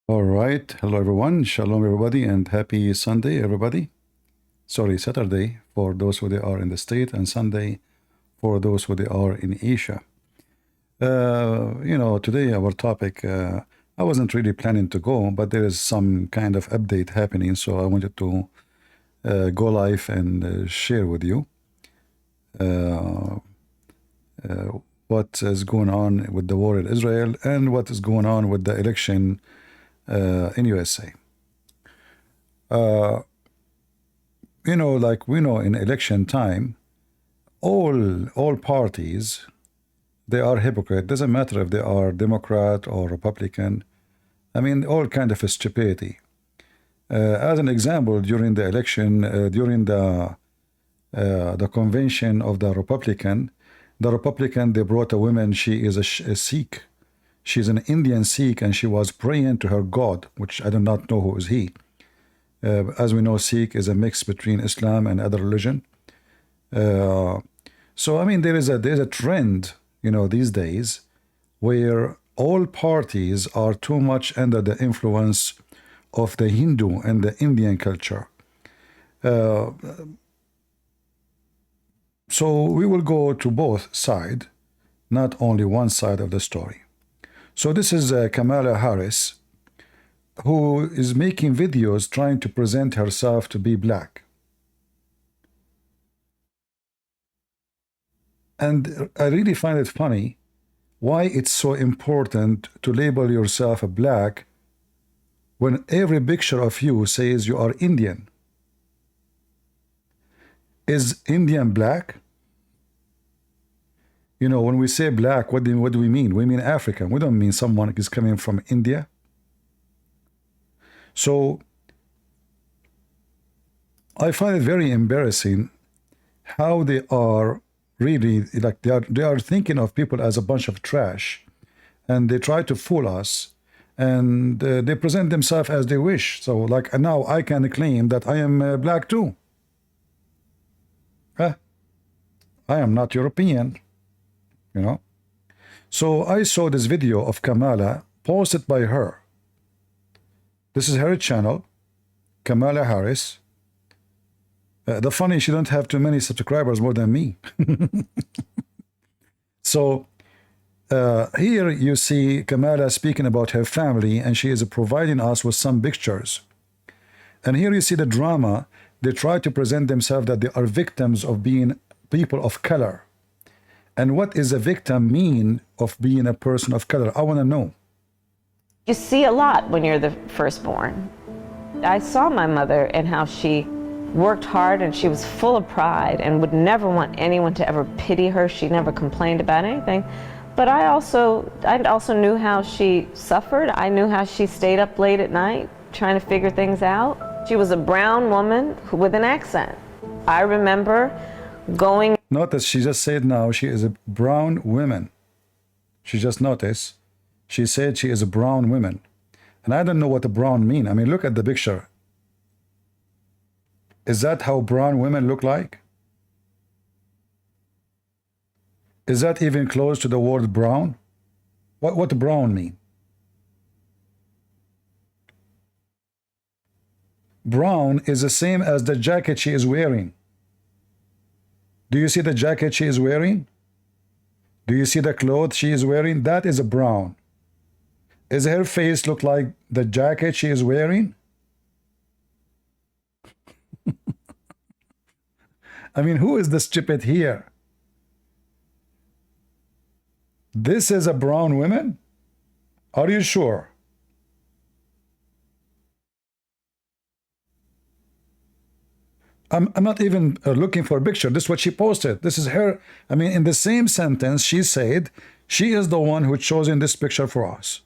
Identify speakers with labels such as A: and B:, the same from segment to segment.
A: All right. Hello, everyone. Shalom, everybody, and happy Sunday, everybody. Sorry, Saturday for those who they are in the state, and Sunday for those who they are in Asia. Today our topic. I wasn't really planning to go, but there is some kind of update happening, so I wanted to go live and share with you uh, what is going on with the war in Israel and what is going on with the election in USA. Like we know in election time, all parties they are hypocrite. Doesn't matter if they are Democrat or Republican. I mean, all kind of stupidity. As an example, during the election, during the convention of the Republican they brought a woman. She is a Sikh. She's an Indian Sikh, and she was praying to her God, which I do not know who is he. As we know, Sikh is a mix between Islam and other religion. So I mean, there's a trend, these days, where all parties are too much under the influence of the Hindu and the Indian culture. So we will go to both sides, not only one side of the story. So this is Kamala Harris, who is making videos trying to present herself to be black. And I really find it funny why it's so important to label yourself a black when every picture of you says you are Indian. Is Indian black? When we say black, what do we mean? We mean African. We don't mean someone is coming from India. So I find it very embarrassing how they are really, like, they are thinking of people as a bunch of trash, and they try to fool us, and they present themselves as they wish. So like now I can claim that I am black too. I am not European. So I saw this video of Kamala posted by her. This is her channel, Kamala Harris. The funny, she don't have too many subscribers, more than me. So here you see Kamala speaking about her family, and she is providing us with some pictures. And here you see the drama. They try to present themselves that they are victims of being people of color. And what is a victim mean of being a person of color? I want to know.
B: You see a lot when you're the firstborn. I saw my mother and how she worked hard, and she was full of pride and would never want anyone to ever pity her. She never complained about anything. But I also knew how she suffered. I knew how she stayed up late at night trying to figure things out. She was a brown woman with an accent. I remember going.
A: Notice she just said now she is a brown woman. She just noticed. She said she is a brown woman. And I don't know what the brown mean. I mean, look at the picture. Is that how brown women look like? Is that even close to the word brown? What brown mean? Brown is the same as the jacket she is wearing. Do you see the jacket she is wearing? Do you see the clothes she is wearing? That is a brown. Does her face look like the jacket she is wearing? I mean, who is the stupid here? This is a brown woman? Are you sure? I'm not even looking for a picture. This is what she posted. This is her. I mean, in the same sentence, she said she is the one who chosen this picture for us.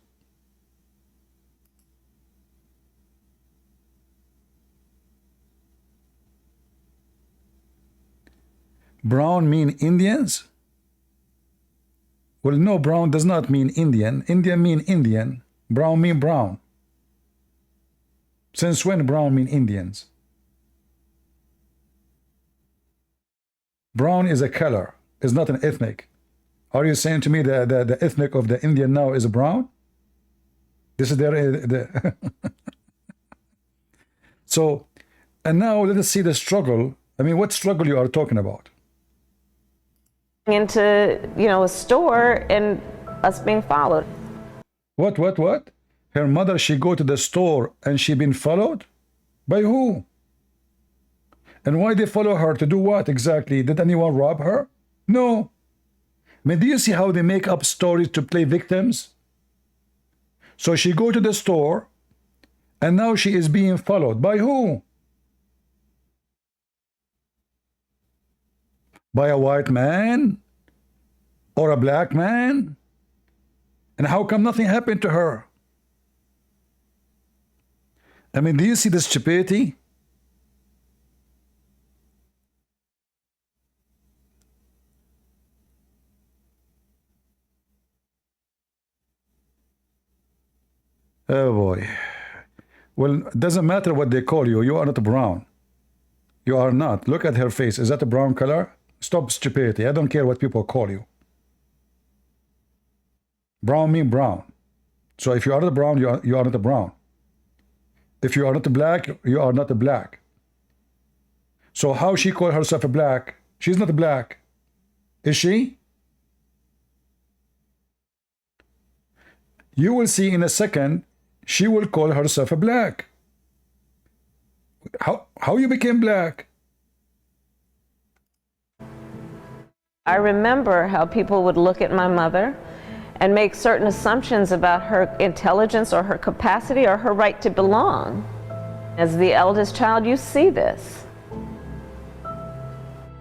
A: Brown mean Indians? Well, no, brown does not mean Indian. Indian mean Indian. Brown mean brown. Since when brown mean Indians? Brown is a color, is not an ethnic. Are you saying to me that the ethnic of the Indian now is brown? This is their so, and now let us see the struggle. I mean, what struggle you are talking about?
B: Into, a store and us being followed.
A: What? Her mother, she go to the store and she been followed? By who? And why they follow her? To do what exactly? Did anyone rob her? No. I mean, do you see how they make up stories to play victims? So she go to the store and now she is being followed. By who? By a white man? Or a black man? And how come nothing happened to her? I mean, do you see the stupidity? Oh boy. Well, it doesn't matter what they call you. You are not brown. You are not. Look at her face. Is that a brown color? Stop stupidity. I don't care what people call you. Brown mean brown. So if you are not brown, you are not a brown. If you are not a black, you are not a black. So how she call herself a black? She's not a black. Is she? You will see in a second, she will call herself a black. How you became black?
B: I remember how people would look at my mother and make certain assumptions about her intelligence or her capacity or her right to belong. As the eldest child, you see this.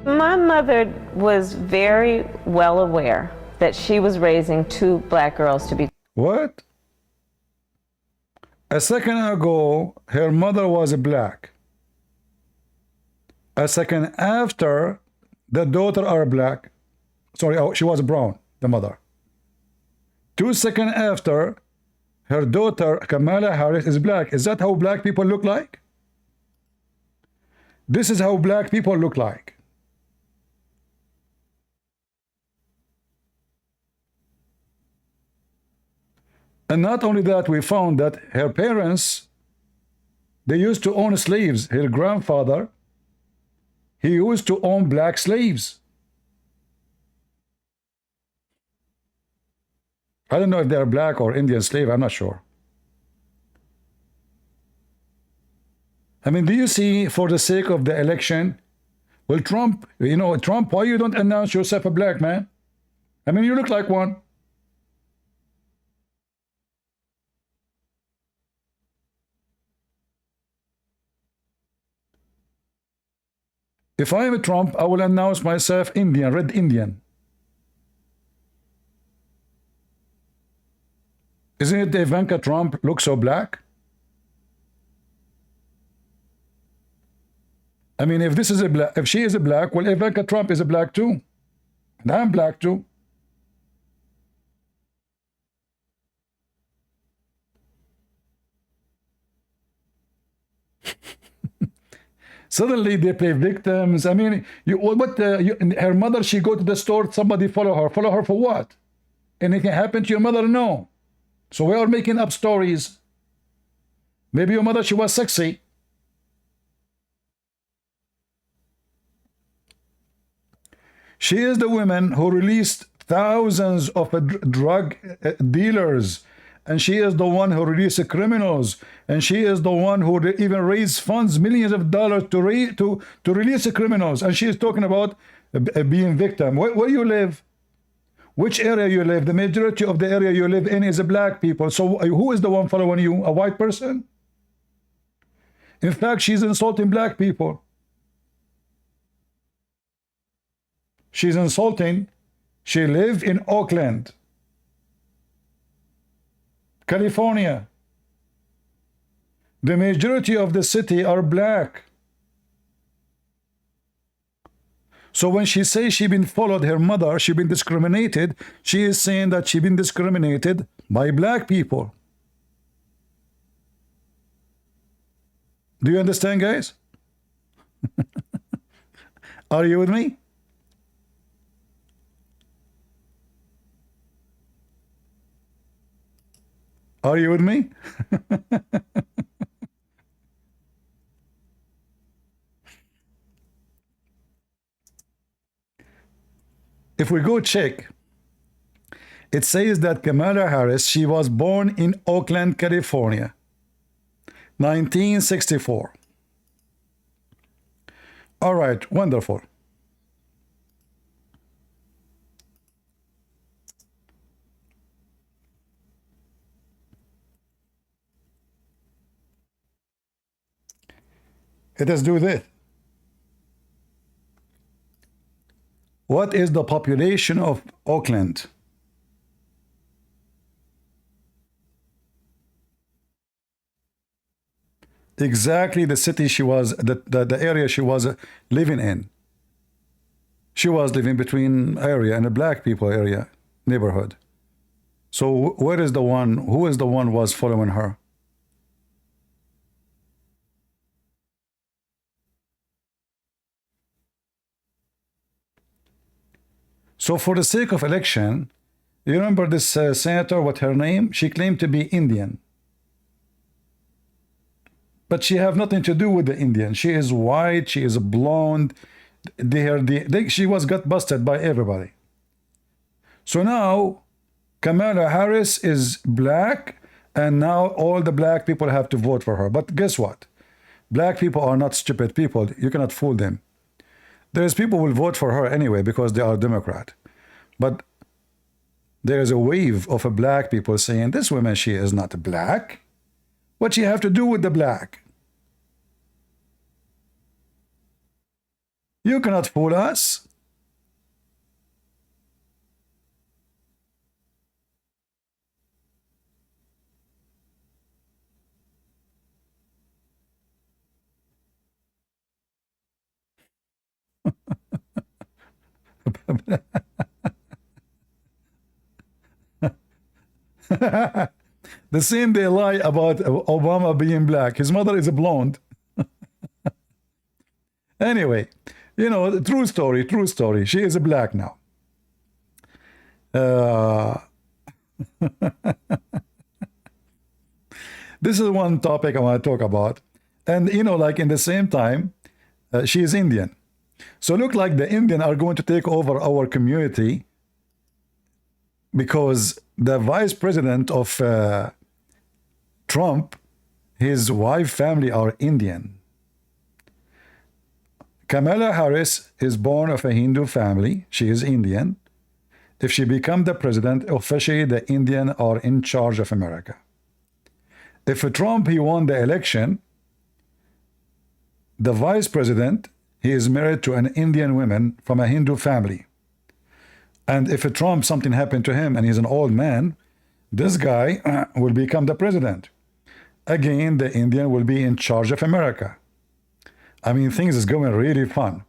B: My mother was very well aware that she was raising two black girls to be.
A: What? A second ago, her mother was black. A second after, the daughter are black. Sorry, oh, she was brown, the mother. 2 seconds after, her daughter, Kamala Harris, is black. Is that how black people look like? This is how black people look like. And not only that, we found that her parents, they used to own slaves. Her grandfather, he used to own black slaves. I don't know if they're black or Indian slave, I'm not sure. I mean, do you see, for the sake of the election, well, Trump, Trump, why you don't announce yourself a black man? I mean, you look like one. If I am a Trump, I will announce myself Indian, red Indian. Isn't it Ivanka Trump look so black? I mean, if this is a black, if she is a black, well, Ivanka Trump is a black too. And I'm black too. Suddenly they play victims. I mean, her mother, she go to the store, somebody follow her. Follow her for what? Anything happened to your mother? No. So we are making up stories. Maybe your mother, she was sexy. She is the woman who released thousands of drug dealers, and she is the one who released criminals, and she is the one who even raised funds, millions of dollars to release criminals. And she is talking about being victim. Where you live? Which area you live? The majority of the area you live in is black people. So who is the one following you? A white person? In fact, she's insulting black people. She's insulting. She lives in Oakland, California. The majority of the city are black. So when she says she been followed, her mother, she been discriminated, she is saying that she been discriminated by black people. Do you understand, guys? Are you with me? Are you with me? If we go check, it says that Kamala Harris, she was born in Oakland, California, 1964. All right, wonderful. Let us do this. What is the population of Oakland? Exactly the city she was, the area she was living in. She was living between area and a black people area, neighborhood. So where is the one, who is the one was following her? So for the sake of election, you remember this senator, what her name? She claimed to be Indian. But she have nothing to do with the Indian. She is white, she is blonde. She was got busted by everybody. So now Kamala Harris is black, and now all the black people have to vote for her. But guess what? Black people are not stupid people. You cannot fool them. There's people who will vote for her anyway because they are Democrat. But there is a wave of a black people saying, this woman, she is not black. What she have to do with the black? You cannot fool us. The same they lie about Obama being black. His mother is a blonde. Anyway, you know, true story, true story. She is a black now. Uh, this is one topic I want to talk about. And, you know, like in the same time, she is Indian. So look like the Indian are going to take over our community because the vice president of Trump, his wife family are Indian. Kamala Harris is born of a Hindu family. She is Indian. If she becomes the president, officially the Indian are in charge of America. If Trump, he won the election, the vice president, he is married to an Indian woman from a Hindu family. And if Trump, something happened to him and he's an old man, this guy will become the president. Again, the Indian will be in charge of America. I mean, things is going really fun.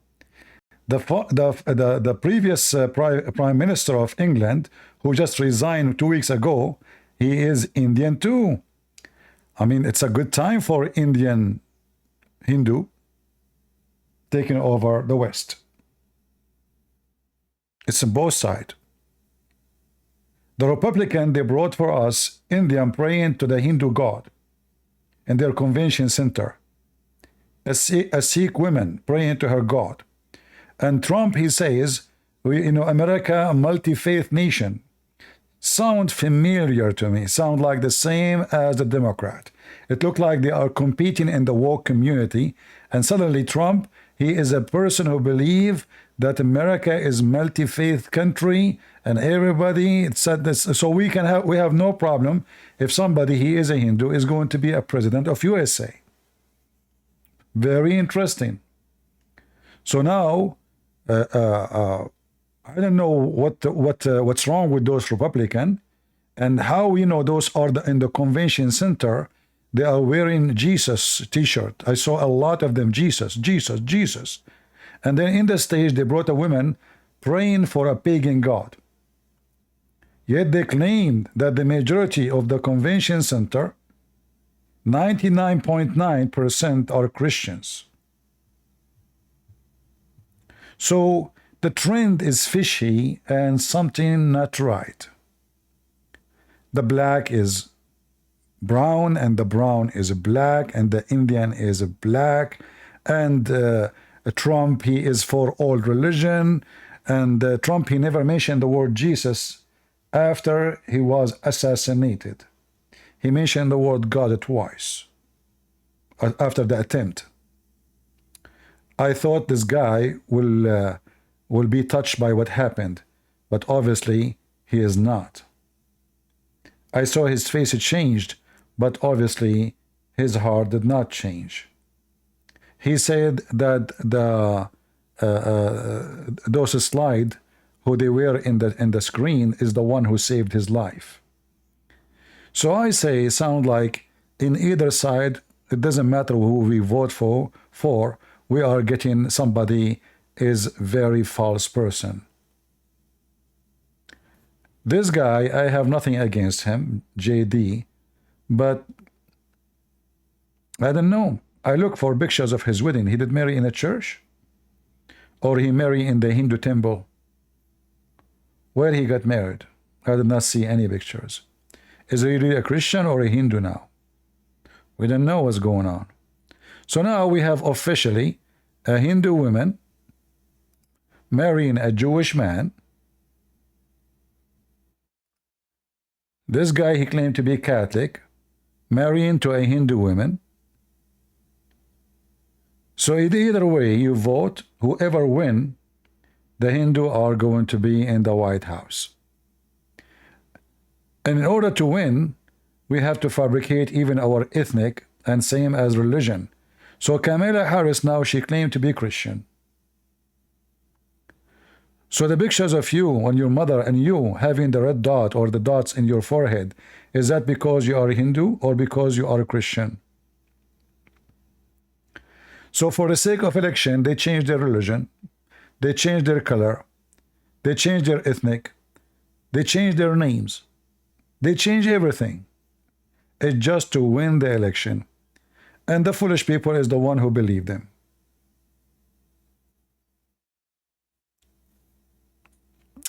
A: The previous prime minister of England, who just resigned 2 weeks ago, he is Indian too. I mean, it's a good time for Indian Hindu taking over the West. It's on both sides. The Republican, they brought for us Indian praying to the Hindu god in their convention center. A Sikh woman praying to her god. And Trump, he says, America, a multi-faith nation. Sound familiar to me. Sound like the same as the Democrat. It looked like they are competing in the woke community. And suddenly Trump, he is a person who believes that America is multi-faith country and everybody. It said this, so we have no problem if somebody, he is a Hindu, is going to be a president of USA. Very interesting. So now, I don't know what's wrong with those Republicans, and how those are in the convention center. They are wearing Jesus T-shirt. I saw a lot of them. Jesus, Jesus, Jesus. And then in the stage they brought a woman praying for a pagan god. Yet they claimed that the majority of the convention center, 99.9% are Christians. So the trend is fishy and something not right. The black is brown, and the brown is black, and the Indian is black, and Trump, he is for all religion, and Trump, he never mentioned the word Jesus after he was assassinated. He mentioned the word God twice after the attempt. I thought this guy will be touched by what happened, but obviously he is not. I saw his face changed, but obviously his heart did not change. He said that those slide who they were in the screen is the one who saved his life. So I say, sound like in either side, it doesn't matter who we vote for, we are getting somebody is very false person. This guy, I have nothing against him, JD, but I don't know. I look for pictures of his wedding. He did marry in a church? Or he married in the Hindu temple? Where he got married? I did not see any pictures. Is he really a Christian or a Hindu now? We don't know what's going on. So now we have officially a Hindu woman marrying a Jewish man. This guy, he claimed to be Catholic, marrying to a Hindu woman. So either way you vote, whoever win, the Hindu are going to be in the White House. And in order to win, we have to fabricate even our ethnic and same as religion. So Kamala Harris now, she claimed to be Christian. So the pictures of you and your mother and you having the red dot or the dots in your forehead, is that because you are Hindu or because you are a Christian? So for the sake of election, they change their religion, they change their color, they change their ethnic, they change their names, they change everything. It's just to win the election. And the foolish people is the one who believe them.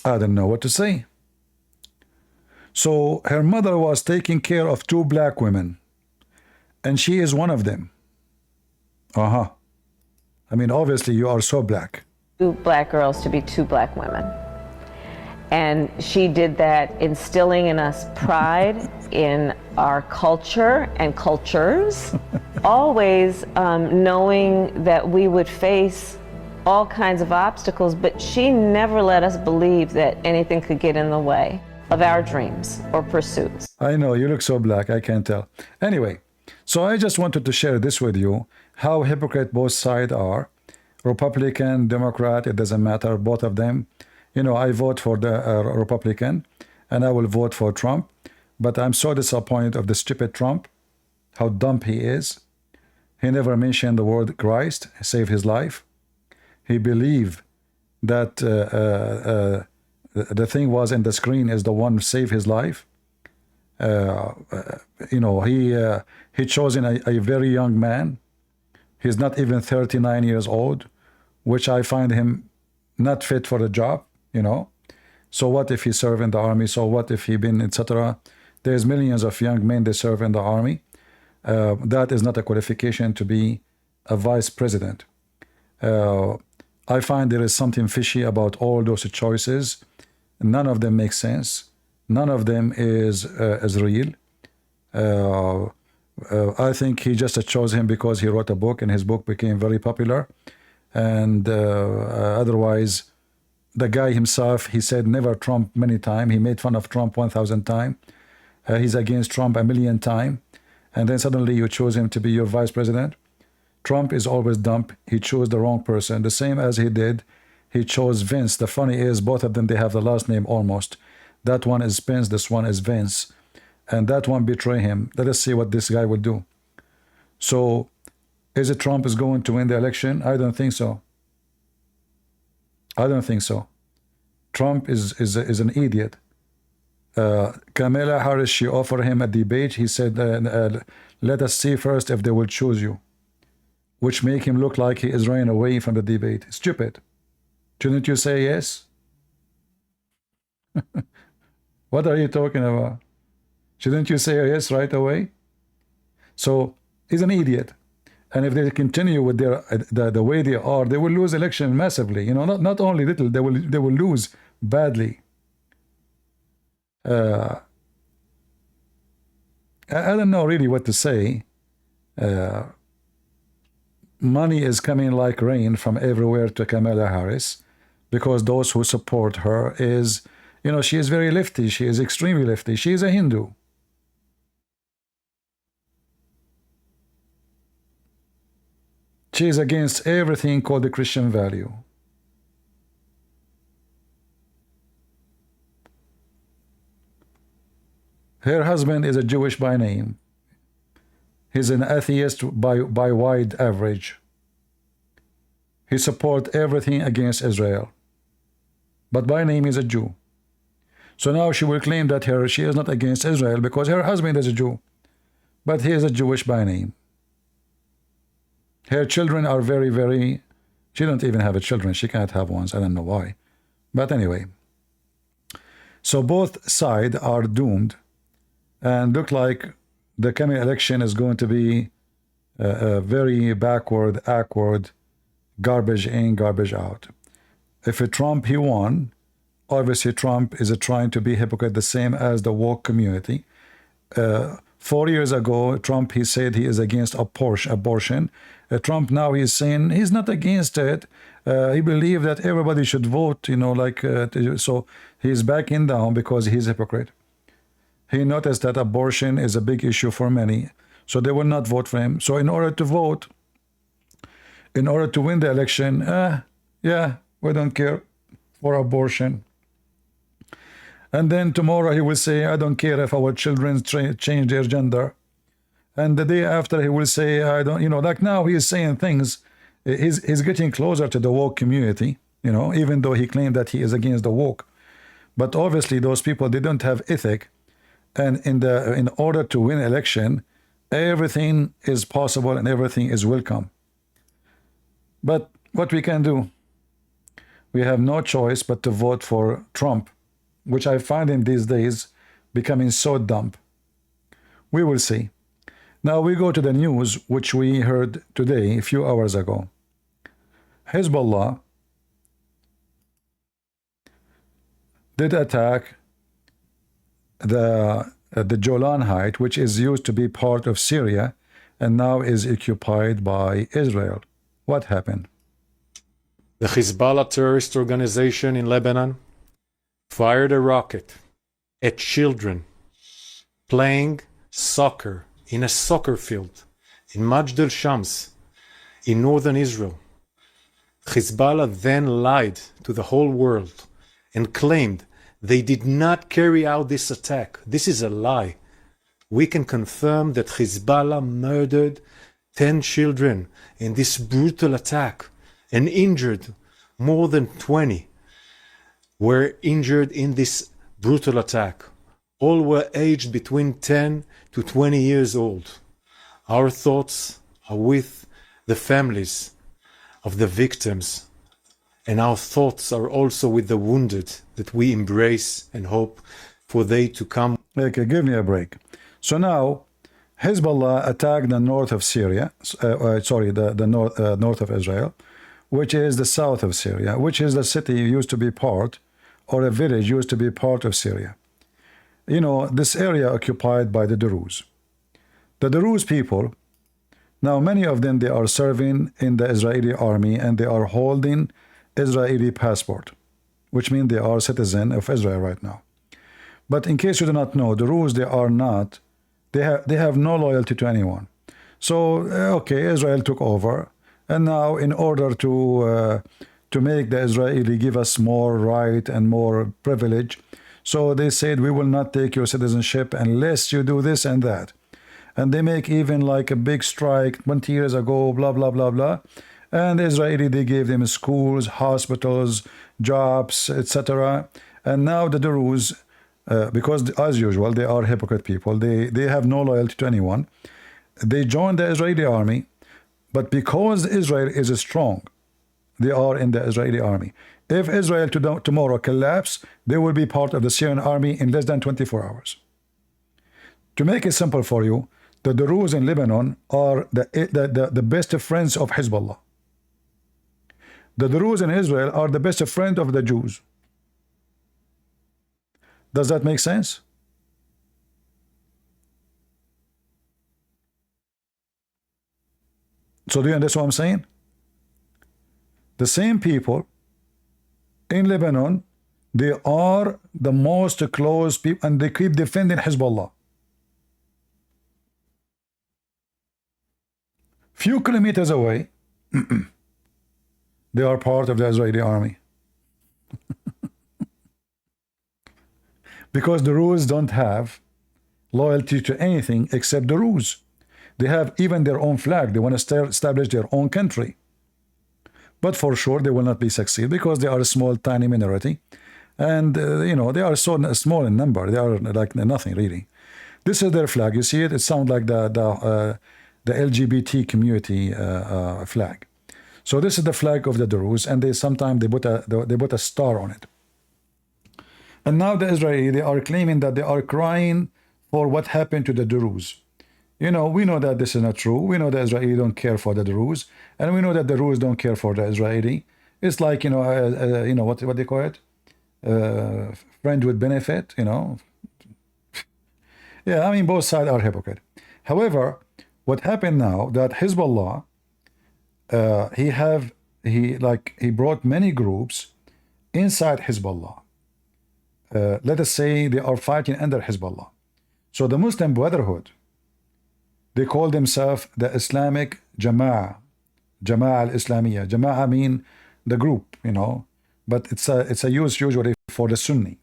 A: I don't know what to say. So her mother was taking care of 2 black women, and she is one of them. I mean, obviously you are so black.
B: 2 black girls to be 2 black women. And she did that, instilling in us pride in our culture and cultures, always knowing that we would face all kinds of obstacles, but she never let us believe that anything could get in the way of our dreams or pursuits.
A: I know, you look so black, I can't tell. Anyway, so I just wanted to share this with you, how hypocrite both sides are. Republican, Democrat, it doesn't matter, both of them. You know, I vote for the Republican, and I will vote for Trump, but I'm so disappointed of the stupid Trump, how dumb he is. He never mentioned the word Christ, saved his life. He believed that the thing was in the screen is the one who saved his life. You know, he chosen a very young man. He's not even 39 years old, which I find him not fit for the job, you know. So what if he served in the army? So what if he been, etc. There's millions of young men that serve in the army. That is not a qualification to be a vice president. I find there is something fishy about all those choices. None of them make sense. None of them is real. I think he just chose him because he wrote a book and his book became very popular. And otherwise, the guy himself, he said never Trump many times. He made fun of Trump 1,000 times. He's against Trump 1,000,000 times. And then suddenly you choose him to be your vice president. Trump is always dumb. He chose the wrong person. The same as he did, he chose Vince. The funny is, both of them, they have the last name almost. That one is Pence, this one is Vince. And that one betray him. Let us see what this guy will do. So, is it Trump is going to win the election? I don't think so. I don't think so. Trump is an idiot. Kamala Harris, she offered him a debate. He said, let us see first if they will choose you. Which make him look like he is running away from the debate. Stupid. Shouldn't you say yes? What are you talking about? Shouldn't you say yes right away? So he's an idiot. And if they continue with their the way they are, they will lose election massively. You know, not only little, they will lose badly. I don't know really what to say. Money is coming like rain from everywhere to Kamala Harris, because those who support her is, you know, she is very lefty. She is extremely lefty. She is a Hindu. She is against everything called the Christian value. Her husband is a Jewish by name. He's an atheist by wide average. He supports everything against Israel. But by name he's a Jew. So now she will claim that she is not against Israel because her husband is a Jew. But he is a Jewish by name. Her children are very, very... She don't even have a children. She can't have ones. I don't know why. But anyway. So both sides are doomed. And look like the coming election is going to be a very backward, awkward, garbage in, garbage out. If Trump, he won, obviously Trump is trying to be hypocrite, the same as the woke community. 4 years ago, Trump, he said he is against abortion. Trump now he's saying he's not against it. He believes that everybody should vote, you know, like, so he's backing down because he's a hypocrite. He noticed that abortion is a big issue for many, so they will not vote for him. So in order to vote, in order to win the election, yeah, we don't care for abortion. And then tomorrow he will say, I don't care if our children change their gender. And the day after he will say, I don't, you know, like now he is saying things. He's getting closer to the woke community, you know, even though he claimed that he is against the woke. But obviously those people, they don't have ethic. And in order to win election, everything is possible and everything is welcome. But what we can do, we have no choice but to vote for Trump, which I find in these days becoming so dumb. We will see. Now we go to the news, which we heard today, a few hours ago. Hezbollah did attack the Golan Heights, which is used to be part of Syria and now is occupied by Israel. What happened?
C: The Hezbollah terrorist organization in Lebanon fired a rocket at children playing soccer in a soccer field in Majd al-Shams in northern Israel. Hezbollah then lied to the whole world and claimed they did not carry out this attack. This is a lie. We can confirm that Hezbollah murdered 10 children in this brutal attack and injured more than 20 were injured in this brutal attack. All were aged between 10 to 20 years old. Our thoughts are with the families of the victims, and our thoughts are also with the wounded that we embrace and hope for they to come.
A: Okay, give me a break. So now, Hezbollah attacked the north of Syria, the north of Israel, which is the south of Syria, which is the city used to be part, or a village used to be part of Syria. You know, this area occupied by the Druze. The Druze people, now many of them, they are serving in the Israeli army and they are holding Israeli passport, which means they are citizen of Israel right now. But in case you do not know, the Druze, they are not, they have no loyalty to anyone. So, okay, Israel took over, and now in order to make the Israeli give us more right and more privilege, so they said, we will not take your citizenship unless you do this and that. And they make even like a big strike 20 years ago, blah, blah, blah, blah. And Israeli, they gave them schools, hospitals, jobs, etc. And now the Druze, because as usual, they are hypocrite people. They have no loyalty to anyone. They joined the Israeli army, but because Israel is strong, they are in the Israeli army. If Israel tomorrow collapse, they will be part of the Syrian army in less than 24 hours. To make it simple for you, The Druze in Lebanon are the best friends of Hezbollah. The Druze in Israel are the best friend of the Jews. Does that make sense? So do you understand what I'm saying? The same people in Lebanon, they are the most close people, and they keep defending Hezbollah. Few kilometers away, they are part of the Israeli army. Because the Druze don't have loyalty to anything except the Druze. They have even their own flag. They want to establish their own country. But for sure, they will not be succeed because they are a small, tiny minority. And, you know, they are so small in number. They are like nothing, really. This is their flag. You see it? It sounds like the LGBT community flag. So this is the flag of the Druze, and they sometimes they put a star on it. And now the Israeli, they are claiming that they are crying for what happened to the Druze. You know, we know that this is not true. We know the Israeli don't care for the Druze, and we know that the Druze don't care for the Israeli. It's like, you know, what they call it, friend with benefit. You know, yeah. I mean, both sides are hypocrite. However, what happened now that Hezbollah, he brought many groups inside Hezbollah. Let us say they are fighting under Hezbollah. So the Muslim Brotherhood, they call themselves the Islamic Jama'ah, Jama'ah al-Islamiyah. Jama'ah mean the group, you know, but it's a use usually for the Sunni.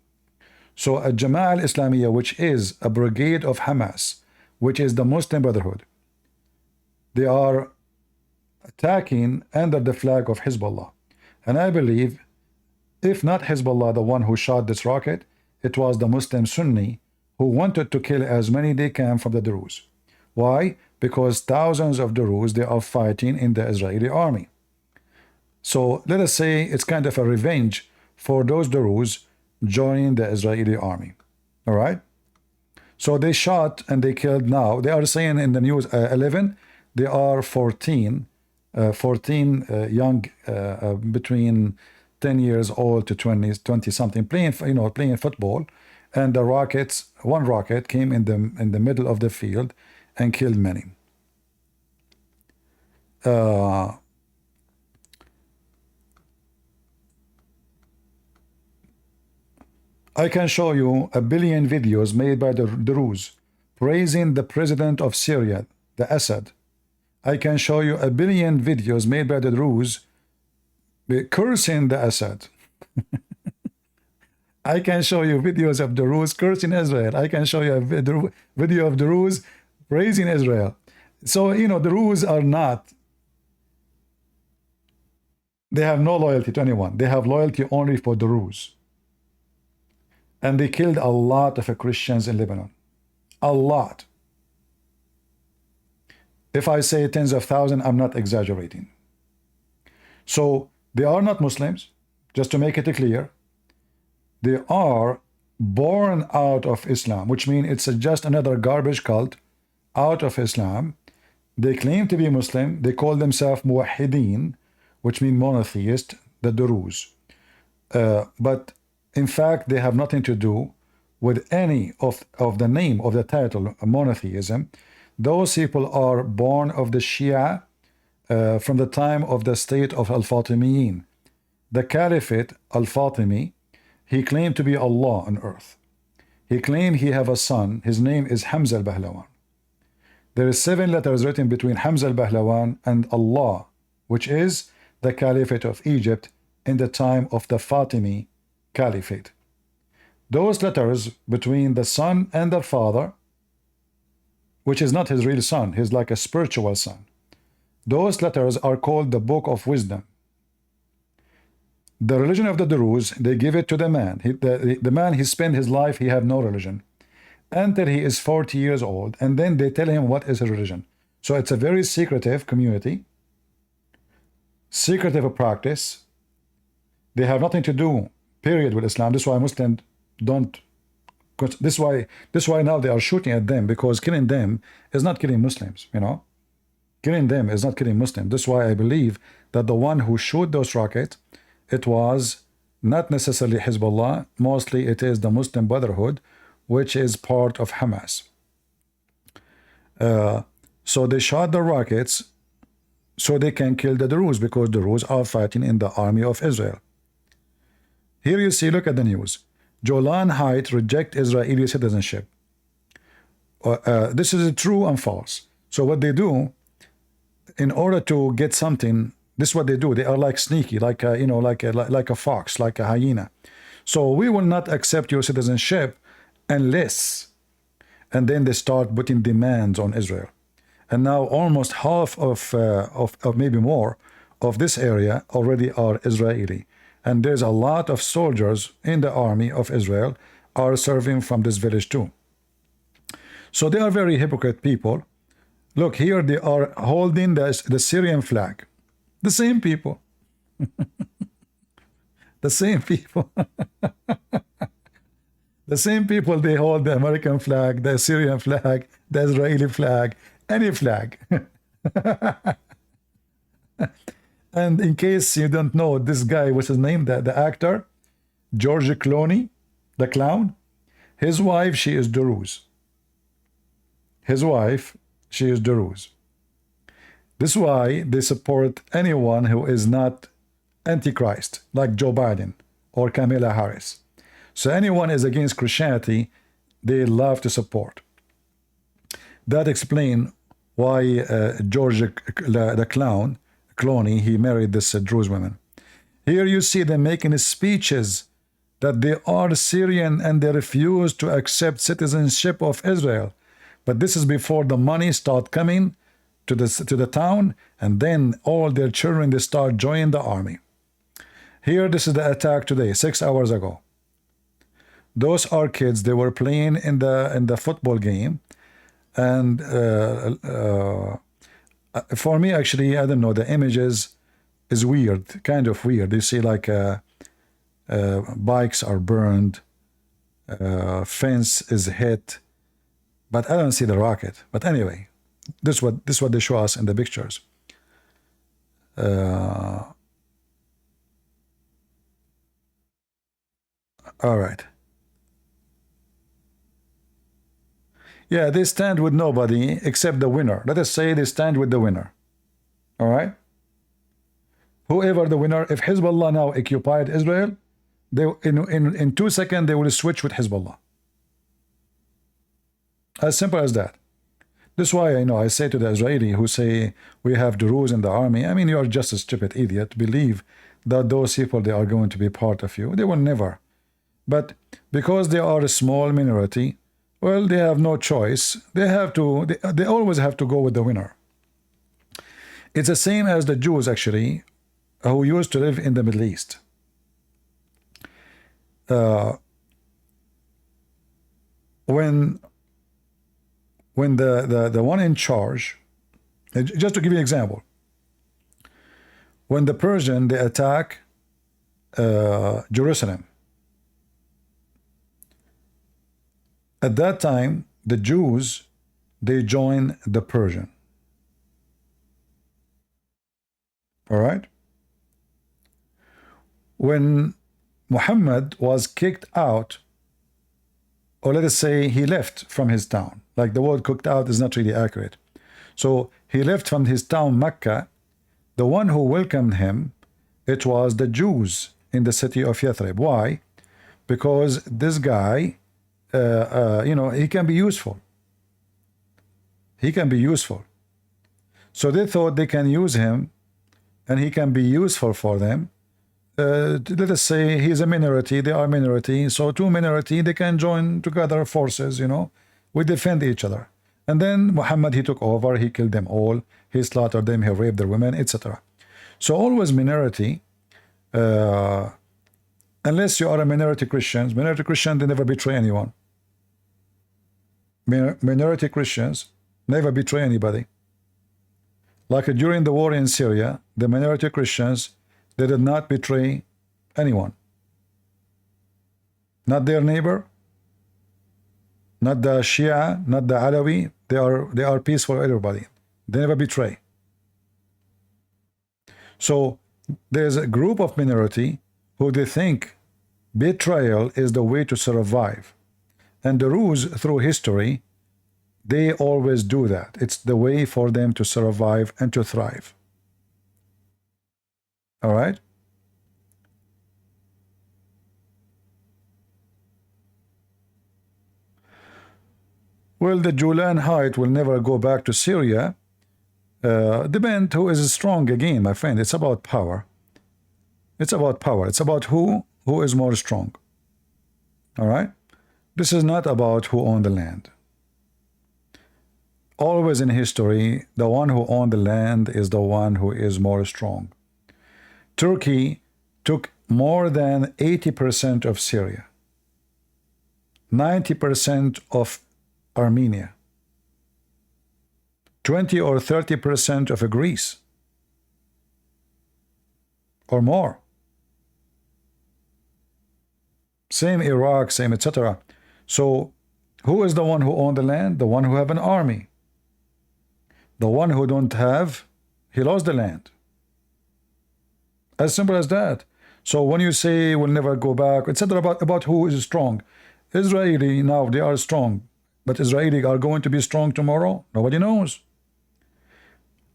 A: So a Jama'ah al-Islamiyah, which is a brigade of Hamas, which is the Muslim Brotherhood, they are attacking under the flag of Hezbollah. And I believe, if not Hezbollah, the one who shot this rocket, it was the Muslim Sunni who wanted to kill as many they can from the Druze. Why? Because thousands of Druze, they are fighting in the Israeli army. So let us say it's kind of a revenge for those Druze joining the Israeli army. All right? So they shot and they killed now. They are saying in the news 11, they are 14 young between 10 years old to 20 something playing football, and one rocket came in the middle of the field and killed many. I can show you a billion videos made by the Druze praising the president of Syria, the Assad. I can show you a billion videos made by the Druze cursing the Assad. I can show you videos of the Druze cursing Israel. I can show you a video of the Druze praising Israel. So, you know, the Druze are not, they have no loyalty to anyone. They have loyalty only for the Druze. And they killed a lot of Christians in Lebanon. A lot. If I say tens of thousands, I'm not exaggerating. So they are not Muslims, just to make it clear. They are born out of Islam, which means it's just another garbage cult out of Islam. They claim to be Muslim. They call themselves Muwahhideen, which means monotheist, the Druze. But in fact, they have nothing to do with any of the name of the title, monotheism. Those people are born of the Shia from the time of the state of Al-Fatimiyin. The Caliphate, Al-Fatimi, he claimed to be Allah on earth. He claimed he have a son. His name is Hamza al-Bahlawan. There is 7 letters written between Hamza al-Bahlawan and Allah, which is the Caliphate of Egypt in the time of the Fatimi Caliphate. Those letters between the son and the father, which is not his real son, he's like a spiritual son. Those letters are called the Book of Wisdom. The religion of the Druze, they give it to the man. The man, he spent his life, he have no religion until he is 40 years old, and then they tell him what is his religion. So it's a very secretive community, secretive practice. They have nothing to do, period, with Islam. This is why Muslims don't This why now they are shooting at them, because killing them is not killing Muslims, you know. Killing them is not killing Muslims. This is why I believe that the one who shot those rockets, it was not necessarily Hezbollah. Mostly it is the Muslim Brotherhood, which is part of Hamas. So they shot the rockets so they can kill the Druze, because the Druze are fighting in the army of Israel. Here you see, look at the news. Golan Heights reject Israeli citizenship. This is true and false. So what they do, in order to get something, this is what they do. They are like sneaky, like a, you know, like a fox, like a hyena. So we will not accept your citizenship unless, and then they start putting demands on Israel. And now almost half of maybe more of this area already are Israeli. And there's a lot of soldiers in the army of Israel are serving from this village too. So they are very hypocrite people. Look, here they are holding the Syrian flag. The same people. The same people. The same people, they hold the American flag, the Syrian flag, the Israeli flag, any flag. And in case you don't know, this guy, what's his name, the actor, George Clooney, the clown, his wife, she is Druze. His wife, she is Druze. This is why they support anyone who is not Antichrist, like Joe Biden or Kamala Harris. So anyone is against Christianity, they love to support. That explains why George the clown, Clooney, he married this Druze woman. Here you see them making speeches that they are Syrian and they refuse to accept citizenship of Israel. But this is before the money start coming to the town, and then all their children, they start joining the army. Here, this is the attack today, 6 hours ago. Those are kids. They were playing in the football game, and for me, actually, I don't know. The images is weird, kind of weird. You see, like bikes are burned, fence is hit, but I don't see the rocket. But anyway, this is what they show us in the pictures. All right. Yeah, they stand with nobody except the winner. Let us say they stand with the winner. All right? Whoever the winner, if Hezbollah now occupied Israel, they in 2 seconds they will switch with Hezbollah. As simple as that. This is why I say to the Israeli who say we have Druze in the army, I mean, you are just a stupid idiot to believe that those people, they are going to be part of you. They will never. But because they are a small minority, well, they have no choice. They have to. They always have to go with the winner. It's the same as the Jews, actually, who used to live in the Middle East. When the one in charge, just to give you an example, when the Persian, they attack Jerusalem, at that time, the Jews, they join the Persian. All right? When Muhammad was kicked out, or let us say he left from his town, like the word kicked out is not really accurate. So he left from his town, Mecca. The one who welcomed him, it was the Jews in the city of Yathrib. Why? Because this guy, he can be useful. He can be useful. So they thought they can use him and he can be useful for them. Let us say he's a minority, they are minority. So two minority, they can join together forces, we defend each other. And then Muhammad, he took over, he killed them all, he slaughtered them, he raped their women, etc. So always minority, unless you are a minority Christians, they never betray anyone. Minority Christians never betray anybody. Like during the war in Syria, the minority Christians, they did not betray anyone. Not their neighbor, not the Shia, not the Alawi. They are peaceful, everybody. They never betray. So there's a group of minority who they think betrayal is the way to survive. And the Rus, through history, they always do that. It's the way for them to survive and to thrive. All right? Well, the Julan Height will never go back to Syria. Depend who is strong again, my friend. It's about power. It's about power. It's about who is more strong. All right? This is not about who owned the land. Always in history, the one who owned the land is the one who is more strong. Turkey took more than 80% of Syria, 90% of Armenia, 20 or 30% of Greece, or more. Same Iraq, same etc. So who is the one who owned the land? The one who have an army. The one who don't have, he lost the land. As simple as that. So when you say we'll never go back, etc., about who is strong, Israeli now they are strong, but Israeli are going to be strong tomorrow? Nobody knows.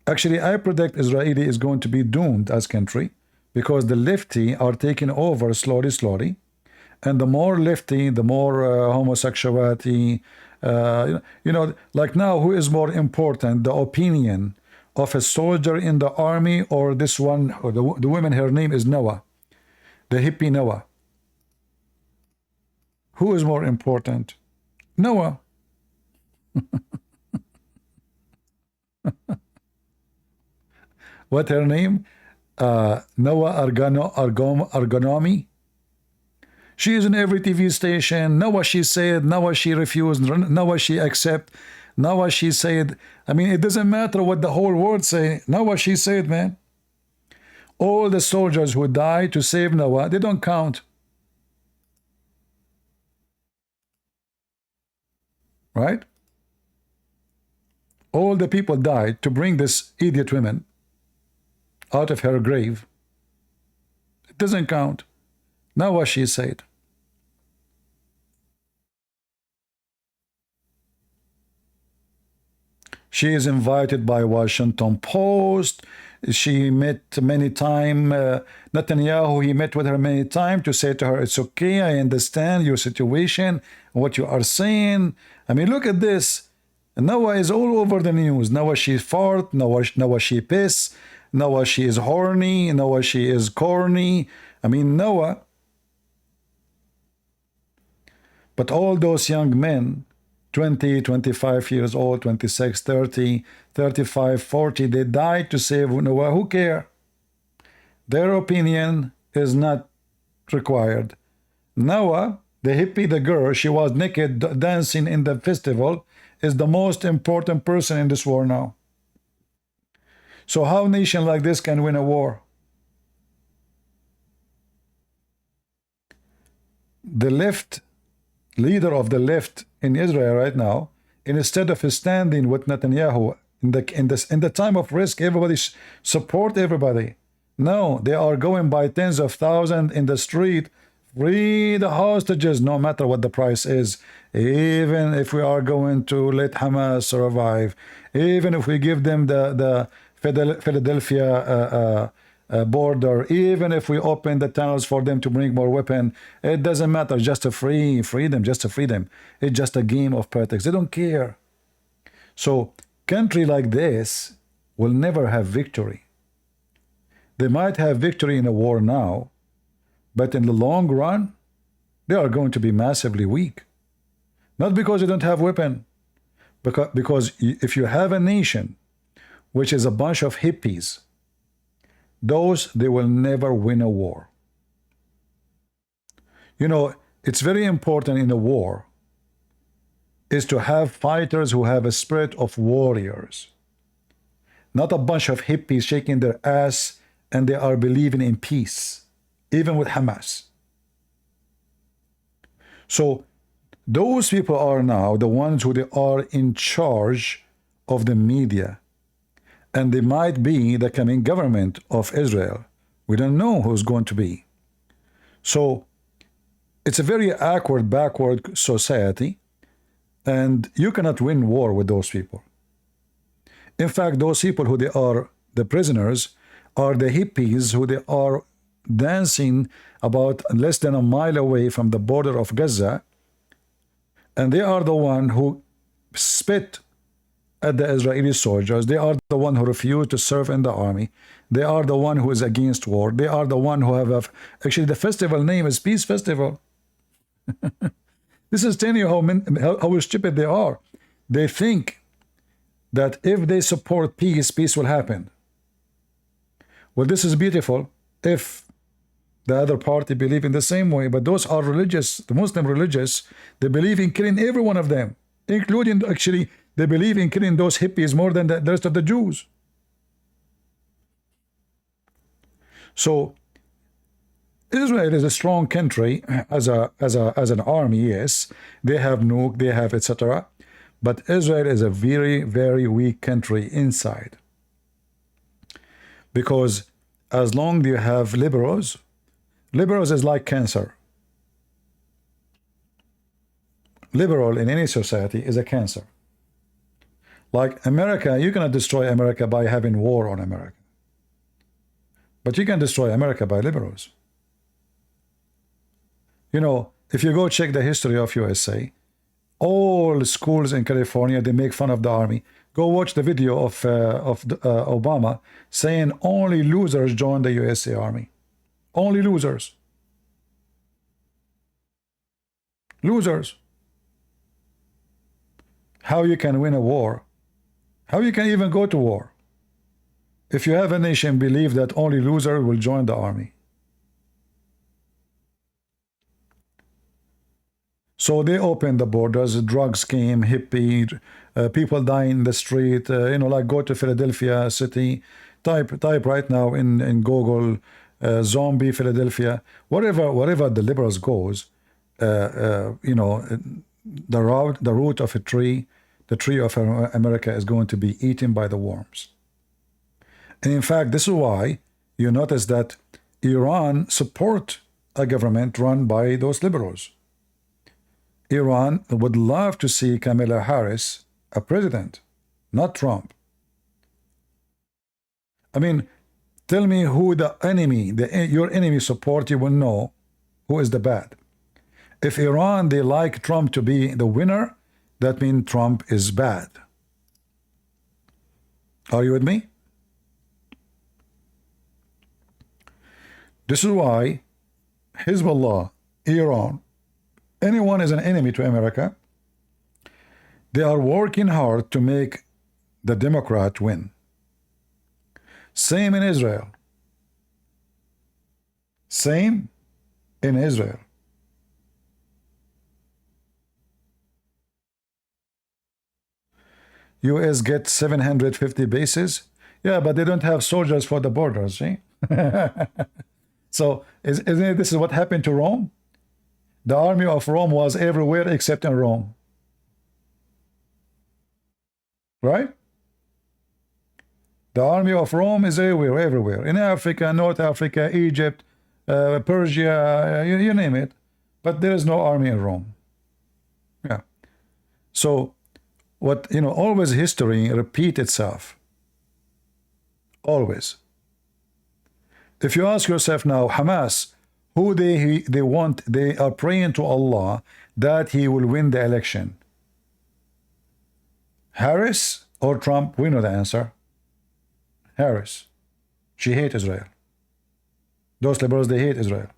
A: Actually, I predict Israeli is going to be doomed as country because the lefty are taking over slowly, and the more lefty, the more homosexuality. Like now, who is more important, the opinion of a soldier in the army or this one, or the woman, her name is Noah, the hippie Noah? Who is more important? Noah. What her name? Noah Argonomi. She is in every TV station. Noah she said, Noah she refused, Noah she accept, Noah she said. I mean, it doesn't matter what the whole world say. Noah she said, man. All the soldiers who died to save Noah, they don't count. Right? All the people died to bring this idiot woman out of her grave. It doesn't count. Noah she said. She is invited by Washington Post. She met many times. Netanyahu, he met with her many times to say to her, it's okay, I understand your situation, what you are saying. I mean, look at this. Noah is all over the news. Noah she fart, Noah she piss, Noah she is horny, Noah she is corny. I mean, Noah. But all those young men, 20, 25 years old, 26, 30, 35, 40, they died to save Noah. Who care? Their opinion is not required. Noah, the hippie, the girl, she was naked dancing in the festival, is the most important person in this war now. So how a nation like this can win a war? The left, leader of the left in Israel right now, instead of standing with Netanyahu in the time of risk, everybody support everybody. No, they are going by tens of thousands in the street. Free the hostages, no matter what the price is. Even if we are going to let Hamas survive, even if we give them the Philadelphia border, even if we open the tunnels for them to bring more weapons, it doesn't matter. Just to free them, just to free them. It's just a game of politics. They don't care. So country like this will never have victory. They might have victory in a war now, but in the long run, they are going to be massively weak. Not because they don't have weapon, because if you have a nation which is a bunch of hippies, those, they will never win a war. You know, it's very important in a war is to have fighters who have a spirit of warriors. Not a bunch of hippies shaking their ass and they are believing in peace, even with Hamas. So Those people are now the ones who they are in charge of the media, and they might be the coming government of Israel. We don't know who's going to be. So it's a very awkward, backward society, and you cannot win war with those people. In fact, those people who they are the prisoners are the hippies who they are dancing about less than a mile away from the border of Gaza, and they are the one who spit at the Israeli soldiers. They are the one who refuse to serve in the army. They are the one who is against war. They are the one who have actually the festival name is Peace Festival. This is telling you how stupid they are. They think that if they support peace, peace will happen. Well, this is beautiful if the other party believe in the same way, but those are religious, the Muslim religious, they believe in killing every one of them, including, actually, they believe in killing those hippies more than the rest of the Jews. So Israel is a strong country as an army, yes. They have nuke, they have etc. But Israel is a very, very weak country inside. Because as long as you have liberals is like cancer. Liberal in any society is a cancer. Like America, you cannot destroy America by having war on America. But you can destroy America by liberals. You know, if you go check the history of USA, all schools in California, they make fun of the army. Go watch the video of Obama saying only losers join the USA Army. Only losers. Losers. How you can win a war? How you can even go to war? If you have a nation believe that only losers will join the army. So they opened the borders, drugs came, hippie, people dying in the street, you know, like go to Philadelphia city, type right now in Google, zombie Philadelphia, wherever the liberals goes, you know, the root of a tree, the tree of America is going to be eaten by the worms. And in fact, this is why you notice that Iran support a government run by those liberals. Iran would love to see Kamala Harris a president, not Trump. I mean, tell me who the enemy, your enemy support, you will know who is the bad. If Iran, they like Trump to be the winner, that means Trump is bad. Are you with me? This is why Hezbollah, Iran, anyone is an enemy to America. They are working hard to make the Democrat win. Same in Israel. Same in Israel. US get 750 bases. Yeah, but they don't have soldiers for the borders, see? So, isn't it, this is what happened to Rome? The army of Rome was everywhere except in Rome. Right? The army of Rome is everywhere. In Africa, North Africa, Egypt, Persia, you name it. But there is no army in Rome. Yeah. So, what, you know, always history repeat itself. Always. If you ask yourself now, Hamas, who they want, they are praying to Allah that he will win the election. Harris or Trump? We know the answer. Harris. She hates Israel. Those liberals, they hate Israel.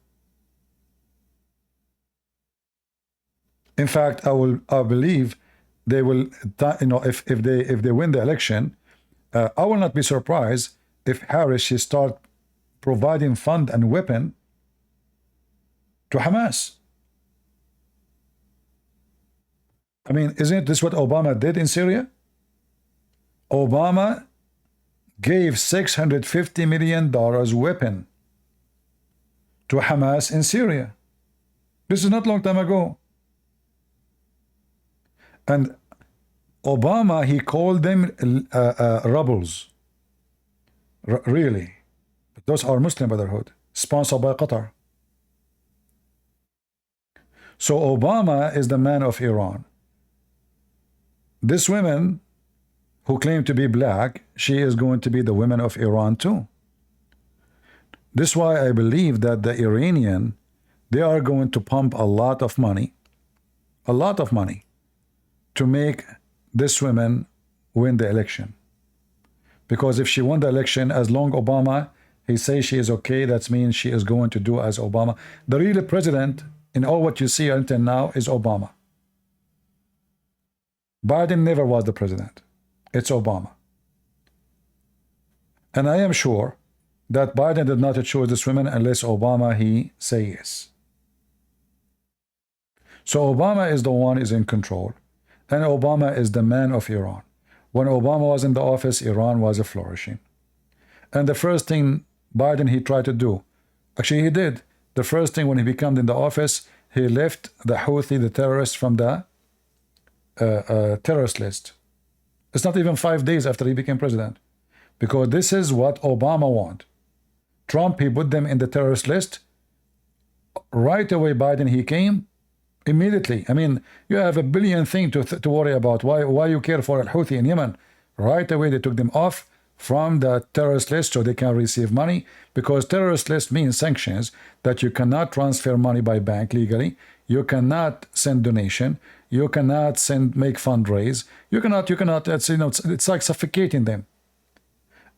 A: In fact, I believe they will, you know, if they win the election, I will not be surprised if Harris, she start providing fund and weapon to Hamas. I mean, isn't this what Obama did in Syria? Obama gave $650 million weapon to Hamas in Syria. This is not long time ago. And Obama, he called them rebels. Really. But those are Muslim Brotherhood, sponsored by Qatar. So Obama is the man of Iran. This woman who claim to be black, she is going to be the women of Iran too. This is why I believe that the Iranian, they are going to pump a lot of money to make this woman win the election. Because if she won the election, as long Obama, he says she is okay, that means she is going to do as Obama. The real president in all what you see until now is Obama. Biden never was the president. It's Obama. And I am sure that Biden did not choose this woman unless Obama, he say yes. So Obama is the one is in control. And Obama is the man of Iran. When Obama was in the office, Iran was flourishing. And the first thing Biden, he tried to do, actually he did, the first thing when he became in the office, he left the Houthi, the terrorists, from the terrorist list. It's not even 5 days after he became president. Because this is what Obama want. Trump, he put them in the terrorist list. Right away, Biden, he came immediately. I mean, you have a billion things to worry about. Why you care for al-Houthi in Yemen? Right away, they took them off from the terrorist list so they can receive money, because terrorist list means sanctions, that you cannot transfer money by bank legally, you cannot send donation, you cannot make fundraise, you cannot, it's like suffocating them.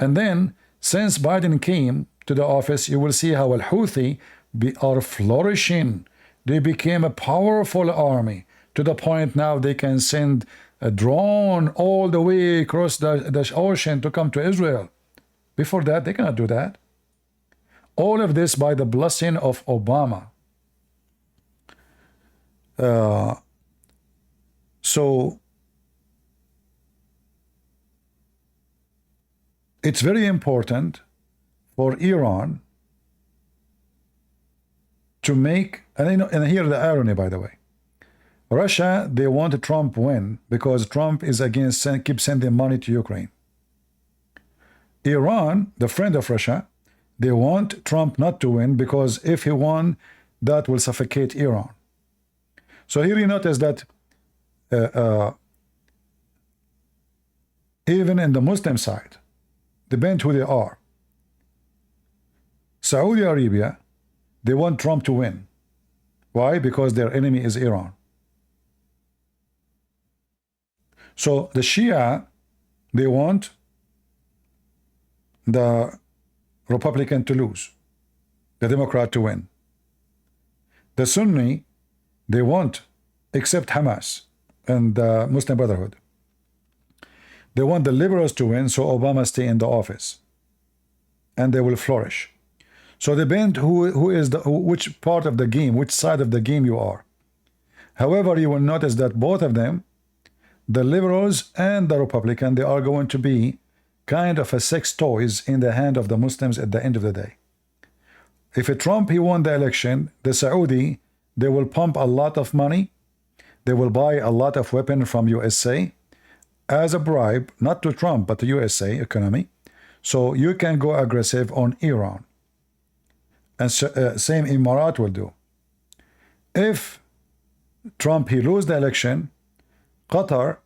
A: And then, since Biden came to the office, you will see how al-Houthi are flourishing. They became a powerful army to the point now they can send a drone all the way across the ocean to come to Israel. Before that, they cannot do that. All of this by the blessing of Obama. So it's very important for Iran to make, and here the irony, by the way, Russia, they want Trump win because Trump is against, keep sending money to Ukraine. Iran, the friend of Russia, they want Trump not to win because if he won, that will suffocate Iran. So here you notice that even in the Muslim side, depend who they are. Saudi Arabia, they want Trump to win. Why? Because their enemy is Iran. So the Shia, they want the Republican to lose, the Democrat to win. The Sunni, they want, except Hamas and the Muslim Brotherhood, they want the liberals to win so Obama stay in the office and they will flourish. So depend which part of the game, which side of the game you are. However, you will notice that both of them, the liberals and the Republican, they are going to be kind of a sex toys in the hand of the Muslims at the end of the day. If Trump, he won the election, the Saudi, they will pump a lot of money. They will buy a lot of weapons from USA as a bribe, not to Trump, but to USA economy. So you can go aggressive on Iran. And same Emirat will do. If Trump, he lose the election, Qatar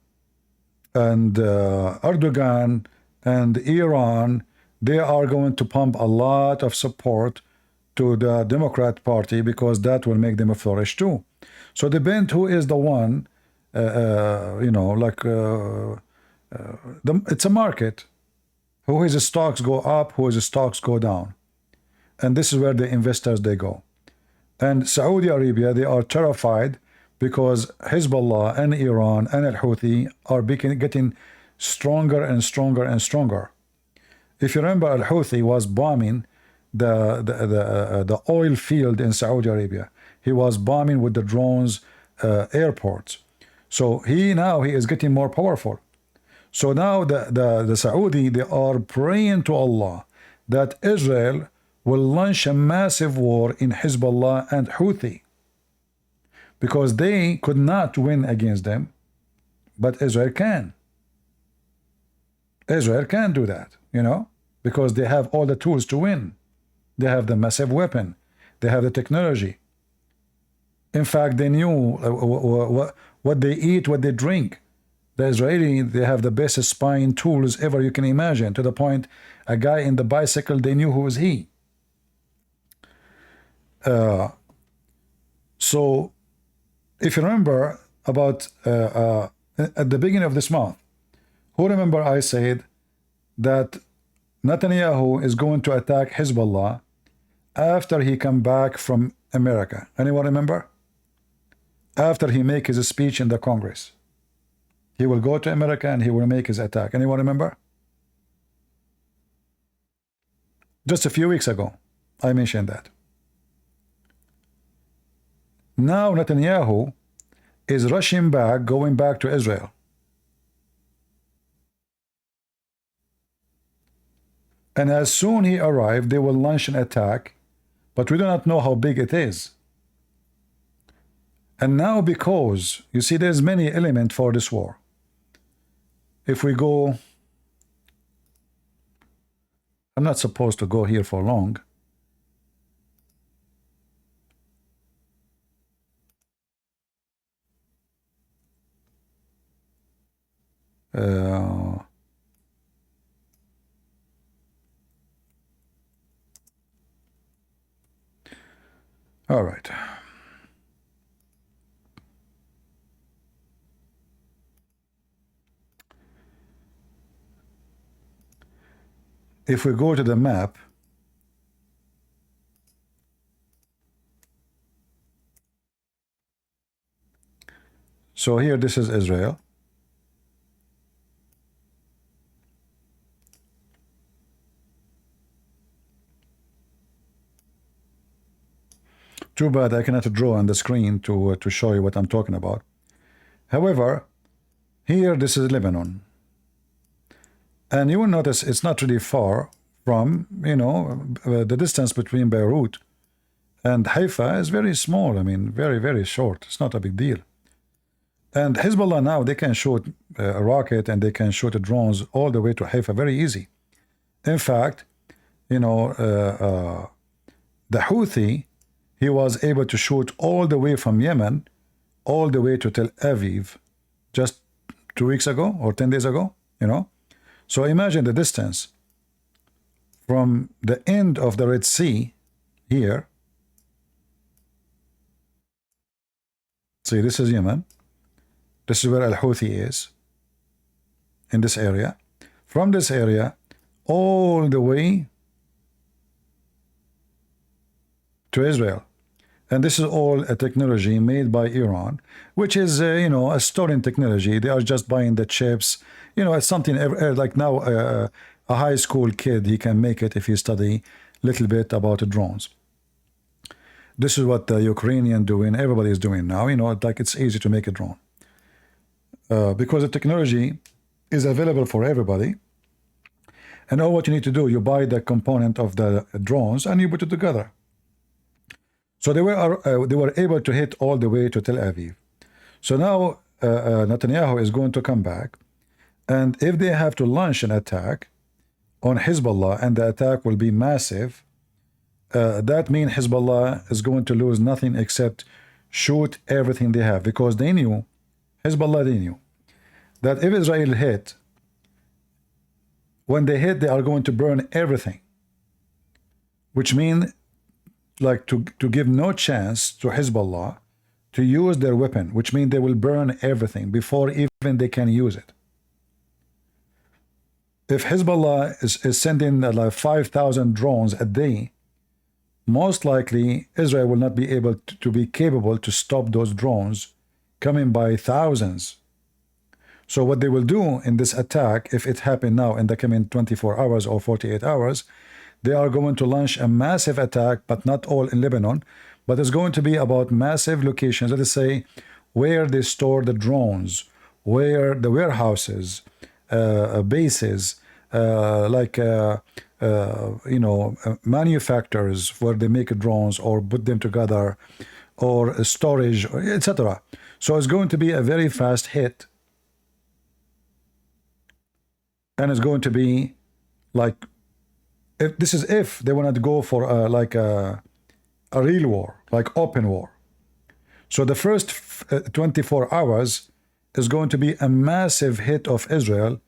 A: and Erdogan and Iran, they are going to pump a lot of support to the Democrat Party because that will make them flourish too. So depend who is the one, it's a market. Who his stocks go up, who his stocks go down. And this is where the investors, they go. And Saudi Arabia, they are terrified because Hezbollah and Iran and al-Houthi are getting stronger and stronger and stronger. If you remember, al-Houthi was bombing the oil field in Saudi Arabia. He was bombing with the drones airports. So now he is getting more powerful. So now the Saudi, they are praying to Allah that Israel will launch a massive war in Hezbollah and Houthi, because they could not win against them. But Israel can. Israel can do that, you know, because they have all the tools to win. They have the massive weapon. They have the technology. In fact, they knew what they eat, what they drink. The Israeli, they have the best spying tools ever you can imagine, to the point a guy in the bicycle, they knew who was he. So if you remember about at the beginning of this month, who remember I said that Netanyahu is going to attack Hezbollah after he come back from America? Anyone remember? After he make his speech in the Congress, he will go to America and he will make his attack. Anyone remember? Just a few weeks ago, I mentioned that. Now Netanyahu is rushing back, going back to Israel. And as soon he arrived, they will launch an attack, but we do not know how big it is. And now, because you see there's many elements for this war. If we go, I'm not supposed to go here for long. All right. If we go to the map, so here this is Israel. Too bad I cannot draw on the screen to show you what I'm talking about. However, here this is Lebanon. And you will notice it's not really far from, you know, the distance between Beirut and Haifa is very small. I mean, very, very short. It's not a big deal. And Hezbollah now, they can shoot a rocket and they can shoot drones all the way to Haifa very easy. In fact, you know, the Houthi, he was able to shoot all the way from Yemen all the way to Tel Aviv just 2 weeks ago or 10 days ago, you know. So imagine the distance from the end of the Red Sea here. See, this is Yemen. This is where Al-Houthi is, in this area. From this area all the way to Israel. And this is all a technology made by Iran, which is, you know, a stolen technology. They are just buying the chips. You know, it's something like now a high school kid, he can make it if he study a little bit about the drones. This is what the Ukrainian doing. Everybody is doing now. You know, like it's easy to make a drone. Because the technology is available for everybody. And all what you need to do, you buy the component of the drones and you put it together. So they were able to hit all the way to Tel Aviv. So now Netanyahu is going to come back, and if they have to launch an attack on Hezbollah, and the attack will be massive, that means Hezbollah is going to lose nothing except shoot everything they have, because they knew, Hezbollah, they knew that if Israel hit, when they hit, they are going to burn everything, which means like to give no chance to Hezbollah to use their weapon, which means they will burn everything before even they can use it. If Hezbollah is sending like 5,000 drones a day, most likely Israel will not be able to be capable to stop those drones coming by thousands. So what they will do in this attack, if it happened now in the coming 24 hours or 48 hours, they are going to launch a massive attack, but not all in Lebanon, but it's going to be about massive locations, let us say, where they store the drones, where the warehouses, bases, you know, manufacturers where they make drones or put them together, or storage, etc. So it's going to be a very fast hit. And it's going to be like, if this is if they want to go for like a real war, like open war. So the first 24 hours is going to be a massive hit of Israel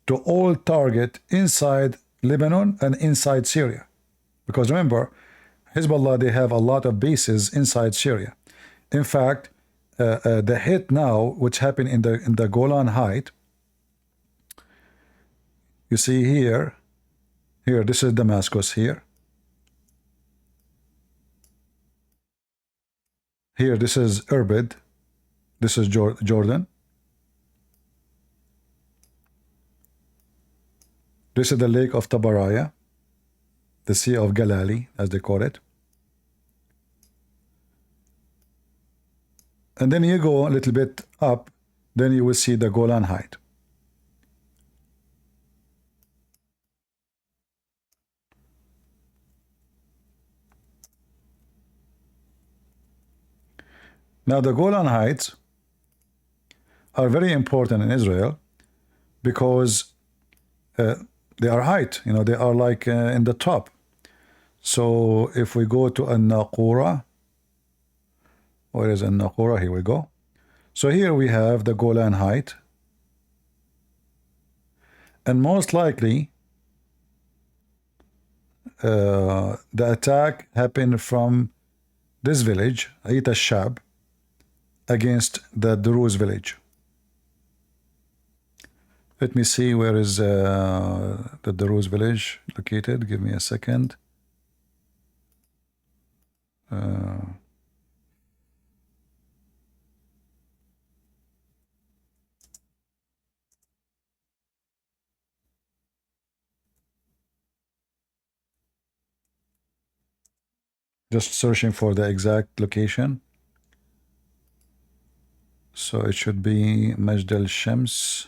A: to all target inside Lebanon and inside Syria. Because remember, Hezbollah, they have a lot of bases inside Syria. In fact, the hit now, which happened in the Golan Heights, you see here, this is Damascus here. Here, this is Irbid. This is Jordan. This is the lake of Tabaraya, the Sea of Galilee, as they call it. And then you go a little bit up, then you will see the Golan Heights. Now, the Golan Heights are very important in Israel because they are height, they are like in the top. So if we go to An-Naqura, where is An-Naqura? Here we go. So here we have the Golan Heights. And most likely, the attack happened from this village, Ait al-Shab, against the Druze village. Let me see where is the Druze village located. Give me a second. Just searching for the exact location. So it should be Majd al-Shams.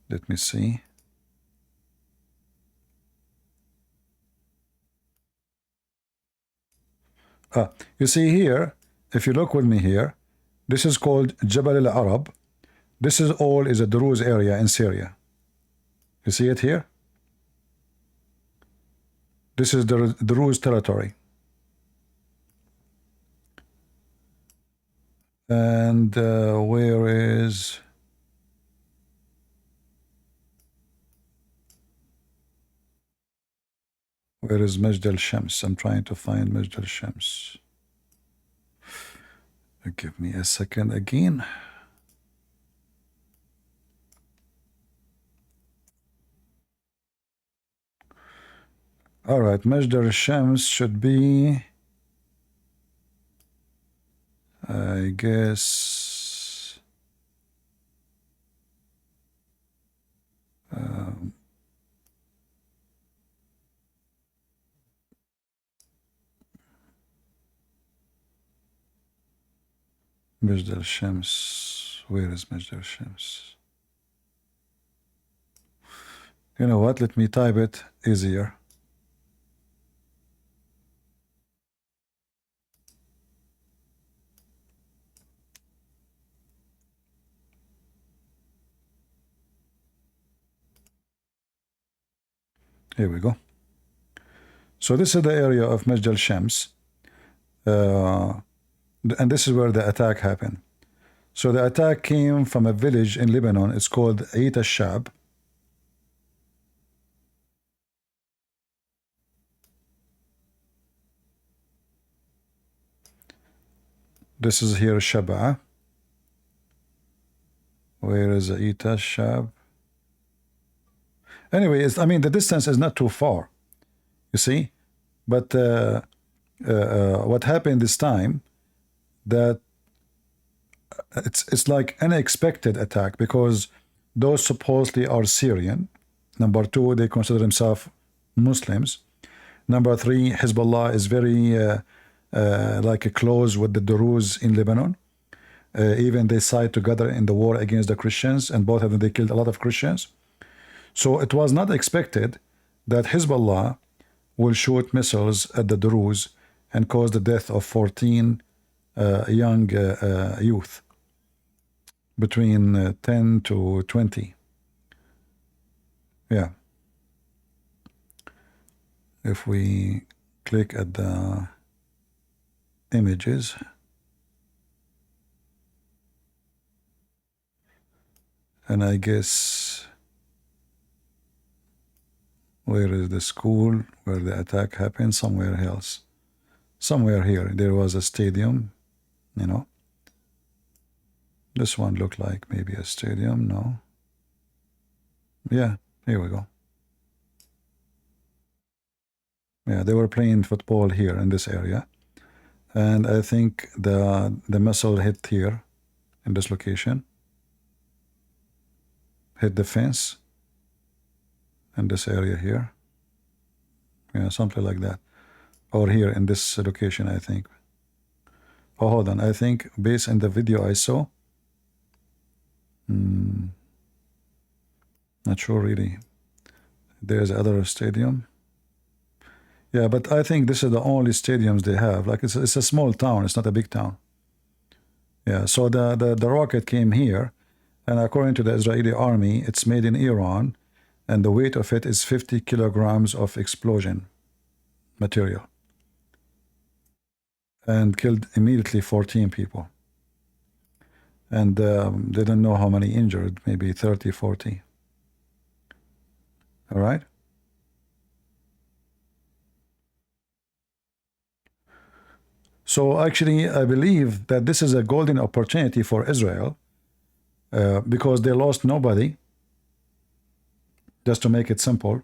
A: Let me see. You see here, if you look with me here, this is called Jabal al-Arab. This is a Druze area in Syria. You see it here? This is the Druze territory. And where is... Where is Majd al-Shams? I'm trying to find Majd al-Shams. Give me a second again. All right, Majd al-Shams should be, I guess, Majd al-Shams. Where is Majd al-Shams? You know what? Let me type it easier. Here we go. So this is the area of Majd al-Shams. And this is where the attack happened. So the attack came from a village in Lebanon. It's called Ait al-Shab. This is here Shaba. Where is Ait al-Shab? Anyway, the distance is not too far, you see. But what happened this time, that it's like unexpected attack, because those supposedly are Syrian. Number two, they consider themselves Muslims. Number three, Hezbollah is very like close with the Druze in Lebanon. Even they side together in the war against the Christians, and both of them, they killed a lot of Christians. So it was not expected that Hezbollah will shoot missiles at the Druze and cause the death of 14 young youth. between 10 to 20. Yeah. If we click at the images, and I guess where is the school where the attack happened? Somewhere else. Somewhere here. There was a stadium, you know. This one looked like maybe a stadium. No. Yeah, here we go. Yeah, they were playing football here in this area. And I think the missile hit here in this location. Hit the fence in this area here. Yeah, something like that. Or here in this location, I think. Oh, hold on. I think based on the video I saw, not sure really. There's other stadium. Yeah, but I think this is the only stadiums they have. Like it's a small town. It's not a big town. Yeah, so the rocket came here, and according to the Israeli army, it's made in Iran, and the weight of it is 50 kilograms of explosion material, and killed immediately 14 people. And they don't know how many injured, maybe 30, 40. All right? So actually, I believe that this is a golden opportunity for Israel because they lost nobody. Just to make it simple,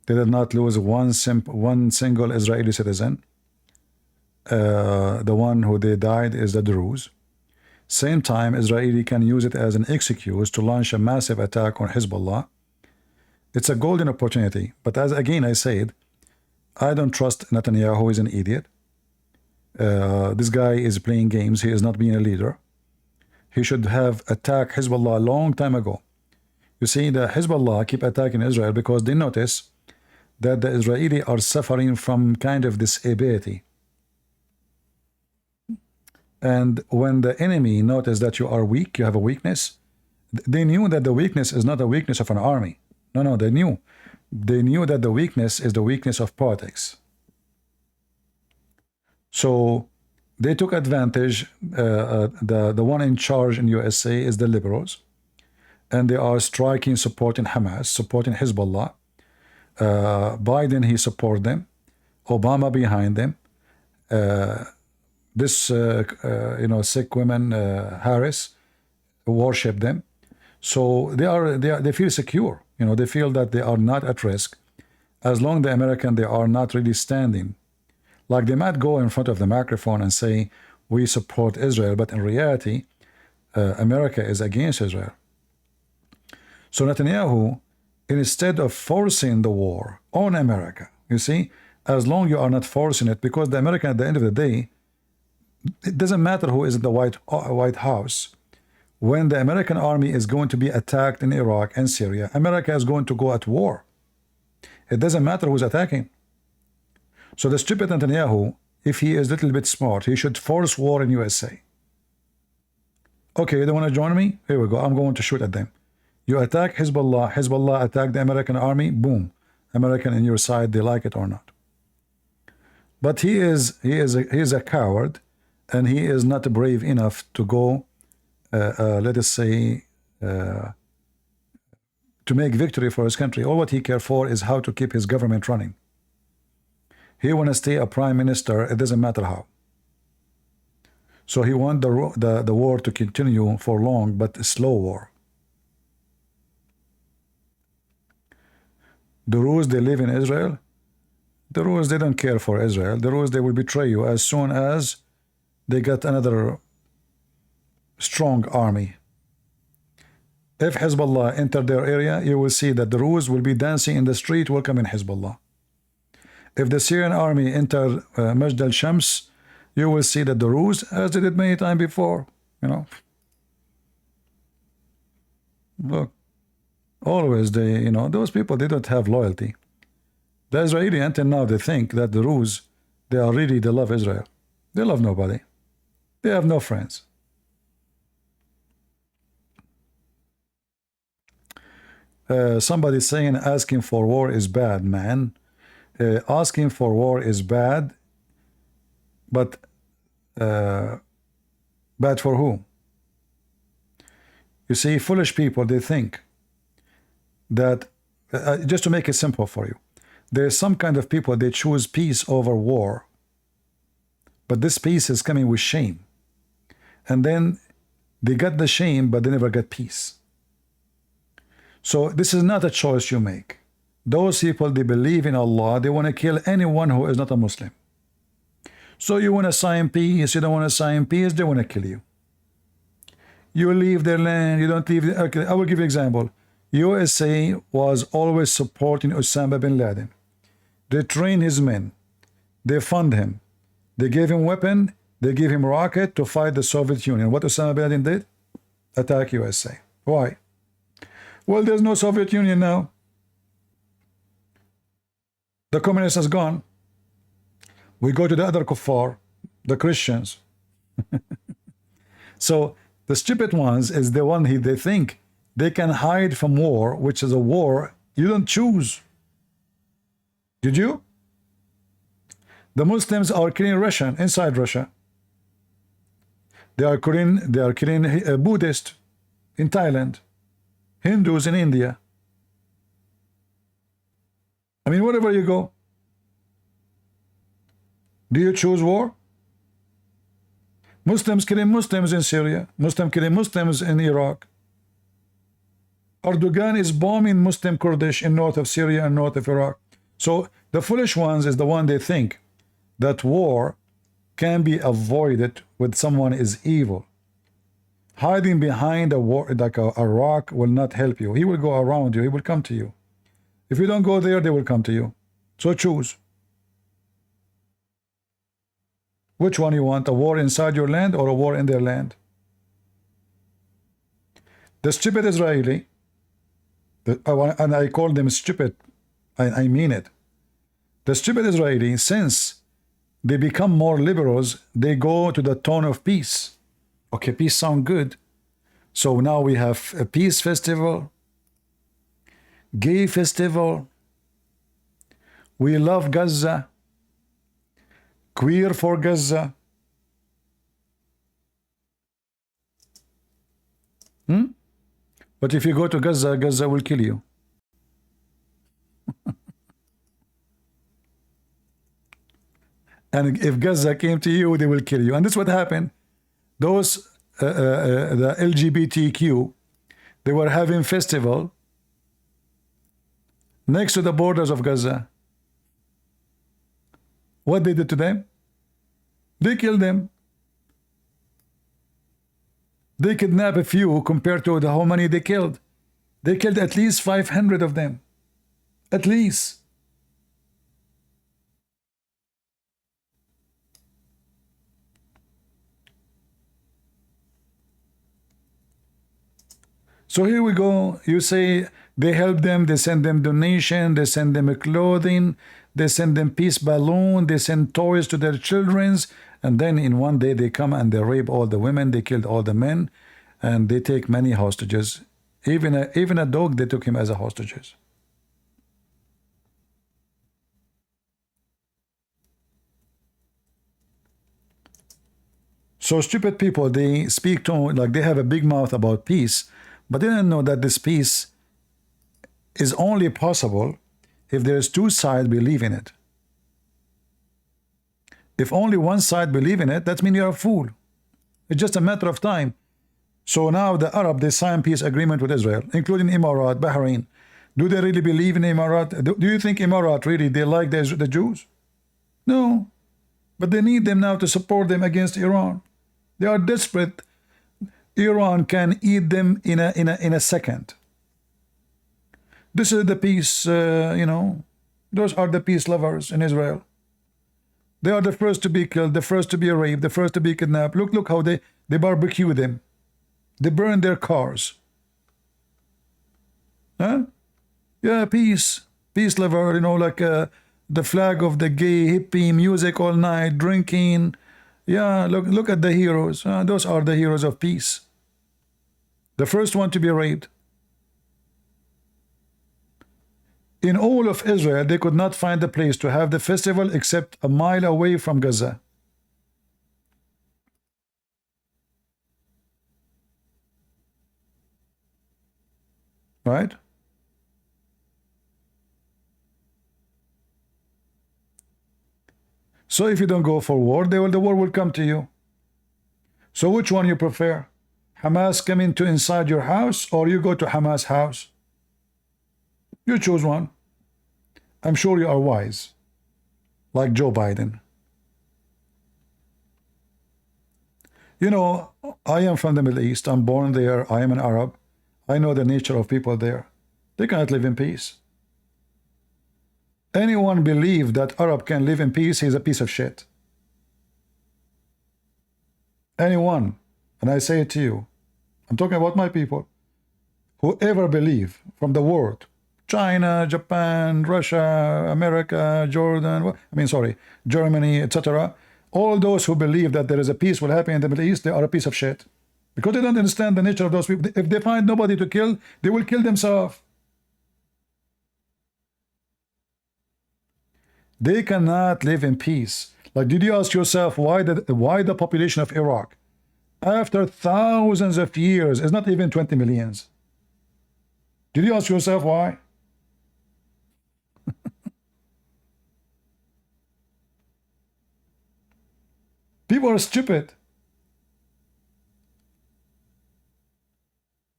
A: they did not lose one single Israeli citizen. The one who they died is the Druze. Same time, Israeli can use it as an excuse to launch a massive attack on Hezbollah. It's a golden opportunity. But as again I said, I don't trust Netanyahu. He's an idiot. This guy is playing games. He is not being a leader. He should have attacked Hezbollah a long time ago. You see, the Hezbollah keep attacking Israel because they notice that the Israeli are suffering from kind of disability. And when the enemy notice that you are weak, you have a weakness, they knew that the weakness is not the weakness of an army. No, they knew. They knew that the weakness is the weakness of politics. So they took advantage. The one in charge in USA is the liberals, and they are striking, supporting Hamas, supporting Hezbollah. Biden, he support them. Obama behind them. This sick women, Harris, worship them. So they feel secure. They feel that they are not at risk, as long as the American, they are not really standing. Like they might go in front of the microphone and say, we support Israel, but in reality, America is against Israel. So Netanyahu, instead of forcing the war on America, you see, as long as you are not forcing it, because the American, at the end of the day, it doesn't matter who is in the White House. When the American army is going to be attacked in Iraq and Syria, America is going to go at war. It doesn't matter who's attacking. So the stupid Netanyahu, if he is a little bit smart, he should force war in USA. Okay, they want to join me? Here we go. I'm going to shoot at them. You attack Hezbollah. Hezbollah attack the American army. Boom. American in your side, they like it or not. But he is a coward, and he is not brave enough to go, let us say, to make victory for his country. All what he cares for is how to keep his government running. He want to stay a prime minister. It doesn't matter how. So he want the war to continue for long, but a slow war. The Druze, they live in Israel. The Druze, they don't care for Israel. The Druze, they will betray you as soon as they get another strong army. If Hezbollah enter their area, you will see that the Druze will be dancing in the street welcoming Hezbollah. If the Syrian army enter Majd al-Shams, you will see that the Druze, as they did many times before, Look, always they, those people, they don't have loyalty. The Israeli, until now, they think that the Druze, they love Israel. They love nobody. They have no friends. somebody saying asking for war is bad, man. Asking for war is bad, but bad for who? You see, foolish people, they think that, just to make it simple for you, there's some kind of people, they choose peace over war, but this peace is coming with shame. And then they got the shame, but they never got peace. So this is not a choice you make. Those people, they believe in Allah, they want to kill anyone who is not a Muslim. So you want to sign peace, you don't want to sign peace, they want to kill you. You leave their land, you don't leave. Okay, I will give you an example. USA was always supporting Osama bin Laden. They train his men, they fund him, they gave him weapon, they gave him rocket to fight the Soviet Union. What Osama bin Laden did? Attack USA. Why? Well, there's no Soviet Union now. The communists has gone. We go to the other kuffar, the Christians. So the stupid ones is the one they think they can hide from war, which is a war you don't choose. Did you? The Muslims are killing Russian inside Russia. They are killing Buddhists in Thailand, Hindus in India. I mean, wherever you go, do you choose war? Muslims killing Muslims in Syria, Muslims killing Muslims in Iraq. Erdogan is bombing Muslim Kurdish in north of Syria and north of Iraq. So the foolish ones is the one they think that war can be avoided when someone is evil. Hiding behind a war like a rock will not help you. He will go around you, he will come to you. If you don't go there, they will come to you. So choose. Which one you want, a war inside your land or a war in their land? The stupid Israeli, and I call them stupid, I mean it. The stupid Israeli, since they become more liberals, they go to the tone of peace. Okay, peace sound good. So now we have a peace festival, gay festival, we love Gaza, queer for Gaza. But if you go to Gaza, Gaza will kill you. And if Gaza came to you, they will kill you. And this is what happened. Those, the LGBTQ, they were having festival next to the borders of Gaza. What they did to them? They killed them. They kidnapped a few compared to how many they killed. They killed at least 500 of them. At least. So here we go. You say they help them, they send them donation, they send them a clothing, they send them peace balloon, they send toys to their children's, and then in one day they come and they rape all the women, they killed all the men, and they take many hostages. Even a dog, they took him as a hostages. So stupid people, they speak to, like they have a big mouth about peace, but they don't know that this peace is only possible if there's two sides believe in it. If only one side believe in it, that means you're a fool. It's just a matter of time. So now the Arab, they sign peace agreement with Israel, including Emirat, Bahrain. Do they really believe in Emirat? Do you think Emirat really, they like the Jews? No. But they need them now to support them against Iran. They are desperate. Iran can eat them in a second. This is the peace, you know, those are the peace lovers in Israel. They are the first to be killed, the first to be raped, the first to be kidnapped. Look how they barbecue them. They burn their cars. Huh? Yeah, peace. Peace lover, you know, like the flag of the gay hippie, music all night, drinking. Yeah, look at the heroes. Those are the heroes of peace. The first one to be raped. In all of Israel, they could not find a place to have the festival except a mile away from Gaza. Right? So if you don't go for war, the war will come to you. So which one you prefer? Hamas coming to inside your house, or you go to Hamas house? You choose one. I'm sure you are wise, like Joe Biden. You know, I am from the Middle East. I'm born there. I am an Arab. I know the nature of people there. They cannot live in peace. Anyone believe that Arab can live in peace, he's a piece of shit. Anyone, and I say it to you, I'm talking about my people, whoever believe from the world, China, Japan, Russia, America, Jordan, Germany, etc. All those who believe that there is a peace will happen in the Middle East, they are a piece of shit. Because they don't understand the nature of those people. If they find nobody to kill, they will kill themselves. They cannot live in peace. Like, did you ask yourself why the population of Iraq, after thousands of years, is not even 20 millions? Did you ask yourself why? People are stupid.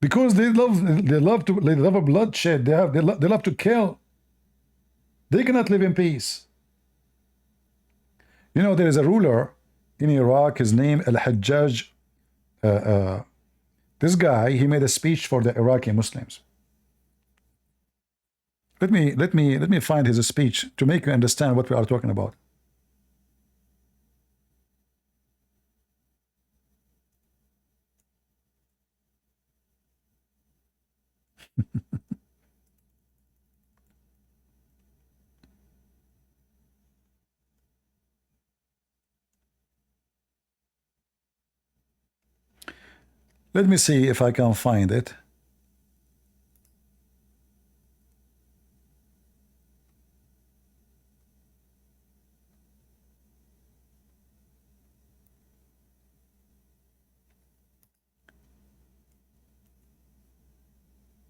A: Because they love a bloodshed. They love to kill. They cannot live in peace. You know, there is a ruler in Iraq, his name Al-Hajjaj. This guy, he made a speech for the Iraqi Muslims. Let me find his speech to make you understand what we are talking about. Let me see if I can find it.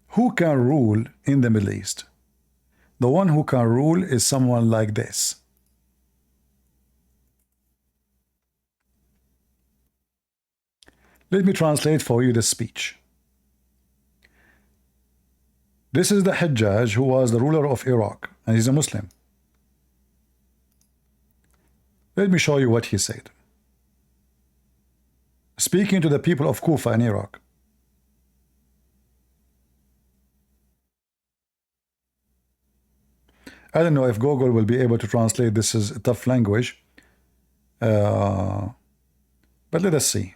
A: Who can rule in the Middle East? The one who can rule is someone like this. Let me translate for you the speech. This is the Hajjaj, who was the ruler of Iraq, and he's a Muslim. Let me show you what he said. Speaking to the people of Kufa in Iraq. I don't know if Google will be able to translate. This is a tough language. But let us see.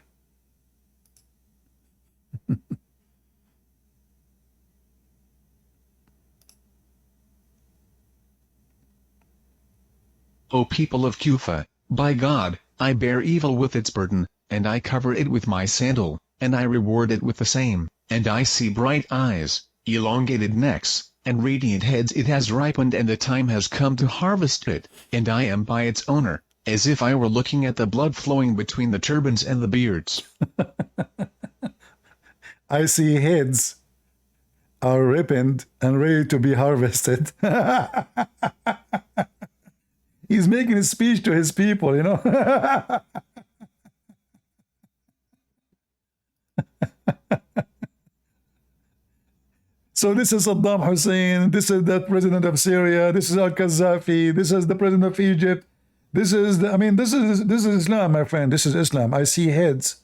D: O people of Kufa, by God, I bear evil with its burden, and I cover it with my sandal, and I reward it with the same, and I see bright eyes, elongated necks, and radiant heads. It has ripened and the time has come to harvest it, and I am by its owner, as if I were looking at the blood flowing between the turbans and the beards.
A: I see heads are ripened and ready to be harvested. He's making a speech to his people, you know. So this is Saddam Hussein, this is the president of Syria, this is Al-Qaddafi, this is the president of Egypt. This is this is Islam, my friend. This is Islam. I see heads.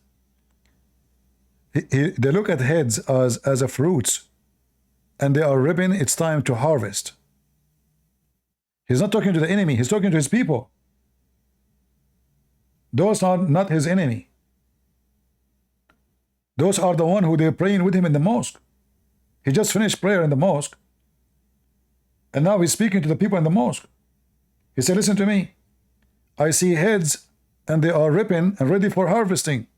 A: They look at heads as a fruits, and they are ripping. It's time to harvest. He's not talking to the enemy. He's talking to his people. Those are not his enemy. Those are the one who they're praying with him in the mosque. He just finished prayer in the mosque, and now he's speaking to the people in the mosque. He said, listen to me. I see heads, and they are ripping and ready for harvesting.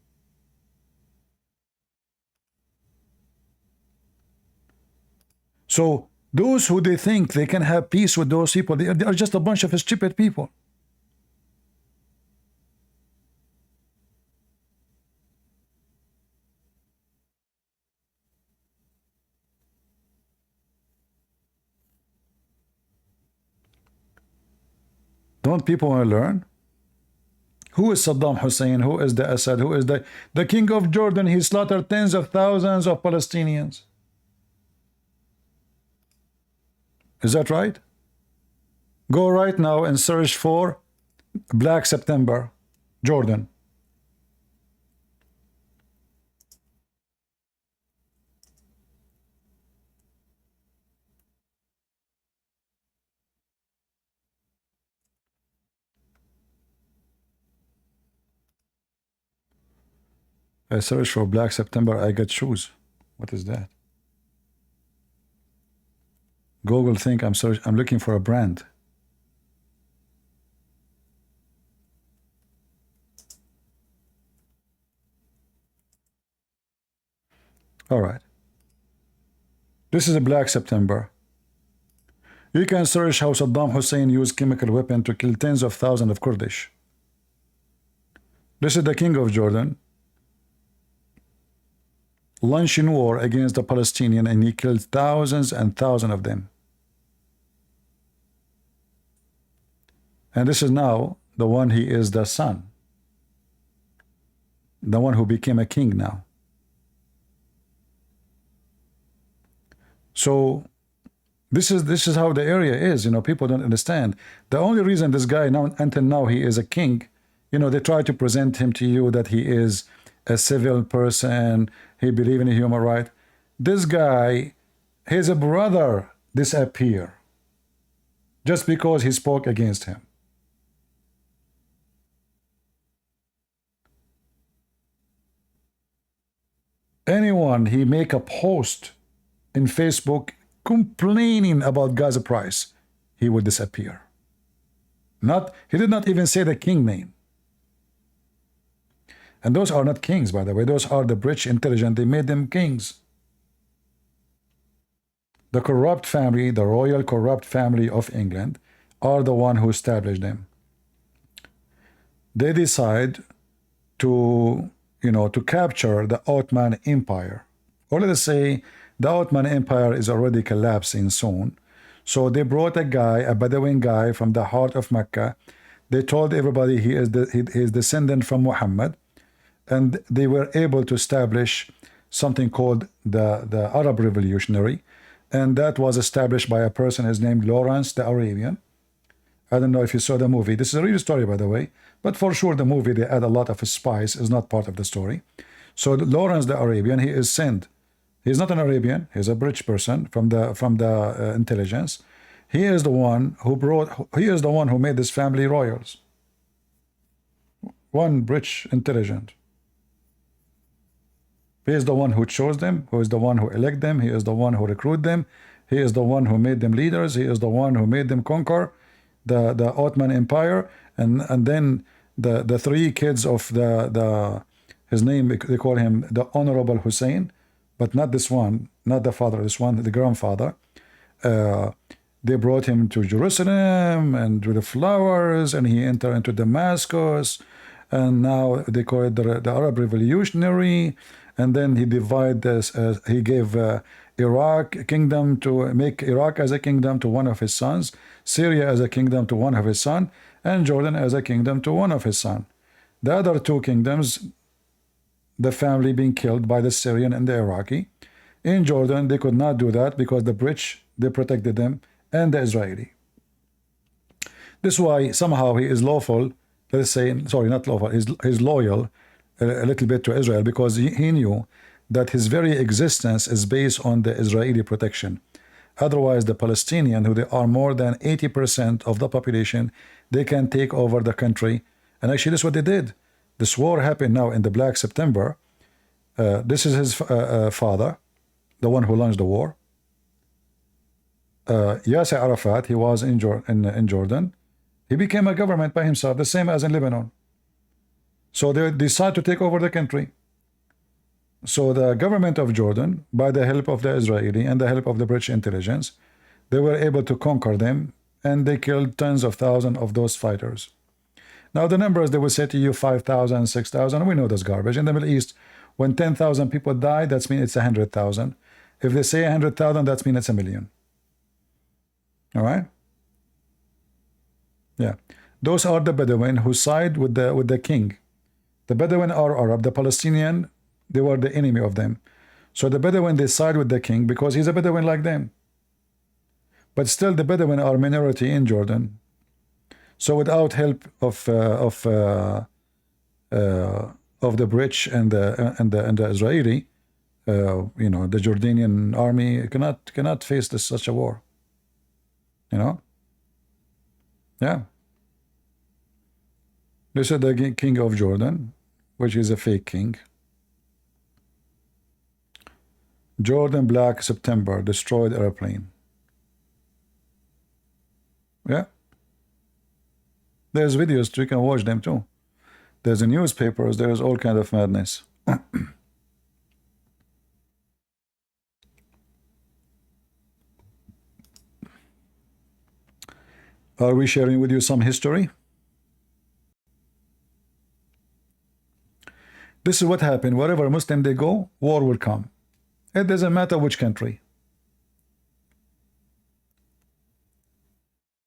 A: So Those who they think they can have peace with those people, they are just a bunch of stupid people. Don't people want to learn? Who is Saddam Hussein? Who is the Assad? Who is the king of Jordan? He slaughtered tens of thousands of Palestinians. Is that right? Go right now and search for Black September, Jordan. I search for Black September, I get shoes. What is that? Google think I'm looking for a brand. All right. This is a Black September. You can search how Saddam Hussein used chemical weapon to kill tens of thousands of Kurdish. This is the king of Jordan launching war against the Palestinian, and he killed thousands and thousands of them. And this is now the one, he is the son, the one who became a king now. So this is how the area is. You know, people don't understand. The only reason this guy now, until now, he is a king, you know, they try to present him to you that he is a civil person, he believes in human rights. This guy, his brother disappeared just because he spoke against him. Anyone he make a post in Facebook complaining about gas price, he will disappear. He did not even say the king name. And those are not kings, by the way. Those are the British intelligence. They made them kings. The corrupt family, the royal corrupt family of England, are the one who established them. They decide to, you know, to capture the Ottoman Empire. Or let us say the Ottoman Empire is already collapsing soon. So they brought a guy, a Bedouin guy from the heart of Mecca. They told everybody he is descendant from Muhammad. And they were able to establish something called the Arab Revolutionary. And that was established by a person, his name Lawrence the Arabian. I don't know if you saw the movie. This is a real story, by the way. But for sure, the movie, they add a lot of spice, is not part of the story. So Lawrence the Arabian, he is sent. He's not an Arabian. He's a British person from the intelligence. He is the one who made this family royals. One British intelligent. He is the one who chose them, who is the one who elected them, he is the one who recruited them, he is the one who made them leaders, he is the one who made them conquer the Ottoman Empire, and then the three kids of his name, they call him the Honorable Hussein, but not this one, not the father, this one, the grandfather. They brought him to Jerusalem and with the flowers, and he entered into Damascus, and now they call it the Arab Revolutionary. And then he divided this, he gave Iraq kingdom to make Iraq as a kingdom to one of his sons, Syria as a kingdom to one of his sons, and Jordan as a kingdom to one of his sons. The other two kingdoms, the family being killed by the Syrian and the Iraqi. In Jordan, they could not do that because the British, they protected them, and the Israeli. This is why somehow he is lawful, let's say, sorry, not lawful, he's loyal a little bit to Israel, because he knew that his very existence is based on the Israeli protection. Otherwise, the Palestinian, who they are more than 80% of the population, they can take over the country. And actually, that's what they did. This war happened now in the Black September. This is his father, the one who launched the war. Yasser Arafat, he was in Jordan. He became a government by himself, the same as in Lebanon. So they decide to take over the country. So the government of Jordan, by the help of the Israeli and the help of the British intelligence, They were able to conquer them, and they killed tens of thousands of those fighters. Now the numbers, they will say to you 5,000, 6,000. We know that's garbage. In the Middle East, when 10,000 people die, that's mean it's 100,000. If they say 100,000, that's mean it's a million. All right? Yeah. Those are the Bedouin who side with the king. The Bedouin are Arab. The Palestinian, they were the enemy of them. So the Bedouin, they side with the king because he's a Bedouin like them. But still, the Bedouin are minority in Jordan. So without help of the British and the Israeli, you know, the Jordanian army cannot face such a war. You know? Yeah. This is the king of Jordan, which is a fake king. Jordan Black September destroyed airplane. Yeah. There's videos, you can watch them too. There's the newspapers, there's all kind of madness. Are we sharing with you some history? This is what happened. Wherever Muslim they go, war will come. It doesn't matter which country.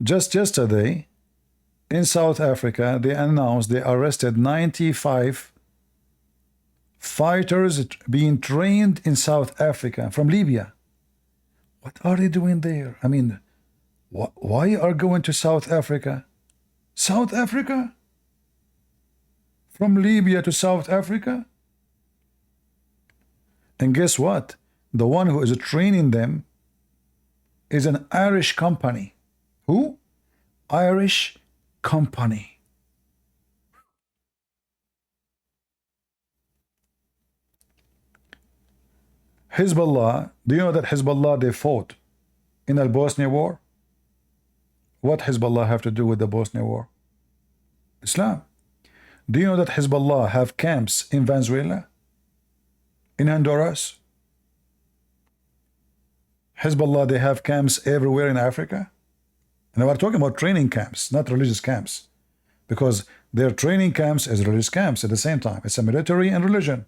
A: Just yesterday, in South Africa, they announced they arrested 95 fighters being trained in South Africa from Libya. What are they doing there? I mean, why are going to South Africa? South Africa? From Libya to South Africa? And guess what? The one who is training them is an Irish company. Who? Irish company. Hezbollah, do you know that Hezbollah, they fought in the Bosnia war? What Hezbollah have to do with the Bosnia war? Islam. Do you know that Hezbollah have camps in Venezuela? In Honduras? Hezbollah, they have camps everywhere in Africa? And we're talking about training camps, not religious camps. Because their training camps is religious camps at the same time. It's a military and religion.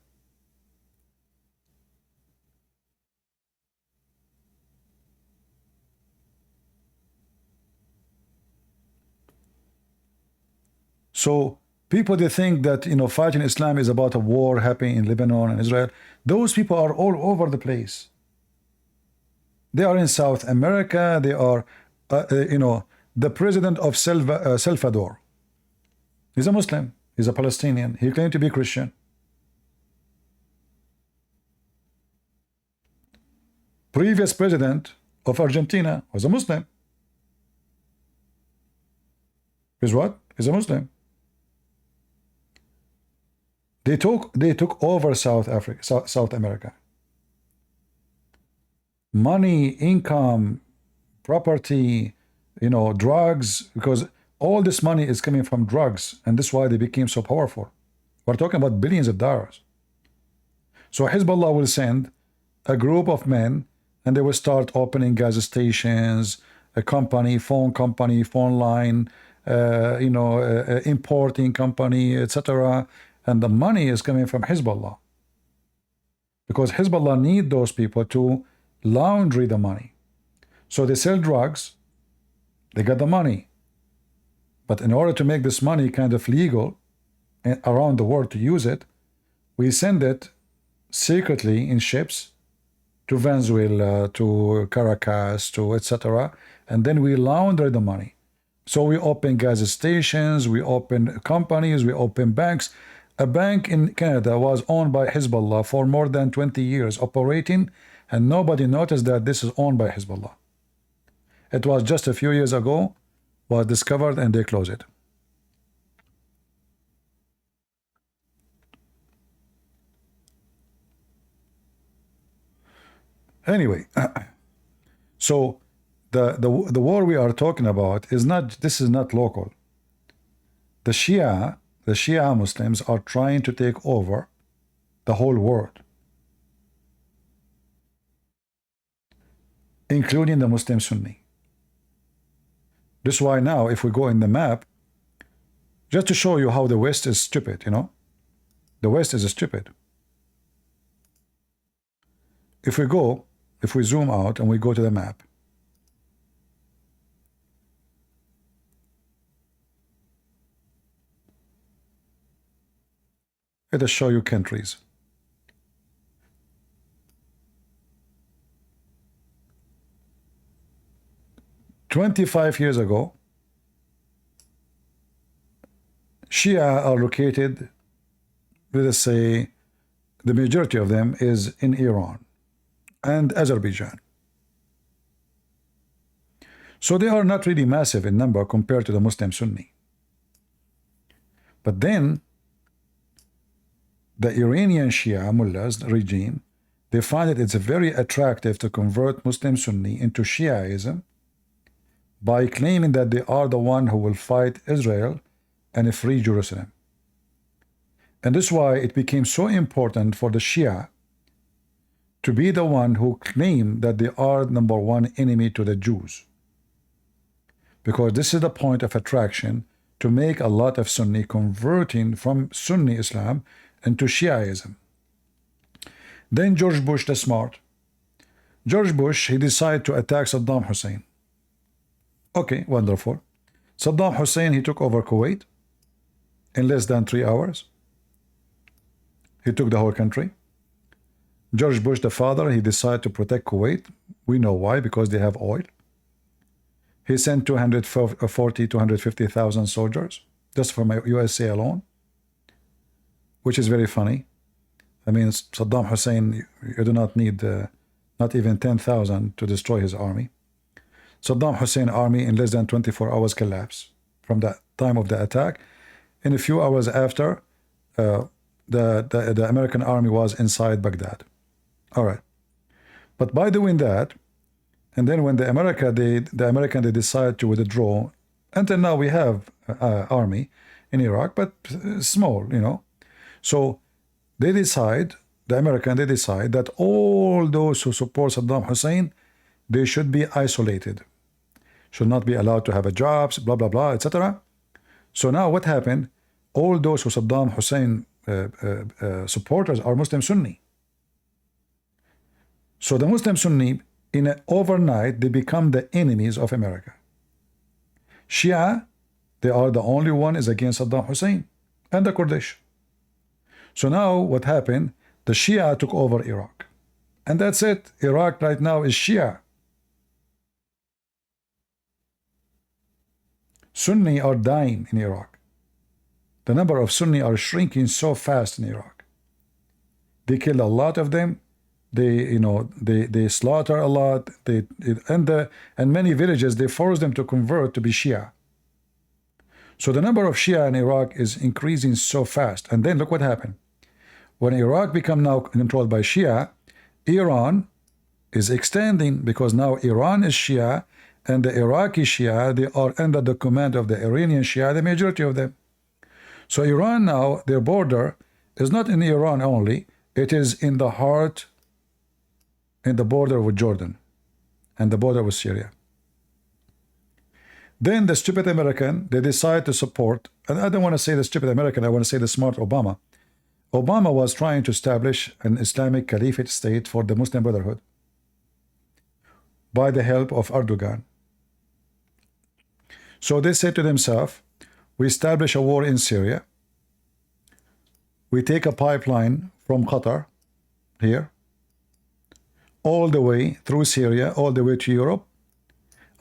A: So people, they think that, you know, fighting Islam is about a war happening in Lebanon and Israel. Those people are all over the place. They are in South America. They are, you know, the president of Salvador. He's a Muslim. He's a Palestinian. He claimed to be Christian. Previous president of Argentina was a Muslim. Is what? He's a Muslim. They took over South America. Money, income, property, you know, drugs, because all this money is coming from drugs, and this is why they became so powerful. We're talking about billions of dollars. So Hezbollah will send a group of men, and they will start opening gas stations, a company, phone line, you know, importing company, etc. And the money is coming from Hezbollah. Because Hezbollah need those people to laundry the money. So they sell drugs, they get the money. But in order to make this money kind of legal around the world to use it, we send it secretly in ships to Venezuela, to Caracas, to etc. And then we launder the money. So we open gas stations, we open companies, we open banks. A bank in Canada was owned by Hezbollah for more than 20 years, operating, and nobody noticed that this is owned by Hezbollah. It was just a few years ago, was discovered, and they closed it. Anyway, so the war we are talking about is not, this is not local. The Shia Muslims are trying to take over the whole world, including the Muslim Sunni. This is why now, if we go in the map, just to show you how the West is stupid, you know, the West is stupid. If we zoom out and we go to the map, let us show you countries. "25 years ago, Shia are located, let us say, the majority of them is in Iran and Azerbaijan. So they are not really massive in number compared to the Muslim Sunni. But then the Iranian Shia mullahs regime, they find it's very attractive to convert Muslim Sunni into Shiaism by claiming that they are the one who will fight Israel and free Jerusalem. And this is why it became so important for the Shia to be the one who claim that they are number one enemy to the Jews. Because this is the point of attraction to make a lot of Sunni converting from Sunni Islam into Shiaism. Then George Bush the smart. George Bush, he decided to attack Saddam Hussein. Okay, wonderful. Saddam Hussein, he took over Kuwait in less than 3 hours. He took the whole country. George Bush the father, he decided to protect Kuwait. We know why, because they have oil. He sent 240, 250,000 soldiers just from USA alone, which is very funny. I mean, Saddam Hussein, you do not need not even 10,000 to destroy his army. Saddam Hussein army in less than 24 hours collapsed from the time of the attack. In a few hours after, the American army was inside Baghdad. All right. But by doing that, and then when the American they decide to withdraw, until now we have army in Iraq, but small, you know. So they decide, the American, they decide that all those who support Saddam Hussein, they should be isolated, should not be allowed to have a jobs, blah, blah, blah, etc. So now what happened? All those who Saddam Hussein supporters are Muslim Sunni. So the Muslim Sunni, in overnight, they become the enemies of America. Shia, they are the only one is against Saddam Hussein and the Kurdish. So now what happened? The Shia took over Iraq. And that's it. Iraq right now is Shia. Sunni are dying in Iraq. The number of Sunni are shrinking so fast in Iraq. They kill a lot of them. They slaughter a lot. And many villages, they force them to convert to be Shia. So the number of Shia in Iraq is increasing so fast. And then look what happened. When Iraq become now controlled by Shia, Iran is extending, because now Iran is Shia, and the Iraqi Shia, they are under the command of the Iranian Shia, the majority of them. So Iran now, their border is not in Iran only, it is in the heart, in the border with Jordan and the border with Syria. Then the stupid American, they decide to support, and I don't want to say the stupid American, I want to say the smart Obama. Obama was trying to establish an Islamic Caliphate state for the Muslim Brotherhood by the help of Erdogan. So they said to themselves, we establish a war in Syria, we take a pipeline from Qatar here, all the way through Syria, all the way to Europe,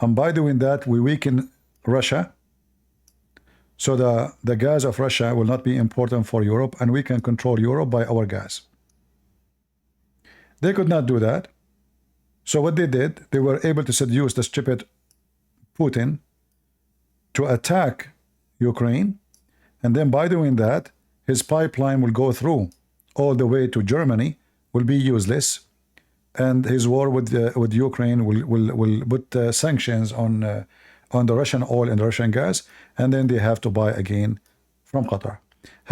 A: and by doing that we weaken Russia, so the gas of Russia will not be important for Europe, and we can control Europe by our gas. They could not do that. So what they did, they were able to seduce the stupid Putin to attack Ukraine, and then by doing that, his pipeline will go through all the way to Germany, will be useless, and his war with Ukraine will put sanctions on the Russian oil and the Russian gas, and then they have to buy again from Qatar.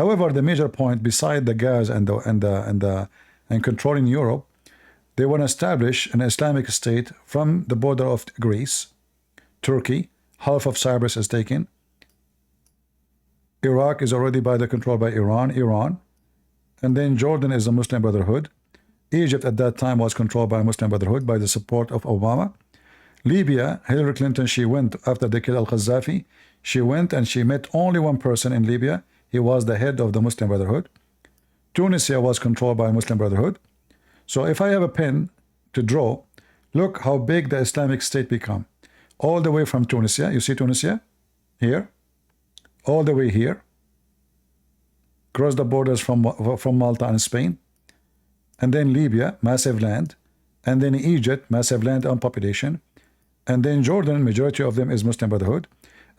A: However, the major point, beside the gas and controlling Europe, they want to establish an Islamic state from the border of Greece, Turkey, Half of Cyprus is taken. Iraq is already by the control by Iran. And then Jordan is the Muslim Brotherhood. Egypt at that time was controlled by Muslim Brotherhood by the support of Obama. Libya, Hillary Clinton, she went after they killed al-Qaddafi. She went and she met only one person in Libya. He was the head of the Muslim Brotherhood. Tunisia was controlled by Muslim Brotherhood. So if I have a pen to draw, look how big the Islamic State become. All the way from Tunisia, you see Tunisia? Here. All the way here. Cross the borders from Malta and Spain. And then Libya, massive land. And then Egypt, massive land and population. And then Jordan, majority of them is Muslim Brotherhood.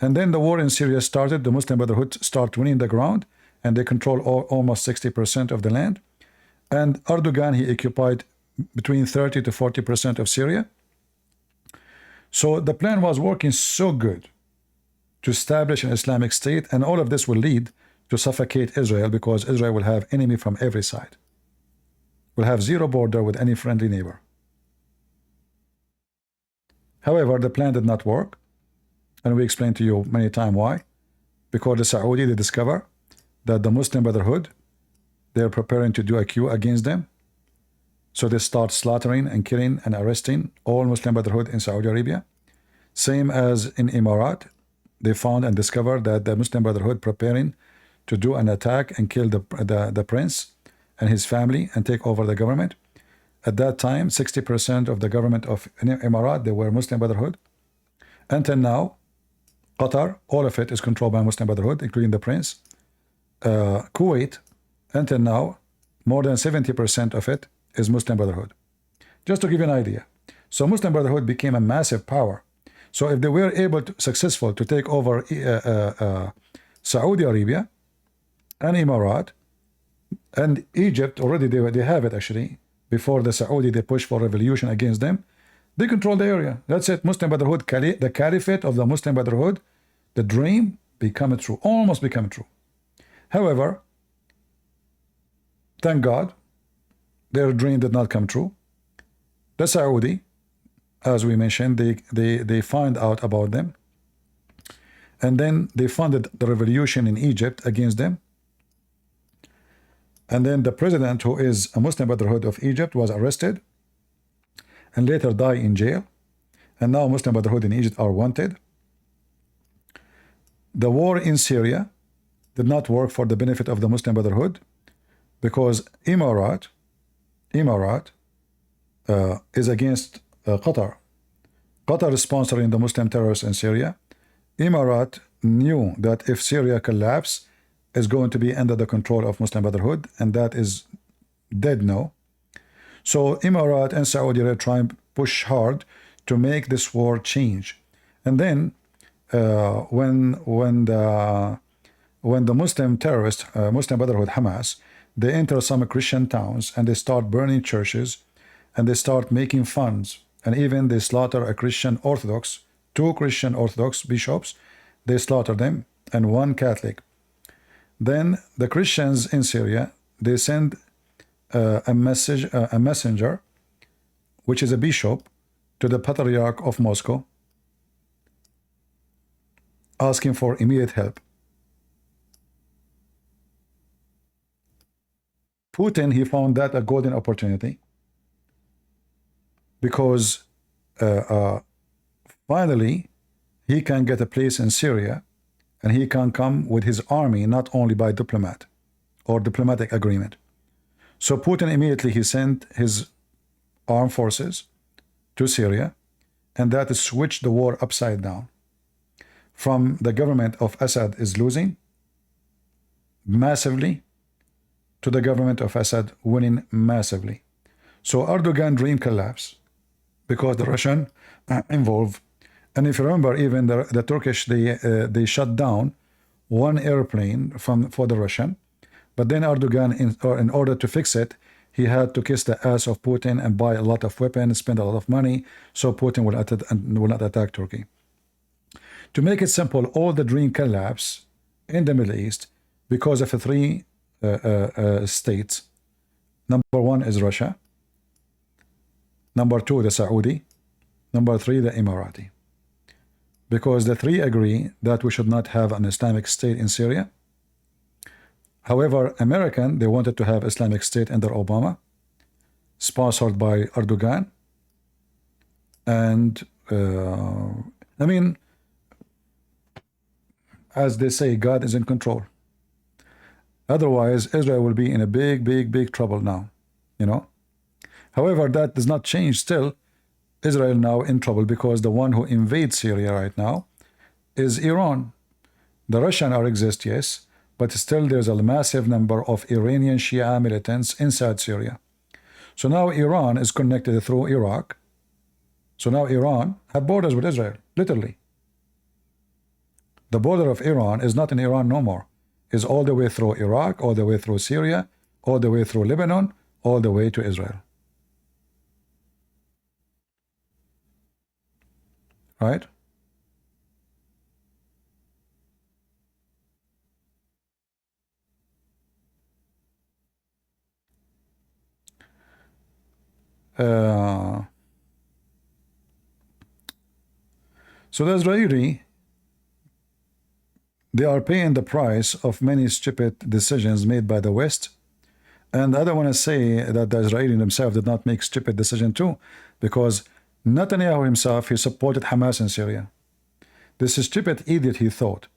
A: And then the war in Syria started. The Muslim Brotherhood start winning the ground. And they control almost 60% of the land. And Erdogan, he occupied between 30 to 40% of Syria. So the plan was working so good to establish an Islamic State, and all of this will lead to suffocate Israel, because Israel will have enemy from every side. Will have zero border with any friendly neighbor. However, the plan did not work, and we explained to you many times why. Because the Saudi, they discover that the Muslim Brotherhood, they are preparing to do a coup against them. So they start slaughtering and killing and arresting all Muslim Brotherhood in Saudi Arabia. Same as in Emirat, they found and discovered that the Muslim Brotherhood preparing to do an attack and kill the prince and his family and take over the government. At that time, 60% of the government of Emirat, they were Muslim Brotherhood. Until now, Qatar, all of it is controlled by Muslim Brotherhood, including the prince. Kuwait, until now, more than 70% of it is Muslim Brotherhood. Just to give you an idea. So Muslim Brotherhood became a massive power. So if they were successful to take over Saudi Arabia and Emirat and Egypt, already they have it actually. Before the Saudi, they push for revolution against them. They control the area. That's it. Muslim Brotherhood, the caliphate of the Muslim Brotherhood, the dream become true, almost become true. However, thank God, their dream did not come true. The Saudi, as we mentioned, they find out about them. And then they funded the revolution in Egypt against them. And then the president, who is a Muslim Brotherhood of Egypt, was arrested and later died in jail. And now Muslim Brotherhood in Egypt are wanted. The war in Syria did not work for the benefit of the Muslim Brotherhood, because Emirat is against Qatar. Qatar is sponsoring the Muslim terrorists in Syria. Emirat knew that if Syria collapses, is going to be under the control of Muslim Brotherhood, and that is dead now. So Emirat and Saudi are trying to push hard to make this war change. And then when the Muslim terrorists, Muslim Brotherhood, Hamas, they enter some Christian towns and they start burning churches and they start making funds, and even they slaughter a Christian Orthodox, 2 Christian Orthodox bishops, they slaughter them, and 1 Catholic. Then the Christians in Syria, they send a messenger, which is a bishop, to the Patriarch of Moscow, asking for immediate help. Putin, he found that a golden opportunity, because finally he can get a place in Syria, and he can come with his army, not only by diplomat or diplomatic agreement. So Putin immediately, he sent his armed forces to Syria, and that is switched the war upside down. From the government of Assad is losing massively to the government of Assad winning massively. So Erdogan dream collapse because the Russian involved. And if you remember, even the Turkish, they shut down 1 airplane for the Russian. But then Erdogan, in order to fix it, he had to kiss the ass of Putin and buy a lot of weapons, spend a lot of money, so Putin will not attack Turkey. To make it simple, all the dream collapse in the Middle East because of the 3 states. Number 1 is Russia. Number 2, the Saudi. Number 3, the Emirati. because the three agree that we should not have an Islamic State in Syria. However, American, they wanted to have Islamic State under Obama, sponsored by Erdogan. And I mean, as they say, God is in control. Otherwise, Israel will be in a big trouble now, you know. However, that does not change still. Israel now in trouble because the one who invades Syria right now is Iran. The Russian are exist, yes, but still there's a massive number of Iranian Shia militants inside Syria. So now Iran is connected through Iraq. So now Iran have borders with Israel, literally. The border of Iran is not in Iran no more. It's all the way through Iraq, all the way through Syria, all the way through Lebanon, all the way to Israel. Right? So the Israeli, they are paying the price of many stupid decisions made by the West. And I don't want to say that the Israelis themselves did not make stupid decision too, because Netanyahu himself, he supported Hamas in Syria. This stupid idiot, he thought,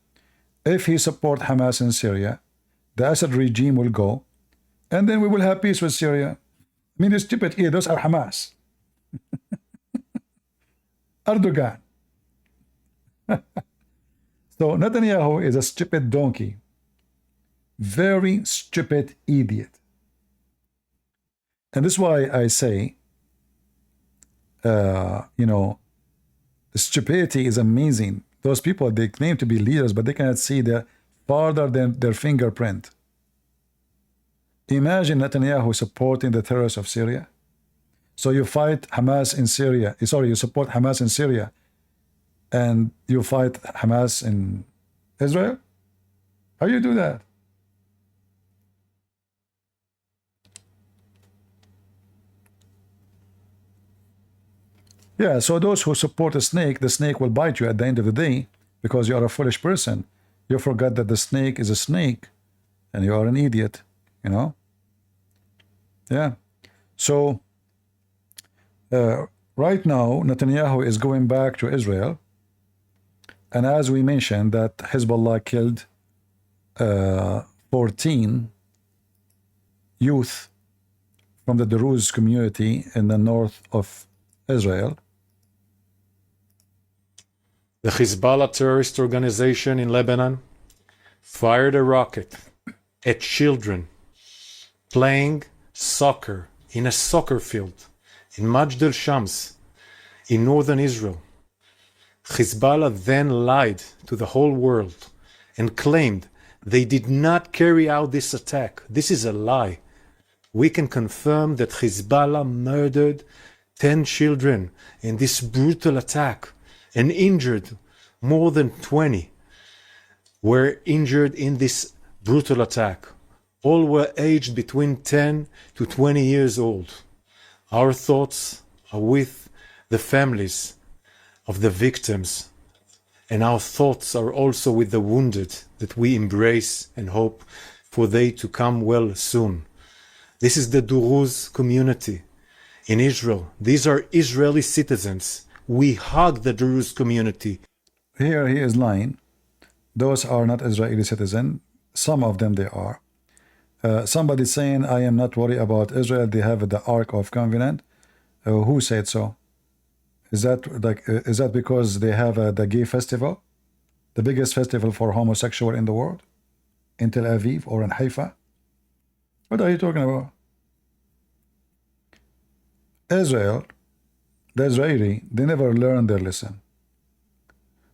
A: if he support Hamas in Syria, the Assad regime will go, and then we will have peace with Syria. I mean, the stupid idiot, those are Hamas. Erdogan. So Netanyahu is a stupid donkey. Very stupid idiot. And this is why I say, you know, the stupidity is amazing. Those people, they claim to be leaders, but they cannot see the farther than their fingerprint. Imagine Netanyahu supporting the terrorists of Syria. So you fight Hamas in Syria. Sorry, you support Hamas in Syria, and you fight Hamas in Israel? How do you do that? Yeah, so those who support a snake, the snake will bite you at the end of the day because you are a foolish person. You forgot that the snake is a snake and you are an idiot, you know? Yeah. So right now, Netanyahu is going back to Israel. And as we mentioned, that Hezbollah killed 14 youth from the Druze community in the north of Israel.
C: The Hezbollah terrorist organization in Lebanon fired a rocket at children playing soccer in a soccer field in Majd al-Shams in northern Israel. Hezbollah then lied to the whole world and claimed they did not carry out this attack. This is a lie. We can confirm that Hezbollah murdered 10 children in this brutal attack and injured more than 20 were injured in this brutal attack. All were aged between 10 to 20 years old. Our thoughts are with the families of the victims, and our thoughts are also with the wounded that we embrace and hope for they to come well soon. This is the Druze community in Israel. These are Israeli citizens. We hug the Druze community.
A: Here he is lying. Those are not Israeli citizens. Some of them they are. Somebody saying, I am not worried about Israel. They have the Ark of Covenant. Who said so? Is that because they have the gay festival? The biggest festival for homosexual in the world? In Tel Aviv or in Haifa? What are you talking about? Israel, the Israeli, they never learned their lesson.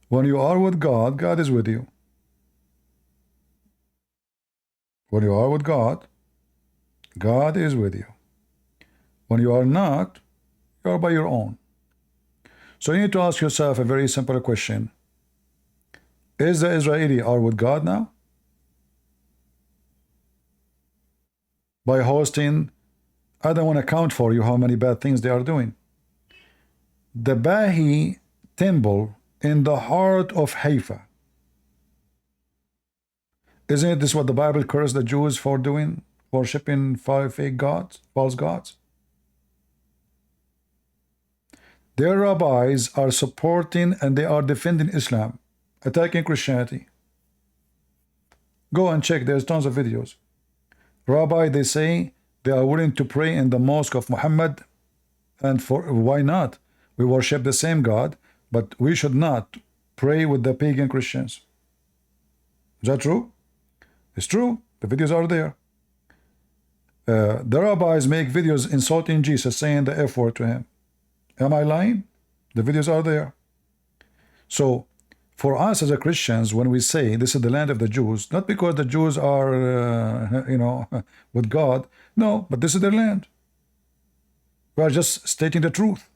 A: When you are with God, God is with you. When you are with God, God is with you. When you are not, you are by your own. So you need to ask yourself a very simple question. Is the Israeli are with God now? By hosting, I don't want to count for you how many bad things they are doing. The Baha'i temple in the heart of Haifa. Isn't this what the Bible cursed the Jews for doing? Worshipping fake gods, false gods? Their rabbis are supporting and they are defending Islam, attacking Christianity. Go and check, there's tons of videos. Rabbi, they say they are willing to pray in the mosque of Muhammad, and for why not? We worship the same God, but we should not pray with the pagan Christians. Is that true? It's true. The videos are there. The rabbis make videos insulting Jesus, saying the F word to him. Am I lying? The videos are there. So, for us as a Christians, when we say this is the land of the Jews, not because the Jews are, with God, no, but this is their land. We are just stating the truth.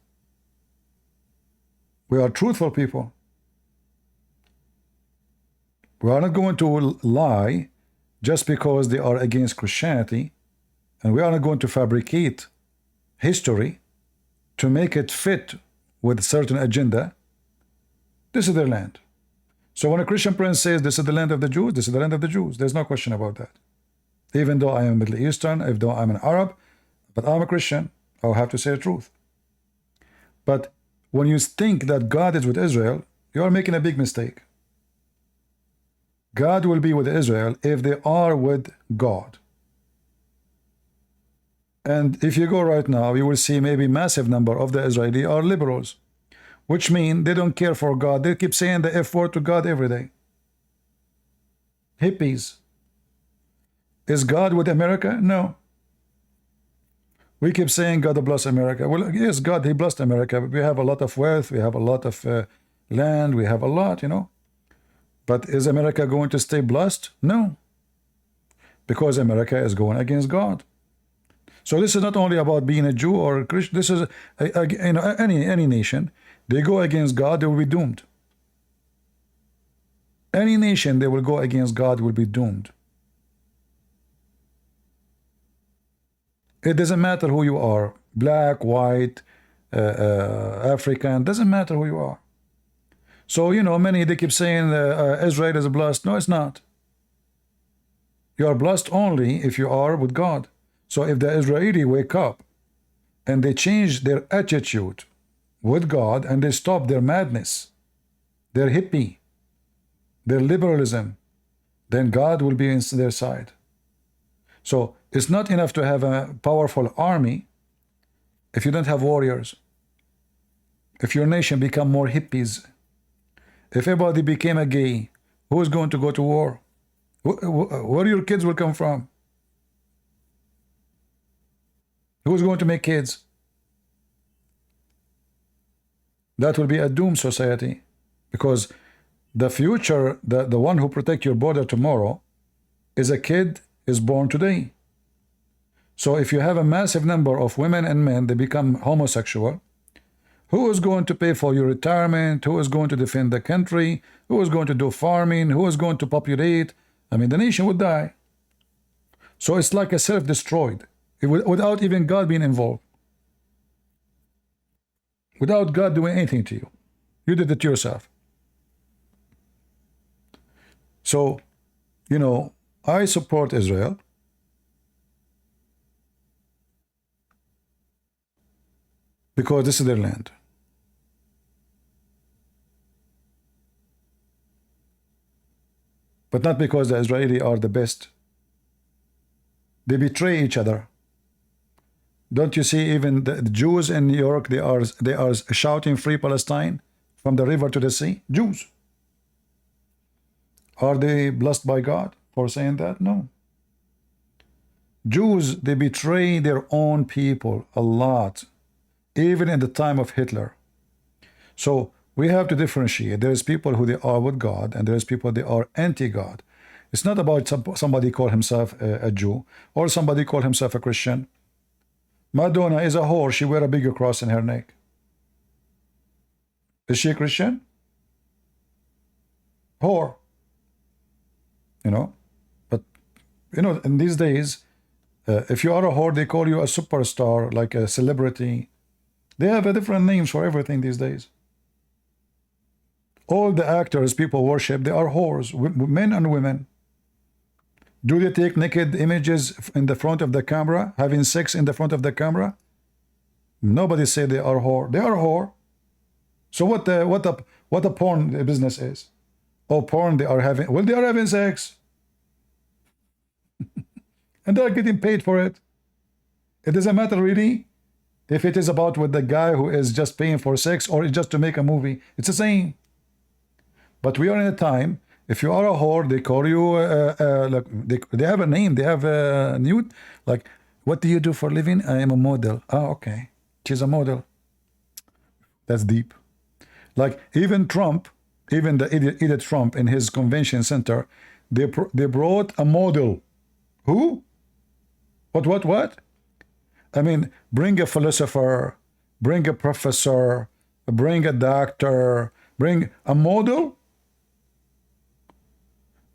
A: We are truthful people. We are not going to lie just because they are against Christianity, and we are not going to fabricate history to make it fit with a certain agenda. This is their land. So when a Christian prince says this is the land of the Jews, this is the land of the Jews. There's no question about that. Even though I am Middle Eastern, even though I'm an Arab, but I'm a Christian, I'll have to say the truth. But when you think that God is with Israel, you are making a big mistake. God will be with Israel if they are with God. And if you go right now, you will see maybe massive number of the Israeli are liberals, which mean they don't care for God. They keep saying the F word to God every day. Hippies. Is God with America? No. We keep saying God bless America. Well, yes, God, He blessed America. We have a lot of wealth. We have a lot of land. We have a lot, But is America going to stay blessed? No. Because America is going against God. So this is not only about being a Jew or a Christian. This is any nation. They go against God, they will be doomed. Any nation they will go against God will be doomed. It doesn't matter who you are, black, white, African, doesn't matter who you are. So, many, they keep saying Israel is blessed. No, it's not. You are blessed only if you are with God. So if the Israeli wake up and they change their attitude with God and they stop their madness, their hippie, their liberalism, then God will be on their side. So it's not enough to have a powerful army if you don't have warriors. If your nation become more hippies, if everybody became a gay, who is going to go to war? Where your kids will come from? Who's going to make kids? That will be a doomed society, because the future, the one who protect your border tomorrow is a kid is born today. So if you have a massive number of women and men, they become homosexual, who is going to pay for your retirement? Who is going to defend the country? Who is going to do farming? Who is going to populate? I mean, the nation would die. So it's like a self-destroyed, without even God being involved. Without God doing anything to you. You did it to yourself. So, I support Israel. Because this is their land. But not because the Israelis are the best. They betray each other. Don't you see even the Jews in New York, they are shouting free Palestine from the river to the sea? Jews. Are they blessed by God for saying that? No. Jews, they betray their own people a lot, even in the time of Hitler. So we have to differentiate. There is people who they are with God, and there is people they are anti-God. It's not about somebody call himself a Jew or somebody call himself a Christian. Madonna is a whore. She wear a bigger cross in her neck. Is she a Christian? Whore. But in these days, if you are a whore, they call you a superstar, like a celebrity. They have a different names for everything these days. All the actors people worship, they are whores, men and women. Do they take naked images in the front of the camera, having sex in the front of the camera? Nobody say they are whore. They are whore. So what a porn business is? Oh, porn they are having. Well, they are having sex, and they are getting paid for it. It doesn't matter really if it is about with the guy who is just paying for sex or just to make a movie. It's the same. But we are in a time. If you are a whore, they call you. Like they have a name. They have a nude. Like, what do you do for a living? I am a model. Oh, okay. She's a model. That's deep. Like even Trump, even the idiot Trump in his convention center, they brought a model. Who? What? I mean, bring a philosopher, bring a professor, bring a doctor, bring a model.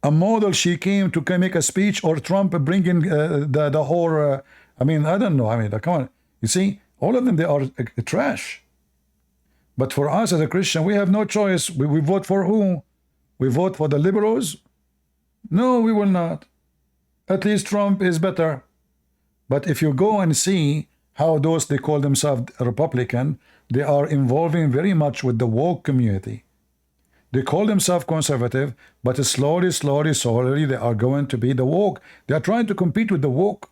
A: A model, she came to make a speech, or Trump bringing the whole. I mean, I don't know. I mean, come on. You see, all of them, they are trash. But for us as a Christian, we have no choice. We vote for who? We vote for the liberals? No, we will not. At least Trump is better. But if you go and see how those they call themselves Republican, they are involving very much with the woke community. They call themselves conservative, but slowly, they are going to be the woke. They are trying to compete with the woke.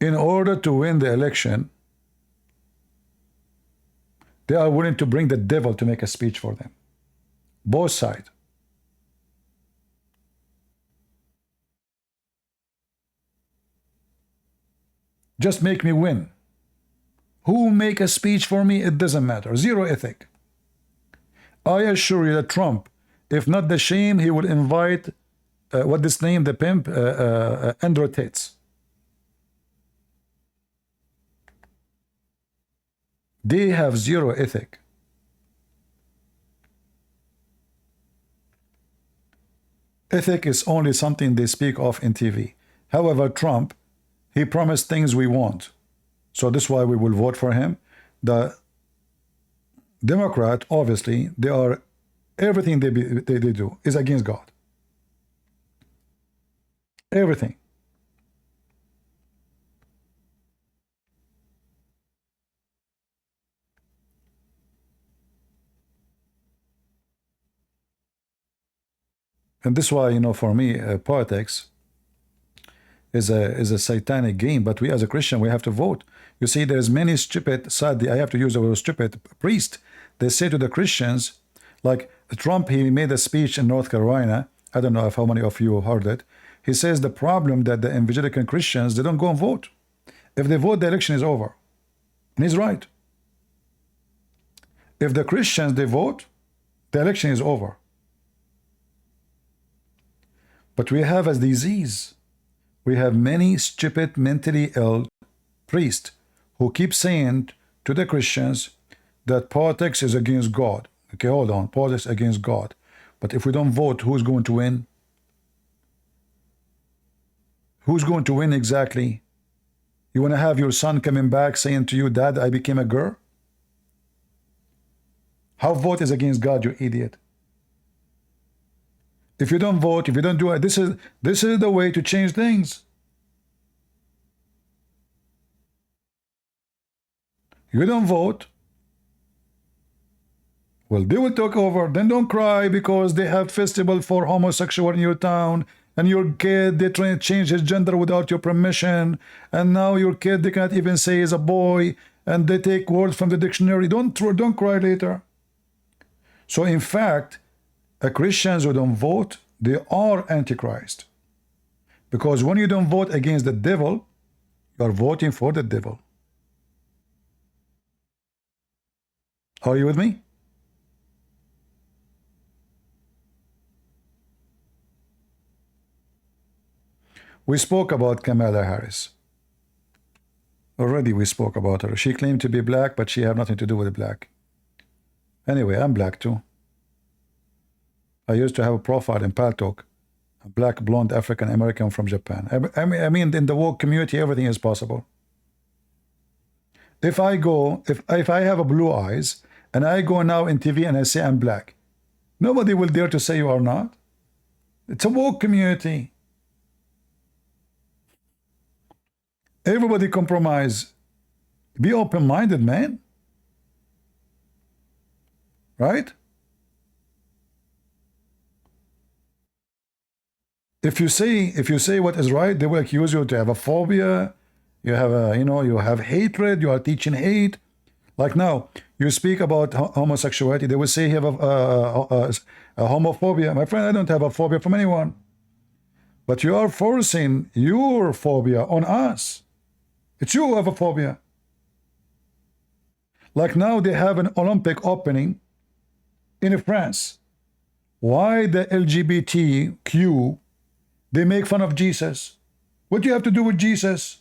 A: In order to win the election, they are willing to bring the devil to make a speech for them. Both sides. Just make me win. Who make a speech for me? It doesn't matter. Zero ethic. I assure you that Trump, if not the shame, he will invite, what this name, the pimp, Andrew Tate. They have zero ethic. Ethic is only something they speak of in TV. However, Trump, he promised things we want. So this is why we will vote for him. The Democrat, obviously, they are, everything they do is against God. Everything. And this is why, you know, for me, politics is a satanic game. But we as a Christian, we have to vote. You see, there's many stupid, sadly, I have to use the word stupid, priest. They say to the Christians, like Trump, he made a speech in North Carolina. I don't know if how many of you heard it. He says the problem that the evangelical Christians, they don't go and vote. If they vote, the election is over. And he's right. If the Christians, they vote, the election is over. But we have a disease. We have many stupid, mentally ill priests who keep saying to the Christians that politics is against God. Okay, hold on. Politics against God. But if we don't vote, who's going to win? Who's going to win exactly? You want to have your son coming back saying to you, Dad, I became a girl? How vote is against God, you idiot? If you don't vote, if you don't do it, this is the way to change things. You don't vote, well, they will take over. Then don't cry because they have festival for homosexual in your town, and your kid, they try to change his gender without your permission, and now your kid, they can't even say he's a boy, and they take words from the dictionary. Don't cry later. So in fact, Christians who don't vote, they are antichrist. Because when you don't vote against the devil, you are voting for the devil. Are you with me? We spoke about Kamala Harris. Already we spoke about her. She claimed to be black, but she had nothing to do with black. Anyway, I'm black too. I used to have a profile in Paltalk, a black, blonde, African American from Japan. I mean, in the woke community, everything is possible. if I go, if I have a blue eyes and I go now in TV and I say I'm black, nobody will dare to say you are not. It's a woke community. Everybody compromise. Be open-minded, man. Right? If you say what is right, they will accuse you to have a phobia. You have a, you have hatred. You are teaching hate. Like now, you speak about homosexuality. They will say you have a homophobia. My friend, I don't have a phobia from anyone. But you are forcing your phobia on us. It's you who have a phobia. Like now, they have an Olympic opening in France. Why the LGBTQ? They make fun of Jesus. What do you have to do with Jesus?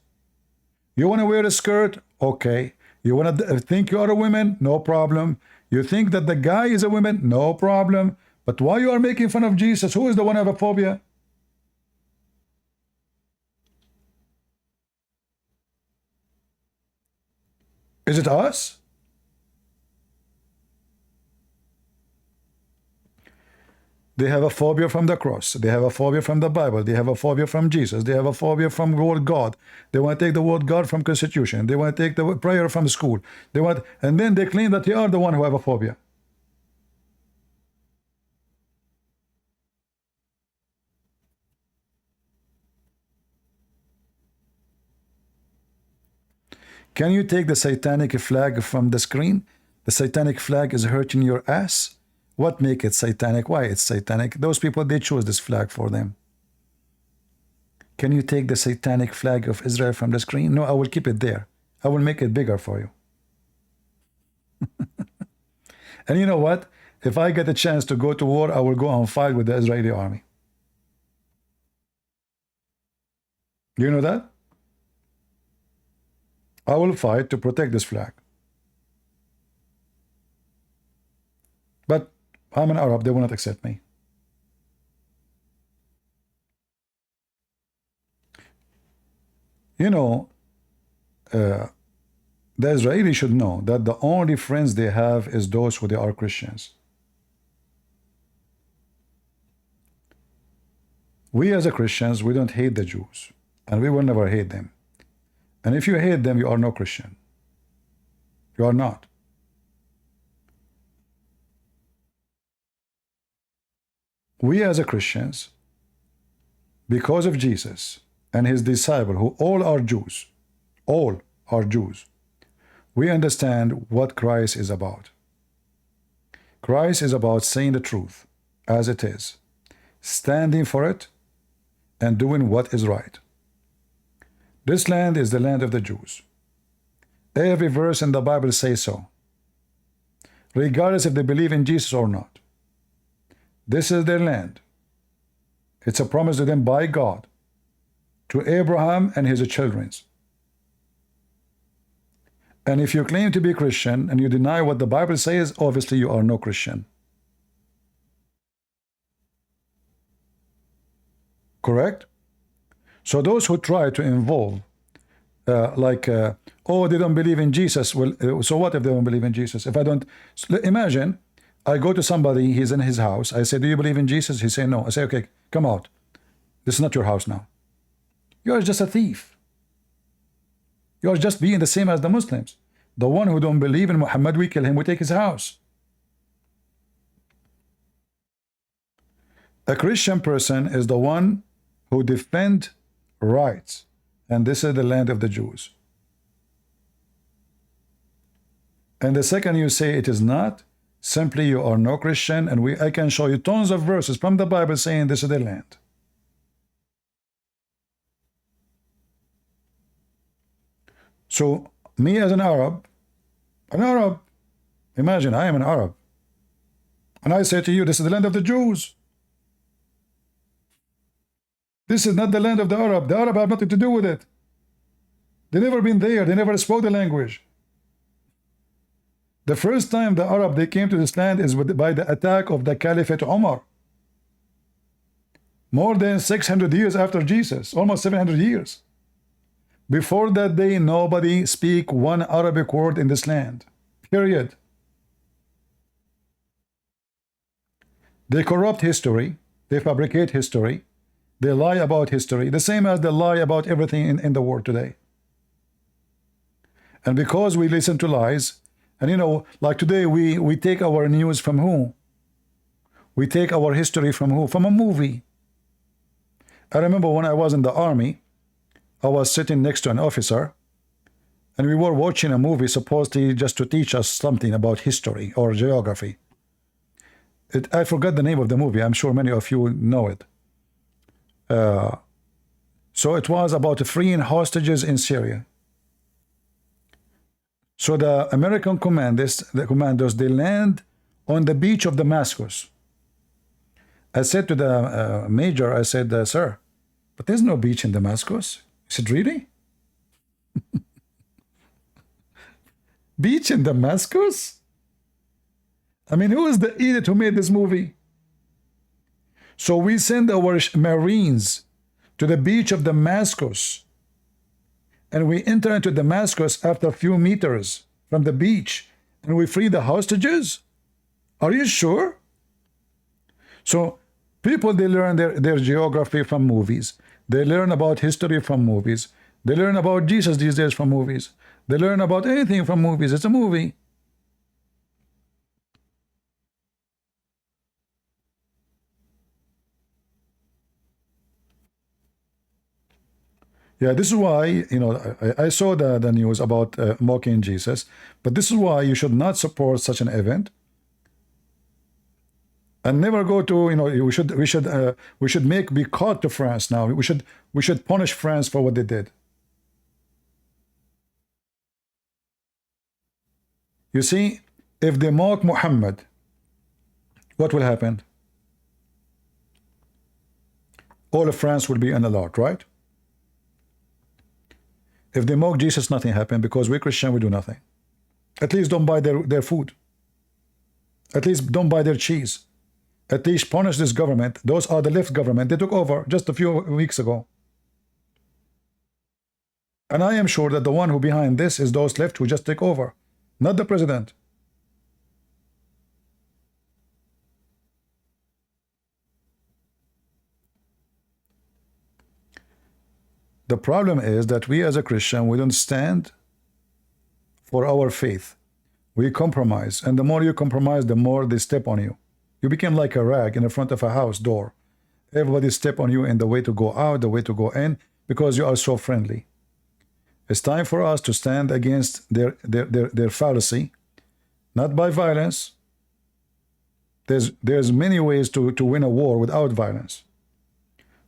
A: You want to wear a skirt? Okay. You want to think you are a woman? No problem. You think that the guy is a woman? No problem. But why you are making fun of Jesus? Who is the one who have a phobia? Is it us? They have a phobia from the cross. They have a phobia from the Bible. They have a phobia from Jesus. They have a phobia from the word God. They want to take the word God from Constitution. They want to take the prayer from school. And then they claim that they are the one who have a phobia. Can you take the satanic flag from the screen? The satanic flag is hurting your ass. What make it satanic? Why it's satanic? Those people, they chose this flag for them. Can you take the satanic flag of Israel from the screen? No, I will keep it there. I will make it bigger for you. And you know what? If I get a chance to go to war, I will go and fight with the Israeli army. You know that? I will fight to protect this flag. But I'm an Arab, they will not accept me. You know, the Israelis should know that the only friends they have is those who they are Christians. We as a Christians, we don't hate the Jews, and we will never hate them. And if you hate them, you are no Christian. You are not. We as a Christians, because of Jesus and his disciple, who all are Jews, we understand what Christ is about. Christ is about saying the truth as it is, standing for it, and doing what is right. This land is the land of the Jews. Every verse in the Bible says so, regardless if they believe in Jesus or not. This is their land. It's a promise to them by God, to Abraham and his children. And if you claim to be Christian and you deny what the Bible says, obviously you are no Christian. Correct? So those who try to involve, oh, they don't believe in Jesus. Well, so what if they don't believe in Jesus? If I don't, imagine, I go to somebody, he's in his house. I say, do you believe in Jesus? He say, no. I say, okay, come out. This is not your house now. You are just a thief. You are just being the same as the Muslims. The one who don't believe in Muhammad, we kill him, we take his house. A Christian person is the one who defend rights. And this is the land of the Jews. And the second you say it is not, simply you are no Christian, and I can show you tons of verses from the Bible saying this is the land. So me as an Arab, imagine I am an Arab, and I say to you, this is the land of the Jews. This is not the land of the Arab. The Arab have nothing to do with it. They never been there. They never spoke the language. The first time the Arab they came to this land is by the attack of the Caliphate Omar. More than 600 years after Jesus, almost 700 years. Before that day, nobody speak one Arabic word in this land. Period. They corrupt history. They fabricate history. They lie about history. The same as they lie about everything in the world today. And because we listen to lies, and you know, like today, we take our news from who? We take our history from who? From a movie. I remember when I was in the army, I was sitting next to an officer, and we were watching a movie supposedly just to teach us something about history or geography. I forgot the name of the movie. I'm sure many of you know it. So it was about freeing hostages in Syria. So the American commandos, they land on the beach of Damascus. I said to the major, I said, sir, but there's no beach in Damascus. He said, really? Beach in Damascus? I mean, who is the idiot who made this movie? So we send our Marines to the beach of Damascus, and we enter into Damascus after a few meters from the beach, and we free the hostages? Are you sure? So people, they learn their geography from movies. They learn about history from movies. They learn about Jesus these days from movies. They learn about anything from movies. It's a movie. Yeah, this is why, you know, I saw the news about mocking Jesus, but this is why you should not support such an event. And never go to, you know, we should be caught to France now. We should punish France for what they did. You see, if they mock Muhammad, what will happen? All of France will be in alert, right? If they mock Jesus, nothing happened, because we Christian, we do nothing. At least don't buy their food. At least don't buy their cheese. At least punish this government. Those are the left government. They took over just a few weeks ago. And I am sure that the one who behind this is those left who just take over, not the president. The problem is that we as a Christian, we don't stand for our faith. We compromise. And the more you compromise, the more they step on you. You become like a rag in the front of a house door. Everybody step on you in the way to go out, the way to go in, because you are so friendly. It's time for us to stand against their fallacy, not by violence. There's many ways to win a war without violence.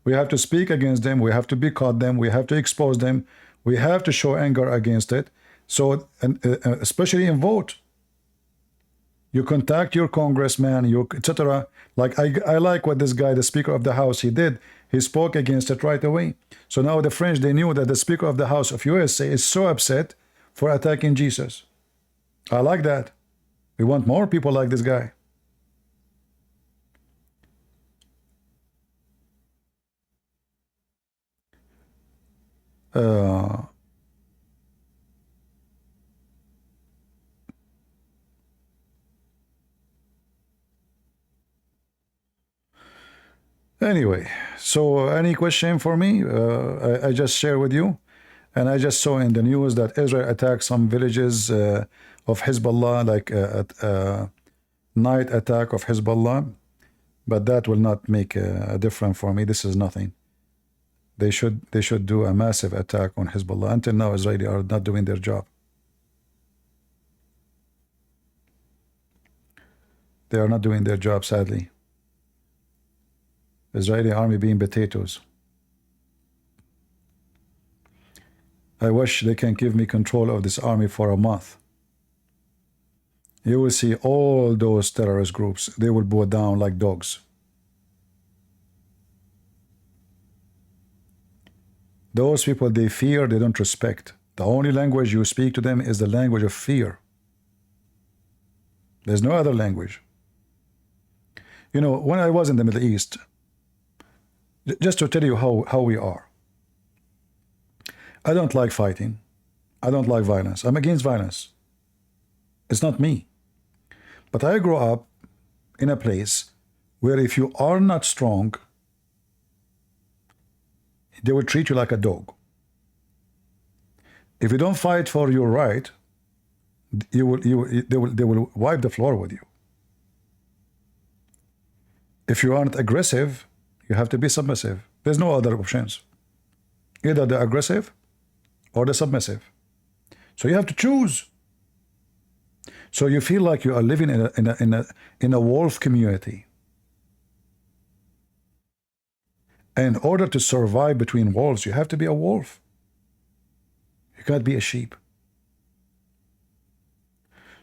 A: We have to speak against them. We have to boycott them. We have to expose them. We have to show anger against it. So, especially in vote, you contact your congressman, etc. Like I like what this guy, the Speaker of the House, he did. He spoke against it right away. So now the French, they knew that the Speaker of the House of USA is so upset for attacking Jesus. I like that. We want more people like this guy. Anyway, so any question for me? I just share with you, and I just saw in the news that Israel attacked some villages of Hezbollah, like a night attack of Hezbollah, but that will not make a difference for me. This is nothing. They should do a massive attack on Hezbollah. Until now, Israeli are not doing their job. They are not doing their job, sadly. Israeli army being potatoes. I wish they can give me control of this army for a month. You will see all those terrorist groups, they will bow down like dogs. Those people, they fear, they don't respect. The only language you speak to them is the language of fear. There's no other language. You know, when I was in the Middle East, just to tell you how we are, I don't like fighting. I don't like violence. I'm against violence. It's not me. But I grew up in a place where if you are not strong, they will treat you like a dog. If you don't fight for your right, they will wipe the floor with you. If you aren't aggressive, you have to be submissive. There's no other options. Either the aggressive or the submissive. So you have to choose. So you feel like you are living in a wolf community. And in order to survive between wolves, you have to be a wolf. You can't be a sheep.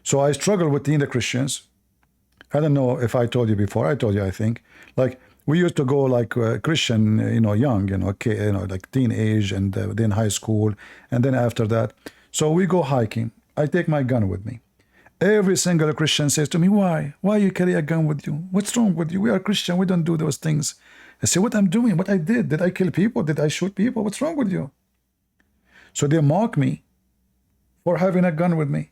A: So I struggle with the Christians. I don't know if I told you before. I told you, I think. Like, we used to go like Christian, young, like teenage, and then high school, and then after that. So we go hiking. I take my gun with me. Every single Christian says to me, why? Why you carry a gun with you? What's wrong with you? We are Christian. We don't do those things. I say, what I'm doing, what I did. Did I kill people? Did I shoot people? What's wrong with you? So they mock me for having a gun with me.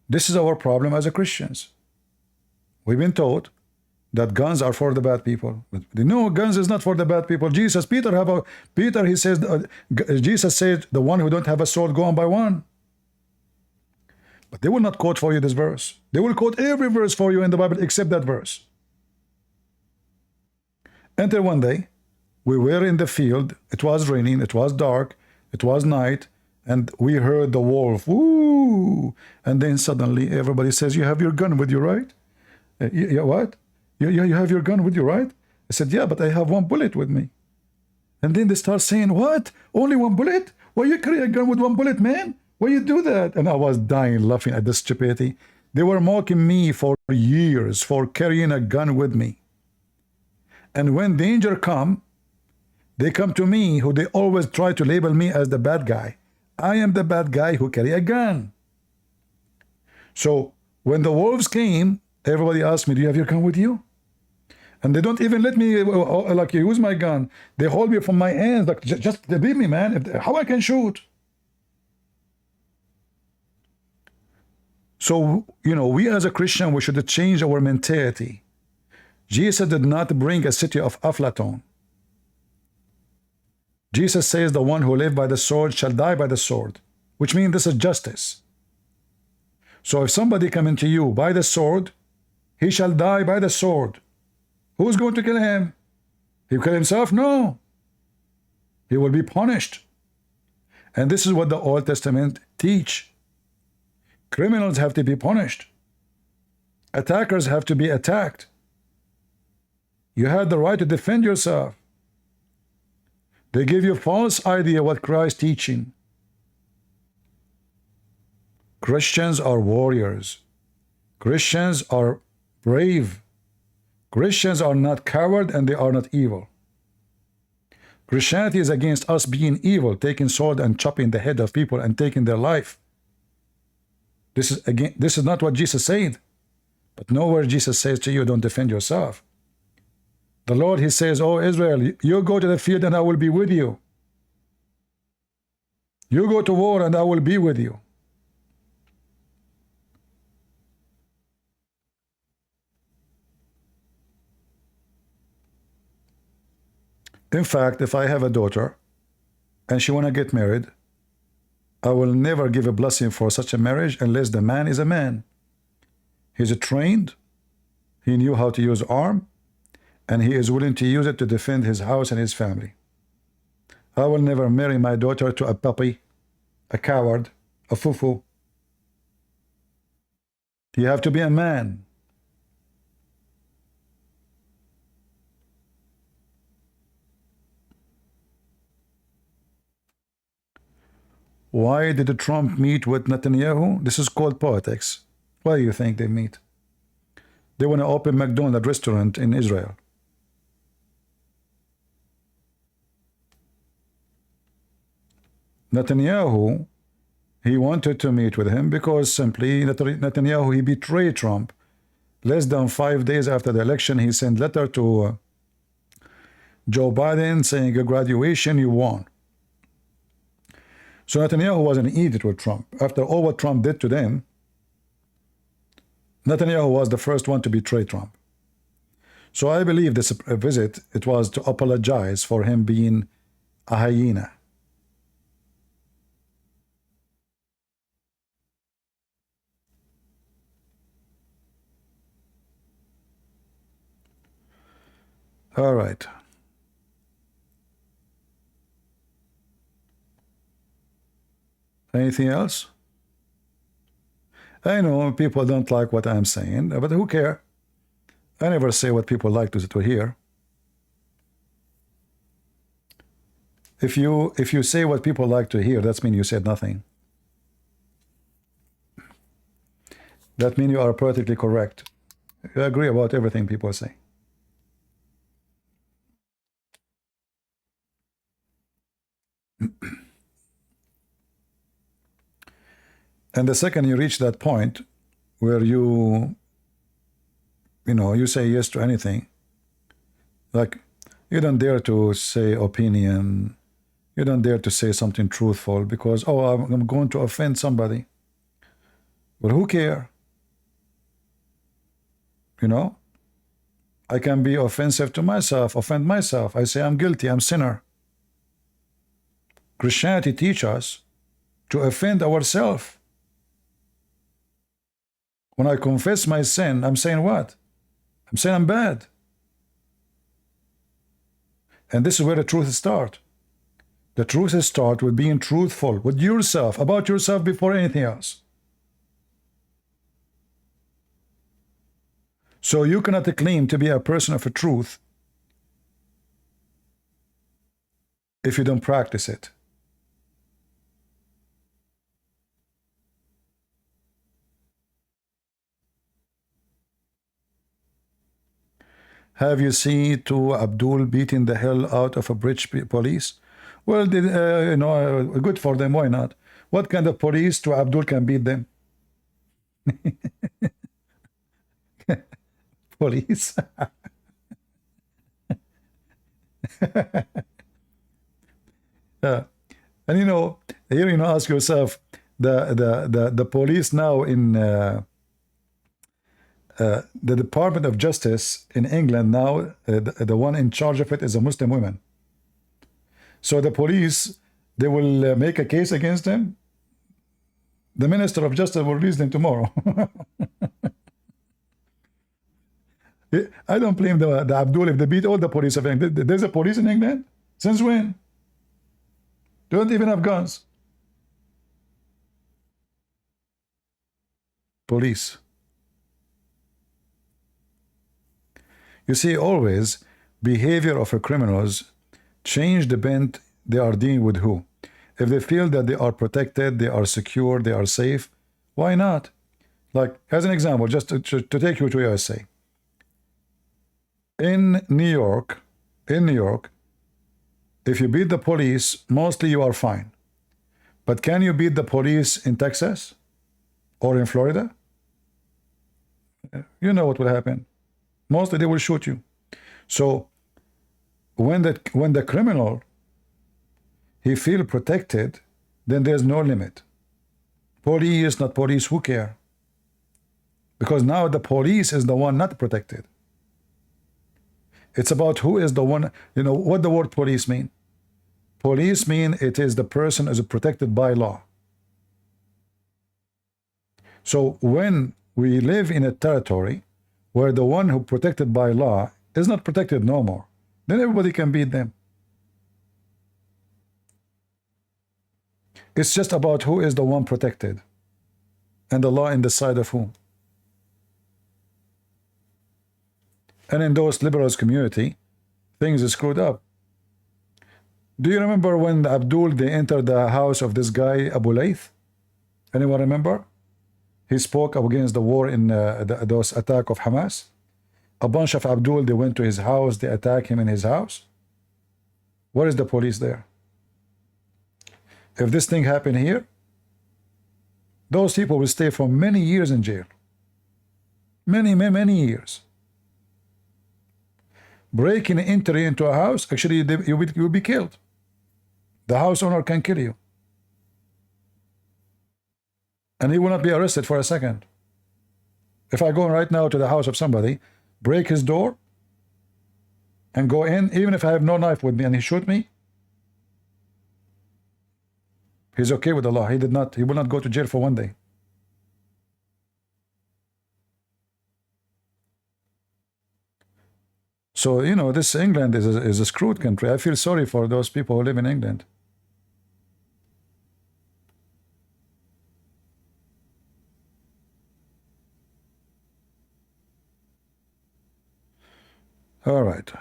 A: This is our problem as a Christians. We've been taught that guns are for the bad people. But no, guns is not for the bad people. Jesus said, the one who don't have a sword, go on by one. But they will not quote for you this verse. They will quote every verse for you in the Bible except that verse. Until one day, we were in the field. It was raining. It was dark. It was night. And we heard the wolf. Woo! And then suddenly everybody says, you have your gun with you, right? What? You have your gun with you, right? I said, yeah, but I have one bullet with me. And then they start saying, what? Only one bullet? Why you carry a gun with one bullet, man? Why you do that? And I was dying laughing at this stupidity. They were mocking me for years for carrying a gun with me. And when danger come, they come to me, who they always try to label me as the bad guy. I am the bad guy who carry a gun. So when the wolves came, everybody asked me, do you have your gun with you? And they don't even let me like use my gun. They hold me from my hands, like, just leave me, man. How I can shoot? So, we as a Christian, we should change our mentality. Jesus did not bring a city of Aflaton. Jesus says the one who lives by the sword shall die by the sword, which means this is justice. So if somebody come into you by the sword, he shall die by the sword. Who's going to kill him? He will kill himself? No. He will be punished. And this is what the Old Testament teach. Criminals have to be punished. Attackers have to be attacked. You had the right to defend yourself. They give you false idea what Christ teaching. Christians are warriors. Christians are brave. Christians are not coward and they are not evil. Christianity is against us being evil, taking sword and chopping the head of people and taking their life. This is not what Jesus said. But nowhere Jesus says to you, don't defend yourself. The Lord, he says, oh Israel, you go to the field and I will be with you. You go to war and I will be with you. In fact, if I have a daughter and she want to get married, I will never give a blessing for such a marriage unless the man is a man. He's trained, he knew how to use arm, and he is willing to use it to defend his house and his family. I will never marry my daughter to a puppy, a coward, a fufu. You have to be a man. Why did Trump meet with Netanyahu? This is called politics. Why do you think they meet? They want to open McDonald's restaurant in Israel. Netanyahu, he wanted to meet with him because simply Netanyahu, he betrayed Trump. Less than 5 days after the election, he sent letter to Joe Biden saying a graduation, you won. So Netanyahu was an idiot with Trump. After all what Trump did to them, Netanyahu was the first one to betray Trump. So I believe this visit, it was to apologize for him being a hyena. All right. Anything else? I know people don't like what I'm saying, but who care? I never say what people like to hear. If you say what people like to hear, that means you said nothing. That means you are politically correct. You agree about everything people say. And the second you reach that point where you say yes to anything, like you don't dare to say opinion, you don't dare to say something truthful because, oh, I'm going to offend somebody. Well, who care? I can be offensive to myself, offend myself. I say I'm guilty, I'm sinner. Christianity teaches us to offend ourselves. When I confess my sin, I'm saying what? I'm saying I'm bad. And this is where the truth starts. The truth starts with being truthful with yourself, about yourself before anything else. So you cannot claim to be a person of a truth if you don't practice it. Have you seen to Abdul beating the hell out of a bridge police? Well, good for them. Why not? What kind of police to Abdul can beat them? Police. And here ask yourself, the police now in the Department of Justice in England now, the one in charge of it is a Muslim woman. So the police, they will make a case against them. The Minister of Justice will release them tomorrow. I don't blame the Abdul if they beat all the police of England. There's a police in England? Since when? They don't even have guns. Police. You see, always, behavior of a criminals change the bent they are dealing with who. If they feel that they are protected, they are secure, they are safe, why not? Like, as an example, just to take you to USA. In New York, if you beat the police, mostly you are fine. But can you beat the police in Texas or in Florida? You know what will happen. Mostly they will shoot you. So when the criminal, he feel protected, then there's no limit. Police, not police, who care? Because now the police is the one not protected. It's about who is the one, what the word police mean? Police mean it is the person is protected by law. So when we live in a territory where the one who protected by law is not protected no more, then everybody can beat them. It's just about who is the one protected and the law in the side of whom. And in those liberals community, things are screwed up. Do you remember when Abdul, they entered the house of this guy, Abu Layth? Anyone remember? He spoke against the war in those attack of Hamas. A bunch of Abdul, they went to his house, they attacked him in his house. Where is the police there? If this thing happened here, those people will stay for many years in jail. Many years. breaking entry into a house, actually you'll be killed. The house owner can kill you. And he will not be arrested for a second. If I go right now to the house of somebody, break his door, and go in, even if I have no knife with me and he shoot me, he's okay with the law. He will not go to jail for 1 day. So, you know, this England is a screwed country. I feel sorry for those people who live in England. All right.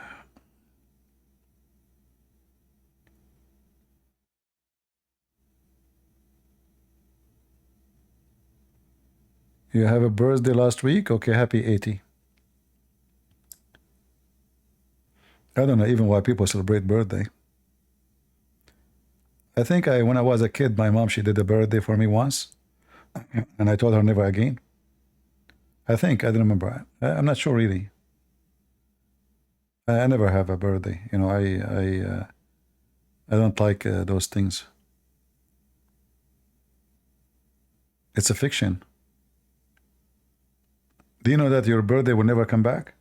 A: You have a birthday last week? Okay, happy 80. I don't know even why people celebrate birthday. I think when I was a kid, my mom, she did a birthday for me once, and I told her never again. I think, I don't remember. I'm not sure really. I never have a birthday. You know, I don't like those things. It's a fiction. Do you know that your birthday will never come back?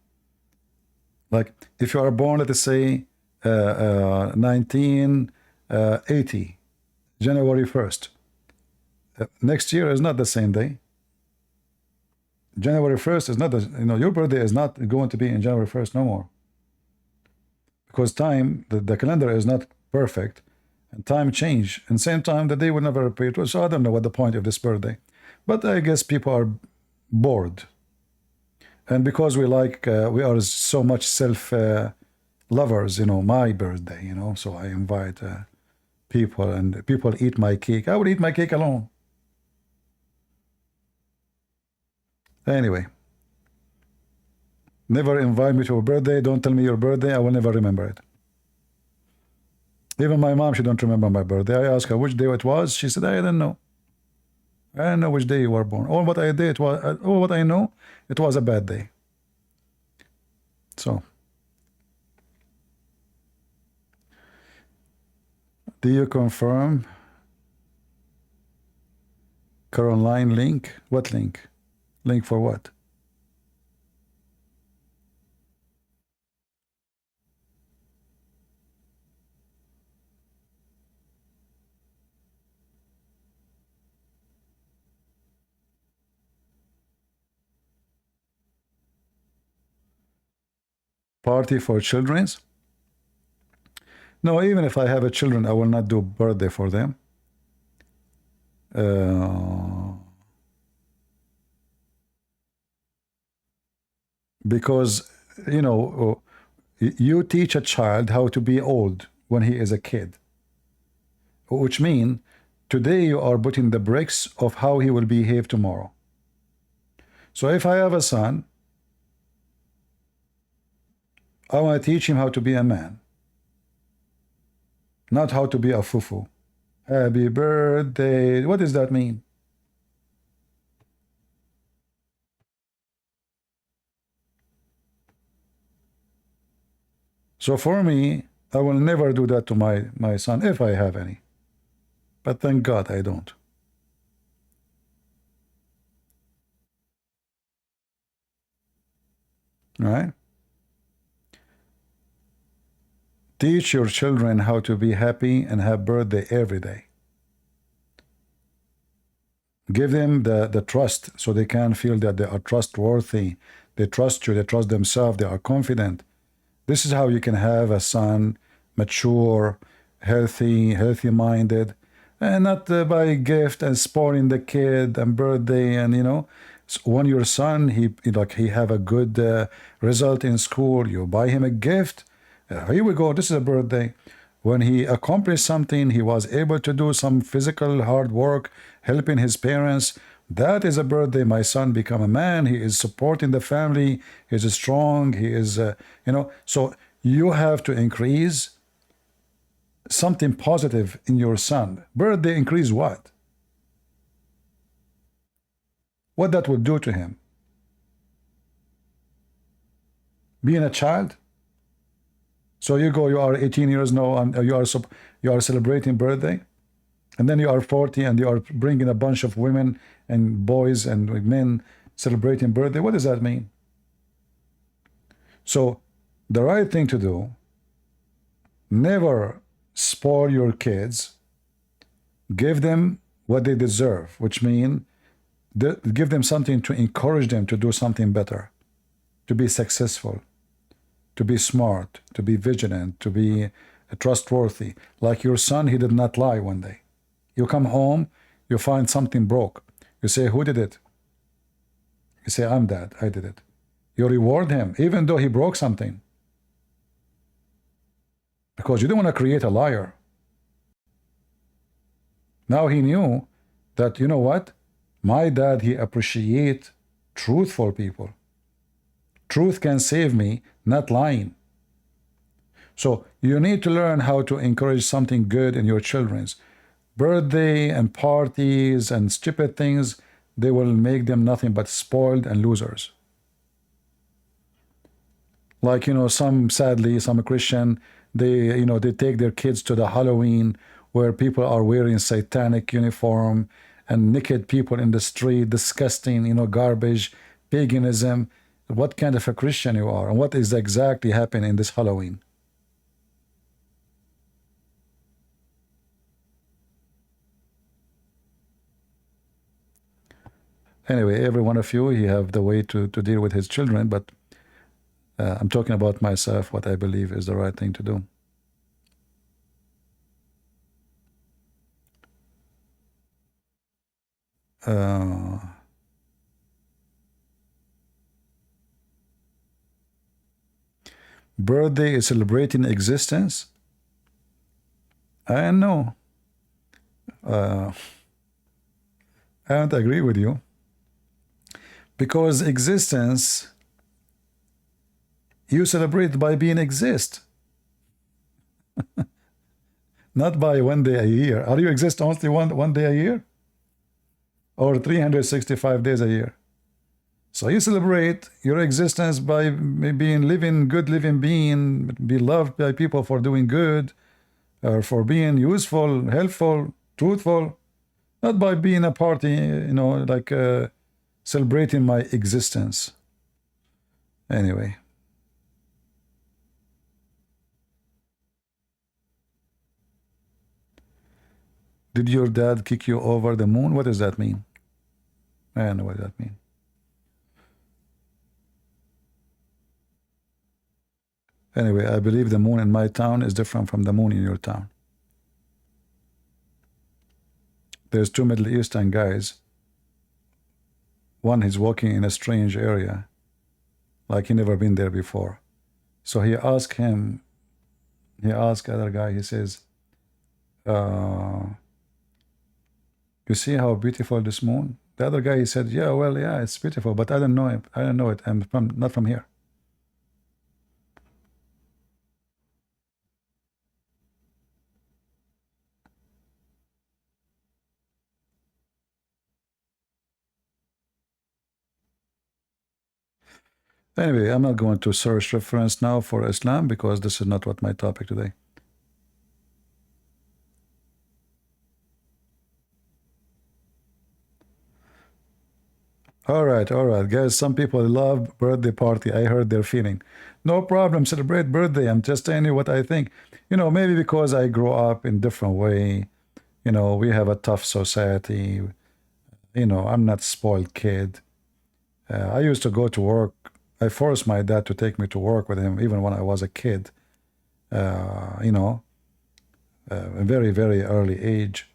A: Like, if you are born, let's say, 1980, January 1st, next year is not the same day. January 1st is not the, you know, your birthday is not going to be in January 1st no more. Because time, the calendar is not perfect, and time change. And same time, the day will never appear to us. So I don't know what the point of this birthday. But I guess people are bored. And because we are so much self-lovers, you know, my birthday, you know, so I invite people, and people eat my cake. I would eat my cake alone. Anyway, never invite me to a birthday. Don't tell me your birthday. I will never remember it. Even my mom, she don't remember my birthday. I asked her which day it was. She said, I don't know. I don't know which day you were born. All what I did was, all what I know, it was a bad day. So, do you confirm Caroline link? What link? Link for what? Party for children's? No, even if I have a children, I will not do birthday for them. Because, you know, you teach a child how to be old when he is a kid. Which means today you are putting the bricks of how he will behave tomorrow. So if I have a son, I want to teach him how to be a man, not how to be a fufu. Happy birthday. What does that mean? So for me, I will never do that to my son if I have any. But thank God I don't. All right? Teach your children how to be happy and have birthday every day. Give them the trust so they can feel that they are trustworthy. They trust you, they trust themselves, they are confident. This is how you can have a son mature, healthy-minded, and not by gift and spoiling the kid and birthday and, you know. So when your son, he have a good result in school, you buy him a gift. Here we go, this is a birthday. When he accomplished something, he was able to do some physical hard work, helping his parents. That is a birthday. My son become a man. He is supporting the family. He is strong. He is, you know. So you have to increase something positive in your son. Birthday increase what? What that will do to him? Being a child? So you go, you are 18 years now, and you are celebrating birthday, and then you are 40, and you are bringing a bunch of women and boys and men celebrating birthday. What does that mean? So the right thing to do, never spoil your kids. Give them what they deserve, which means give them something to encourage them to do something better, to be successful, to be smart, to be vigilant, to be trustworthy. Like your son, he did not lie one day. You come home, you find something broke. You say, who did it? You say, I'm dad, I did it. You reward him, even though he broke something. Because you don't want to create a liar. Now he knew that, you know what? My dad, he appreciates truthful people. Truth can save me, not lying. So you need to learn how to encourage something good in your children's birthday and parties and stupid things. They will make them nothing but spoiled and losers. Like, sadly, some Christian, they take their kids to the Halloween where people are wearing satanic uniform and naked people in the street, disgusting, garbage, paganism. What kind of a Christian you are, and what is exactly happening in this Halloween? Anyway, every one of you, he have the way to deal with his children, but I'm talking about myself, what I believe is the right thing to do. Birthday is celebrating existence? I know. I don't agree with you. Because existence, you celebrate by being exist. Not by one day a year. Are you exist only one day a year? Or 365 days a year? So you celebrate your existence by being good living being, be loved by people for doing good, or for being useful, helpful, truthful, not by being a party, like celebrating my existence. Anyway. Did your dad kick you over the moon? What does that mean? I don't know what that means. Anyway, I believe the moon in my town is different from the moon in your town. There's two Middle Eastern guys. One is walking in a strange area, like he never been there before. So he asked other guy, he says, you see how beautiful this moon? The other guy, he said, yeah, well, yeah, it's beautiful, but I don't know it. I don't know it. I'm not from here. Anyway, I'm not going to search reference now for Islam because this is not what my topic today. All right, guys. Some people love birthday party. I heard their feeling. No problem. Celebrate birthday. I'm just telling you what I think. Maybe because I grew up in different way. We have a tough society. I'm not spoiled kid. I used to go to work. I forced my dad to take me to work with him, even when I was a kid. A very, very early age.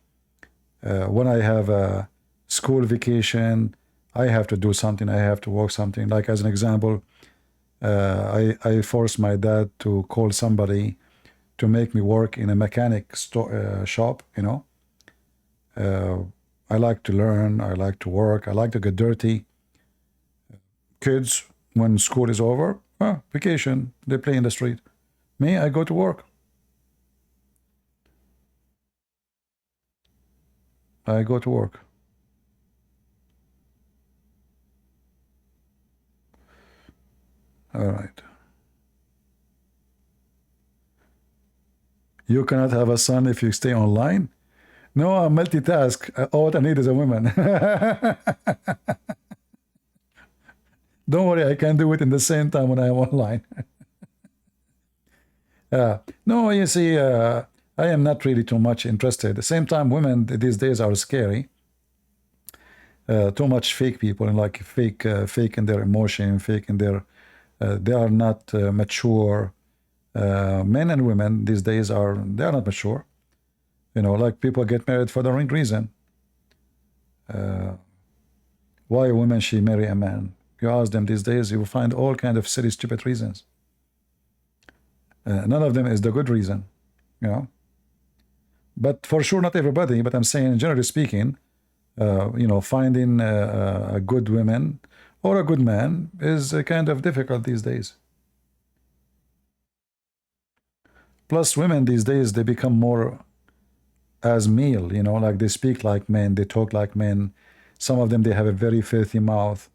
A: When I have a school vacation, I have to do something. I have to work something. Like as an example, I forced my dad to call somebody to make me work in a mechanic shop. I like to learn. I like to work. I like to get dirty. Kids, when school is over, vacation, they play in the street. Me, I go to work. I go to work. All right. You cannot have a son if you stay online? No, I multitask. All I need is a woman. Don't worry, I can do it in the same time when I am online. No, you see, I am not really too much interested. At the same time, women these days are scary. Too much fake people, and like fake in their emotion, fake in their. They are not mature. Men and women these days they are not mature. You know, like people get married for the wrong reason. Why a woman she marry a man? You ask them these days, you will find all kind of silly, stupid reasons. None of them is the good reason, you know. But for sure, not everybody. But I'm saying, generally speaking, you know, finding a good woman or a good man is kind of difficult these days. Plus, women these days, they become more as male, you know, like they speak like men, they talk like men. Some of them, they have a very filthy mouth,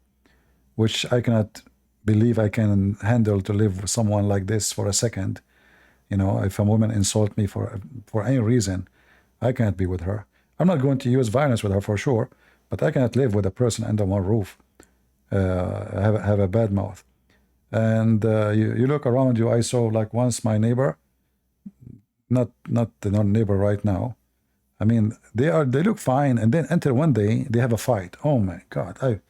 A: which I cannot believe I can handle to live with someone like this for a second. You know, if a woman insult me for any reason, I can't be with her. I'm not going to use violence with her for sure, but I cannot live with a person under one roof, have a bad mouth. And you look around you, I saw like once my neighbor, not the neighbor right now. I mean, they look fine, and then until one day they have a fight. Oh my God!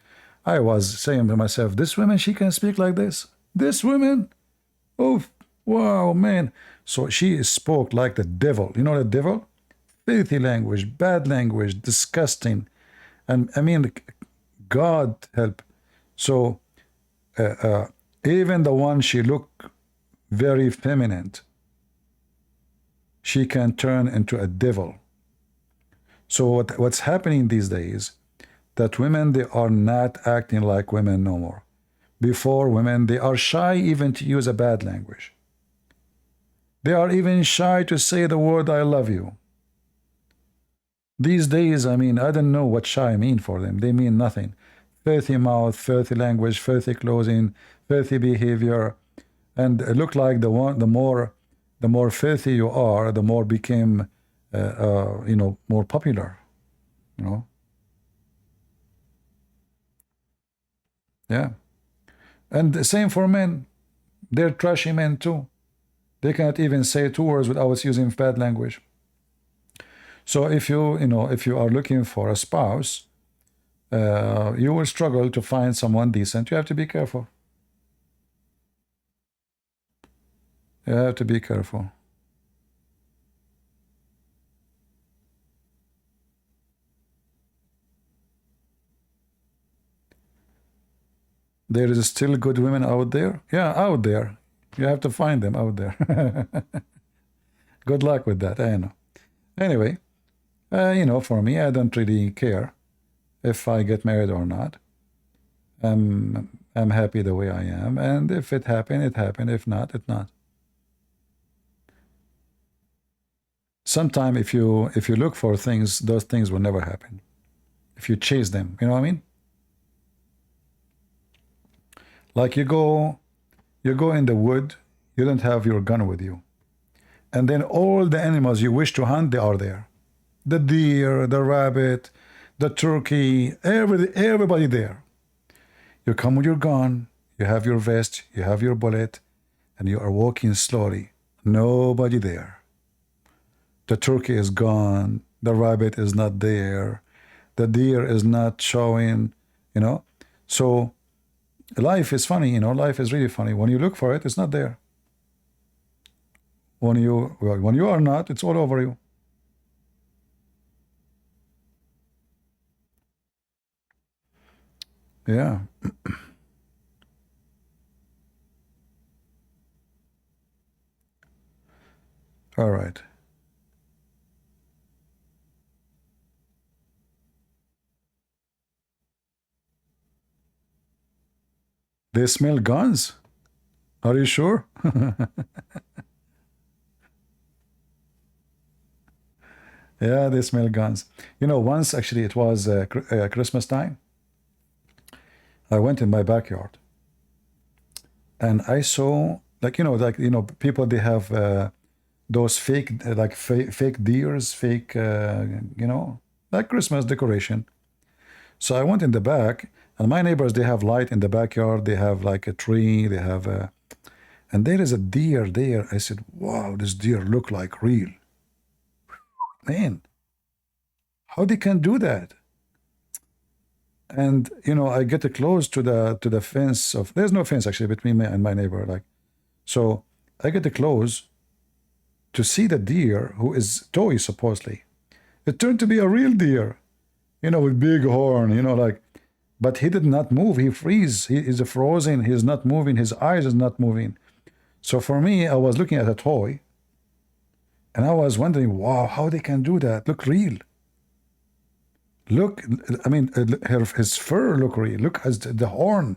A: I was saying to myself, this woman, she can speak like this. This woman, oh wow, man! So she spoke like the devil. You know the devil? Filthy language, bad language, disgusting, and I mean, God help. So even the one she looked very feminine, she can turn into a devil. So what's happening these days, that women, they are not acting like women no more. Before, women, they are shy even to use a bad language. They are even shy to say the word I love you. These days, I mean, I don't know what shy mean for them. They mean nothing. Filthy mouth, filthy language, filthy clothing, filthy behavior. And it look like the more filthy you are, the more became you know, more popular, you know. Yeah. And the same for men. They're trashy men too. They cannot even say 2 words without using bad language. So if you are looking for a spouse, you will struggle to find someone decent. You have to be careful. You have to be careful. There is still good women out there. Yeah, out there. You have to find them out there. Good luck with that, I know. Anyway, you know, for me, I don't really care if I get married or not. I'm happy the way I am, and if it happened, it happened. If not, it not. Sometime if you look for things, those things will never happen. If you chase them, you know what I mean? Like you go in the wood, you don't have your gun with you. And then all the animals you wish to hunt, they are there. The deer, the rabbit, the turkey, everybody there. You come with your gun, you have your vest, you have your bullet, and you are walking slowly. Nobody there. The turkey is gone, the rabbit is not there, the deer is not showing, you know. So life is funny, you know, life is really funny. When you look for it, it's not there. When you are not, it's all over you. Yeah. All right. They smell guns? Are you sure? Yeah, they smell guns. You know, once actually it was Christmas time. I went in my backyard and I saw, like, you know, people, they have those fake, like fake deers, fake, you know, like Christmas decoration. So I went in the back, and my neighbors, they have light in the backyard. They have like a tree. They have a, and there is a deer there. I said, wow, this deer look like real. Man, how they can do that? And you know, I get close to the fence of, there's no fence actually between me and my neighbor. Like, so I get close to see the deer who is toy supposedly. It turned to be a real deer, you know, with big horn, you know, like, but he did not move. He freeze. He is frozen. He's not moving. His eyes is not moving. So for me, I was looking at a toy, and I was wondering, wow, how they can do that? Look real. Look, I mean, his fur look real. Look at the horn.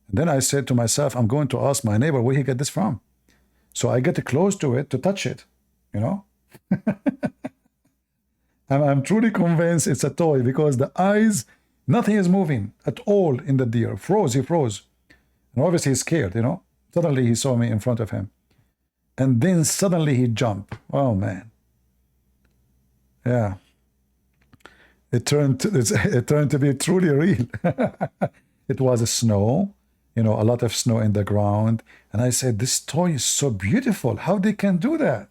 A: And then I said to myself, I'm going to ask my neighbor where he got this from. So I get close to it to touch it, you know. And I'm truly convinced it's a toy because the eyes, nothing is moving at all in the deer. Froze, he froze. And obviously he's scared, you know. Suddenly he saw me in front of him. And then suddenly he jumped. Oh, man. Yeah. It turned to be truly real. It was snow, you know, a lot of snow in the ground. And I said, this toy is so beautiful. How they can do that?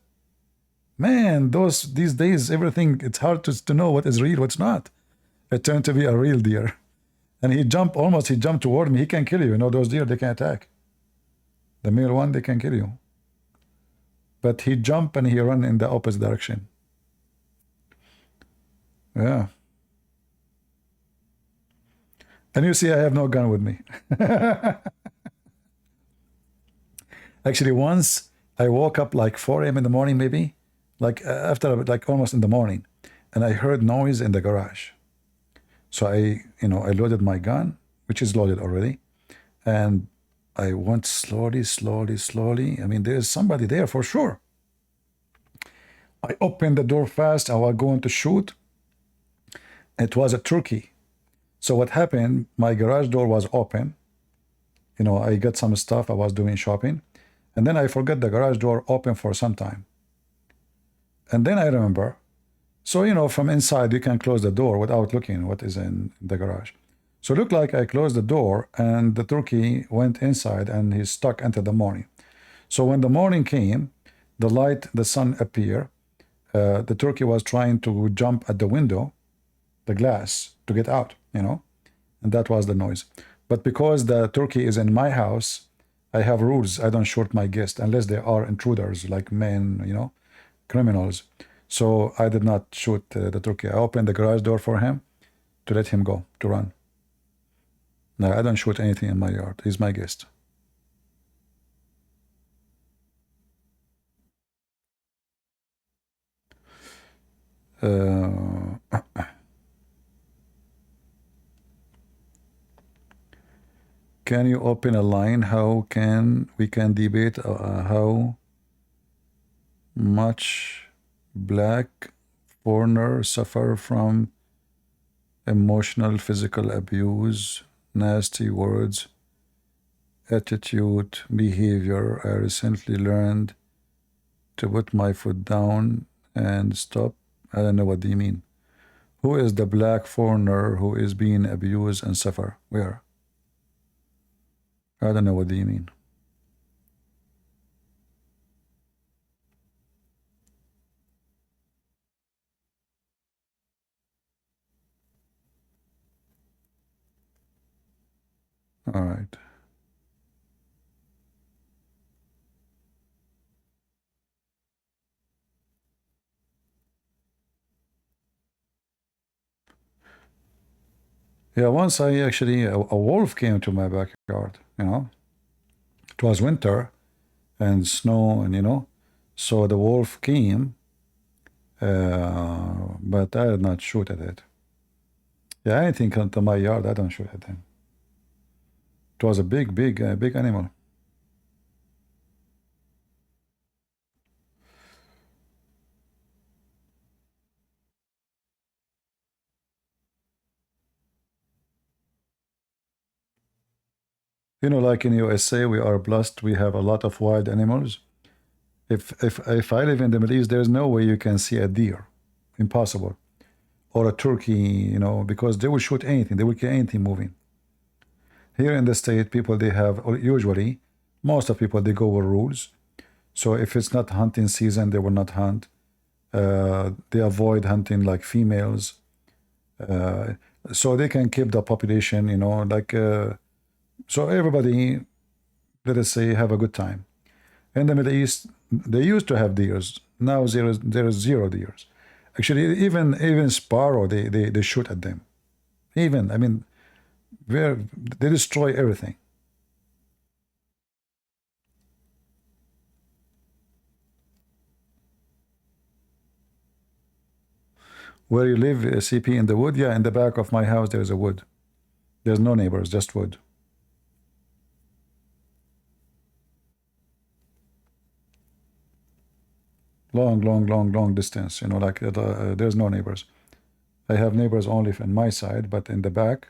A: Man, these days, everything, it's hard to know what is real, what's not. It turned to be a real deer. And he jumped toward me. He can kill you. You know, those deer, they can attack. The male one, they can kill you. But he jumped and he ran in the opposite direction. Yeah. And you see, I have no gun with me. Actually, once I woke up like 4 a.m. in the morning, maybe, like after like almost in the morning, and I heard noise in the garage. So I loaded my gun, which is loaded already, and I went slowly. I mean, there's somebody there for sure. I opened the door fast. I was going to shoot. It was a turkey. So what happened, my garage door was open. You know, I got some stuff. I was doing shopping. And then I forgot the garage door open for some time. And then I remember. So, you know, from inside, you can close the door without looking what is in the garage. So it looked like I closed the door and the turkey went inside and he's stuck until the morning. So when the morning came, the sun appeared. The turkey was trying to jump at the window, the glass, to get out, you know, and that was the noise. But because the turkey is in my house, I have rules. I don't shoot my guests unless they are intruders, like men, you know, criminals. So I did not shoot the turkey. I opened the garage door for him to let him go, to run. No, I don't shoot anything in my yard. He's my guest. Can you open a line? How can we debate how much black foreigners suffer from emotional, physical abuse, nasty words, attitude, behavior. I recently learned to put my foot down and stop. I don't know what they mean. Who is the black foreigner who is being abused and suffer? Where? I don't know what they mean. All right. Yeah, once I actually, a wolf came to my backyard, you know. It was winter and snow and, you know, so the wolf came, but I did not shoot at it. Yeah, anything come to my yard, I don't shoot at them. It was a big animal. You know, like in USA, we are blessed. We have a lot of wild animals. If I live in the Middle East, there's no way you can see a deer, impossible, or a turkey, you know, because they will shoot anything, they will kill anything moving. Here in the state, people they have usually most of people they go with rules. So if it's not hunting season, they will not hunt. They avoid hunting like females, so they can keep the population, you know, like so everybody, let us say, have a good time. In the Middle East, they used to have deers. Now there is zero deers. Actually, even sparrow, they shoot at them. Even, I mean, they destroy everything. Where you live, CP, in the wood? Yeah, in the back of my house there is a wood. There's no neighbors, just wood. Long distance, you know, like there's no neighbors. I have neighbors only on my side, but in the back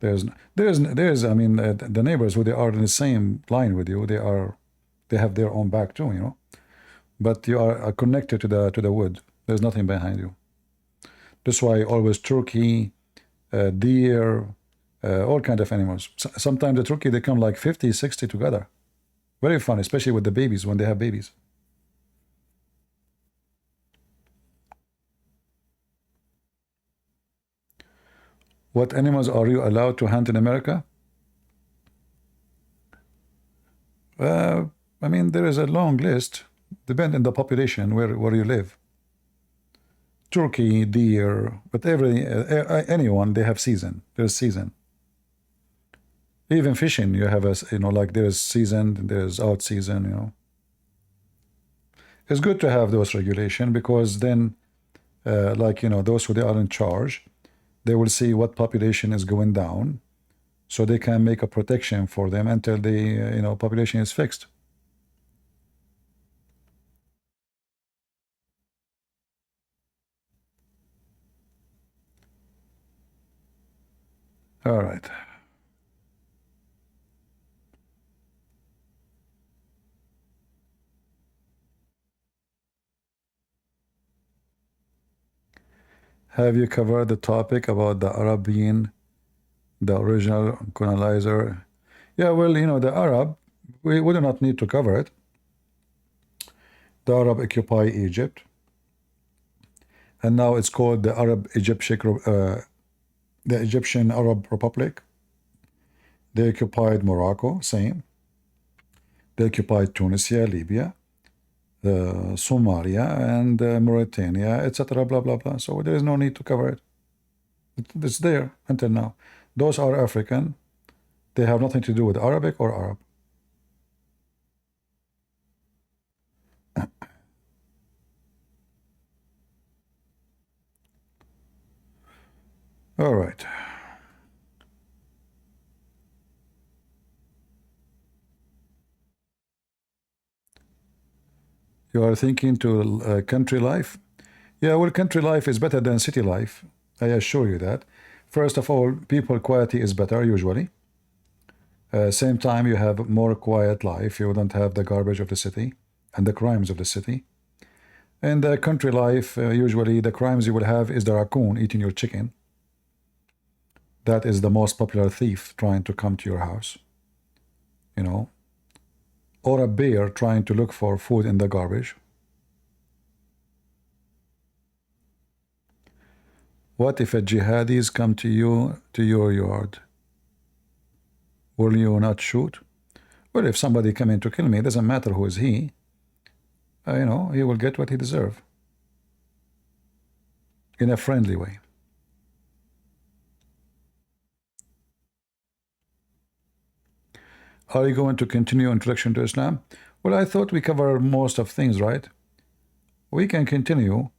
A: there's I mean, the neighbors who they are in the same line with you, they have their own back too, you know, but you are connected to the wood. There's nothing behind you. That's why always turkey, deer, all kind of animals. Sometimes the turkey, they come like 50, 60 together. Very fun, especially with the babies, when they have babies. What animals are you allowed to hunt in America? I mean, there is a long list, depending on the population where you live. Turkey, deer, but anyone, they have season. There's season. Even fishing, you have a, you know, like there's season, there's out season, you know. It's good to have those regulation, because then, like, you know, those who they are in charge, they will see what population is going down, so they can make a protection for them until the you know, population is fixed. All right. Have you covered the topic about the Arab being the original colonizer? Yeah, well, you know, the Arab, we do not need to cover it. The Arab occupy Egypt, and now it's called the the Egyptian Arab Republic. They occupied Morocco, same. They occupied Tunisia, Libya, Somalia, and Mauritania, etc. Blah blah blah. So there is no need to cover it. It's there until now. Those are African. They have nothing to do with Arabic or Arab. All right. You are thinking to country life? Yeah, well, country life is better than city life. I assure you that. First of all, people quality is better usually. Same time, you have more quiet life. You don't have the garbage of the city and the crimes of the city. And the country life, usually the crimes you will have is the raccoon eating your chicken. That is the most popular thief trying to come to your house, you know, or a bear trying to look for food in the garbage. What if a jihadis come to you, to your yard? Will you not shoot? Well, if somebody come in to kill me, it doesn't matter who is he. You know, he will get what he deserve. In a friendly way. Are you going to continue Introduction to Islam? Well, I thought we covered most of things, right? We can continue,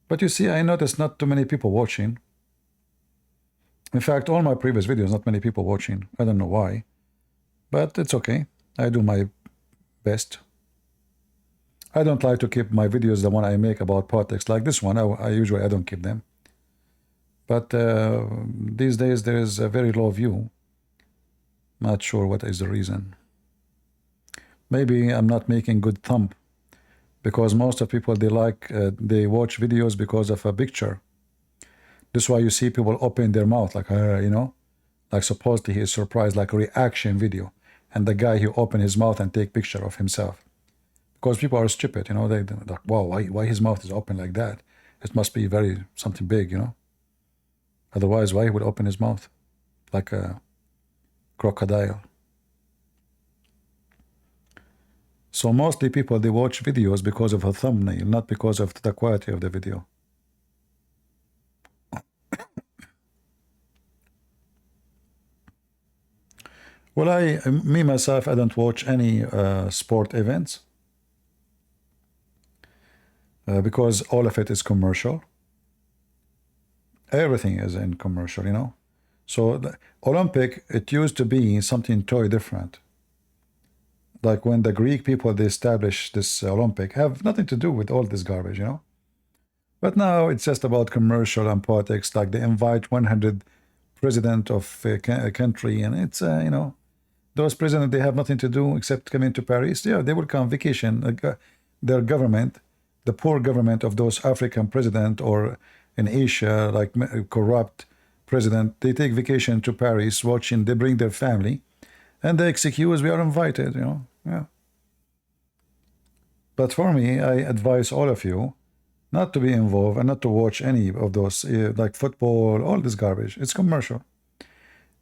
A: but you see, I noticed not too many people watching. In fact, all my previous videos, not many people watching. I don't know why, but it's okay. I do my best. I don't like to keep my videos, the one I make about politics, like this one. I usually don't keep them. But these days there is a very low view. Not sure what is the reason. Maybe I'm not making good thumb because most of people, they watch videos because of a picture. That's why you see people open their mouth like, like supposedly he is surprised, like a reaction video. And the guy, he open his mouth and take picture of himself. Because people are stupid, they're like, wow, why his mouth is open like that? It must be something big, Otherwise, why he would open his mouth like a crocodile? So mostly people, they watch videos because of a thumbnail, not because of the quality of the video. Well, me myself, I don't watch any sport events because all of it is commercial. Everything is in commercial, So the Olympic, it used to be something totally different. Like when the Greek people, they established this Olympic, have nothing to do with all this garbage, But now it's just about commercial and politics. Like they invite 100 president of a country, and it's, those presidents, they have nothing to do except come into Paris. Yeah, they will come vacation. Their government, the poor government of those African president or in Asia, like corrupt president, they take vacation to Paris, watching, they bring their family, and the excuse, we are invited, Yeah. But for me, I advise all of you not to be involved and not to watch any of those, like football, all this garbage. It's commercial.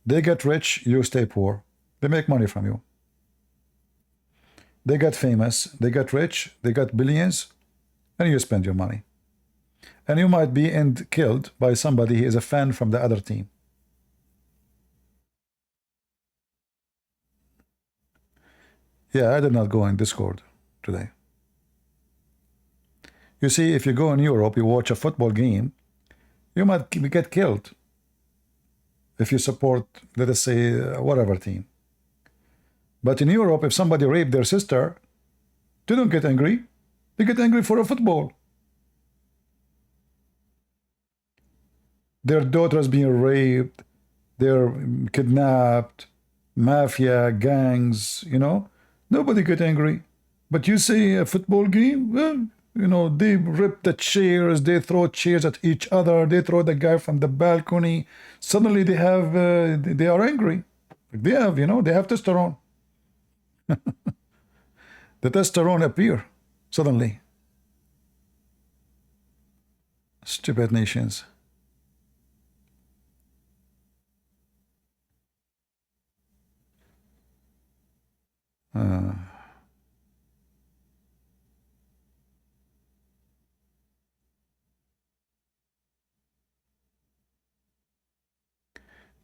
A: They get rich, you stay poor. They make money from you. They get famous, they get rich, they got billions, and you spend your money. And you might be killed by somebody who is a fan from the other team. Yeah, I did not go in Discord today. You see, if you go in Europe, you watch a football game, you might get killed if you support, let us say, whatever team. But in Europe, if somebody raped their sister, they don't get angry. They get angry for a football. Their daughters being raped, they're kidnapped, mafia, gangs, Nobody get angry. But you say a football game, well, they rip the chairs, they throw chairs at each other, they throw the guy from the balcony. Suddenly they are angry. They have testosterone. The testosterone appear suddenly. Stupid nations.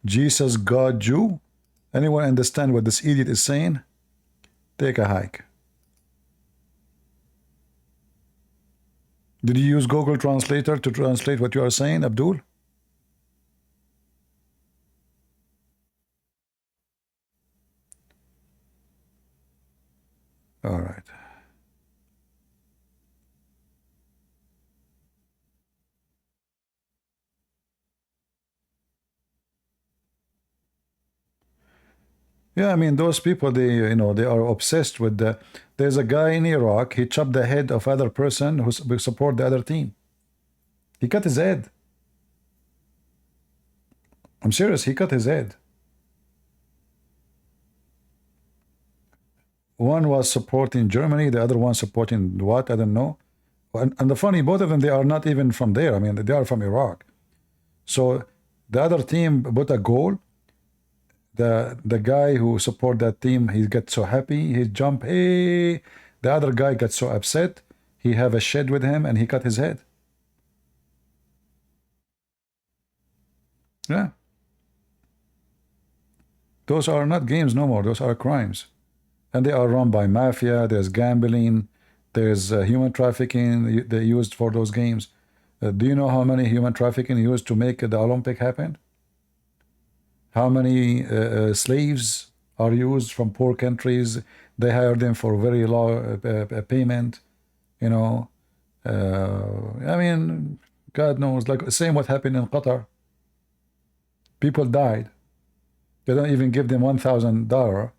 A: Jesus, God, Jew. Anyone understand what this idiot is saying? Take a hike. Did you use Google Translator to translate what you are saying, Abdul? All right. Yeah, I mean, those people, they are obsessed with there's a guy in Iraq, he chopped the head of other person who support the other team. He cut his head. I'm serious, he cut his head. One was supporting Germany, the other one supporting what? I don't know. And the funny, both of them, they are not even from there. I mean, they are from Iraq. So the other team put a goal. The guy who support that team, he gets so happy, he jump, hey. The other guy gets so upset, he have a shed with him and he cut his head. Yeah. Those are not games no more, those are crimes. And they are run by mafia, there's gambling, there's human trafficking they used for those games. Do you know how many human trafficking used to make the Olympic happen? How many slaves are used from poor countries? They hire them for very low payment, I mean, God knows, like same what happened in Qatar. People died. They don't even give them $1,000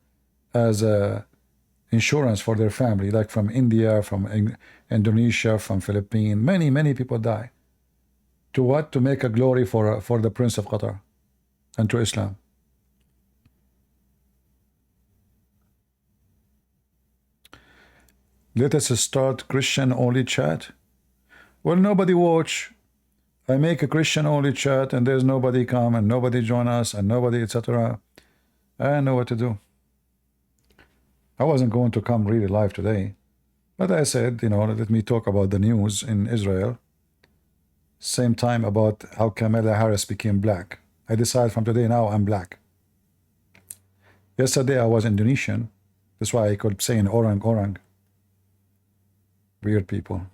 A: as a insurance for their family, like from India, from Indonesia, from Philippines. Many people die. To what? To make a glory for the Prince of Qatar and to Islam. Let us start Christian-only chat. Well, nobody watch. I make a Christian-only chat and there's nobody come and nobody join us and nobody, etc. I don't know what to do. I wasn't going to come really live today, but I said, let me talk about the news in Israel. Same time about how Kamala Harris became black. I decided from today now I'm black. Yesterday I was Indonesian. That's why I could say in orang orang. Weird people.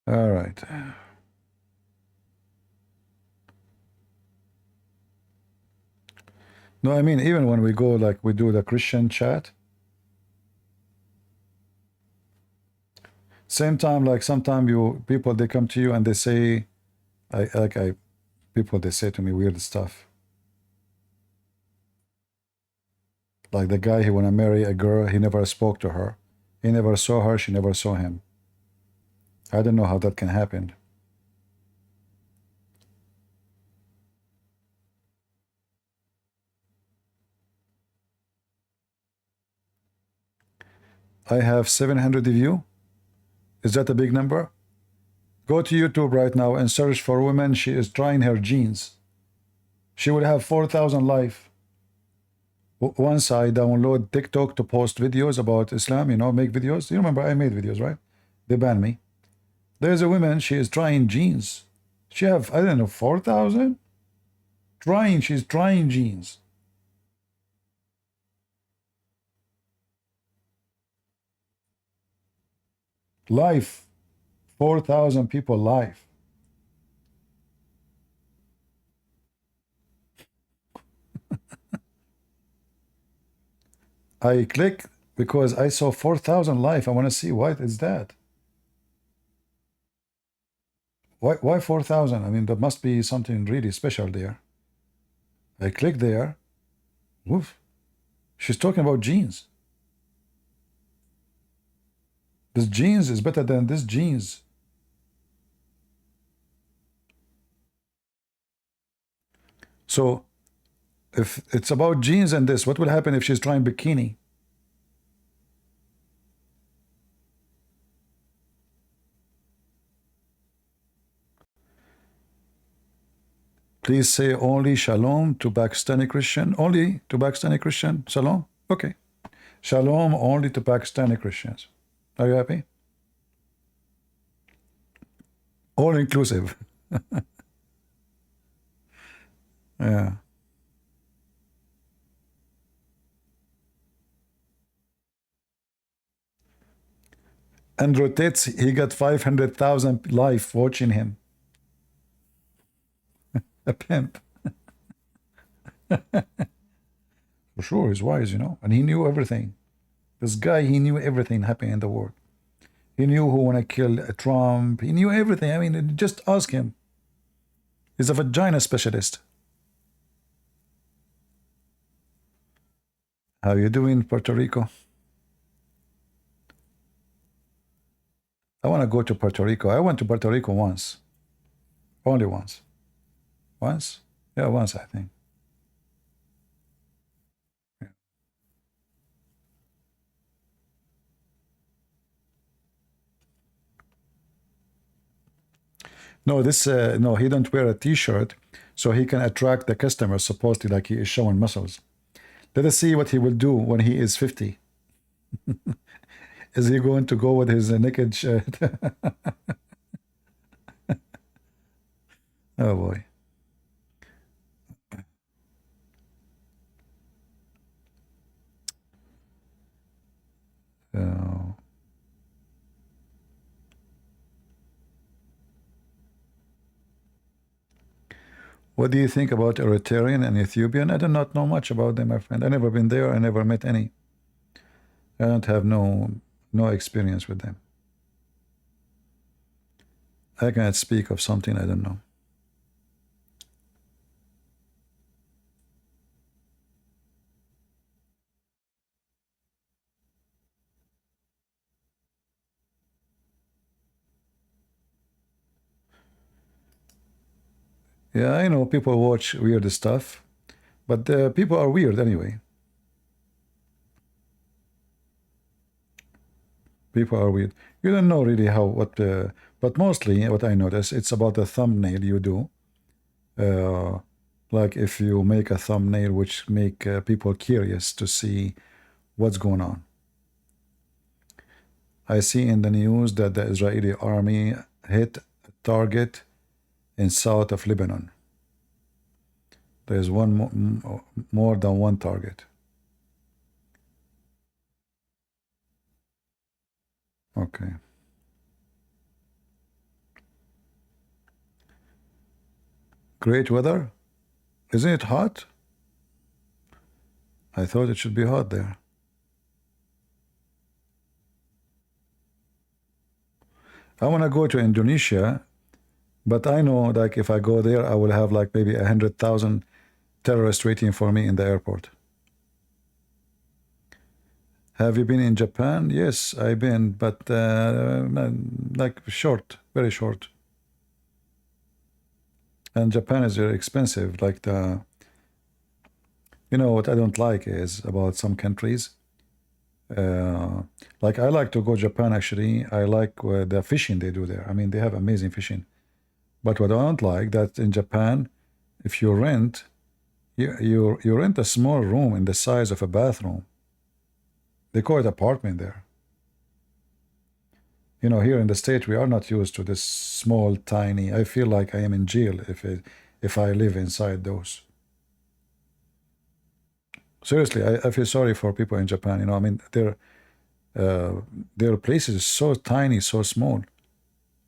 A: All right. No, I mean, even when we go, like we do the Christian chat, same time, like sometimes people, they come to you and they say, people, they say to me weird stuff. Like the guy, he want to marry a girl, he never spoke to her. He never saw her, she never saw him. I don't know how that can happen. I have 700 of you. Is that a big number? Go to YouTube right now and search for women. She is trying her genes. She will have 4,000 life. Once I download TikTok to post videos about Islam, make videos. You remember I made videos, right? They banned me. There's a woman, she is trying genes. She have, I don't know, 4,000? She's trying genes. Life. 4,000 people live. I click because I saw 4,000 live. I want to see what is that. Why 4,000? I mean, there must be something really special there. I click there. Woof. She's talking about genes. This genes is better than this genes. So, if it's about genes and this, what will happen if she's trying bikini? Please say only shalom to Pakistani Christian. Only to Pakistani Christian. Shalom. Okay. Shalom only to Pakistani Christians. Are you happy? All inclusive. Yeah. And rotates, he got 500,000 live watching him. A pimp. For sure, he's wise, and he knew everything. This guy, he knew everything happening in the world. He knew who want to kill Trump. He knew everything. I mean, just ask him. He's a vagina specialist. How you doing, Puerto Rico? I want to go to Puerto Rico. I went to Puerto Rico once. Only once. Once? Yeah, once, I think. Yeah. No, no, he don't wear a t-shirt, so he can attract the customers, supposedly, like he is showing muscles. Let us see what he will do when he is 50. Is he going to go with his naked shirt? Oh boy. So, what do you think about Eritrean and Ethiopian? I do not know much about them, my friend. I never been there. I never met any. I don't have no no experience with them. I cannot speak of something I don't know. Yeah, I know people watch weird stuff, but people are weird anyway. People are weird. You don't know really how but mostly what I notice, it's about the thumbnail you do. Like if you make a thumbnail which make people curious to see what's going on. I see in the news that the Israeli army hit a target in south of Lebanon. There's more than one target. Okay. Great weather? Isn't it hot? I thought it should be hot there. I want to go to Indonesia, but I know like if I go there, I will have like maybe 100,000 terrorists waiting for me in the airport. Have you been in Japan? Yes, I've been, but like short, very short. And Japan is very expensive. Like you know what I don't like is about some countries. Like I like to go Japan actually. I like the fishing they do there. I mean, they have amazing fishing. But what I don't like that in Japan, if you rent, you rent a small room in the size of a bathroom. They call it apartment there. You know, here in the States, we are not used to this small, tiny. I feel like I am in jail if I live inside those. Seriously, I feel sorry for people in Japan. You know, I mean, their place is so tiny, so small,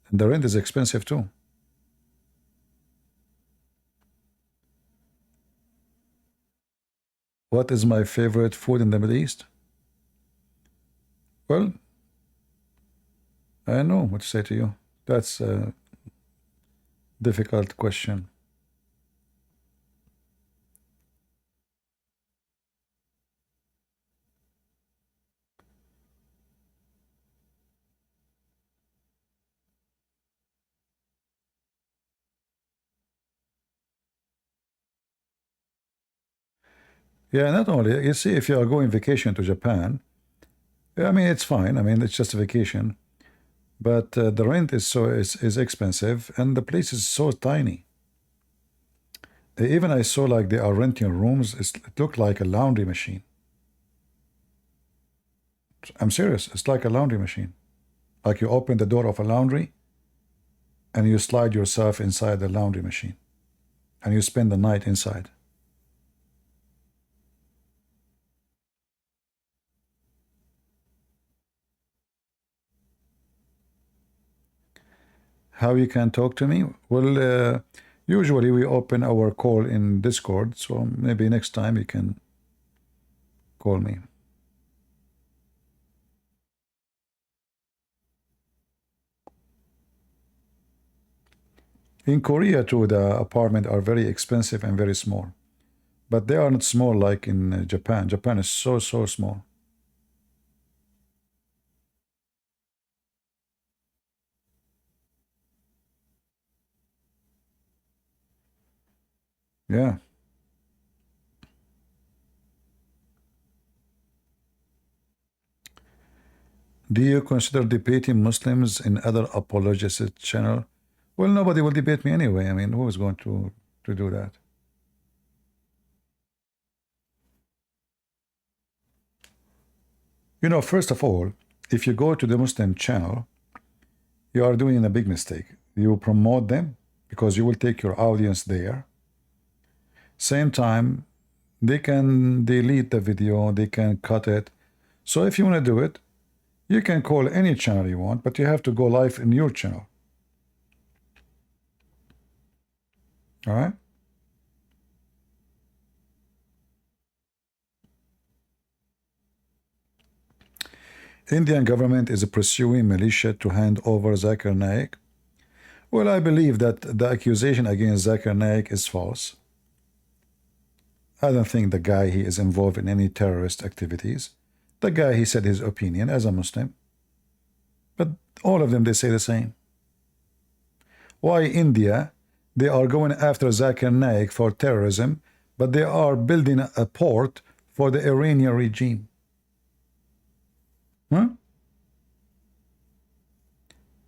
A: and the rent is expensive too. What is my favorite food in the Middle East? Well, I know what to say to you. That's a difficult question. Yeah, not only, you see, if you are going vacation to Japan, I mean, it's fine. I mean, it's just a vacation. But the rent is expensive, and the place is so tiny. Even I saw like they are renting rooms. It looked like a laundry machine. I'm serious. It's like a laundry machine. Like you open the door of a laundry, and you slide yourself inside the laundry machine, and you spend the night inside. How you can talk to me? Well, usually we open our call in Discord, so maybe next time you can call me. In Korea too, the apartments are very expensive and very small. But they are not small like in Japan. Japan is so small. Yeah. Do you consider debating Muslims in other apologist channel? Well, nobody will debate me anyway. I mean, who is going to do that? You know, first of all, if you go to the Muslim channel, you are doing a big mistake. You promote them because you will take your audience there. Same time, they can delete the video, they can cut it. So if you want to do it, you can call any channel you want, but you have to go live in your channel. All right? Indian government is pursuing militia to hand over Zakir Naik. Well, I believe that the accusation against Zakir Naik is false. I don't think the guy he is involved in any terrorist activities. The guy he said his opinion as a Muslim. But all of them they say the same. Why India? They are going after Zakir Naik for terrorism, but they are building a port for the Iranian regime. Huh?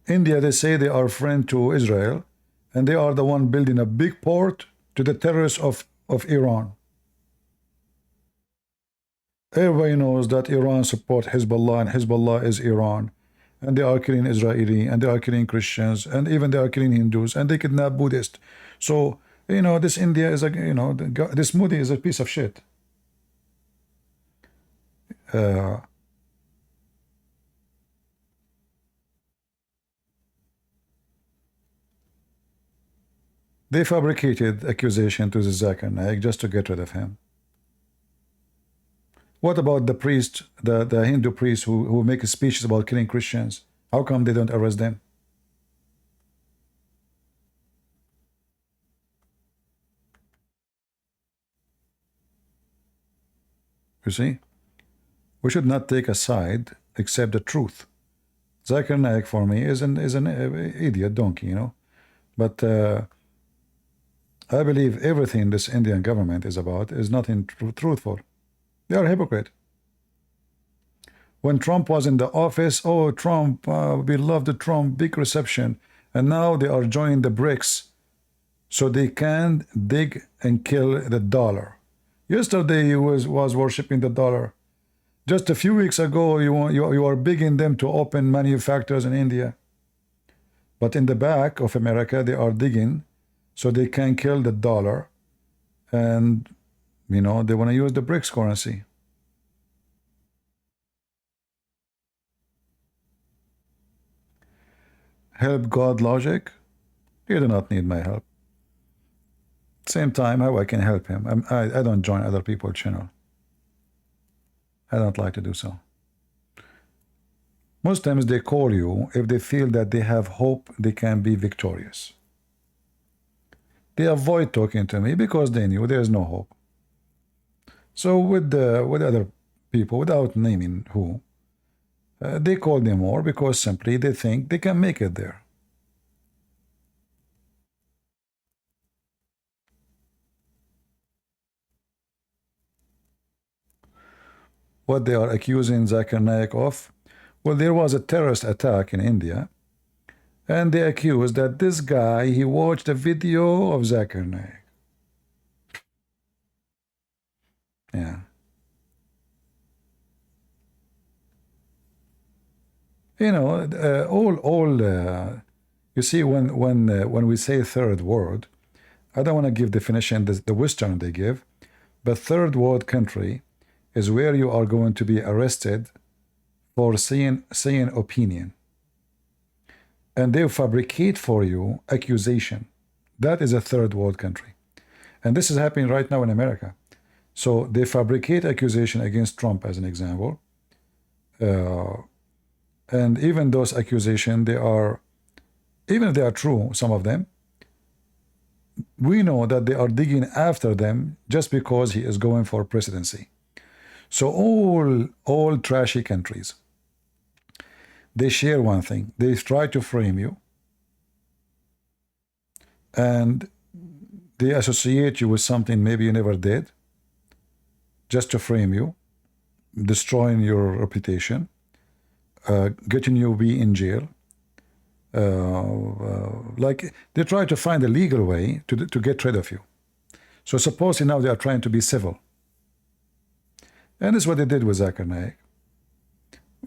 A: India, they say they are friend to Israel, and they are the one building a big port to the terrorists of Iran. Everybody knows that Iran support Hezbollah, and Hezbollah is Iran, and they are killing Israeli, and they are killing Christians, and even they are killing Hindus, and they kidnap Buddhists. So, you know, this India is a, you know, this Modi is a piece of shit. They fabricated accusation to the Zakir Naik just to get rid of him. What about the priest, the Hindu priests who make speeches about killing Christians? How come they don't arrest them? You see? We should not take a side except the truth. Zakir Naik for me is an idiot donkey, you know. But I believe everything this Indian government is about is nothing truthful. They are hypocrite. When Trump was in the office, oh, Trump, we loved Trump, big reception. And now they are joining the BRICS so they can dig and kill the dollar. Yesterday he was worshiping the dollar. Just a few weeks ago, you are begging them to open manufacturers in India. But in the back of America, they are digging so they can kill the dollar. And, you know, they want to use the BRICS currency. Help God logic? You do not need my help. Same time, how I can help him? I don't join other people's channel. I don't like to do so. Muslims, they call you if they feel that they have hope they can be victorious. They avoid talking to me because they knew there is no hope. So with other people, without naming who, they call them more because simply they think they can make it there. What they are accusing Zakir Naik of? Well, there was a terrorist attack in India, and they accused that this guy, he watched a video of Zakir Naik. Yeah. You know, you see, when we say third world, I don't want to give definition the Western they give, but third world country is where you are going to be arrested for saying opinion, and they fabricate for you accusation. That is a third world country, and this is happening right now in America. So they fabricate accusation against Trump as an example, and even those accusations, even if they are true, some of them, we know that they are digging after them just because he is going for presidency. So all trashy countries, they share one thing. They try to frame you, and they associate you with something maybe you never did, just to frame you, destroying your reputation, getting you be in jail. Like they try to find a legal way to get rid of you. So supposedly now they are trying to be civil. And this is what they did with Zakir Naik.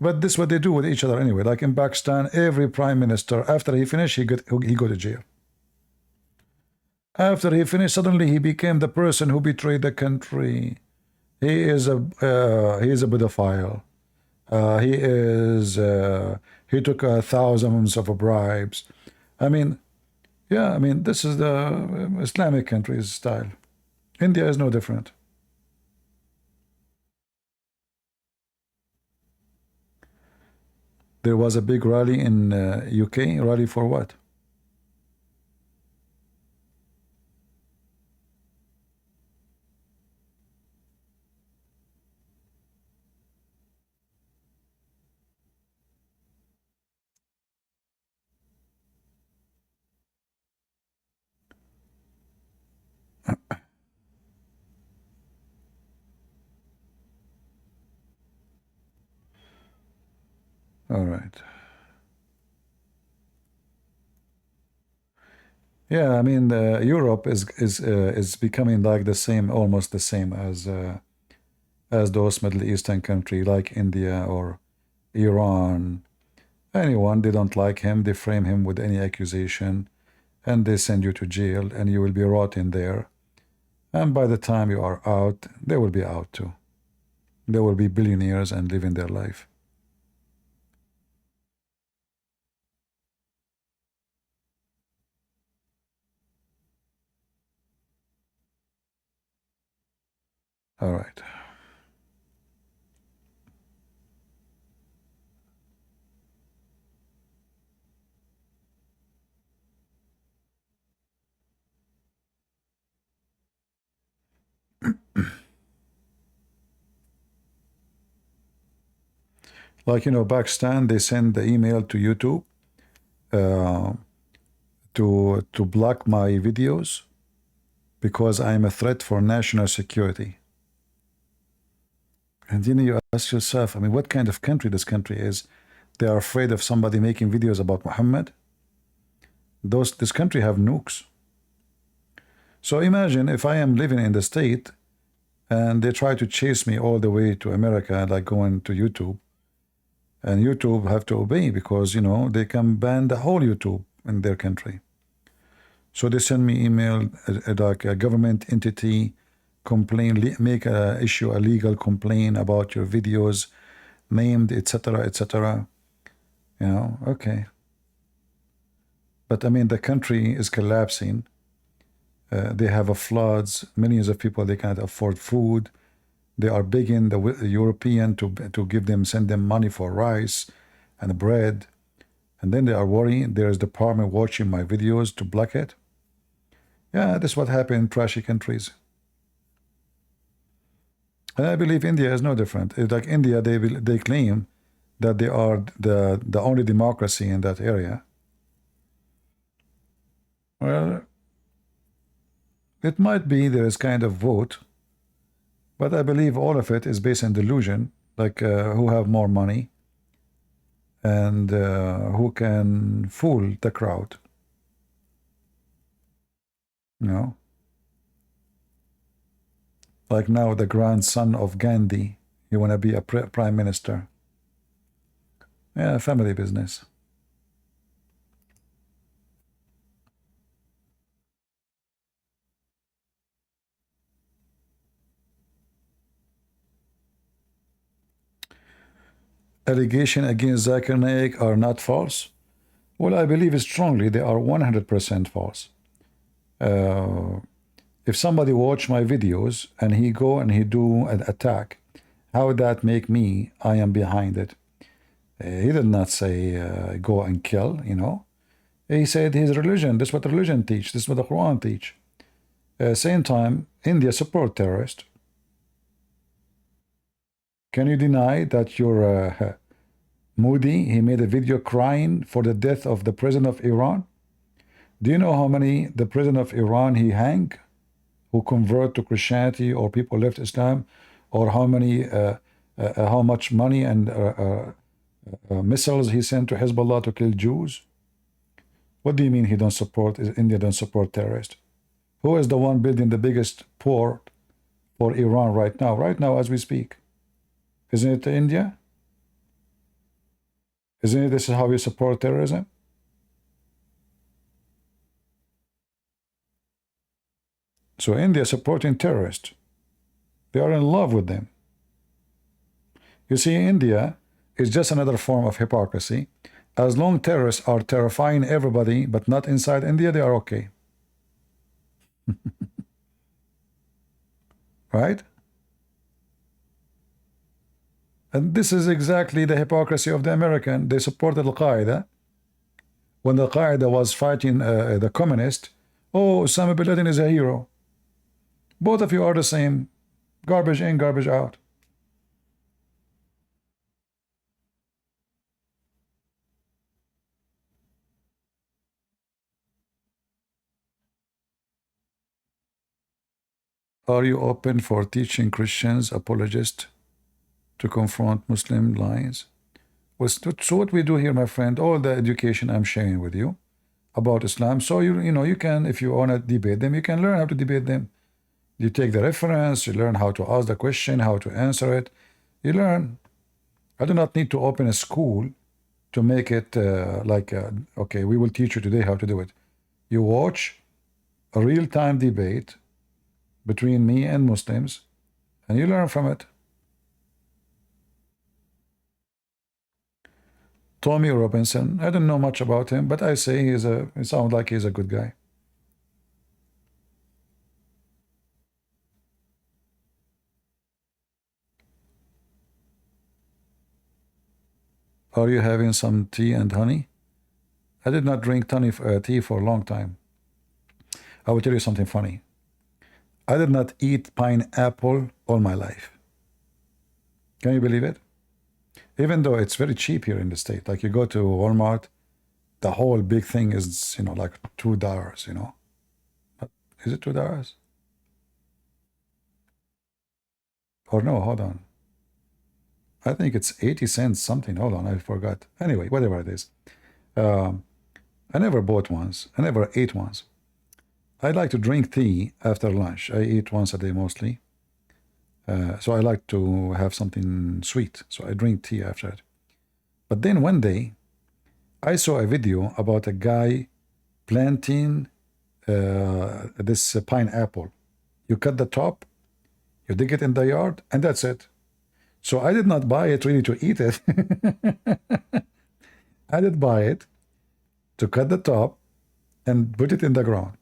A: But this is what they do with each other anyway. Like in Pakistan, every prime minister, after he finished, he go to jail. After he finished, suddenly he became the person who betrayed the country. He is a pedophile. He took thousands of bribes. I mean, yeah, I mean, this is the Islamic country's style. India is no different. There was a big rally in UK. Rally for what? All right. Yeah, I mean, Europe is becoming like the same, almost the same as those Middle Eastern country like India or Iran. Anyone they don't like him, they frame him with any accusation, and they send you to jail, and you will be rotting there. And by the time you are out, they will be out too. They will be billionaires and living their life. All right. Like, Pakistan, they send the email to YouTube uh, to block my videos because I'm a threat for national security. And you ask yourself, I mean, what kind of country this country is? They are afraid of somebody making videos about Muhammad. This country have nukes. So imagine if I am living in the state and they try to chase me all the way to America, like going to YouTube, and YouTube have to obey because they can ban the whole YouTube in their country. So they send me email like a government entity complain, issue a legal complaint about your videos, named etc. etc. Okay. But I mean, the country is collapsing. They have a floods. Millions of people, they can't afford food. They are begging the European to send them money for rice and bread. And then they are worrying. There is department watching my videos to block it. Yeah, that's what happened in trashy countries. And I believe India is no different. It's like India, they claim that they are the only democracy in that area. Well, it might be there is kind of vote, but I believe all of it is based on delusion, like who have more money and who can fool the crowd. Like now the grandson of Gandhi, you want to be a prime minister. Yeah, family business. Allegations against Zakir Naik are not false. Well, I believe strongly they are 100% false. If somebody watch my videos and he go and he do an attack, how would that make me? I am behind it. He did not say go and kill, He said his religion, this is what religion teach, this is what the Quran teach. Same time, India support terrorists. Can you deny that your Modi, he made a video crying for the death of the president of Iran? Do you know how many the president of Iran he hang, who convert to Christianity or people left Islam, or how much money and missiles he sent to Hezbollah to kill Jews? What do you mean he don't support, India don't support terrorists? Who is the one building the biggest port for Iran right now as we speak? Isn't it India? Isn't it this is how we support terrorism? So India supporting terrorists. They are in love with them. You see, India is just another form of hypocrisy. As long terrorists are terrifying everybody, but not inside India, they are okay. Right? And this is exactly the hypocrisy of the American. They supported Al-Qaeda. When Al-Qaeda was fighting the communists, oh, Osama bin Laden is a hero. Both of you are the same. Garbage in, garbage out. Are you open for teaching Christians, apologists, to confront Muslim lies? So what we do here, my friend, all the education I'm sharing with you about Islam, so you can, if you want to debate them, you can learn how to debate them. You take the reference, you learn how to ask the question, how to answer it. You learn. I do not need to open a school to make it okay, we will teach you today how to do it. You watch a real-time debate between me and Muslims, and you learn from it. Tommy Robinson, I don't know much about him, but I say he sounds like he's a good guy. Are you having some tea and honey? I did not drink tea for a long time. I will tell you something funny. I did not eat pineapple all my life. Can you believe it? Even though it's very cheap here in the state. Like you go to Walmart, the whole big thing is, like $2, Is it $2? Or no, hold on. I think it's 80 cents something. Hold on, I forgot. Anyway, whatever it is. I never bought ones. I never ate ones. I like to drink tea after lunch. I eat once a day mostly. So I like to have something sweet. So I drink tea after it. But then one day, I saw a video about a guy planting this pineapple. You cut the top, you dig it in the yard, and that's it. So I did not buy it really to eat it. I did buy it to cut the top and put it in the ground.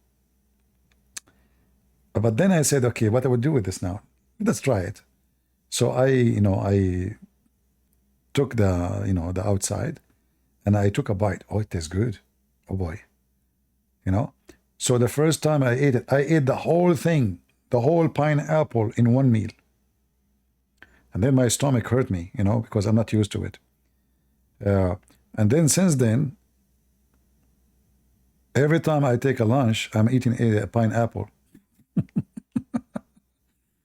A: But then I said, okay, what I would do with this now? Let's try it. So I took the outside and I took a bite. Oh, it tastes good. Oh boy. So the first time I ate it, I ate the whole thing, the whole pineapple in one meal. And then my stomach hurt me, because I'm not used to it. And then since then, every time I take a lunch, I'm eating a pineapple.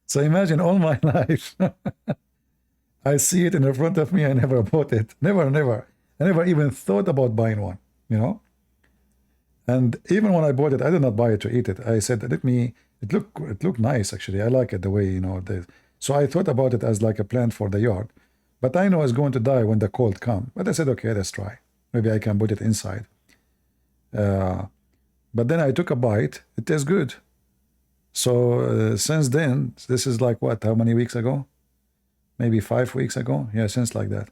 A: So imagine all my life, I see it in the front of me. I never bought it. Never, never. I never even thought about buying one, And even when I bought it, I did not buy it to eat it. I said, it looked nice, actually. I like it the way, So I thought about it as like a plant for the yard. But I know it's going to die when the cold comes. But I said, okay, let's try. Maybe I can put it inside. But then I took a bite. It tastes good. So since then, this is like what? How many weeks ago? Maybe 5 weeks ago? Yeah, since like that.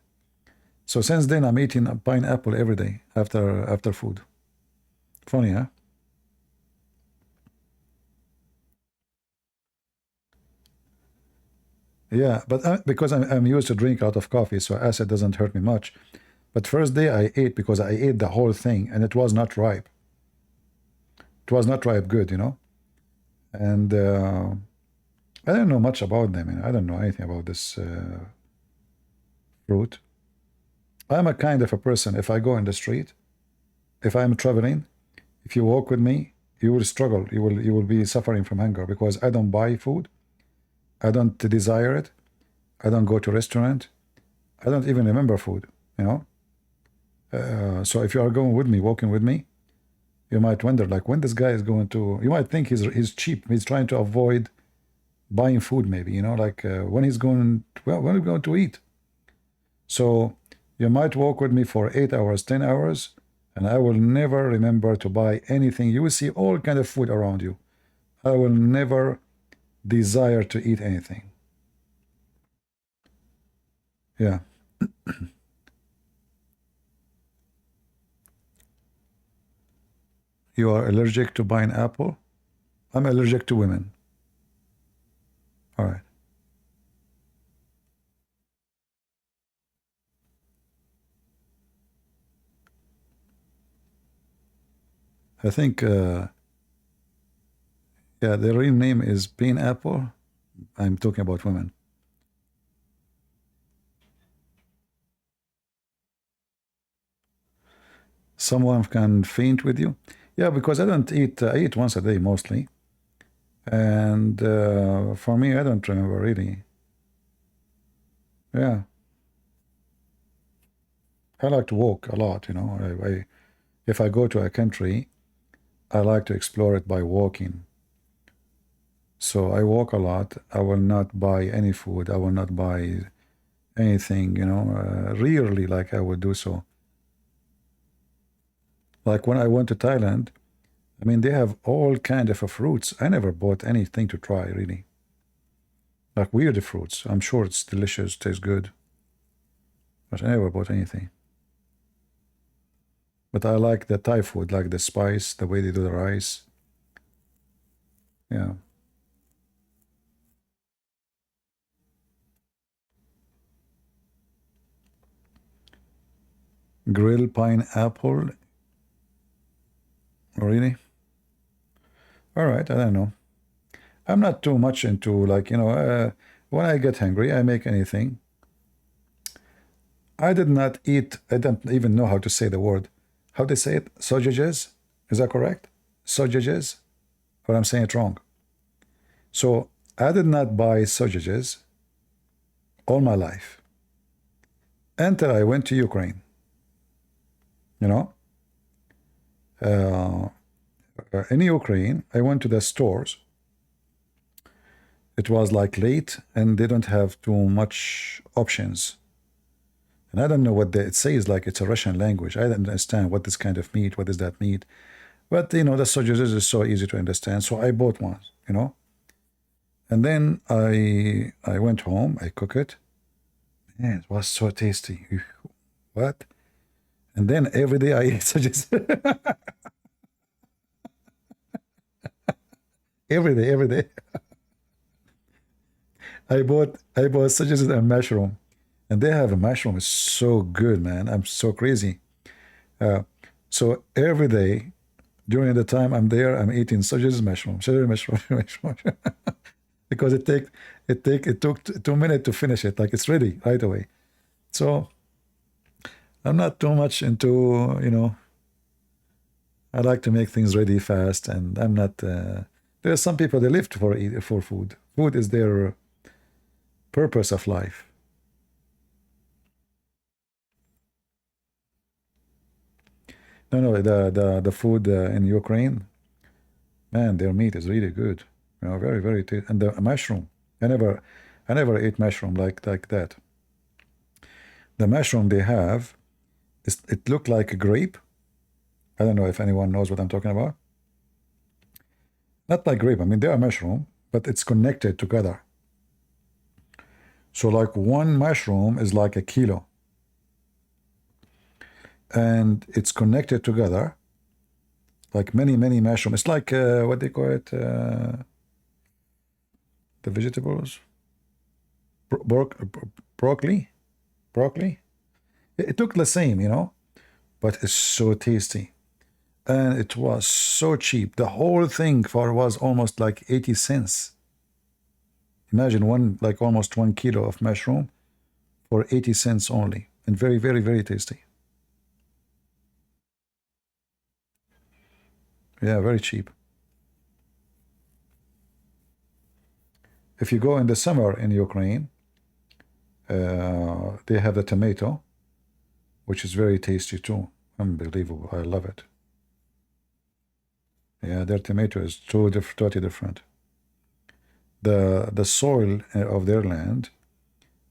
A: So since then, I'm eating a pineapple every day after food. Funny, huh? Yeah, but because I'm used to drink out of coffee, so acid doesn't hurt me much. But first day I ate because I ate the whole thing, and it was not ripe. It was not ripe good, And I don't know much about them. I don't know anything about this fruit. I'm a kind of a person, if I go in the street, if I'm traveling, if you walk with me, you will struggle. You will be suffering from hunger because I don't buy food. I don't desire it. I don't go to restaurant. I don't even remember food, So if you are going with me, walking with me, you might wonder, like, when this guy is going to, you might think he's cheap. He's trying to avoid buying food, maybe, when he's going, when are we going to eat? So you might walk with me for 8 hours, 10 hours, and I will never remember to buy anything. You will see all kind of food around you. I will never desire to eat anything. Yeah. You are allergic to pineapple? I'm allergic to women. All right. I think, yeah, the real name is Pineapple. I'm talking about women. Someone can faint with you. Yeah, because I don't eat. I eat once a day mostly, and for me, I don't remember really. Yeah, I like to walk a lot. If I go to a country, I like to explore it by walking. So I walk a lot. I will not buy any food. I will not buy anything. Rarely, like I would do so. Like when I went to Thailand, I mean, they have all kind of fruits. I never bought anything to try, really. Like weird fruits. I'm sure it's delicious, tastes good, but I never bought anything. But I like the Thai food, like the spice, the way they do the rice. Yeah. Grilled pineapple. Really? All right, I don't know. I'm not too much into when I get hungry, I make anything. I did not eat, I don't even know how to say the word. How they say it? Sausages? Is that correct? Sausages? Or I'm saying it wrong. So I did not buy sausages all my life until I went to Ukraine. You know, in Ukraine, I went to the stores. It was like late and they don't have too much options. And I don't know what it says, like it's a Russian language. I don't understand what this kind of meat, what is that meat. But, the sausages is so easy to understand. So I bought one. And then I went home, I cook it. Man, it was so tasty. What? And then every day I eat sausages. every day. I bought sausages and mushroom. And they have a mushroom. It's so good, man. I'm so crazy. So every day during the time I'm there, I'm eating sausages, mushroom, mushroom. Because it took 2 minutes to finish it. Like it's ready right away. So I'm not too much into. I like to make things ready fast, and I'm not. There are some people they live for food. Food is their purpose of life. No, the food in Ukraine, man, their meat is really good. Very very tasty. And the mushroom, I never ate mushroom like that. The mushroom they have, it looked like a grape. I don't know if anyone knows what I'm talking about. Not like grape. I mean, they are mushroom, but it's connected together. So like one mushroom is like a kilo. And it's connected together like many mushrooms. It's like what they call it, the vegetables, broccoli. It looked the same, but it's so tasty, and it was so cheap. The whole thing was almost like 80 cents. Imagine almost 1 kilo of mushroom for 80 cents only, and very very very tasty. Yeah, very cheap. If you go in the summer in Ukraine, they have the tomato, which is very tasty too. Unbelievable. I love it. Yeah, their tomato is totally different. The soil of their land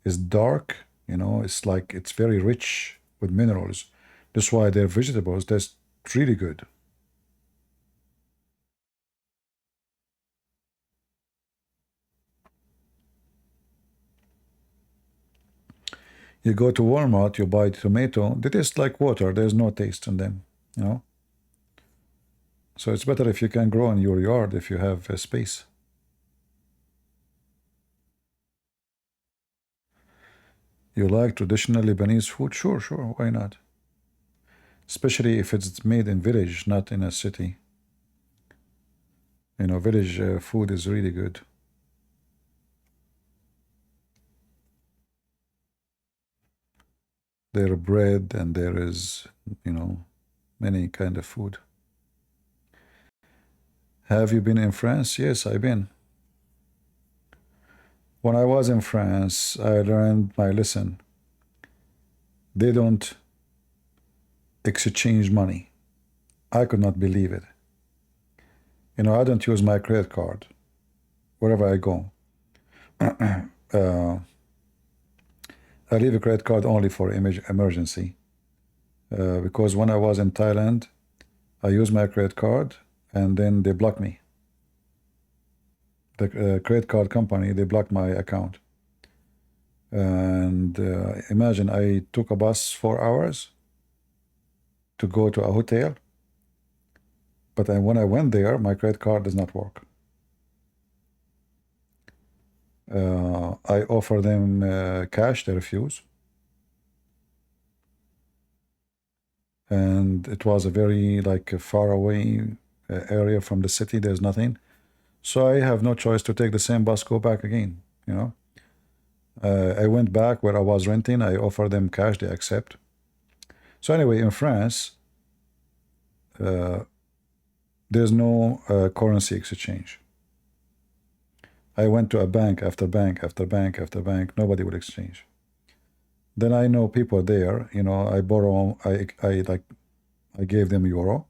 A: is dark, it's very rich with minerals. That's why their vegetables taste really good. You go to Walmart, you buy tomato, they taste like water. There's no taste in them. So it's better if you can grow in your yard if you have space. You like traditional Lebanese food? Sure, why not? especially if it's made in village, not in a city. You know, village food is really good. There are bread and there is, you know, many kind of food. Have you been in France? Yes, I've been. When I was in France, I learned my lesson. They don't exchange money. I could not believe it. You know, I don't use my credit card wherever I go. I leave a credit card only for emergency. Because when I was in Thailand, I used my credit card and then they blocked me. The credit card company, they blocked my account. And imagine I took a bus 4 hours to go to a hotel. But when I went there, my credit card does not work. I offer them cash, they refuse. And it was a very far away area from the city. There's nothing. So I have no choice to take the same bus, go back again, you know. I went back where I was renting. I offer them cash, they accept. So anyway, in France, there's no currency exchange. I went to a bank after bank after bank after bank. Nobody would exchange. Then I know people there. You know, I borrow. I gave them euro.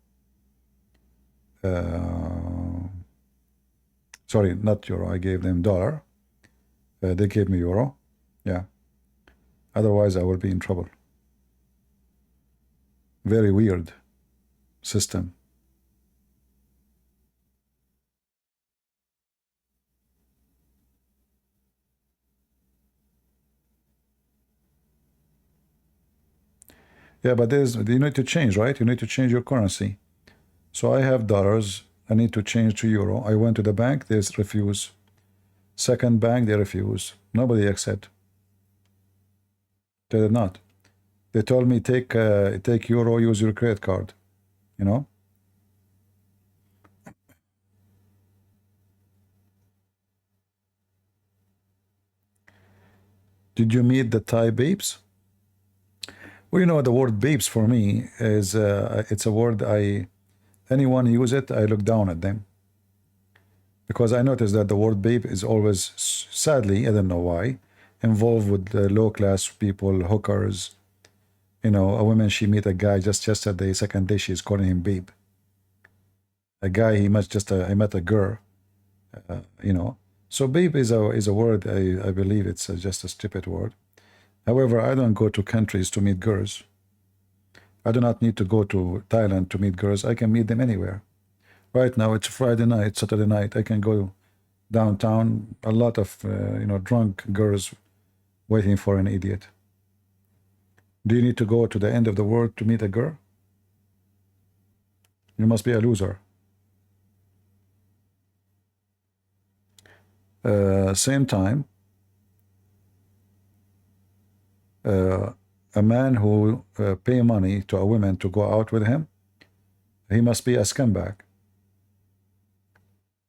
A: Sorry, not euro. I gave them dollar. They gave me euro. Yeah. Otherwise, I will be in trouble. Very weird system. Yeah, but you need to change, right? You need to change your currency. So I have dollars. I need to change to euro. I went to the bank. They refuse. Second bank, they refuse. Nobody accept. They did not. They told me take euro, use your credit card. You know. Did you meet the Thai babes? Well, you know, the word babes for me is it's a word anyone use it, I look down at them. Because I noticed that the word babe is always, sadly, I don't know why, involved with low-class people, hookers. You know, a woman, she meet a guy just yesterday, second day she's calling him babe. A guy, he met a girl, you know. So babe is a word, I believe it's just a stupid word. However, I don't go to countries to meet girls. I do not need to go to Thailand to meet girls. I can meet them anywhere. Right now, it's Friday night, Saturday night. I can go downtown. A lot of drunk girls waiting for an idiot. Do you need to go to the end of the world to meet a girl? You must be a loser. Same time, a man who pay money to a woman to go out with him, he must be a scumbag.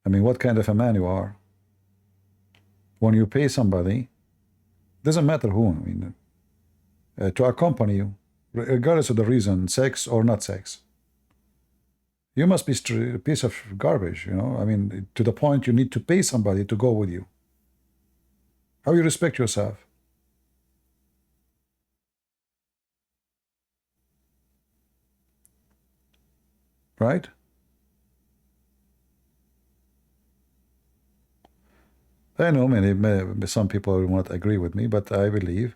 A: I mean, what kind of a man you are? When you pay somebody, doesn't matter who, I mean, to accompany you, regardless of the reason, sex or not sex. You must be a piece of garbage, you know? I mean, to the point you need to pay somebody to go with you. How you respect yourself? Right? I know some people will not agree with me, but I believe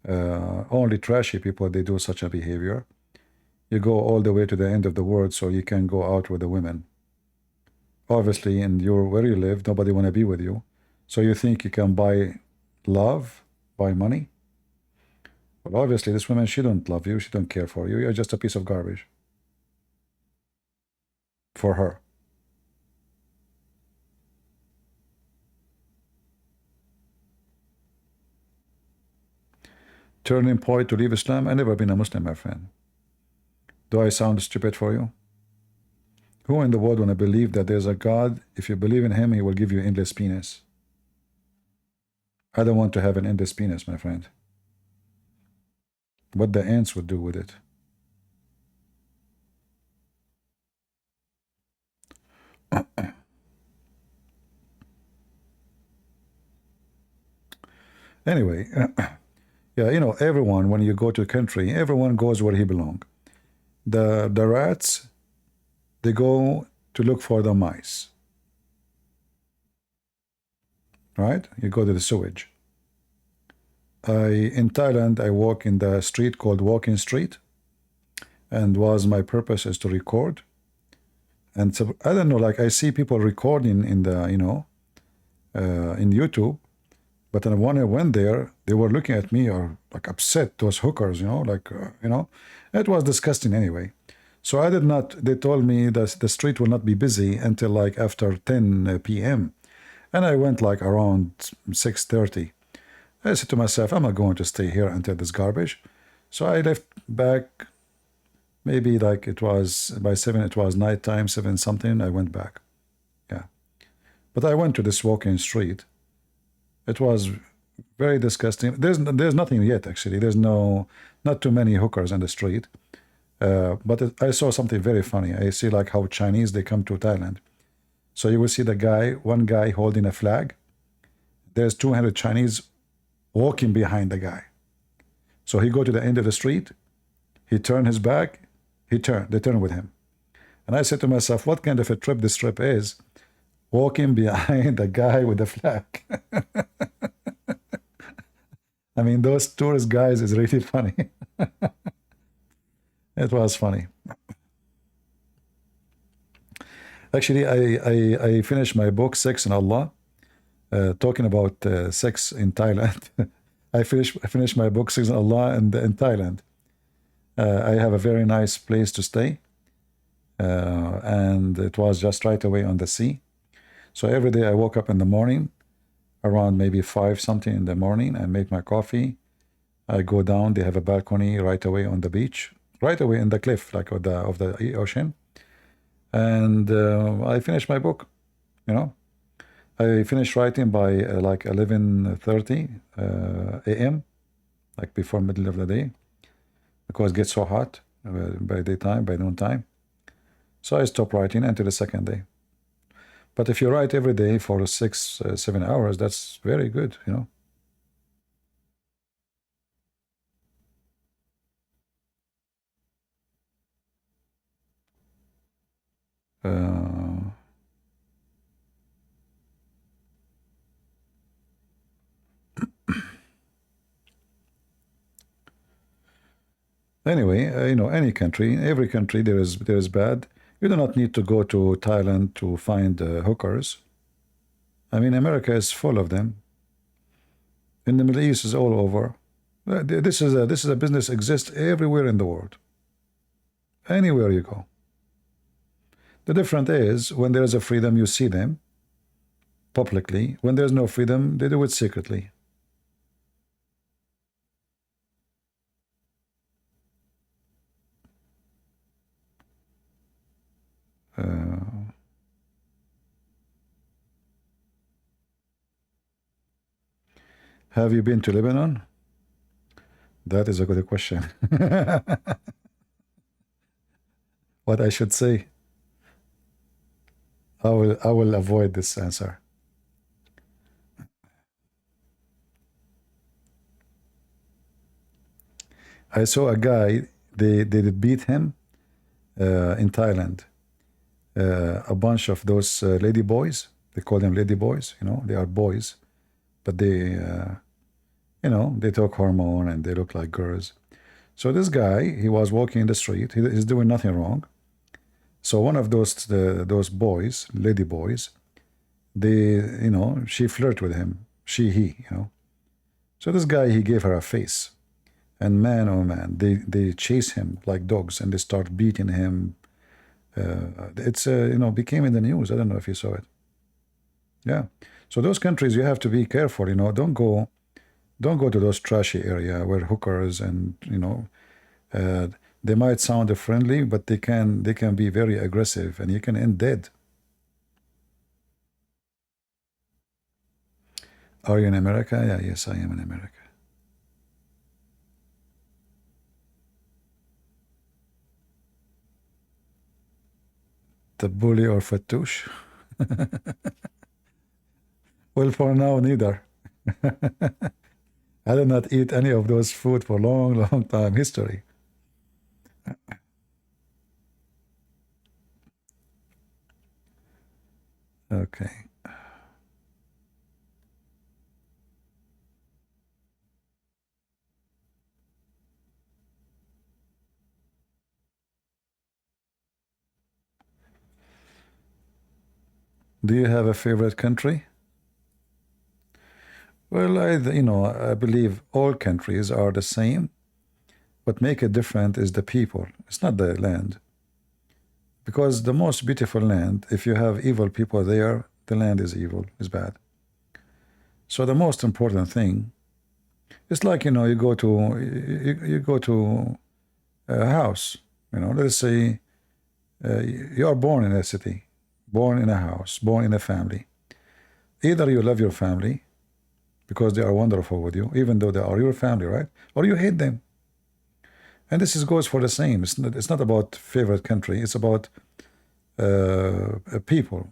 A: only trashy people, they do such a behavior. You go all the way to the end of the world so you can go out with the women. Obviously, in where you live, nobody want to be with you. So you think you can buy love, buy money? Well, obviously, this woman, she don't love you. She don't care for you. You're just a piece of garbage for her. Turning point to leave Islam? I've never been a Muslim, my friend. Do I sound stupid for you? Who in the world want to believe that there's a God? If you believe in him, he will give you endless penis. I don't want to have an endless penis, my friend. What the ants would do with it. Anyway, yeah, you know, everyone, when you go to a country, everyone goes where he belongs. The rats, they go to look for the mice. Right? You go to the sewage. In Thailand, I walk in the street called Walking Street, and my purpose is to record. And so, I don't know, like I see people recording in the, you know, in YouTube, but then when I went there, they were looking at me or like upset, those hookers, you know, like, you know, it was disgusting anyway. So I did not, they told me that the street will not be busy until like after 10 p.m. And I went like around 6:30. I said to myself, I'm not going to stay here until this garbage. So I left back, maybe like it was by 7, it was nighttime, 7 something, I went back. Yeah. But I went to this walking street. It was very disgusting. There's nothing yet, actually. There's not too many hookers on the street. But I saw something very funny. I see like how Chinese, they come to Thailand. So you will see one guy holding a flag. There's 200 Chinese walking behind the guy. So he go to the end of the street. He turn his back. They turn with him. And I said to myself, what kind of a trip this trip is? Walking behind the guy with the flag. I mean, those tourist guys is really funny. It was funny. Actually, I finished my book, Sex and Allah, talking about sex in Thailand. I finished my book, Sex and Allah, in Thailand. I have a very nice place to stay, and it was just right away on the sea. So every day I woke up in the morning, around maybe 5 something in the morning, and make my coffee. I go down. They have a balcony right away on the beach, right away in the cliff, like of the ocean. And I finished my book. You know, I finished writing by like 11:30 a.m., like before middle of the day, because it gets so hot by daytime, by noontime. So I stopped writing until the second day. But if you write every day for 6, 7 hours, that's very good, you know. Anyway, you know, any country, every country, there is bad. You do not need to go to Thailand to find hookers. I mean, America is full of them. In the Middle East is all over. This is a business exists everywhere in the world. Anywhere you go. The difference is when there is a freedom, you see them publicly. When there's no freedom, they do it secretly. Have you been to Lebanon? That is a good question. What I should say? I will avoid this answer. I saw a guy, they beat him in Thailand. A bunch of those lady boys, they call them lady boys, you know, they are boys, but they, you know, they took hormone and they look like girls. So this guy, he was walking in the street, he's doing nothing wrong. So one of those boys, lady boys, they, you know, she flirted with him, he, you know. So this guy, he gave her a face. And man, oh man, they chase him like dogs and they start beating him. It's, you know, became in the news. I don't know if you saw it. Yeah. So those countries, you have to be careful, you know, don't go to those trashy area where hookers and, you know, They might sound friendly, but they can be very aggressive, and you can end dead. Are you in America? Yeah, yes, I am in America. The bully or Fattoush? Well, for now, neither. I did not eat any of those food for long, long time history. Okay. Do you have a favorite country? Well, I believe all countries are the same. What make it different is the people. It's not the land. Because the most beautiful land, if you have evil people there, the land is evil, is bad. So the most important thing, it's like, you go to you go to a house, let's say you are born in a city, born in a house, born in a family. Either you love your family because they are wonderful with you, even though they are your family, right? Or you hate them. And this goes for the same. It's not about favorite country. It's about people.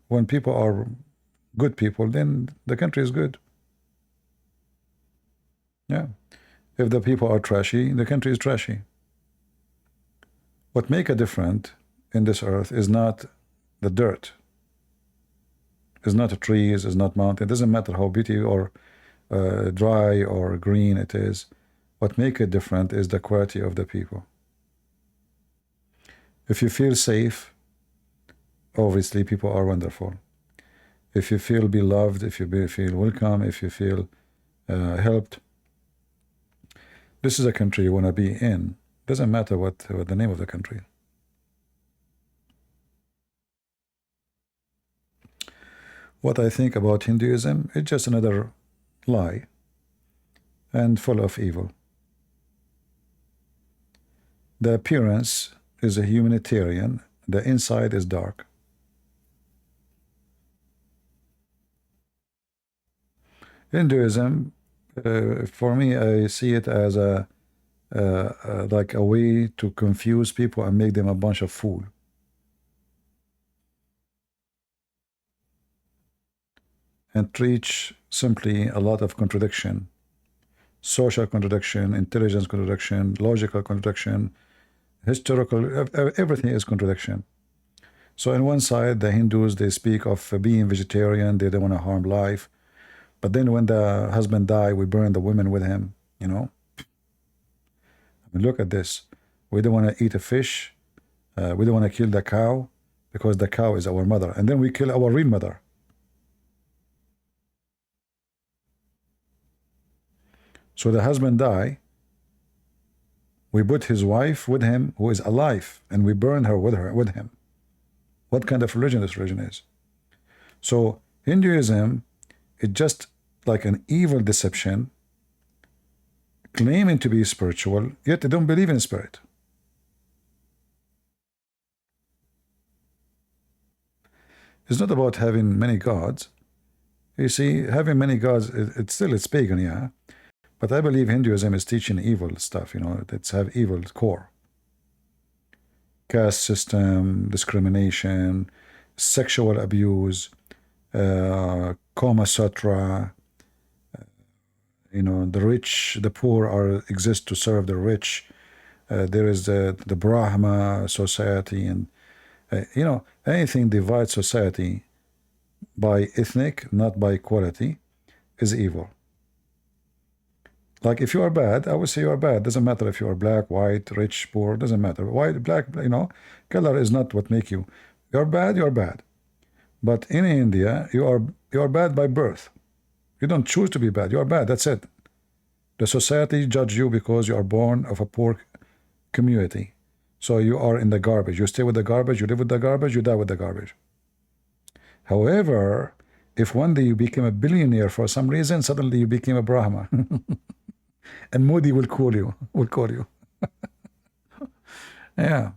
A: When people are good people, then the country is good. Yeah. If the people are trashy, the country is trashy. What make a difference in this earth is not the dirt. It's not the trees. It's not mountain. It doesn't matter how beauty or dry or green it is. What make it different is the quality of the people. If you feel safe, obviously people are wonderful. If you feel beloved, if you feel welcome, if you feel helped, this is a country you want to be in. Doesn't matter what the name of the country. What I think about Hinduism, it's just another lie and full of evil. The appearance is a humanitarian, the inside is dark. Hinduism, for me, I see it as like a way to confuse people and make them a bunch of fools. And preach simply a lot of contradiction, social contradiction, intelligence contradiction, logical contradiction, historical, everything is contradiction. So on one side, the Hindus, they speak of being vegetarian, they don't want to harm life. But then when the husband died, we burn the women with him, I mean, look at this. We don't want to eat a fish. We don't want to kill the cow because the cow is our mother. And then we kill our real mother. So the husband died. We put his wife with him who is alive, and we burn her with him. What kind of religion this religion is? So Hinduism is just like an evil deception, claiming to be spiritual, yet they don't believe in spirit. It's not about having many gods. You see, having many gods, it's pagan, yeah. But I believe Hinduism is teaching evil stuff, it's have evil core. Caste system, discrimination, sexual abuse, Kama Sutra, the rich, the poor exist to serve the rich. There is the Brahma society, and anything divides society by ethnic, not by quality, is evil. Like if you are bad, I would say you are bad. Doesn't matter if you are black, white, rich, poor. Doesn't matter. White, black, color is not what make you. You are bad. You are bad. But in India, you are bad by birth. You don't choose to be bad. You are bad. That's it. The society judge you because you are born of a poor community. So you are in the garbage. You stay with the garbage. You live with the garbage. You die with the garbage. However, if one day you became a billionaire for some reason, suddenly you became a Brahma. And Modi will call you. Yeah.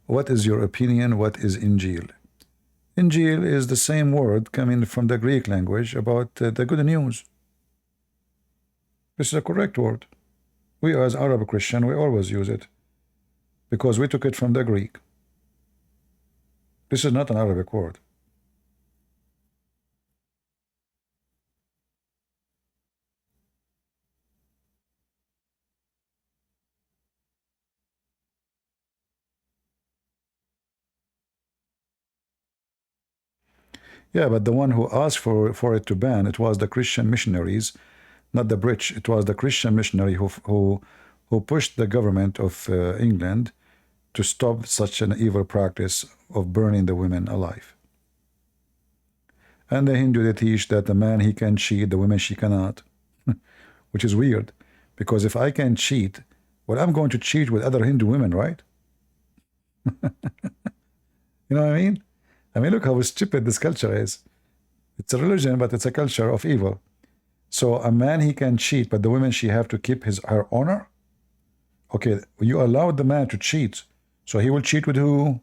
A: What is your opinion? What is Injil? Injil is the same word coming from the Greek language about the good news. This is a correct word. We as Arab Christian, we always use it because we took it from the Greek. This is not an Arabic word. Yeah, but the one who asked for it to ban, it was the Christian missionaries, not the British. It was the Christian missionary who pushed the government of England to stop such an evil practice of burning the women alive. And the Hindu, they teach that the man, he can cheat, the women, she cannot, which is weird, because if I can cheat, well, I'm going to cheat with other Hindu women, right? You know what I mean? I mean, look how stupid this culture is. It's a religion, but it's a culture of evil. So a man, he can cheat, but the women, she have to keep her honor? Okay, you allowed the man to cheat, so he will cheat with who?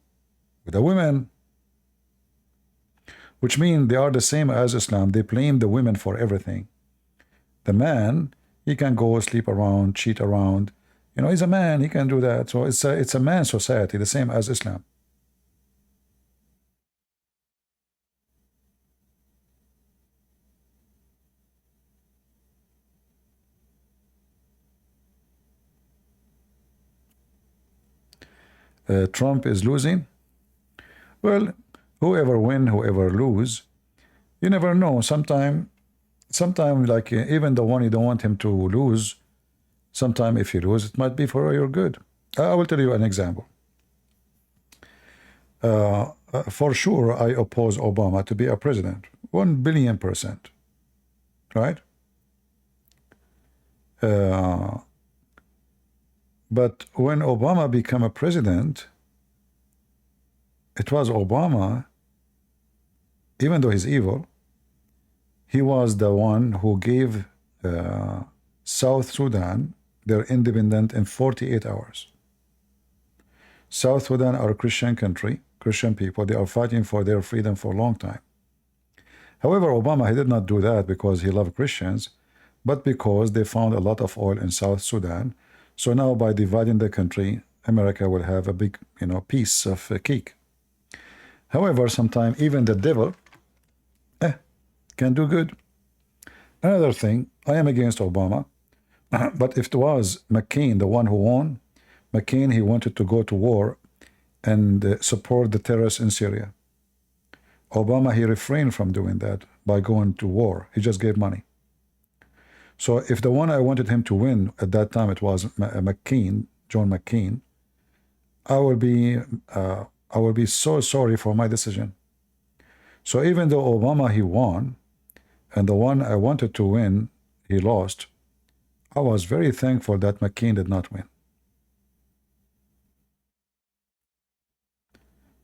A: With the women. Which means they are the same as Islam. They blame the women for everything. The man, he can go sleep around, cheat around. You know, he's a man, he can do that. So it's a man society, the same as Islam. Trump is losing. Well, whoever win, whoever lose, you never know. Sometime like even the one you don't want him to lose, sometime if you lose, it might be for your good. I will tell you an example. For sure, I oppose Obama to be a president, 1,000,000,000%, right? But when Obama became a president, it was Obama, even though he's evil, he was the one who gave South Sudan their independence in 48 hours. South Sudan are a Christian country, Christian people. They are fighting for their freedom for a long time. However, Obama, he did not do that because he loved Christians, but because they found a lot of oil in South Sudan. So now by dividing the country, America will have a big, piece of cake. However, sometimes even the devil can do good. Another thing, I am against Obama, but if it was McCain, the one who won, McCain, he wanted to go to war and support the terrorists in Syria. Obama, he refrained from doing that by going to war. He just gave money. So if the one I wanted him to win at that time, it was McCain, John McCain, I will be so sorry for my decision. So even though Obama, he won, and the one I wanted to win, he lost, I was very thankful that McCain did not win.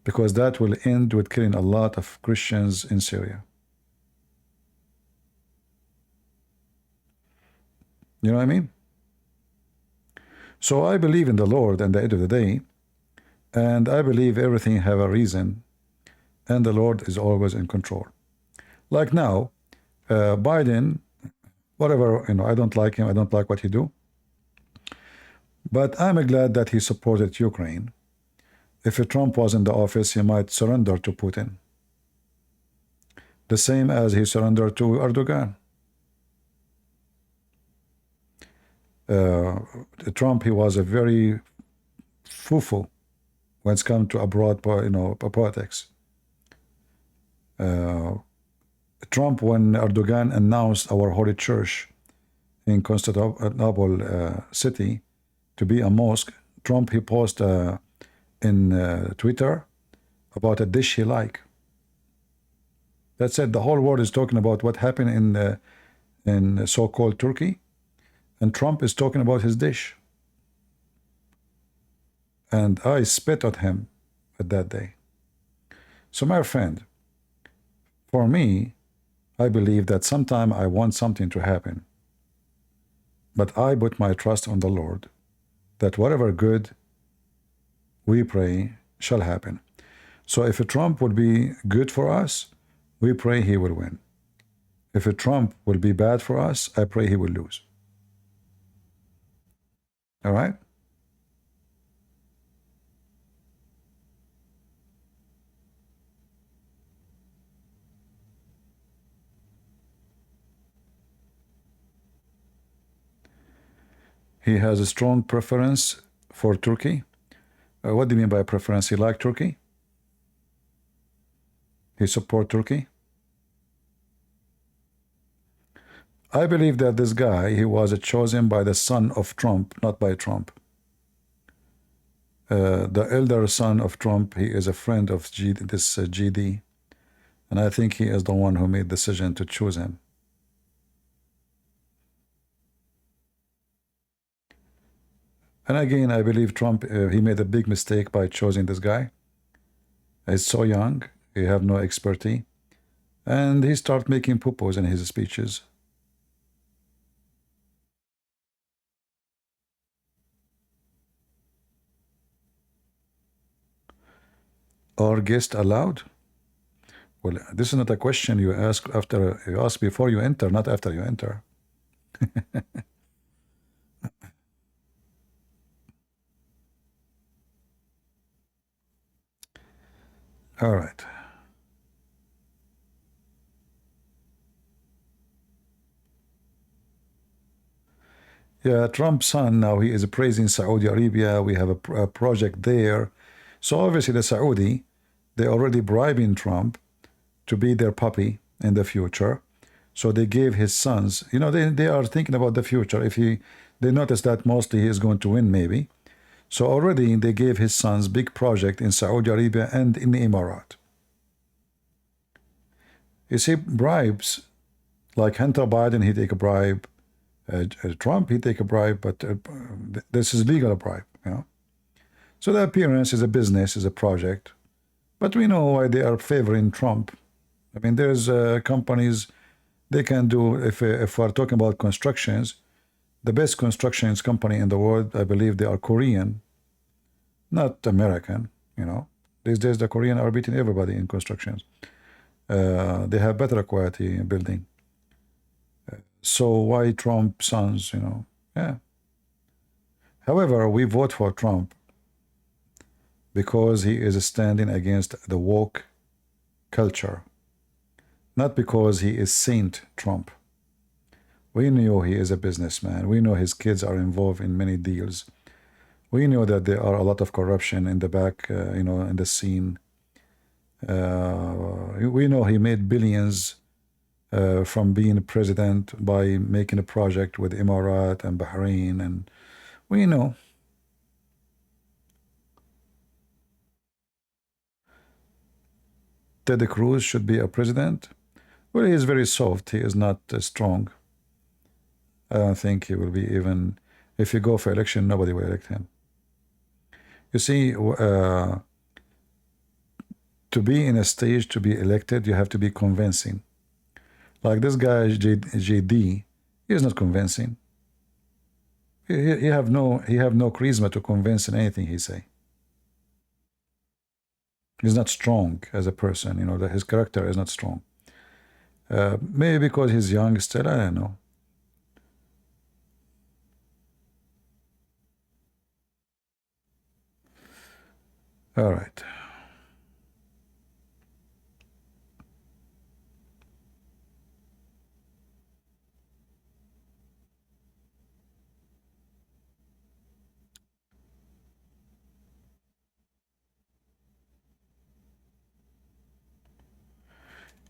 A: Because that will end with killing a lot of Christians in Syria. You know what I mean? So I believe in the Lord at the end of the day, and I believe everything have a reason, and the Lord is always in control. Like now, Biden, whatever, I don't like him, I don't like what he do, but I'm glad that he supported Ukraine. If Trump was in the office, he might surrender to Putin. The same as he surrendered to Erdogan. Trump, he was a very foo-foo when it's come to abroad, politics. Trump, when Erdogan announced our holy church in Constantinople city to be a mosque, Trump, he posted in Twitter about a dish he liked. That said, the whole world is talking about what happened in so-called Turkey, and Trump is talking about his dish. And I spit at him at that day. So my friend, For me, I believe that sometime I want something to happen. But I put my trust on the Lord, that whatever good we pray shall happen. So if a Trump would be good for us, we pray he will win. If a Trump will be bad for us, I pray he will lose. All right? He has a strong preference for Turkey. What do you mean by preference? He like Turkey? He support Turkey? I believe that this guy, he was chosen by the son of Trump, not by Trump. The elder son of Trump, he is a friend of GD, and I think he is the one who made the decision to choose him. And again, I believe Trump, he made a big mistake by choosing this guy. He's so young, he have no expertise, and he start making poo-poos in his speeches. Are guests allowed? Well, this is not a question you ask after you ask before you enter, not after you enter. All right. Yeah, Trump's son now, he is praising Saudi Arabia. We have a project there. So obviously the Saudi, they're already bribing Trump to be their puppy in the future. So they gave his sons, you know, they are thinking about the future. If they notice that mostly he is going to win maybe. So already they gave his sons big project in Saudi Arabia and in the Emirates. You see, bribes, like Hunter Biden, he take a bribe. Trump, he take a bribe, but this is legal bribe, you know. So the appearance is a business, is a project. But we know why they are favoring Trump. I mean, there's companies, they can do, if we're talking about constructions, the best constructions company in the world, I believe they are Korean, not American, you know. These days the Korean are beating everybody in constructions. They have better quality building. So why Trump sons, you know? Yeah. However, we vote for Trump because he is standing against the woke culture, not because he is Saint Trump. We know he is a businessman. We know his kids are involved in many deals. We know that there are a lot of corruption in the back, you know, in the scene. We know he made billions from being president by making a project with Emirates and Bahrain, and we know. Ted Cruz should be a president. Well, he is very soft. He is not strong. I don't think he will be even, if you go for election, nobody will elect him. You see, to be in a stage to be elected, you have to be convincing. Like this guy, JD, he is not convincing. He have no charisma to convince in anything he say. He's not strong as a person, you know, that his character is not strong. Maybe because he's young still, I don't know. All right.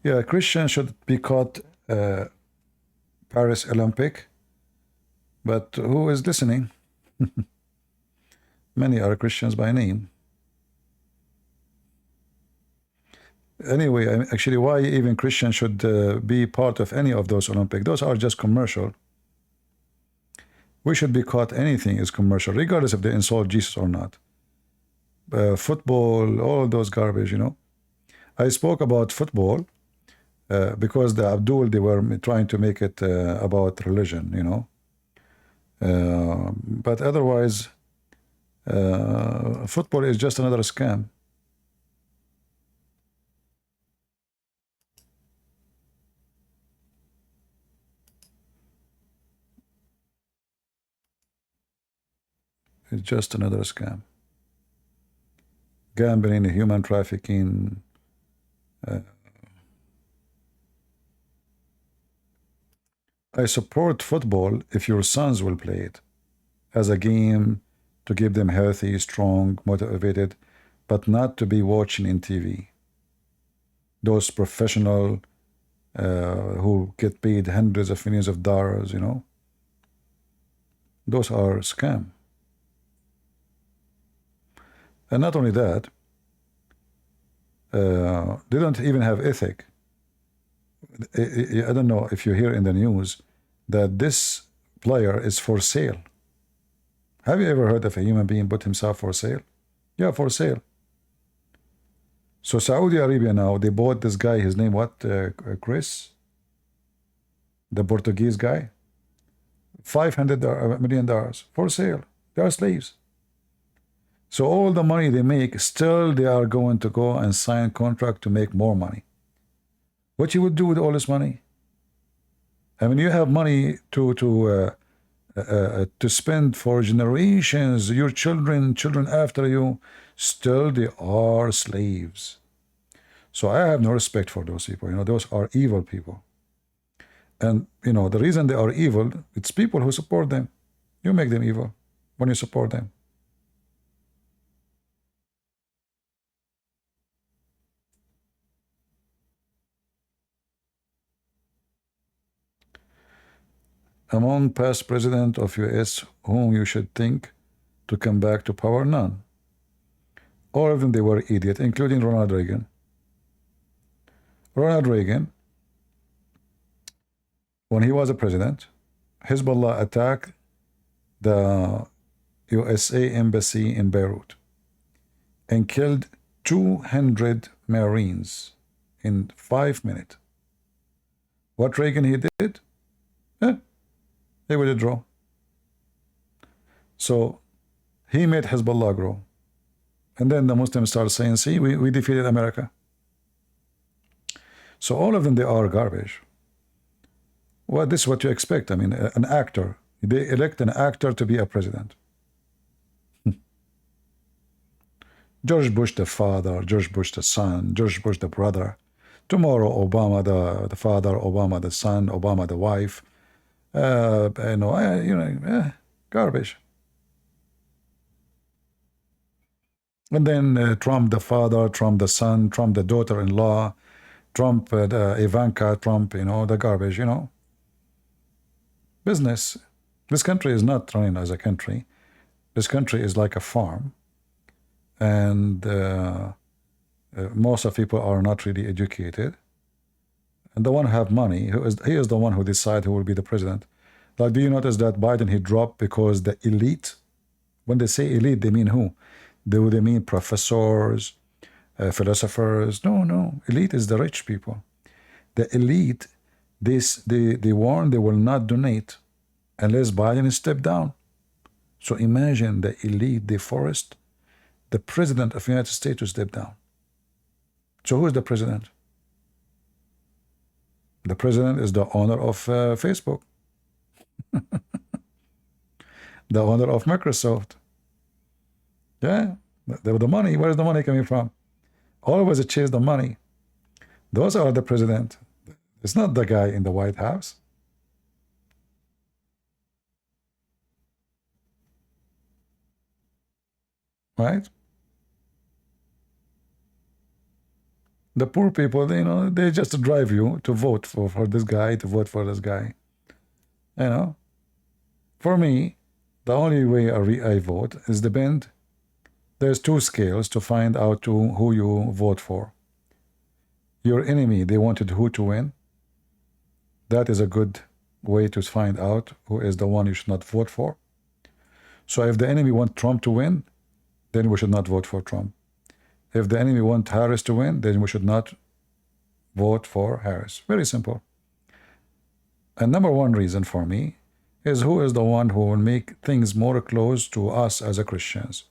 A: Yeah, Christians should be caught Paris Olympic, but who is listening? Many are Christians by name. Anyway, actually, why even Christians should be part of any of those Olympics? Those are just commercial. We should be caught anything is commercial, regardless if they insult Jesus or not. Football, all those garbage, you know. I spoke about football because the Abdul, they were trying to make it about religion, you know. But otherwise, football is just another scam. It's just another scam. Gambling, human trafficking. I support football if your sons will play it as a game to keep them healthy, strong, motivated, but not to be watching in TV. Those professional who get paid hundreds of millions of dollars, you know, those are scam. And not only that, they don't even have ethic. I don't know if you hear in the news that this player is for sale. Have you ever heard of a human being put himself for sale? Yeah, for sale. So Saudi Arabia now, they bought this guy, his name what? Chris? The Portuguese guy? $500 million for sale. They are slaves. So all the money they make, still they are going to go and sign contract to make more money. What you would do with all this money? I mean, you have money to spend for generations, your children after you, still they are slaves. So I have no respect for those people. You know, those are evil people. And, you know, the reason they are evil, it's people who support them. You make them evil when you support them. Among past presidents of US whom you should think to come back to power, none. All of them, they were idiots, including Ronald Reagan. Ronald Reagan, when he was a president, Hezbollah attacked the USA embassy in Beirut and killed 200 Marines in 5 minutes. What Reagan he did? He withdrew. So he made Hezbollah grow. And then the Muslims started saying, see, we defeated America. So all of them, they are garbage. Well, this is what you expect. I mean, an actor. They elect an actor to be a president. George Bush the father, George Bush the son, George Bush the brother. Tomorrow, Obama the father, Obama the son, Obama the wife. Garbage. And then Trump the father, Trump the son, Trump the daughter-in-law, Trump, Ivanka, Trump, you know, the garbage, you know. Business. This country is not running as a country. This country is like a farm. And most of people are not really educated. And the one who have money, he is the one who decides who will be the president. Like, do you notice that Biden, he dropped because the elite, when they say elite, they mean who? Do they mean professors, philosophers? No. Elite is the rich people. The elite, they warn they will not donate unless Biden step down. So imagine the elite, they forced the president of the United States to step down. So who is the president? The president is the owner of Facebook. The owner of Microsoft. Yeah, the money, where is the money coming from? Always chase the money. Those are the president. It's not the guy in the White House. Right? The poor people, you know, they just drive you to vote for this guy, to vote for this guy. You know? For me, the only way I vote is depend. There's two scales to find out who you vote for. Your enemy, they wanted who to win. That is a good way to find out who is the one you should not vote for. So if the enemy want Trump to win, then we should not vote for Trump. If the enemy want Harris to win, then we should not vote for Harris. Very simple. And number one reason for me is who is the one who will make things more close to us as a Christians.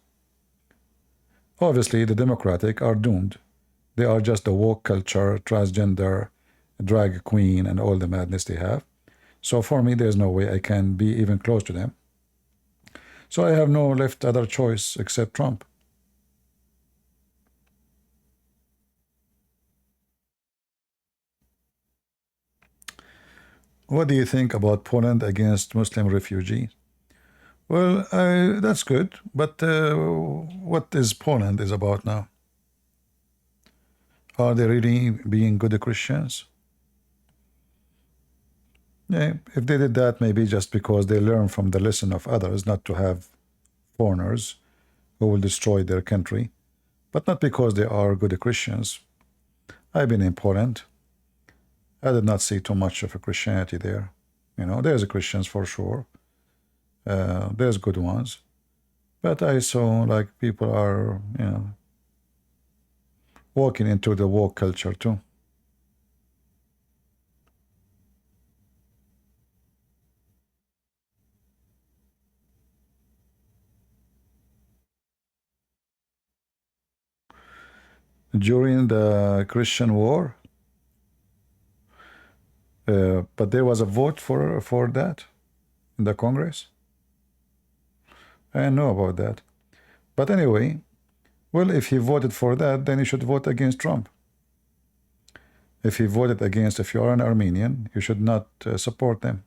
A: Obviously, the Democratic are doomed. They are just the woke culture, transgender, drag queen, and all the madness they have. So for me, there's no way I can be even close to them. So I have no left other choice except Trump. What do you think about Poland against Muslim refugees? Well, that's good, but what is Poland is about now? Are they really being good Christians? Yeah, if they did that, maybe just because they learn from the lesson of others not to have foreigners who will destroy their country, but not because they are good Christians. I've been in Poland. I did not see too much of a Christianity there. You know, there's Christians for sure. There's good ones. But I saw like people are, you know, walking into the woke culture too. During the Christian war, but there was a vote for that in the Congress. I know about that. But anyway, well, if he voted for that, then he should vote against Trump. If he voted against, if you are an Armenian, you should not support them.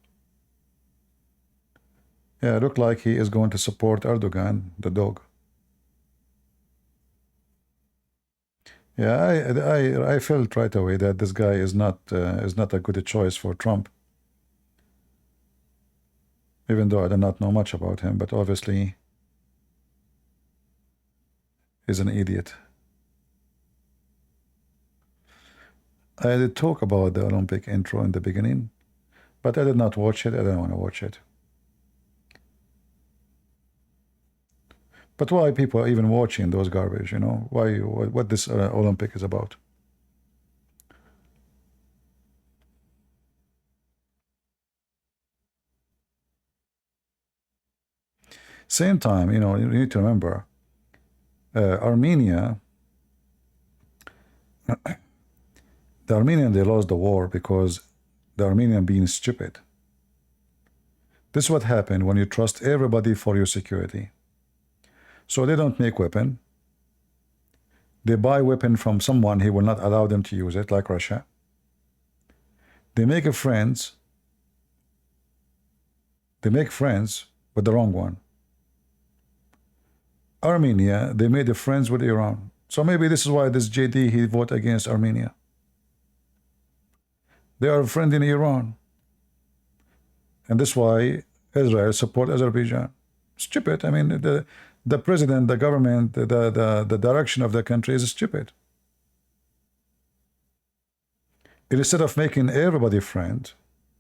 A: Yeah, it looked like he is going to support Erdogan, the dog. Yeah, I felt right away that this guy is not a good choice for Trump. Even though I do not know much about him, but obviously he's an idiot. I did talk about the Olympic intro in the beginning, but I did not watch it. I don't want to watch it. But why people are even watching those garbage, you know? Why, what this Olympic is about? Same time, you know, you need to remember, Armenia, the Armenian, they lost the war because the Armenian being stupid. This is what happened when you trust everybody for your security. So they don't make weapon. They buy weapon from someone who will not allow them to use it, like Russia. They make friends. They make friends with the wrong one. Armenia, they made friends with Iran. So maybe this is why this JD, he voted against Armenia. They are a friend in Iran. And this is why Israel support Azerbaijan. Stupid. I mean, the president, the government, the direction of the country is stupid. Instead of making everybody friend,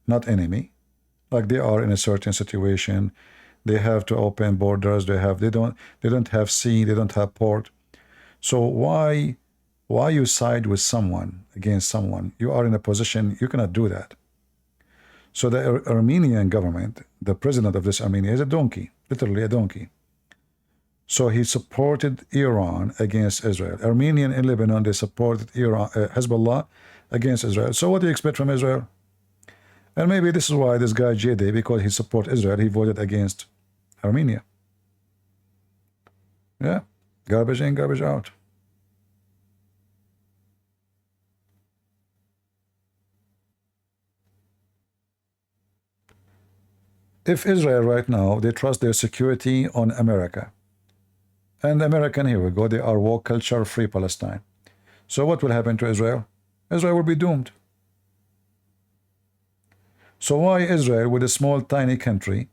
A: not enemy, like they are in a certain situation, they have to open borders. They don't have sea. They don't have port. So why you side with someone against someone? You are in a position you cannot do that. So the Armenian government, the president of this Armenia, is a donkey, literally a donkey. So he supported Iran against Israel. Armenian in Lebanon, they supported Iran, Hezbollah against Israel. So what do you expect from Israel? And maybe this is why this guy JD, because he supported Israel, he voted against Armenia. Yeah, garbage in, garbage out. If Israel right now, they trust their security on America, and American, here we go, they are woke culture, free Palestine. So what will happen to Israel? Israel will be doomed. So why Israel, with a small, tiny country,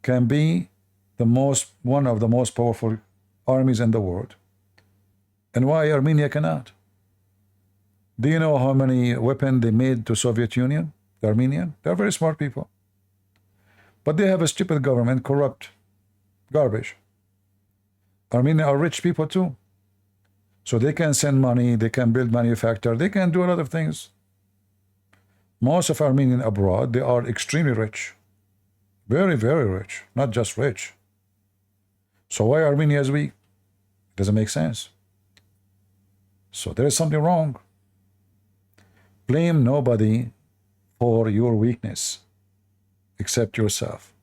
A: can be one of the most powerful armies in the world, and why Armenia cannot? Do you know how many weapons they made to Soviet Union? The Armenian? They're very smart people. But they have a stupid government, corrupt, garbage. Armenia are rich people too. So they can send money, they can build manufacture, they can do a lot of things. Most of Armenian abroad, they are extremely rich. Very, very rich. Not just rich. So why Armenia is weak? It doesn't make sense. So there is something wrong. Blame nobody for your weakness except yourself.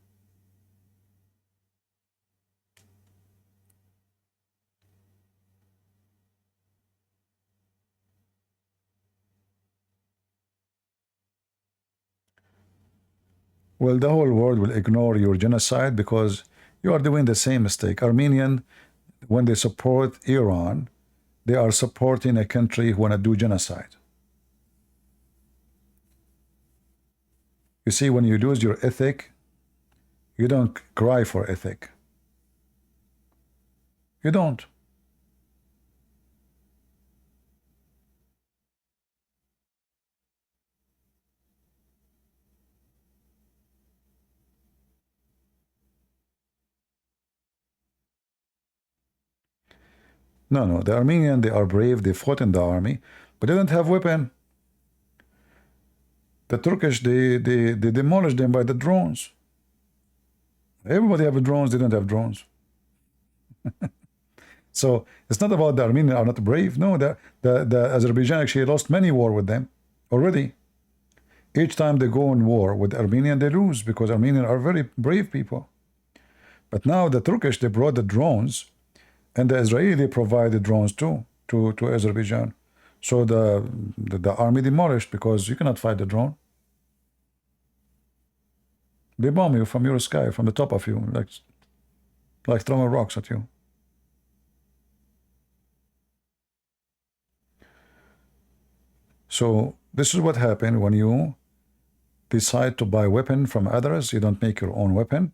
A: Well, the whole world will ignore your genocide because you are doing the same mistake. Armenian, when they support Iran, they are supporting a country who want to do genocide. You see, when you lose your ethic, you don't cry for ethic. You don't. No, no, the Armenian, they are brave, they fought in the army, but they don't have weapon. The Turkish, they demolished them by the drones. Everybody have drones, they don't have drones. So it's not about the Armenians are not brave. No, the Azerbaijan actually lost many war with them already. Each time they go in war with Armenian, they lose because Armenians are very brave people. But now the Turkish, they brought the drones, and the Israeli, they provided drones too to Azerbaijan. So the army demolished because you cannot fight the drone. They bomb you from your sky, from the top of you, like throwing rocks at you. So this is what happened when you decide to buy weapon from others. You don't make your own weapon.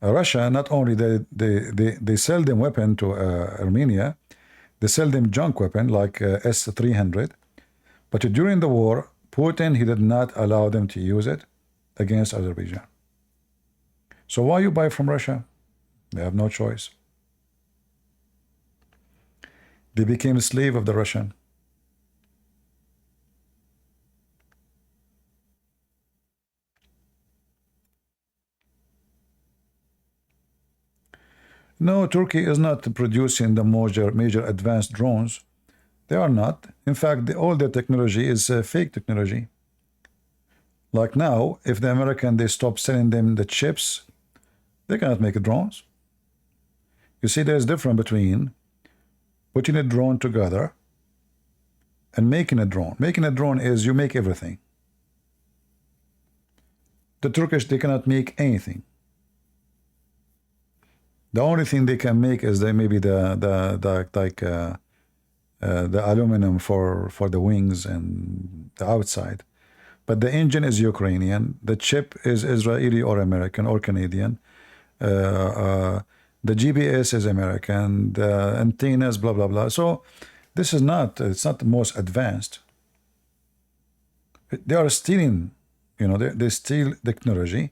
A: Russia, not only they sell them weapon to Armenia, they sell them junk weapon like S-300. But during the war, Putin, he did not allow them to use it against Azerbaijan. So why you buy from Russia? They have no choice. They became a slave of the Russian. No, Turkey is not producing the major advanced drones. They are not. In fact, all their technology is fake technology. Like now, if the American, they stop selling them the chips, they cannot make drones. You see, there's a difference between putting a drone together and making a drone. Making a drone is you make everything. The Turkish, they cannot make anything. The only thing they can make is maybe the aluminum for the wings and the outside. But the engine is Ukrainian. The chip is Israeli or American or Canadian. The GPS is American. The antennas, blah, blah, blah. So this is not, it's not the most advanced. They are stealing, you know, they steal technology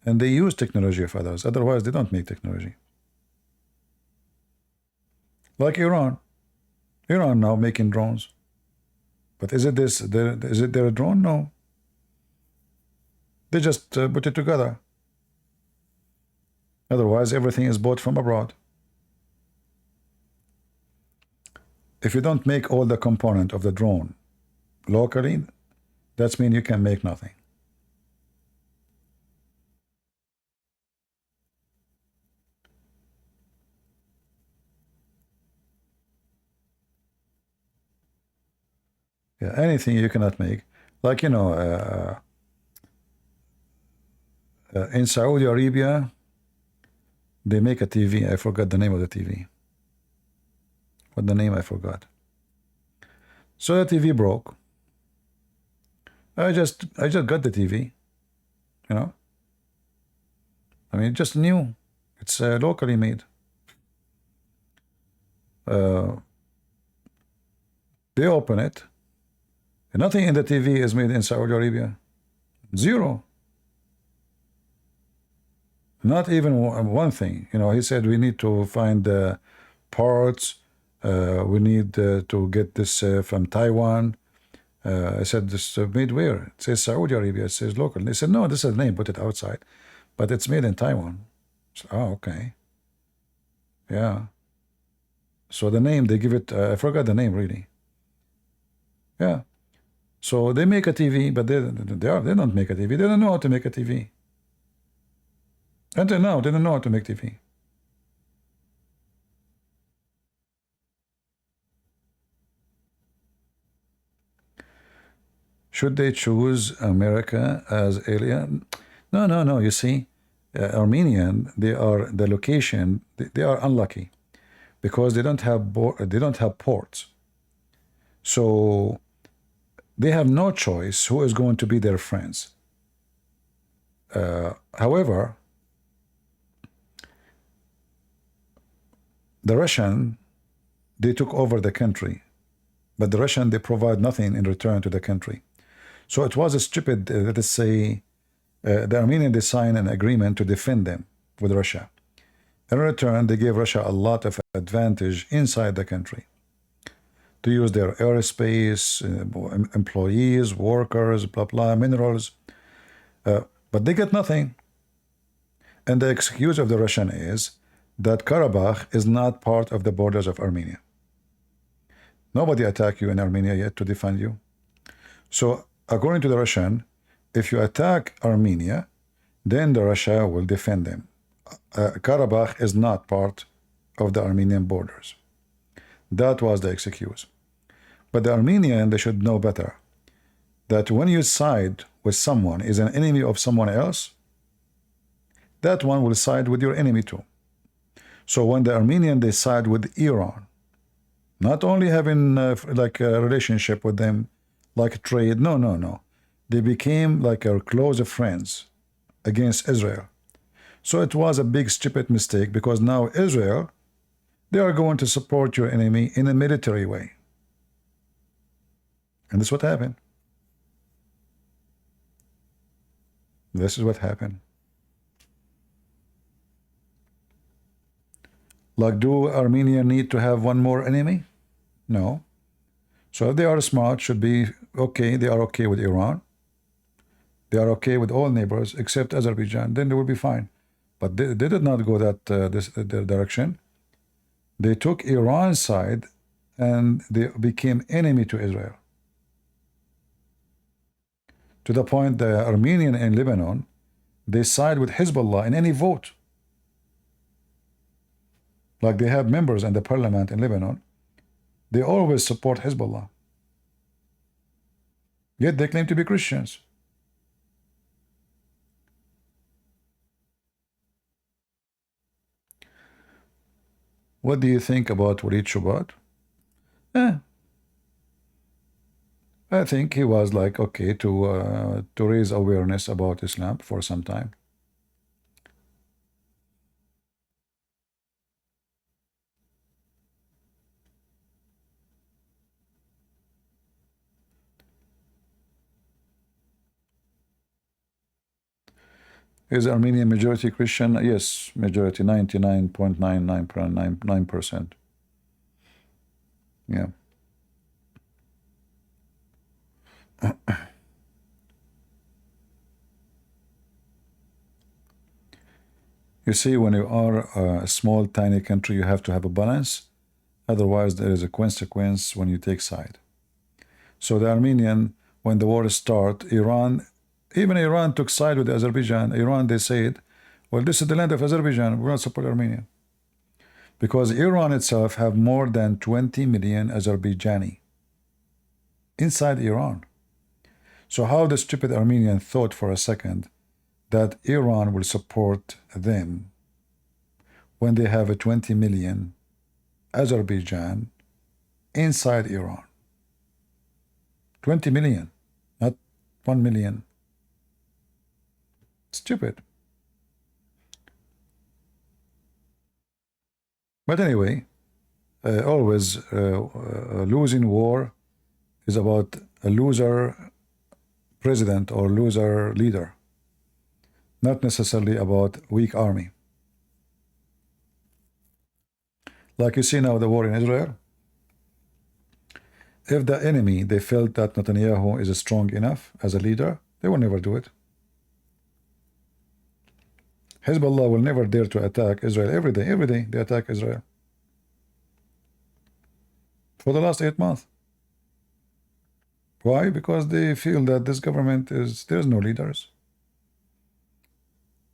A: and they use technology of others. Otherwise, they don't make technology. Like Iran. Iran now making drones. But is it their drone? No. They just put it together. Otherwise, everything is bought from abroad. If you don't make all the component of the drone locally, that means you can make nothing. Yeah, anything you cannot make. Like, you know, in Saudi Arabia, they make a TV. I forgot the name of the TV. What the name I forgot. So the TV broke. I just got the TV. You know. I mean, just new. It's locally made. They open it. And nothing in the TV is made in Saudi Arabia. Zero. Not even one thing. You know, he said we need to find the parts We need to get this from Taiwan. I said, this made where? It says Saudi Arabia. It says local. They said, no, this is the name. Put it outside. But it's made in Taiwan. So, oh, okay. Yeah. So the name, they give it, I forgot the name really. Yeah. So they make a TV, but they don't make a TV. They don't know how to make a TV. Until now, they don't know how to make TV. Should they choose America as alien? No, no, no. You see, Armenian, they are the location. They are unlucky because they don't have ports. So they have no choice who is going to be their friends. However, the Russian, they took over the country, but the Russian, they provide nothing in return to the country. So it was a stupid, let us say, the Armenian, they signed an agreement to defend them with Russia. In return, they gave Russia a lot of advantage inside the country to use their airspace, employees, workers, blah, blah, minerals. But they get nothing. And the excuse of the Russian is that Karabakh is not part of the borders of Armenia. Nobody attacked you in Armenia yet to defend you. So according to the Russian, if you attack Armenia, then the Russia will defend them. Karabakh is not part of the Armenian borders. That was the excuse. But the Armenian, they should know better, that when you side with someone is an enemy of someone else, that one will side with your enemy too. So when the Armenian, they side with Iran, not only having like a relationship with them, like trade, no, no, no. They became like our close friends against Israel. So it was a big stupid mistake because now Israel, they are going to support your enemy in a military way. And this is what happened. This is what happened. Like, do Armenia need to have one more enemy? No. So if they are smart, should be okay. They are okay with Iran. They are okay with all neighbors except Azerbaijan. Then they will be fine. But they did not go that this direction. They took Iran's side and they became enemy to Israel. To the point the Armenian in Lebanon, they side with Hezbollah in any vote. Like they have members in the parliament in Lebanon, they always support Hezbollah. Yet they claim to be Christians. What do you think about Walid Shubat? I think he was like, okay, to raise awareness about Islam for some time. Is Armenia majority Christian? Yes, majority, 99.99%. Yeah. You see, when you are a small, tiny country, you have to have a balance. Otherwise, there is a consequence when you take side. So the Armenian, when the war started, even Iran took side with Azerbaijan. Iran, they said, well, this is the land of Azerbaijan. We're not support Armenia. Because Iran itself have more than 20 million Azerbaijani inside Iran. So how the stupid Armenian thought for a second that Iran will support them when they have a 20 million Azerbaijan inside Iran. 20 million, not 1 million. Stupid. But anyway, always losing war is about a loser president or loser leader, not necessarily about weak army. Like you see now the war in Israel, if the enemy, they felt that Netanyahu is strong enough as a leader, they will never do it. Hezbollah will never dare to attack Israel every day. Every day they attack Israel. For the last 8 months. Why? Because they feel that this government there's no leaders.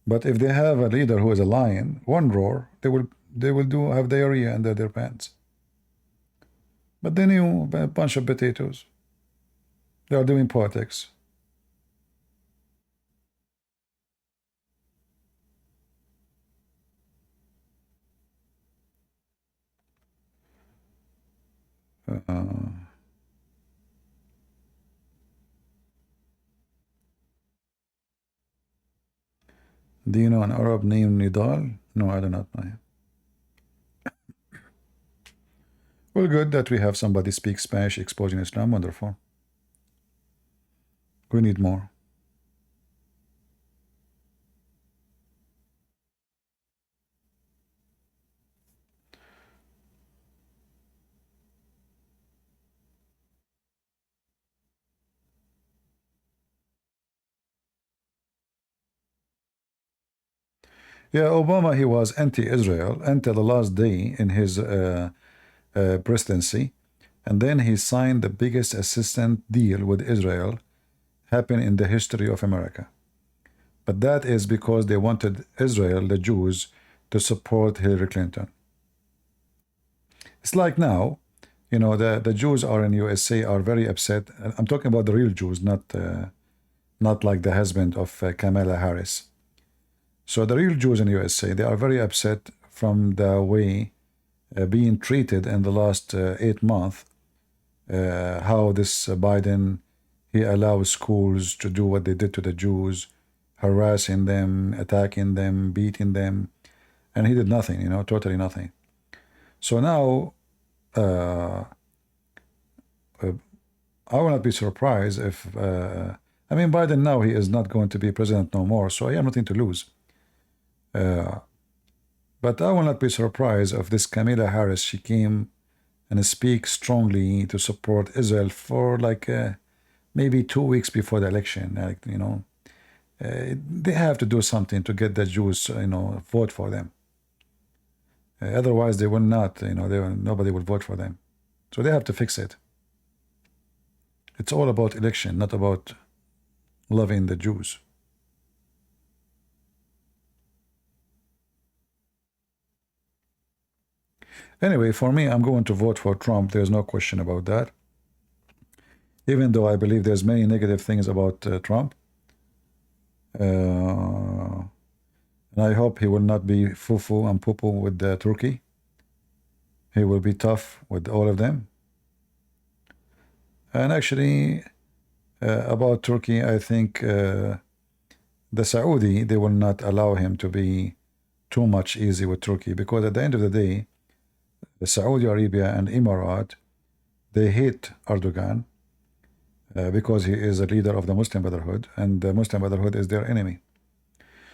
A: But if they have a leader who is a lion, one roar, they will have diarrhea under their pants. But they knew a bunch of potatoes. They are doing politics. Do you know an Arab named Nidal? No, I do not know him. Well, good that we have somebody speak Spanish exposing Islam. Wonderful. We need more. Yeah, Obama, he was anti-Israel until the last day in his presidency. And then he signed the biggest assistance deal with Israel happened in the history of America. But that is because they wanted Israel, the Jews, to support Hillary Clinton. It's like now, you know, the Jews are in USA are very upset. I'm talking about the real Jews, not like the husband of Kamala Harris. So the real Jews in USA, they are very upset from the way being treated in the last 8 months, how this Biden, he allows schools to do what they did to the Jews, harassing them, attacking them, beating them, and he did nothing, you know, totally nothing. So now, I will not be surprised if, I mean, Biden now, he is not going to be president no more, so he has nothing to lose. But I will not be surprised if this Kamala Harris, she came and speak strongly to support Israel for like maybe 2 weeks before the election. Like, you know, they have to do something to get the Jews, you know, vote for them. Otherwise, they will not, you know, nobody will vote for them. So they have to fix it. It's all about election, not about loving the Jews. Anyway, for me, I'm going to vote for Trump. There's no question about that. Even though I believe there's many negative things about Trump. And I hope he will not be foo-foo and poo-poo with Turkey. He will be tough with all of them. And actually, about Turkey, I think the Saudi, they will not allow him to be too much easy with Turkey, because at the end of the day, the Saudi Arabia and Emirat, they hate Erdogan because he is a leader of the Muslim Brotherhood, and the Muslim Brotherhood is their enemy.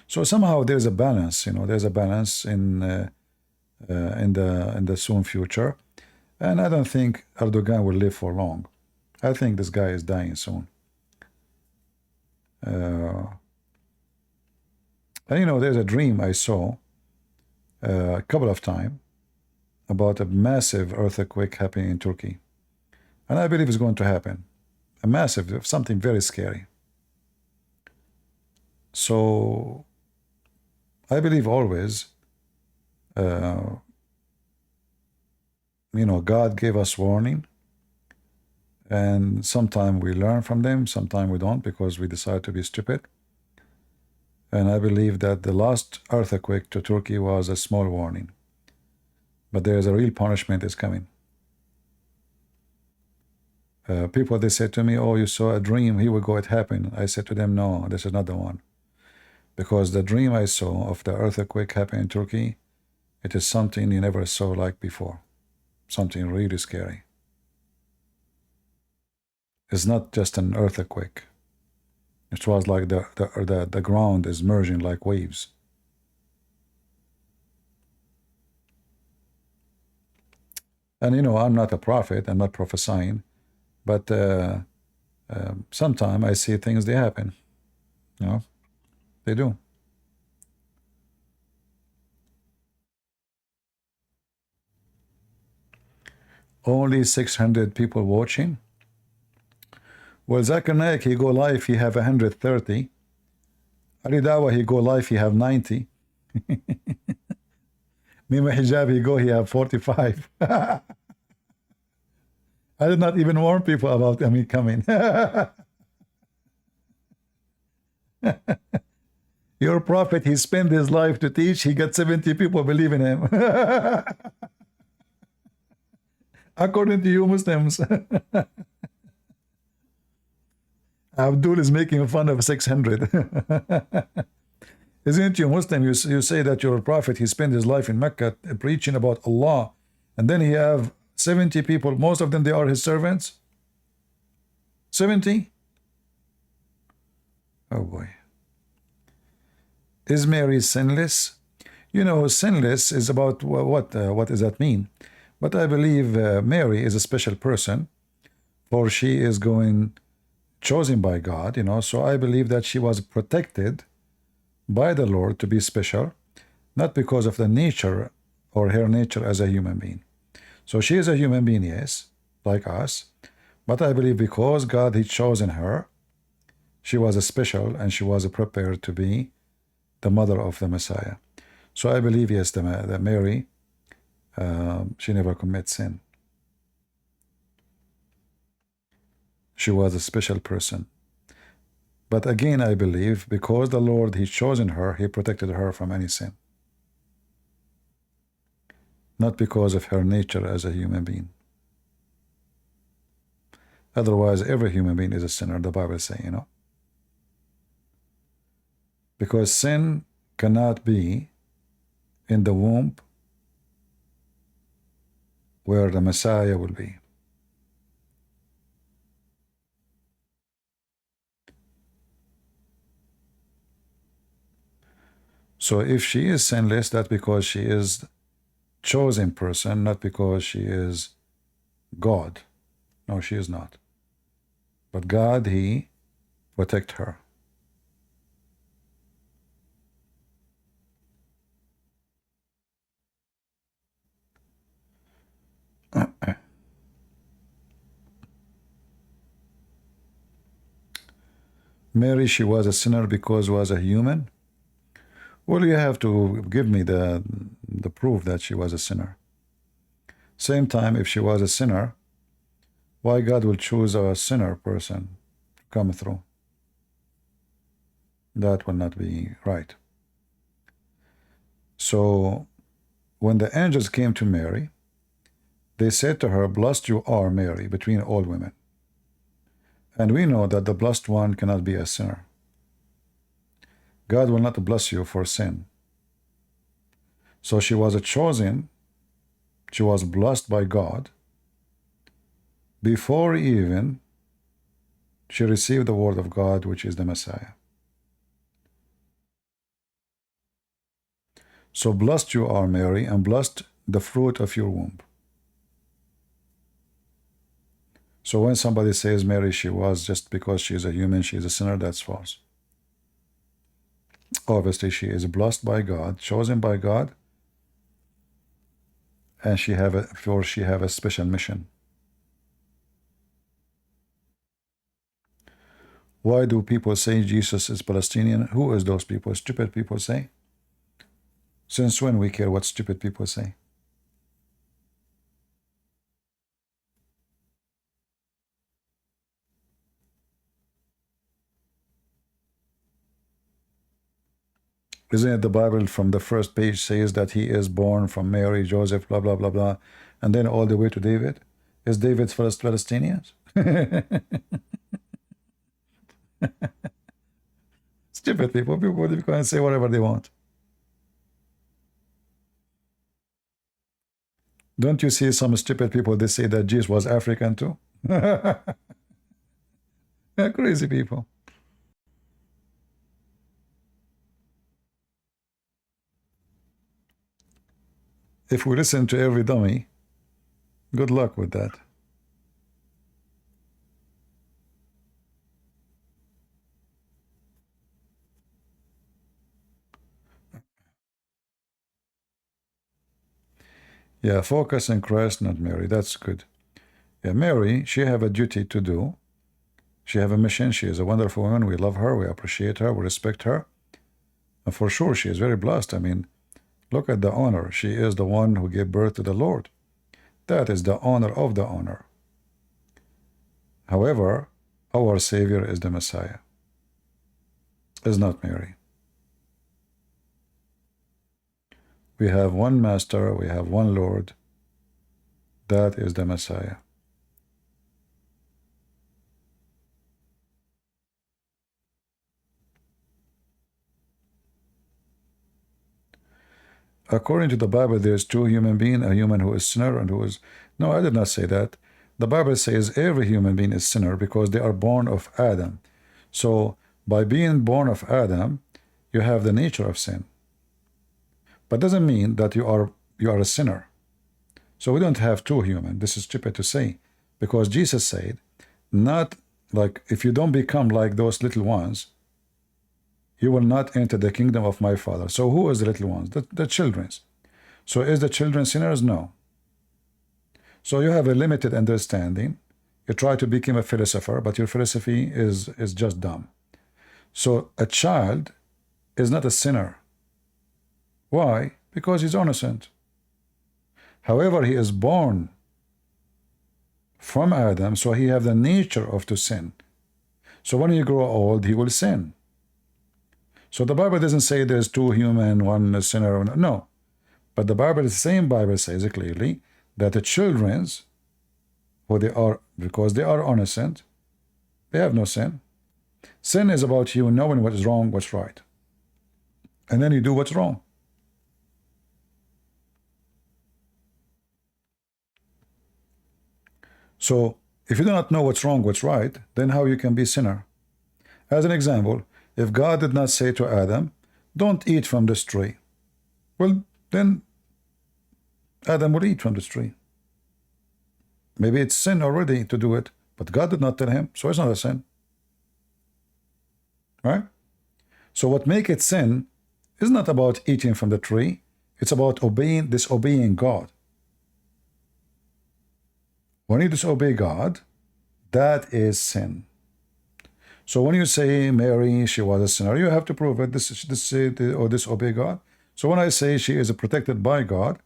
A: So somehow there's a balance, you know, there's a balance in the soon future, and I don't think Erdogan will live for long. I think this guy is dying soon. And you know, there's a dream I saw a couple of times about a massive earthquake happening in Turkey. And I believe it's going to happen. A massive, something very scary. So I believe always, you know, God gave us warning. And sometimes we learn from them, sometimes we don't, because we decide to be stupid. And I believe that the last earthquake to Turkey was a small warning. But there is a real punishment is coming. People, they said to me, oh, you saw a dream, here we go, it happened. I said to them, no, this is not the one. Because the dream I saw of the earthquake happening in Turkey, it is something you never saw like before. Something really scary. It's not just an earthquake. It was like the ground is merging like waves. And you know, I'm not a prophet, I'm not prophesying, But sometimes I see things, they happen. You know, they do. Only 600 people watching. Well, Zakir Naik, he go live, he have 130. Ali Dawa, he go live, he have 90. Mima Hijab, he go, he have 45. I did not even warn people about me coming. Your prophet, he spent his life to teach, he got 70 people believe in him. According to you Muslims. Abdul is making fun of 600. Isn't you Muslim? You say that your prophet, he spent his life in Mecca preaching about Allah, and then he have 70 people, most of them they are his servants. 70? Oh boy. Is Mary sinless? You know, sinless is about what does that mean? But I believe Mary is a special person, for she is chosen by God, you know, so I believe that she was protected by the Lord to be special, not because of the nature or her nature as a human being. So she is a human being, yes, like us, but I believe because God had chosen her, she was a special and she was prepared to be the mother of the Messiah. So I believe, yes, that Mary, she never commits sin. She was a special person. But again, I believe because the Lord, he chosen her, he protected her from any sin. Not because of her nature as a human being. Otherwise, every human being is a sinner, the Bible says, you know. Because sin cannot be in the womb where the Messiah will be. So if she is sinless, that's because she is chosen person, not because she is God. No, she is not. But God, he protect her. Mary, she was a sinner because was a human. Well, you have to give me the proof that she was a sinner. Same time, if she was a sinner, why God will choose a sinner person to come through? That will not be right. So when the angels came to Mary, they said to her, "Blessed you are, Mary, between all women." And we know that the blessed one cannot be a sinner. God will not bless you for sin. So she was a chosen, she was blessed by God before even she received the word of God, which is the Messiah. So blessed you are, Mary, and blessed the fruit of your womb. So when somebody says Mary, she was just because she is a human, she is a sinner, that's false. Obviously, she is blessed by God, chosen by God, and she have a special mission. Why do people say Jesus is Palestinian? Who is those people? Stupid people say. Since when we care what stupid people say? Isn't it the Bible from the first page says that he is born from Mary, Joseph, blah, blah, blah, blah, and then all the way to David? Is David first Palestinians? Stupid people. People can say whatever they want. Don't you see some stupid people, they say that Jesus was African too? Crazy people. If we listen to every dummy, good luck with that. Yeah, focus on Christ, not Mary. That's good. Yeah, Mary, she have a duty to do. She have a mission. She is a wonderful woman. We love her. We appreciate her. We respect her. And for sure, she is very blessed. I mean, look at the honor. She is the one who gave birth to the Lord. That is the honor of the honor. However, our Savior is the Messiah, is not Mary. We have one Master, we have one Lord. That is the Messiah. According to the Bible, there is two human beings, a human who is sinner and who is... No, I did not say that. The Bible says every human being is sinner because they are born of Adam. So by being born of Adam, you have the nature of sin. But doesn't mean that you are a sinner. So we don't have two human. This is stupid to say, because Jesus said, not like if you don't become like those little ones, you will not enter the kingdom of my Father. So who is the little ones? The children's. So is the children sinners? No. So you have a limited understanding. You try to become a philosopher, but your philosophy is just dumb. So a child is not a sinner. Why? Because he's innocent. However, he is born from Adam, so he have the nature of to sin. So when he grow old, he will sin. So the Bible doesn't say there's two human, one a sinner. No. But the Bible, the same Bible says it clearly that the children's, who they are, because they are innocent, they have no sin. Sin is about you knowing what is wrong, what's right. And then you do what's wrong. So if you do not know what's wrong, what's right, then how you can be sinner? As an example, if God did not say to Adam, don't eat from this tree, well, then Adam will eat from this tree. Maybe it's sin already to do it, but God did not tell him, so it's not a sin. Right? So what makes it sin is not about eating from the tree, it's about disobeying God. When you disobey God, that is sin. So when you say Mary, she was a sinner, you have to prove it. Or disobey God. So when I say she is protected by God,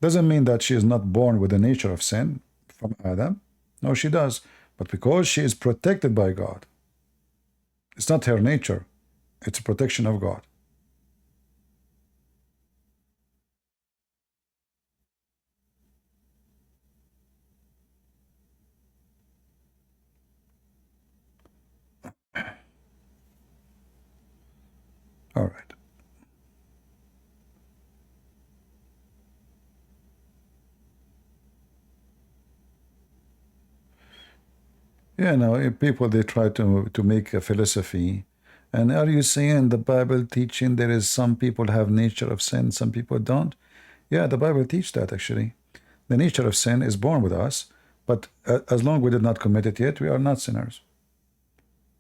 A: doesn't mean that she is not born with the nature of sin from Adam. No, she does. But because she is protected by God, it's not her nature. It's a protection of God. All right. Yeah, no, people, they try to make a philosophy. And are you saying the Bible teaching there is some people have nature of sin, some people don't? Yeah, the Bible teaches that actually. The nature of sin is born with us, but as long as we did not commit it yet, we are not sinners.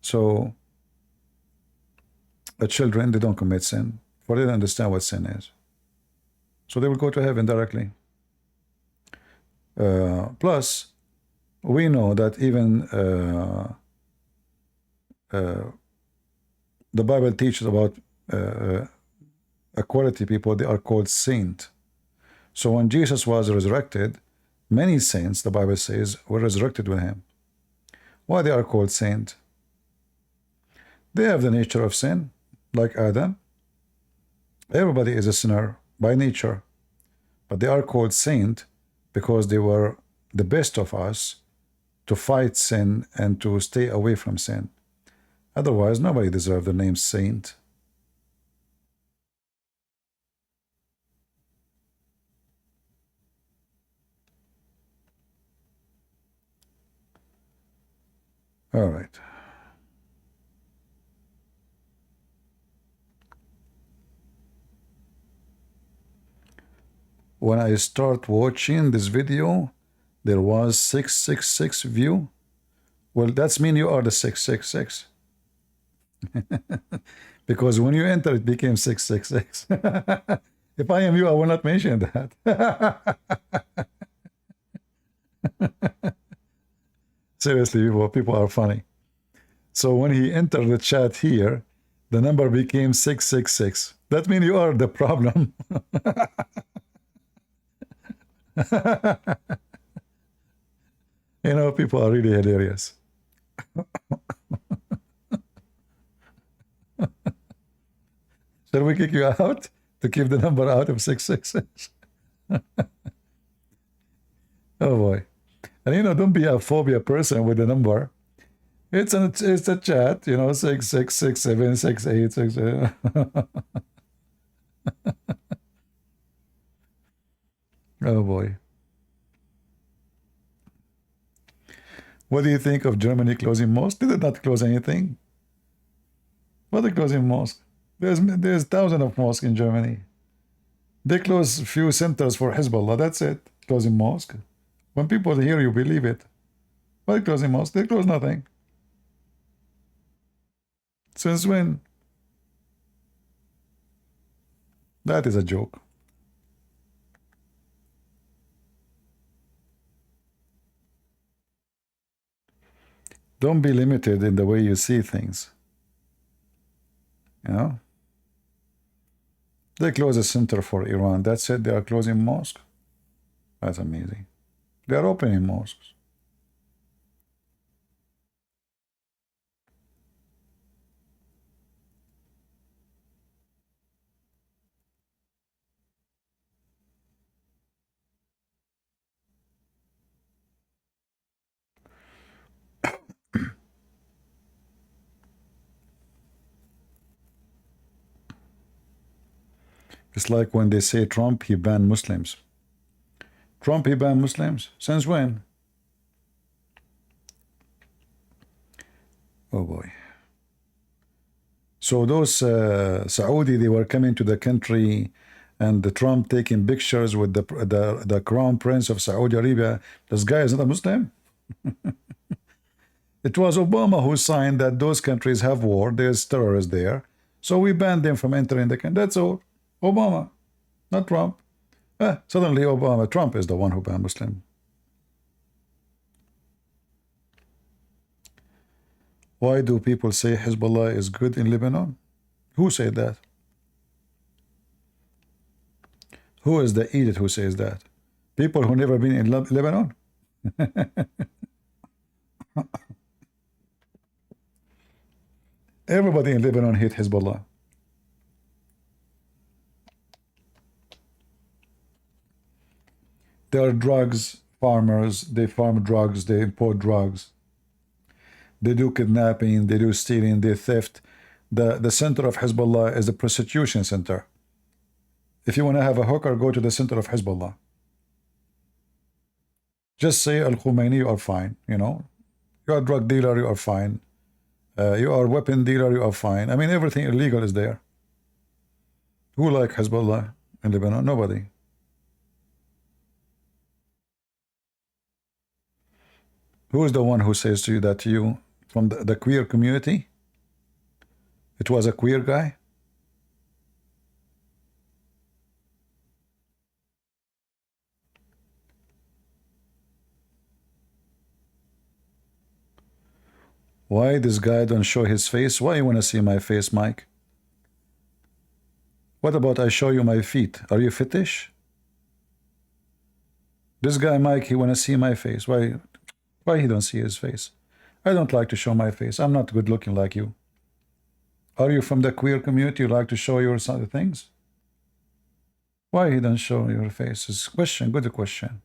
A: So the children, they don't commit sin, for they don't understand what sin is. So they will go to heaven directly. Plus, we know that even the Bible teaches about equality people, they are called saint. So when Jesus was resurrected, many saints, the Bible says, were resurrected with him. Why they are called saint? They have the nature of sin, like Adam. Everybody is a sinner by nature, but they are called saint because they were the best of us to fight sin and to stay away from sin. Otherwise, nobody deserves the name saint. All right. When I start watching this video, there was 666 view. Well, that's mean you are the 666. Because when you enter, it became 666. If I am you, I will not mention that. Seriously, people are funny. So when he entered the chat here, the number became 666. That means you are the problem. You know, people are really hilarious. Shall we kick you out to keep the number out of 666? Oh boy. And you know, don't be a phobia person with the number. It's a chat, you know, 6667686. Oh boy. What do you think of Germany closing mosques? They did not close anything. What are closing mosques? There's thousands of mosques in Germany. They close a few centers for Hezbollah. That's it. Closing mosque. When people hear you, believe it. What closing mosque? They close nothing. Since when? That is a joke. Don't be limited in the way you see things. You know? They close a center for Iran. That's it. They are closing mosques. That's amazing. They are opening mosques. It's like when they say Trump, he banned Muslims. Trump, he banned Muslims? Since when? Oh boy. So those Saudi, they were coming to the country, and the Trump taking pictures with the crown prince of Saudi Arabia. This guy is not a Muslim. It was Obama who signed that those countries have war. There's terrorists there. So we banned them from entering the country. That's all. Obama, not Trump. Suddenly Trump is the one who banned Muslim. Why do people say Hezbollah is good in Lebanon? Who said that? Who is the idiot who says that? People who never been in Lebanon? Everybody in Lebanon hate Hezbollah. There are drugs farmers. They farm drugs. They import drugs. They do kidnapping. They do stealing. They theft. The center of Hezbollah is a prostitution center. If you want to have a hooker, go to the center of Hezbollah. Just say Al-Khomeini, you are fine. You know, you are a drug dealer, you are fine. You are a weapon dealer, you are fine. I mean, everything illegal is there. Who like Hezbollah in Lebanon? Nobody. Who is the one who says to you that you, from the queer community? It was a queer guy? Why this guy don't show his face? Why you want to see my face, Mike? What about I show you my feet? Are you fetish? This guy, Mike, he want to see my face. Why he don't see his face? I don't like to show my face. I'm not good looking like you. Are you from the queer community? You like to show your things? Why he don't show your face? It's a question, good question.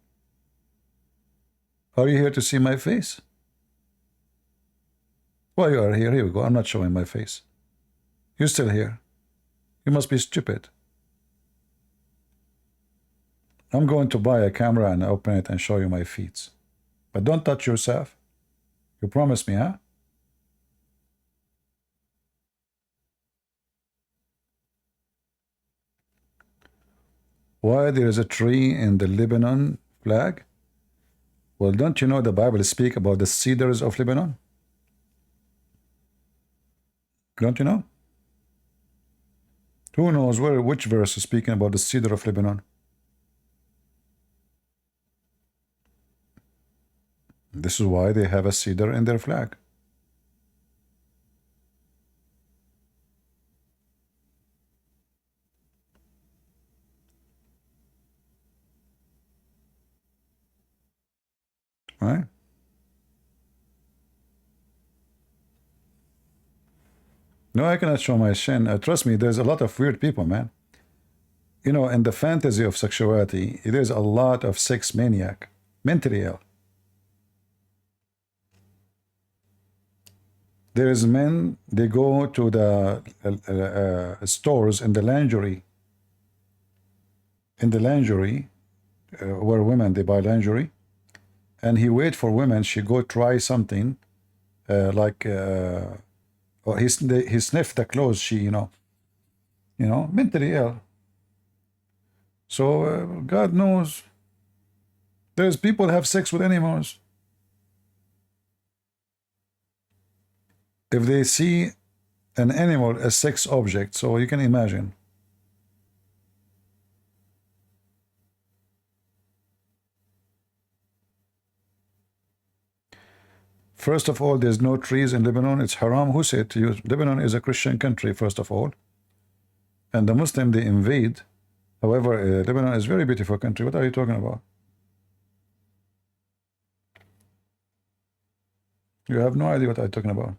A: Are you here to see my face? Why you are here? Here we go. I'm not showing my face. You're still here. You must be stupid. I'm going to buy a camera and open it and show you my feet. But don't touch yourself. You promise me, huh? Why there is a tree in the Lebanon flag? Well, don't you know the Bible speak about the cedars of Lebanon? Don't you know? Who knows which verse is speaking about the cedar of Lebanon? This is why they have a cedar in their flag. Right? No, I cannot show my sin. Trust me, there's a lot of weird people, man. You know, in the fantasy of sexuality, there's a lot of sex maniac, mentally ill. There's men, they go to the stores in the lingerie, where women, they buy lingerie, and he wait for women, she go try something, or he sniffed the clothes, she, you know, mentally ill. So God knows, there's people have sex with animals. If they see an animal as sex object, so you can imagine. First of all, there's no trees in Lebanon. It's haram. Who said to you? Lebanon is a Christian country, first of all. And the Muslim, they invade. However, Lebanon is a very beautiful country. What are you talking about? You have no idea what I'm talking about.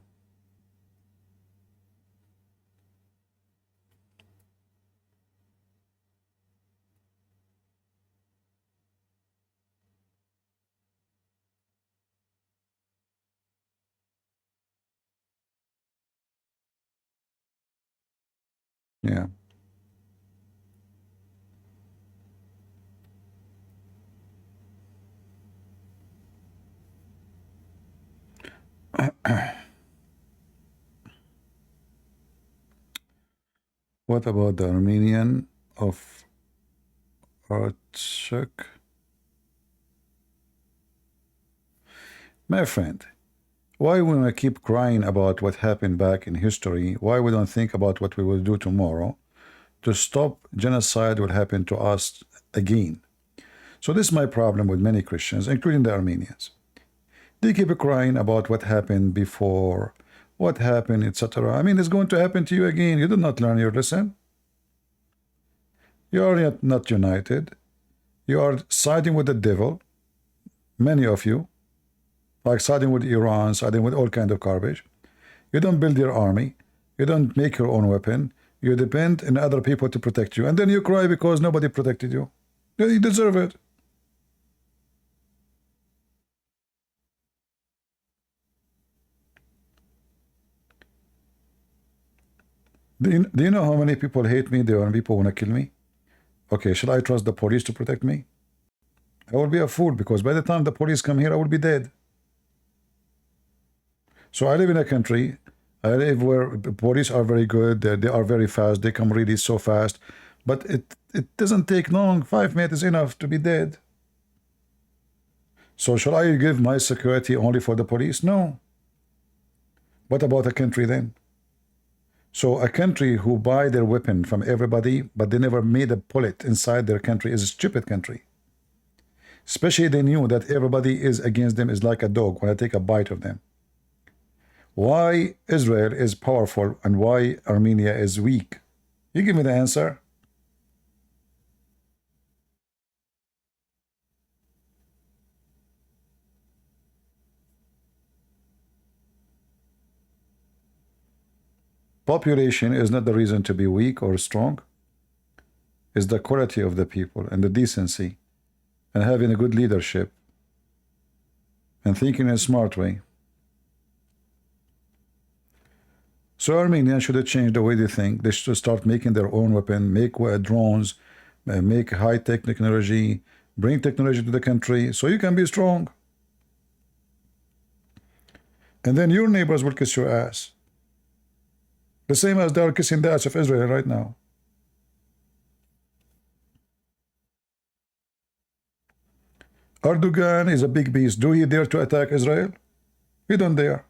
A: Yeah. What about the Armenian of Artsuk? My friend, why when we keep crying about what happened back in history, why we don't think about what we will do tomorrow to stop genocide will happen to us again? So this is my problem with many Christians, including the Armenians. They keep crying about what happened before, what happened, etc. I mean, it's going to happen to you again. You did not learn your lesson. You are not united. You are siding with the devil, many of you, like siding with Iran, siding with all kind of garbage. You don't build your army. You don't make your own weapon. You depend on other people to protect you. And then you cry because nobody protected you. You deserve it. Do you know how many people hate me? There are people want to kill me. Okay, should I trust the police to protect me? I will be a fool, because by the time the police come here, I will be dead. So I live in a country, I live where the police are very good, they are very fast, they come really so fast, but it doesn't take long, 5 minutes is enough to be dead. So should I give my security only for the police? No. What about a country then? So a country who buy their weapon from everybody, but they never made a bullet inside their country, is a stupid country. Especially they knew that everybody is against them, is like a dog when I take a bite of them. Why Israel is powerful and why Armenia is weak? You give me the answer. Population is not the reason to be weak or strong. It's the quality of the people and the decency and having a good leadership and thinking in a smart way. So Armenia should change the way they think. They should start making their own weapon, make drones, make high-tech technology, bring technology to the country so you can be strong. And then your neighbors will kiss your ass. The same as they are kissing the ass of Israel right now. Erdogan is a big beast. Do he dare to attack Israel? He don't dare.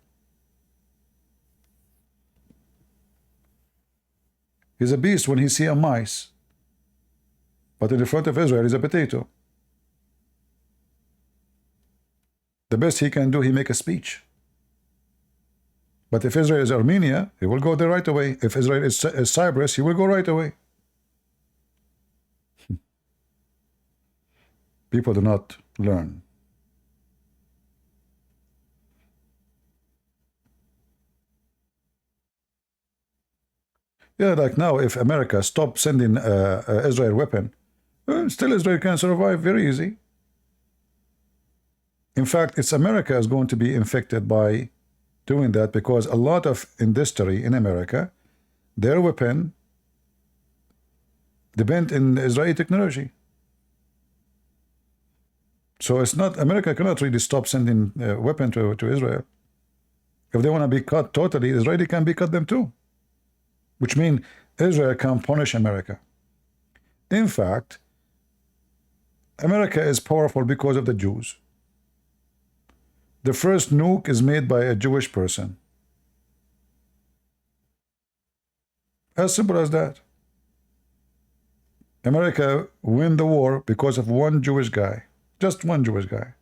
A: He's a beast when he see a mice. But in the front of Israel, he's a potato. The best he can do, he make a speech. But if Israel is Armenia, he will go there right away. If Israel is Cyprus, he will go right away. People do not learn. Yeah, like now, if America stopped sending Israel weapon, still Israel can survive very easy. In fact, it's America is going to be infected by doing that, because a lot of industry in America, their weapon depend in Israeli technology. So it's not, America cannot really stop sending weapon to Israel. If they want to be cut totally, Israeli can be cut them too. Which means Israel can punish America. In fact, America is powerful because of the Jews. The first nuke is made by a Jewish person. As simple as that. America win the war because of one Jewish guy. Just one Jewish guy.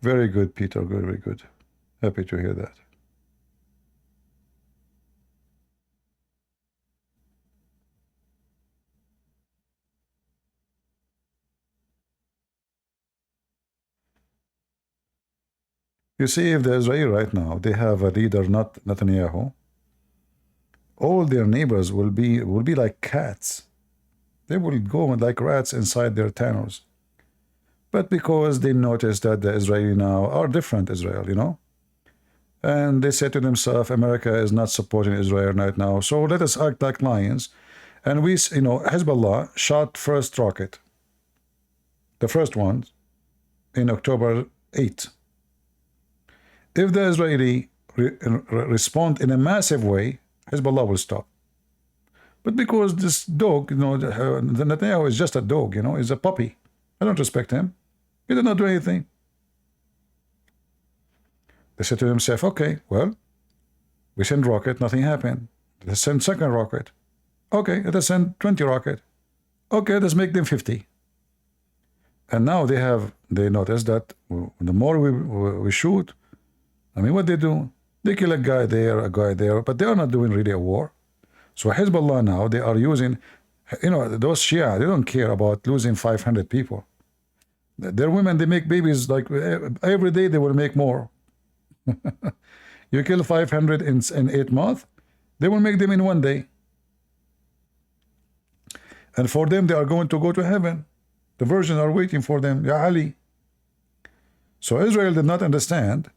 A: Very good, Peter. Very good. Happy to hear that. You see, if the Israel right now, they have a leader, not Netanyahu, all their neighbors will be like cats. They will go like rats inside their tunnels. But because they notice that the Israeli now are different Israel, you know, and they say to themselves, America is not supporting Israel right now, so let us act like lions. And we, you know, Hezbollah shot first rocket, the first one, in October 8. If the Israeli respond in a massive way, Hezbollah will stop. But because this dog, you know, the Netanyahu is just a dog, you know, he's a puppy. I don't respect him. He did not do anything. They said to themselves, okay, well, we send rocket, nothing happened. Let's send second rocket. Okay, let us send 20 rocket. Okay, let's make them 50. And now they notice that the more we shoot, I mean, what they do? They kill a guy there, but they are not doing really a war. So Hezbollah now, they are using, you know, those Shia, they don't care about losing 500 people. Their women, they make babies like every day they will make more. You kill 500 in 8 months, they will make them in 1 day. And for them, they are going to go to heaven. The virgins are waiting for them, Ya Ali. So Israel did not understand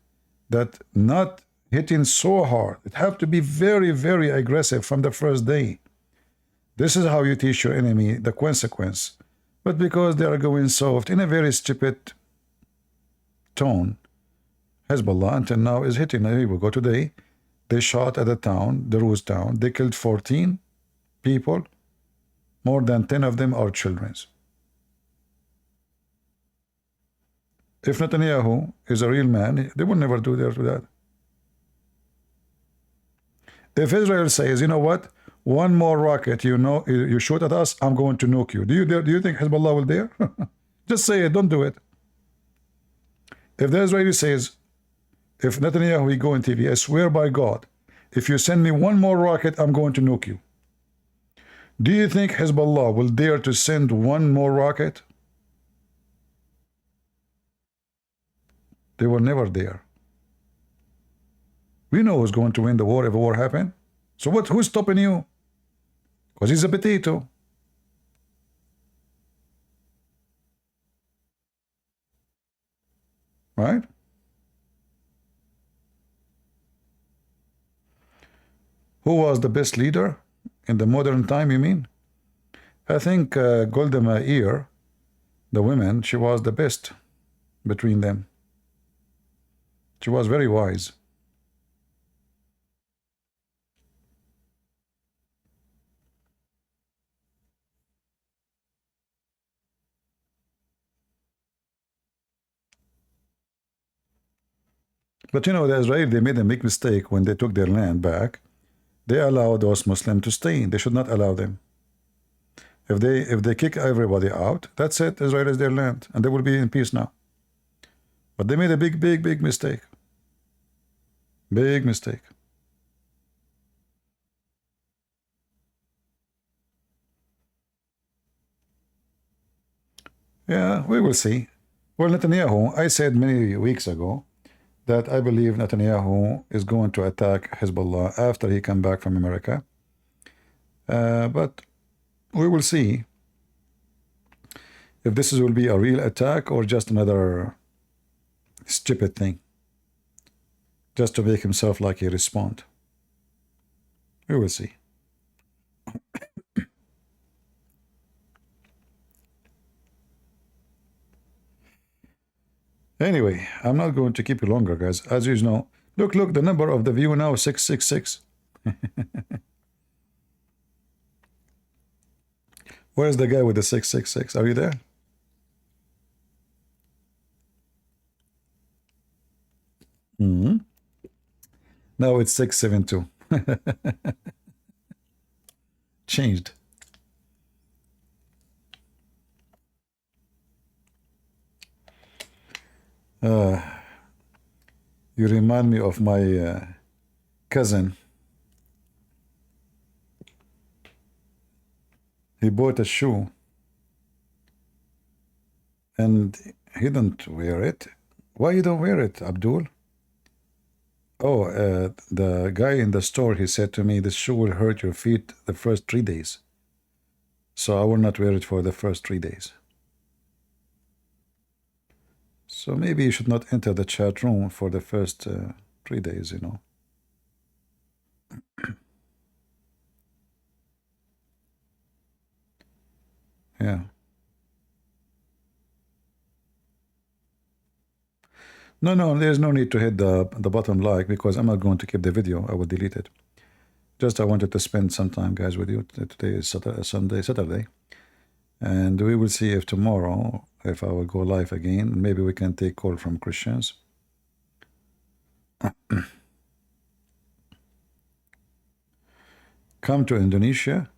A: that not hitting so hard, it have to be very, very aggressive from the first day. This is how you teach your enemy the consequence. But because they are going soft in a very stupid tone, Hezbollah until now is hitting. Here we go today. They shot at a town, the Rus town. They killed 14 people. More than 10 of them are children. If Netanyahu is a real man, they will never do that. If Israel says, you know what, one more rocket, you know, you shoot at us, I'm going to nuke you. Do you think Hezbollah will dare? Just say it, don't do it. If the Israeli says, if Netanyahu will go on TV, I swear by God, if you send me one more rocket, I'm going to nuke you. Do you think Hezbollah will dare to send one more rocket? They will never dare. We know who's going to win the war if a war happens. So who's stopping you? Because he's a potato. Right? Who was the best leader in the modern time, you mean? I think Golda Meir, the woman, she was the best between them. She was very wise. But you know, the Israel, they made a big mistake when they took their land back. They allowed those Muslims to stay. They should not allow them. If they kick everybody out, that's it. Israel is their land, and they will be in peace now. But they made a big mistake. Big mistake. Yeah, we will see. Well, Netanyahu, I said many weeks ago that I believe Netanyahu is going to attack Hezbollah after he come back from America. But we will see if this will be a real attack or just another stupid thing, just to make himself like he respond. We will see. Anyway, I'm not going to keep you longer, guys. As you know, look, the number of the view now is 666. Where's the guy with the 666? Are you there? Now it's 672. Changed. You remind me of my cousin. He bought a shoe and he didn't wear it. Why you don't wear it, Abdul? Oh, the guy in the store, he said to me, this shoe will hurt your feet the first 3 days. So I will not wear it for the first 3 days. So maybe you should not enter the chat room for the first 3 days, you know. Yeah. No, there's no need to hit the bottom like, because I'm not going to keep the video. I will delete it. Just I wanted to spend some time, guys, with you. Today is Saturday. And we will see if tomorrow, if I will go live again, maybe we can take call from Christians. Come to Indonesia.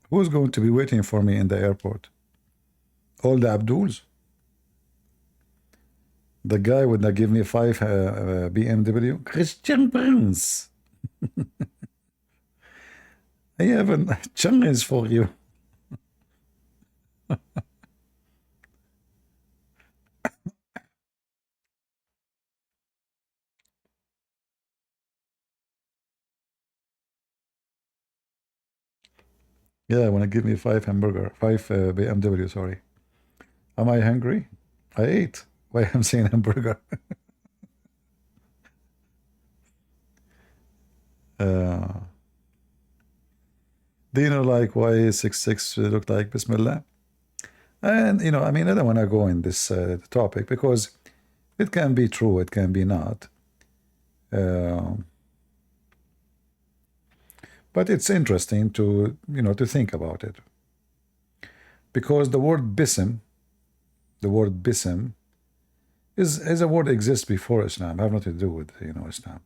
A: Who's going to be waiting for me in the airport? All the Abduls? The guy would not give me 5 BMW? Christian Prince. I have a chance for you. Yeah, want to give me 5 BMW, sorry. Am I hungry? I ate. Why I'm saying hamburger? Do you know like why 66 looked like Bismillah? And you know, I mean, I don't want to go in this topic because it can be true, it can be not. But it's interesting to, you know, to think about it. Because the word bism is a word exists before Islam, have nothing to do with, you know, Islam.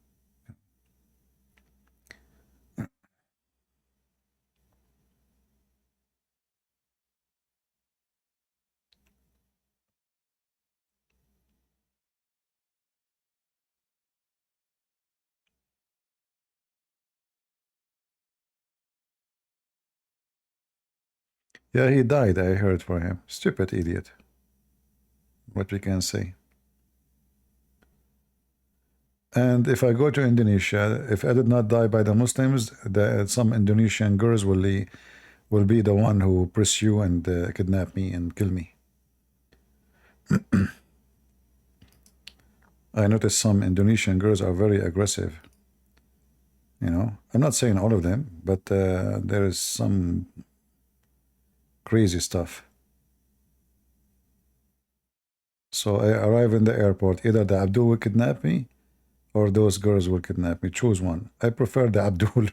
A: Yeah, he died, I heard for him. Stupid idiot. What we can say. And if I go to Indonesia, if I did not die by the Muslims, some Indonesian girls will be the one who pursue and kidnap me and kill me. I noticed some Indonesian girls are very aggressive. You know, I'm not saying all of them, but there is some crazy stuff. So I arrive in the airport, either the Abdul will kidnap me or those girls will kidnap me. Choose one. I prefer the Abdul.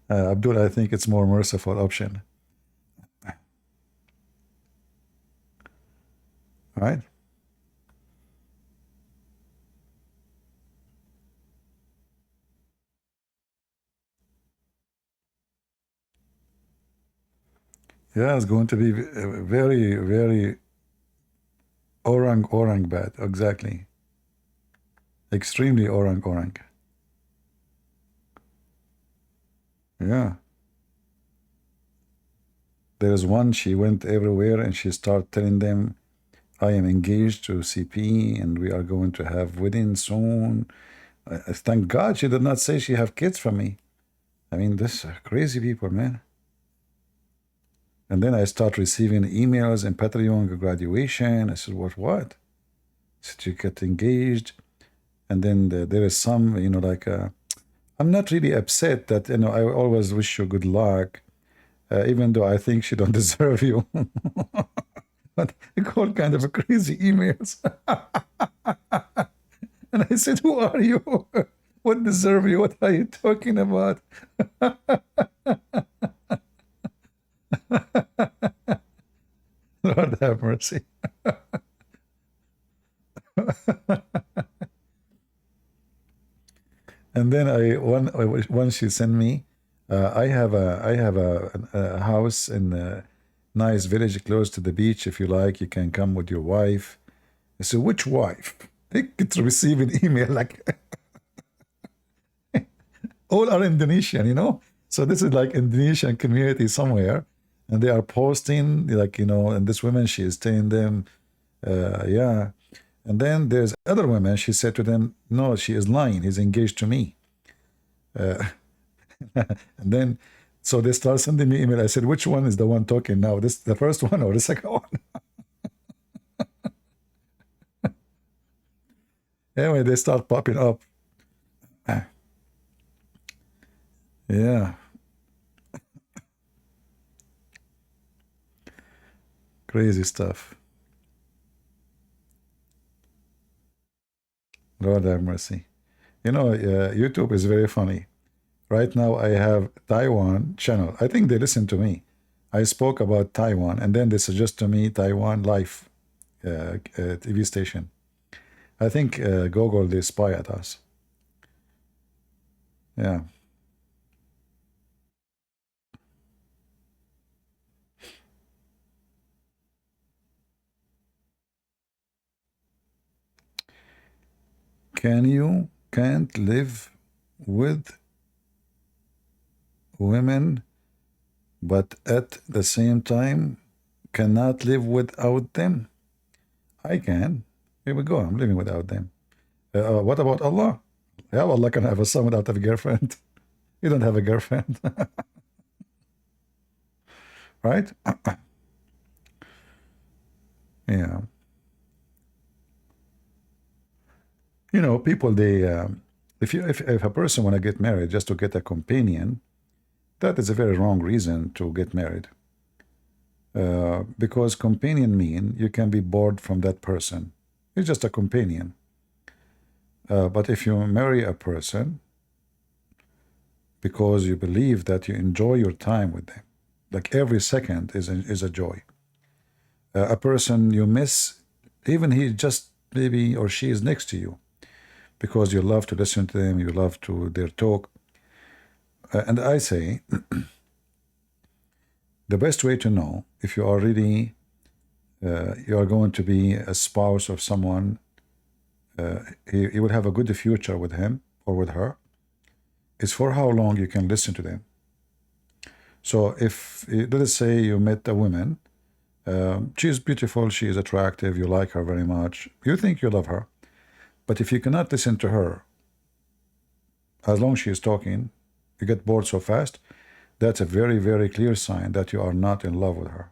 A: Abdul, I think it's more merciful option. right? Yeah, it's going to be very, very orang bad. Exactly. Extremely orang. Yeah. There's one, she went everywhere and she started telling them, I am engaged to CP and we are going to have wedding soon. Thank God she did not say she have kids from me. I mean, this crazy people, man. And then I start receiving emails in Patreon graduation. I said, what? I said, you get engaged. And then there is some, like, I'm not really upset that, I always wish you good luck, even though I think she don't deserve you. But all kind of crazy emails. And I said, who are you? What deserve you? What are you talking about? Lord have mercy. And then one she sent me. I have a house in a nice village close to the beach. If you like, you can come with your wife. I said, which wife? I could receive an email like all are Indonesian. So this is like Indonesian community somewhere, and they are posting like, and this woman, she is telling them, yeah. And then there's other women, she said to them, no, she is lying, he's engaged to me. And then, so they start sending me email. I said, which one is the one talking now? This the first one or the second one? Anyway, they start popping up. Yeah. Crazy stuff. Lord have mercy. YouTube is very funny. Right now, I have Taiwan channel. I think they listen to me. I spoke about Taiwan, and then they suggest to me Taiwan Life TV station. I think Google, they spy at us. Yeah. Can't live with women, but at the same time cannot live without them? I can. Here we go. I'm living without them. What about Allah? Yeah, Allah can have a son without a girlfriend. You don't have a girlfriend. Right? Yeah. People, they if a person want to get married just to get a companion, that is a very wrong reason to get married. Because companion mean you can be bored from that person. It's just a companion. But if you marry a person because you believe that you enjoy your time with them, like every second is a joy. A person you miss, even he just maybe or she is next to you, because you love to listen to them, you love to their talk. And I say, the best way to know if you are really, you are going to be a spouse of someone, you will have a good future with him or with her, is for how long you can listen to them. So if, let us say you met a woman, she is beautiful, she is attractive, you like her very much, you think you love her, but if you cannot listen to her as long as she is talking, you get bored so fast, that's a very, very clear sign that you are not in love with her.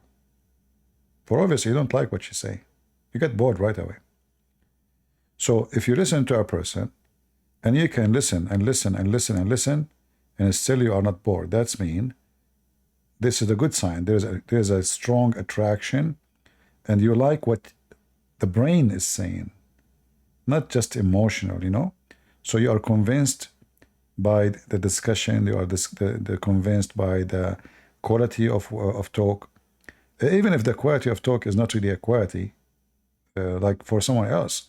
A: For obviously you don't like what she say. You get bored right away. So if you listen to a person and you can listen and listen and listen and listen and still you are not bored, that's mean this is a good sign. There's a strong attraction and you like what the brain is saying, not just emotional. So you are convinced by the discussion, you are convinced by the quality of talk. Even if the quality of talk is not really a quality, like for someone else.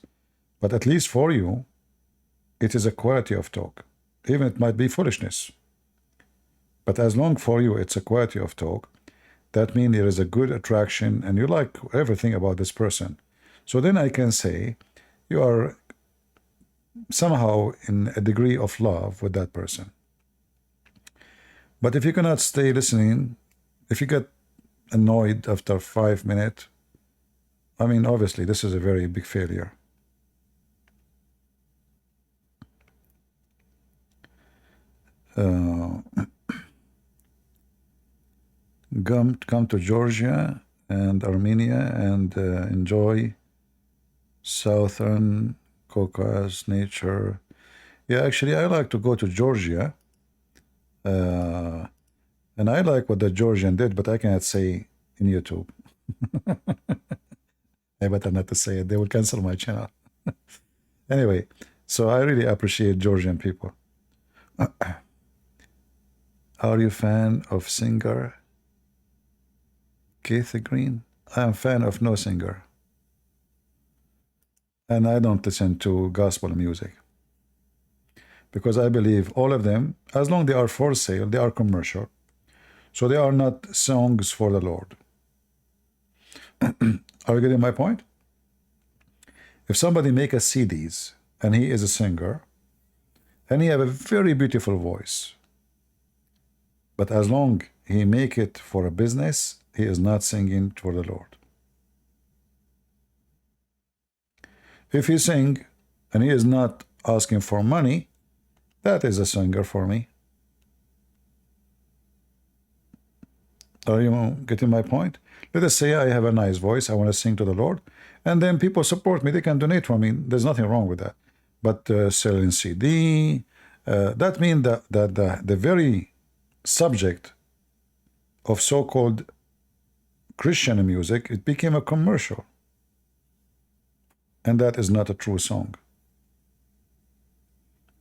A: But at least for you, it is a quality of talk. Even it might be foolishness. But as long for you it's a quality of talk, that means there is a good attraction and you like everything about this person. So then I can say you are somehow in a degree of love with that person. But if you cannot stay listening, if you get annoyed after 5 minutes, I mean, obviously this is a very big failure. Come to Georgia and Armenia and enjoy Southern Caucasus nature. Yeah, actually, I like to go to Georgia. And I like what the Georgian did, but I cannot say in YouTube. I better not to say it. They will cancel my channel. Anyway, so I really appreciate Georgian people. Are you a fan of singer Keith Green? I am a fan of no singer. And I don't listen to gospel music. Because I believe all of them, as long as they are for sale, they are commercial. So they are not songs for the Lord. Are you getting my point? If somebody make a CDs and he is a singer and he have a very beautiful voice, but as long he make it for a business, he is not singing for the Lord. If he sing and he is not asking for money, that is a singer for me. Are you getting my point? Let us say I have a nice voice, I want to sing to the Lord, and then people support me, they can donate for me. There's nothing wrong with that. But selling CD, that means that the very subject of so-called Christian music, it became a commercial. And that is not a true song.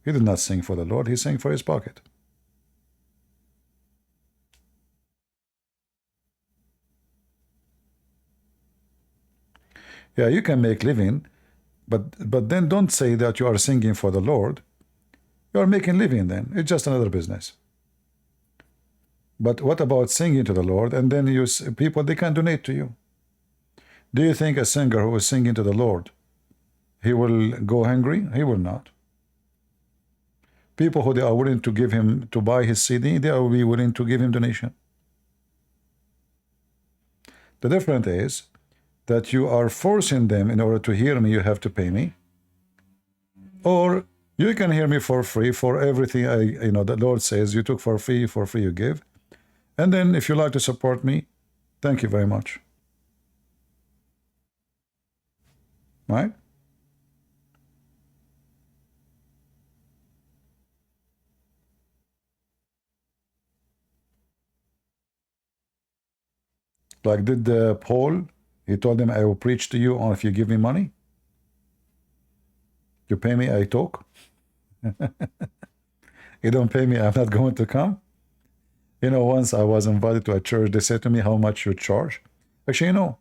A: He did not sing for the Lord, he sang for his pocket. Yeah, you can make living, but then don't say that you are singing for the Lord. You are making living then. It's just another business. But what about singing to the Lord and then people, they can donate to you? Do you think a singer who is singing to the Lord, he will go hungry? He will not. People who they are willing to give him, to buy his CD, they will be willing to give him donation. The difference is that you are forcing them in order to hear me, you have to pay me. Or you can hear me for free for everything the Lord says you took for free you give. And then if you like to support me, thank you very much. Right? Like did Paul, he told them, I will preach to you if you give me money. You pay me, I talk. You don't pay me, I'm not going to come. Once I was invited to a church, they said to me, how much you charge? Actually,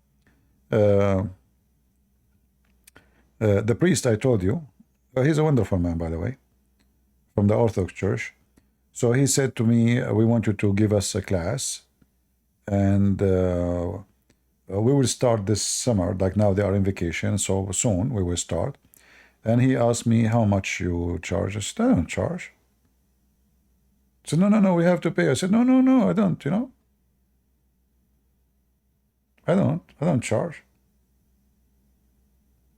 A: the priest I told you, he's a wonderful man, by the way, from the Orthodox Church. So he said to me, we want you to give us a class, and we will start this summer, like now they are in vacation, so soon we will start. And he asked me how much you charge. I said, I don't charge. He said, no, we have to pay. I said, no, I don't, I don't charge.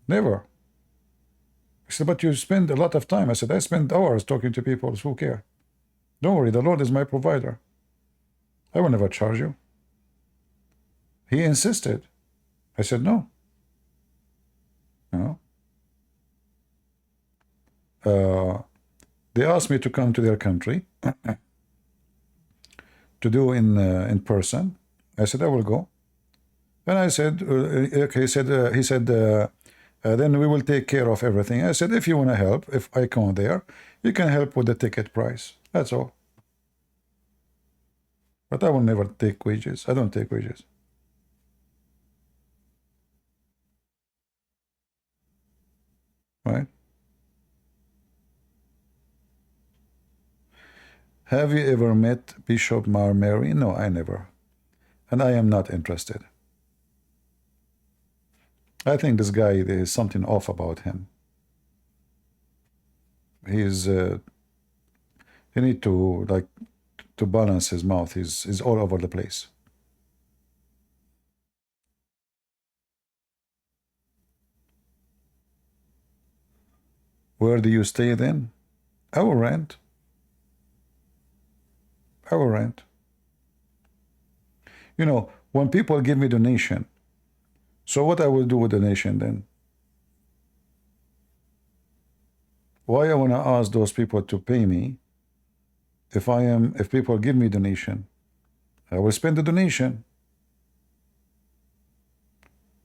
A: Never. He said, but you spend a lot of time. I said, I spend hours talking to people who care. Don't worry, the Lord is my provider. I will never charge you. He insisted. I said, no. They asked me to come to their country to do in person. I said, I will go. And I said, okay, he said, then we will take care of everything. I said, if you want to help, if I come there, you can help with the ticket price. That's all. But I will never take wages. I don't take wages. Have you ever met Bishop Mary? No, I never. And I am not interested. I think this guy, there is something off about him. He's, he need to, like, to balance his mouth. He's all over the place. Where do you stay then? I will rent. I will rent. You know, when people give me donation, so what I will do with donation then? Why I want to ask those people to pay me if people give me donation? I will spend the donation.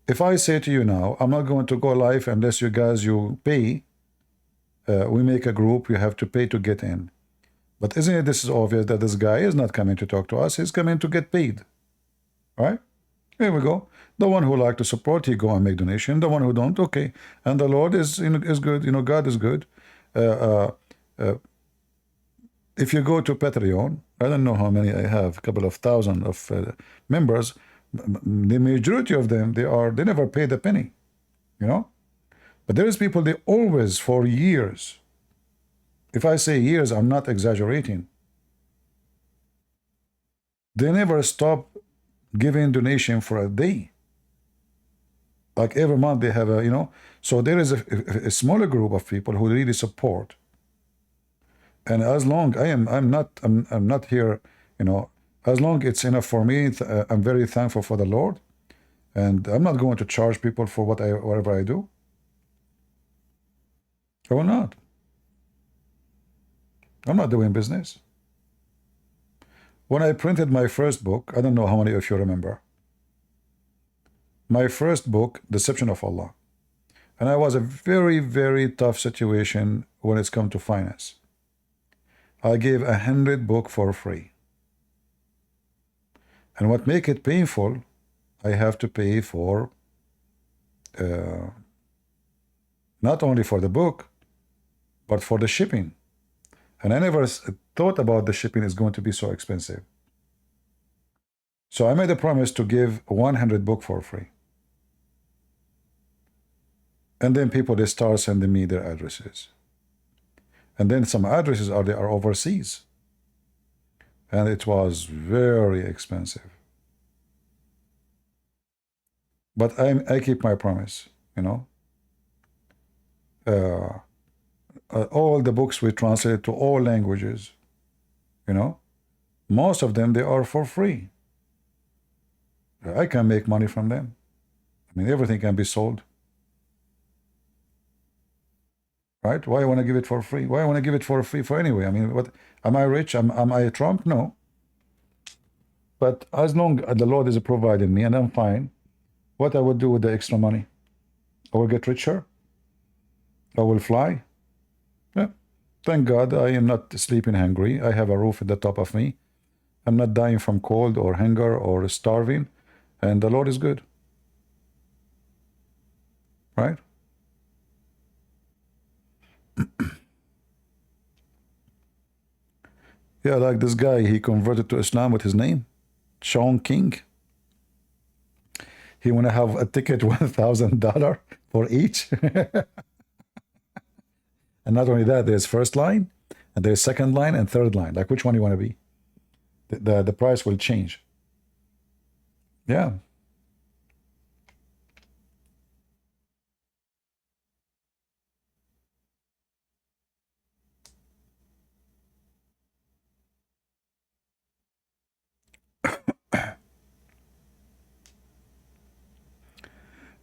A: If I say to you now, I'm not going to go live unless you guys, you pay, we make a group, you have to pay to get in. But isn't it this is obvious that this guy is not coming to talk to us, he's coming to get paid. Right? Here we go. The one who like to support, he go and make donation. The one who don't, okay. And the Lord is, you know, is good. You know, God is good. If you go to Patreon, I don't know how many I have, a couple of thousand of members. The majority of them, they never paid a penny, you know. But there is people, they always, for years, if I say years, I'm not exaggerating, they never stop giving donation for a day. Like every month they have a, you know, so there is a smaller group of people who really support. And as long I'm not here, you know, as long it's enough for me, I'm very thankful for the Lord, and I'm not going to charge people for whatever I do. I will not. I'm not doing business. When I printed my first book, I don't know how many of you remember. My first book, Deception of Allah. And I was a very, very tough situation when it's come to finance. I gave 100 books for free. And what make it painful, I have to pay for, not only for the book, but for the shipping. And I never thought about the shipping is going to be so expensive. So I made a promise to give 100 books for free. And then people, they start sending me their addresses. And then some addresses are overseas. And it was very expensive. But I keep my promise, you know. All the books we translated to all languages, you know. Most of them, they are for free. I can make money from them. I mean, everything can be sold. Right? Why I want to give it for free? Why I want to give it for free for anyway? I mean, what? Am I rich? Am I Trump? No. But as long as the Lord is providing me and I'm fine, what I would do with the extra money? I will get richer. I will fly. Yeah. Thank God I am not sleeping hungry. I have a roof at the top of me. I'm not dying from cold or hunger or starving. And the Lord is good. Right? Yeah, like this guy, he converted to Islam with his name, Sean King. He want to have a ticket $1,000 for each. And not only that, there's first line, and there's second line and third line. Like, which one you want to be? The price will change. Yeah.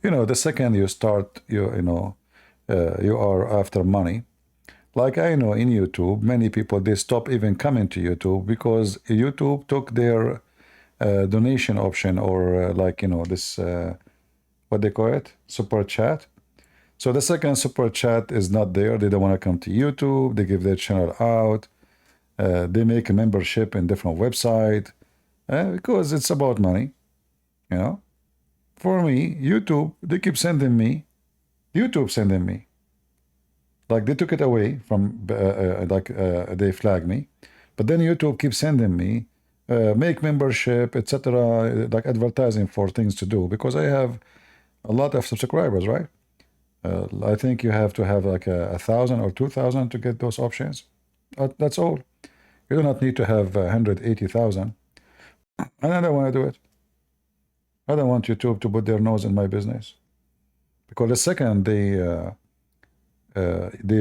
A: You know, the second you start, you are after money. Like I know in YouTube, many people, they stop even coming to YouTube because YouTube took their donation option, or like, you know, this, what they call it, super chat. So the second super chat is not there. They don't want to come to YouTube. They give their channel out. They make a membership in different website because it's about money, you know. For me, YouTube, they keep sending me, like they took it away from, they flagged me, But then YouTube keeps sending me make membership, etc., like advertising for things to do, because I have a lot of subscribers, right? I think you have to have like 1,000 or 2,000 to get those options. That's all. You do not need to have 180,000. And I don't want to do it. I don't want YouTube to put their nose in my business, because the second they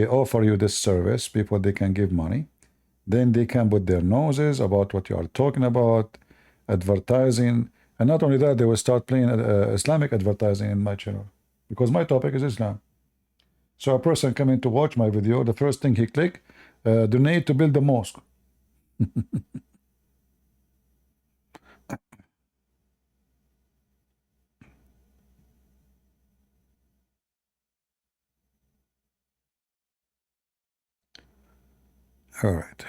A: offer you this service, people, they can give money, then they can put their noses about what you are talking about, advertising, and not only that, they will start playing Islamic advertising in my channel, because my topic is Islam. So a person coming to watch my video, the first thing he click, donate to build a mosque. All right.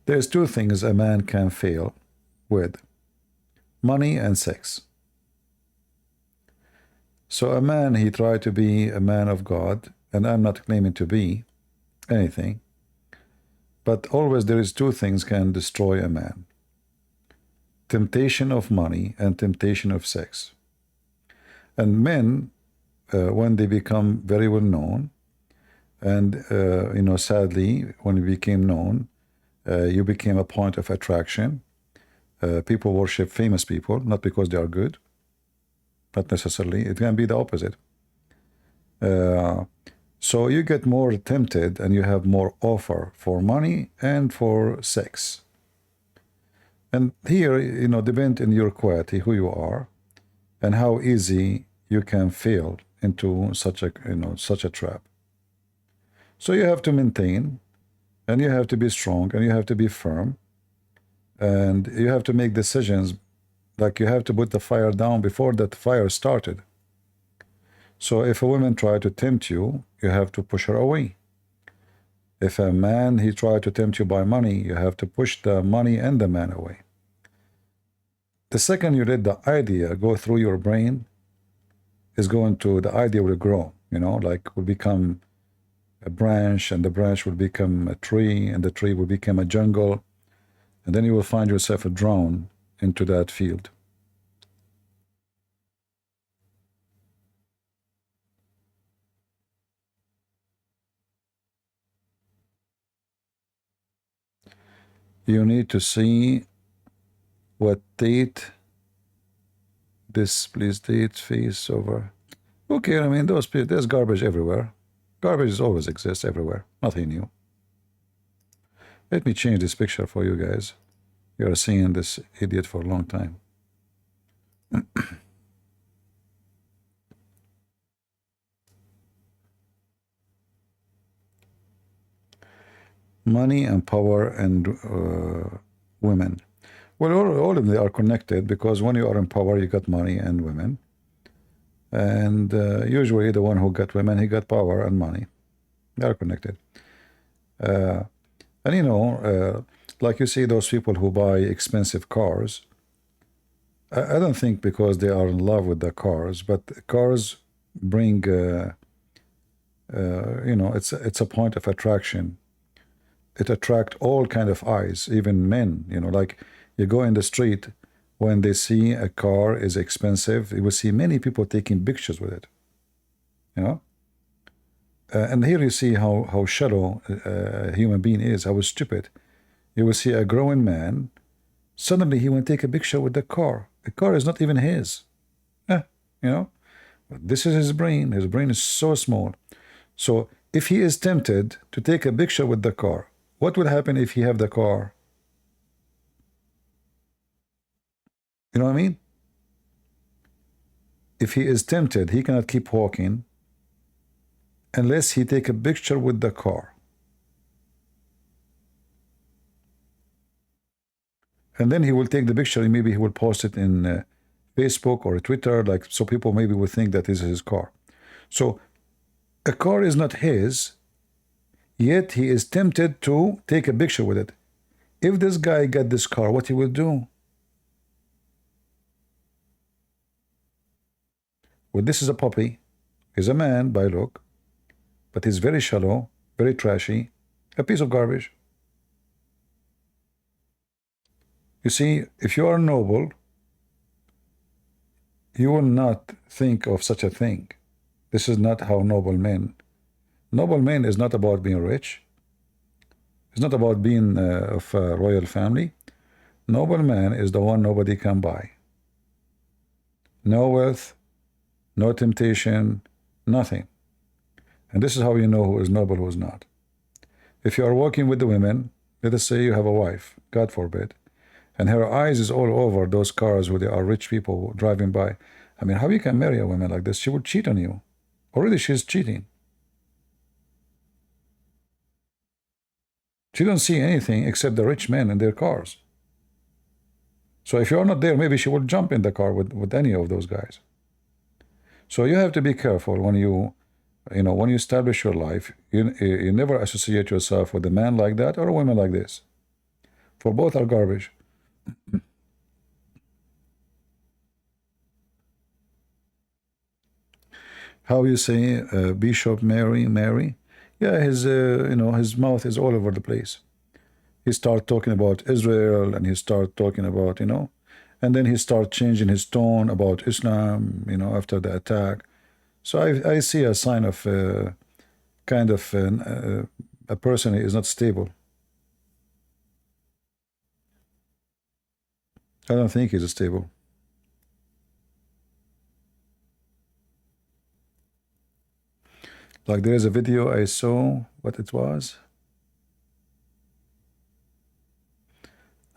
A: There's two things a man can fail with: money and sex. So a man, he tried to be a man of God, and I'm not claiming to be anything, but always there is two things can destroy a man: temptation of money and temptation of sex. And men, when they become very well known, and sadly, when you became known, you became a point of attraction. People worship famous people, not because they are good, not necessarily. It can be the opposite. So you get more tempted, and you have more offer for money and for sex. And here, depend on your quality, who you are, and how easy you can fall into such a trap. So you have to maintain, and you have to be strong, and you have to be firm, and you have to make decisions, like you have to put the fire down before that fire started. So if a woman try to tempt you, you have to push her away. If a man, he try to tempt you by money, you have to push the money and the man away. The second you let the idea go through your brain, the idea will grow, like will become a branch, and the branch will become a tree, and the tree will become a jungle, and then you will find yourself drawn into that field. You need to see what date this, please, date face over. Okay, I mean, there's garbage everywhere. Garbage always exists everywhere. Nothing new. Let me change this picture for you guys. You are seeing this idiot for a long time. Money and power and women. Well, all of them are connected, because when you are in power, you got money and women. And usually the one who got women, he got power and money. They are connected. And like you see those people who buy expensive cars, I don't think because they are in love with the cars, but cars bring, it's a point of attraction. It attracts all kind of eyes, even men, like you go in the street, when they see a car is expensive, you will see many people taking pictures with it, and here you see how shallow a human being is, how stupid. You will see a growing man, suddenly he will take a picture with the car. The car is not even his. This is his brain. His brain is so small. So if he is tempted to take a picture with the car, what will happen if he have the car? You know what I mean? If he is tempted, he cannot keep walking unless he take a picture with the car. And then he will take the picture, and maybe he will post it in Facebook or Twitter, so people maybe will think that this is his car. So a car is not his, yet he is tempted to take a picture with it. If this guy got this car, what he will do? Well, this is a puppy. He's a man by look, but he's very shallow, very trashy, a piece of garbage. You see, if you are noble, you will not think of such a thing. This is not how noble men. Noble men is not about being rich. It's not about being of a royal family. Noble man is the one nobody can buy. No wealth, no temptation, nothing. And this is how you know who is noble, who is not. If you are walking with the women, let us say you have a wife, God forbid, and her eyes is all over those cars where there are rich people driving by. I mean, how you can marry a woman like this? She would cheat on you. Already she's cheating. She don't see anything except the rich men in their cars. So if you're not there, maybe she will jump in the car with any of those guys. So you have to be careful when when you establish your life. You never associate yourself with a man like that or a woman like this. For both are garbage. How you say Bishop Mary? Yeah, his mouth is all over the place. He start talking about Israel, and he start talking about, and then he start changing his tone about Islam, after the attack. So I see a sign of kind of a person who is not stable. I don't think he's stable. Like there is a video I saw, what it was.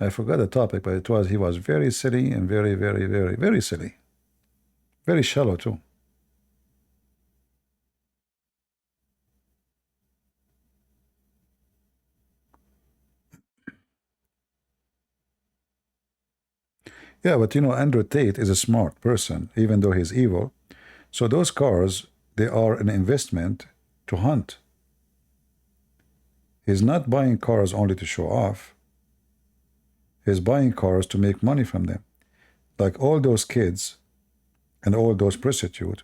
A: I forgot the topic, but he was very silly and very, very, very, very silly. Very shallow too. Yeah, but Andrew Tate is a smart person, even though he's evil. So those cars, they are an investment to hunt. He's not buying cars only to show off. He's buying cars to make money from them. Like all those kids and all those prostitutes,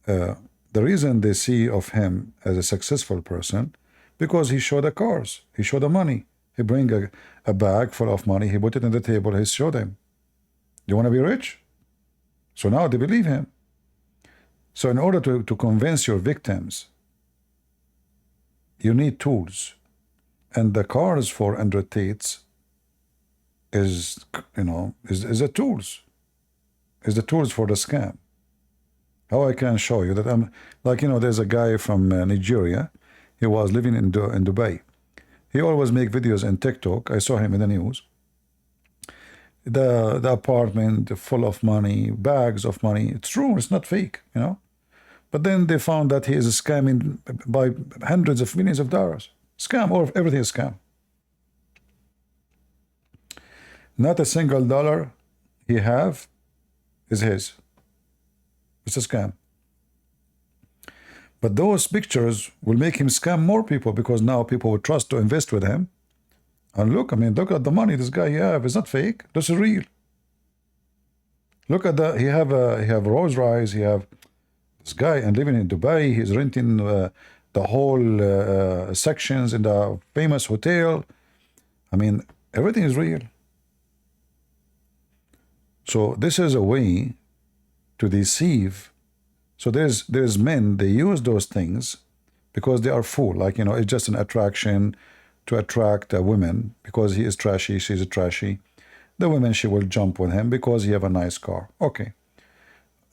A: the reason they see of him as a successful person, because he showed the cars, he showed the money. He bring a bag full of money, he put it on the table, he showed them. You want to be rich? So now they believe him. So in order to convince your victims, you need tools. And the cars for Andrew Tate's is the tools. Is the tools for the scam. How I can show you that I'm like, there's a guy from Nigeria. He was living in Dubai. He always make videos on TikTok. I saw him in the news. The apartment full of money, bags of money. It's true, it's not fake, But then they found that he is scamming by hundreds of millions of dollars. Scam, or everything is scam. Not a single dollar he have is his. It's a scam. But those pictures will make him scam more people, because now people will trust to invest with him. And look at the money this guy have. It's not fake. This is real. Look at he have Rolls Royce. He have this guy and living in Dubai. He's renting the whole sections in the famous hotel. Everything is real. So this is a way to deceive. So there's men, they use those things because they are full. Like, it's just an attraction to attract women, because he is trashy, she's trashy. The women, she will jump with him because he have a nice car. Okay.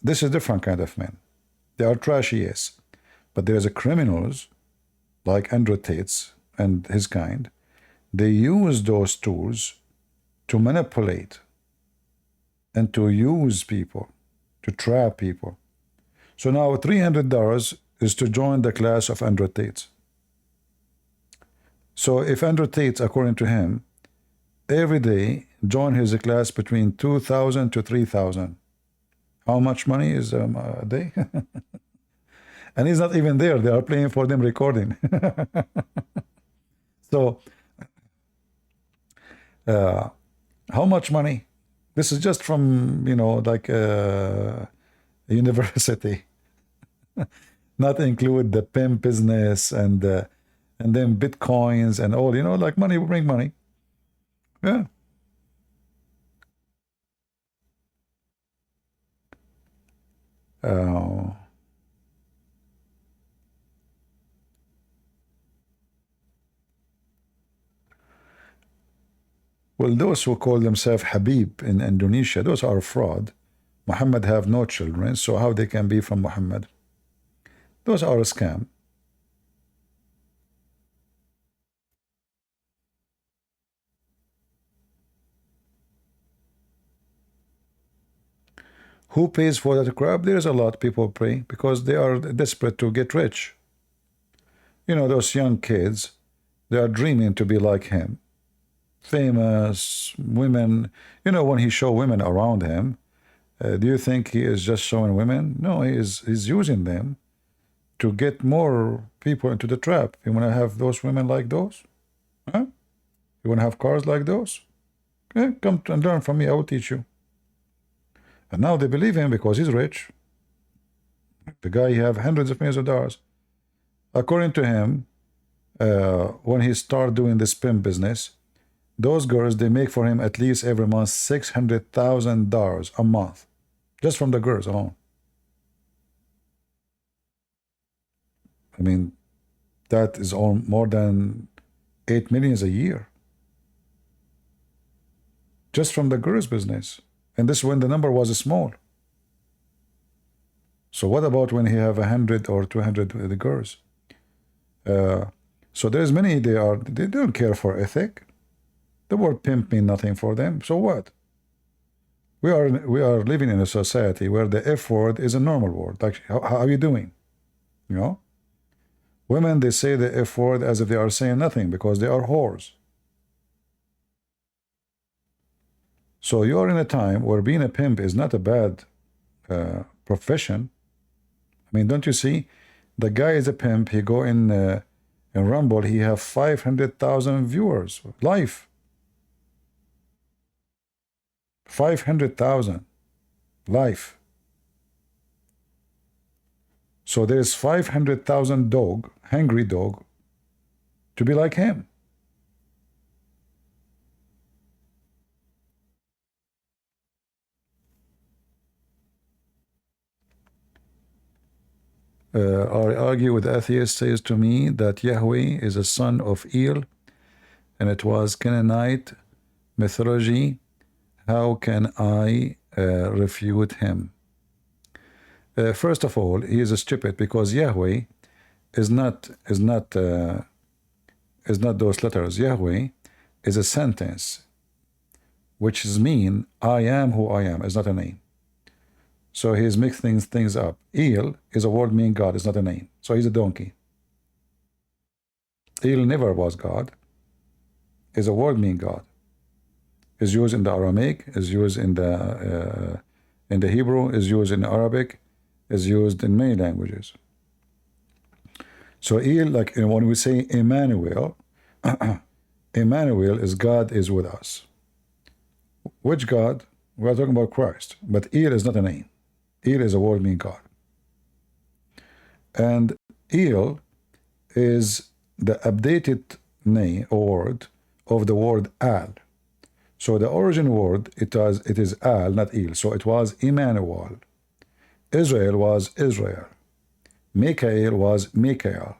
A: This is different kind of men. They are trashy, yes. But there's a criminals like Andrew Tate's and his kind. They use those tools to manipulate and to use people, to trap people. So now $300 is to join the class of Andrew Tate. So if Andrew Tate, according to him, every day join his class between 2,000 to 3,000, how much money is a day? And he's not even there. They are playing for them recording. So how much money? This is just from, university. Not include the pimp business and then bitcoins and all, like money will bring money. Yeah. Uh, well, those who call themselves Habib in Indonesia, those are fraud. Muhammad have no children, so how they can be from Muhammad? Those are a scam. Who pays for that crap? There's a lot of people pay because they are desperate to get rich. Those young kids, they are dreaming to be like him. Famous women. When he show women around him, do you think he is just showing women? No, he's using them to get more people into the trap. You want to have those women like those? Huh? You want to have cars like those? Okay, come and learn from me. I will teach you. And now they believe him because he's rich. The guy have hundreds of millions of dollars. According to him, when he start doing this pimp business, those girls, they make for him at least every month $600,000 a month, just from the girls alone. I mean, that is all more than 8 million a year, just from the girls business. And this when the number was small. So what about when he have 100 or 200 with the girls? So there's many, they don't care for ethic. The word pimp mean nothing for them. So what? We are living in a society where the F word is a normal word. Like, how are you doing? Women, they say the F word as if they are saying nothing because they are whores. So you are in a time where being a pimp is not a bad profession. I mean, don't you see? The guy is a pimp. He go in Rumble. He have 500,000 viewers live. 500,000 live. So there is 500,000 dog, hungry dog, to be like him. I argue with atheist says to me that Yahweh is a son of El, and it was Canaanite mythology. How can I refute him? First of all, he is stupid because Yahweh is not those letters. Yahweh is a sentence, which is mean I am who I am. Is not a name. So he's mixing things up. El is a word meaning God. It's not a name. So he's a donkey. El never was God. Is a word meaning God. Is used in the Aramaic. Is used in the Hebrew. Is used in Arabic. Is used in many languages. So El, like when we say Emmanuel, Emmanuel is God is with us. Which God? We are talking about Christ. But El is not a name. El is a word meaning God. And El is the updated name or word of the word Al. So the origin word, it is Al, not El. So it was Emmanuel. Israel was Israel. Michael was Michael.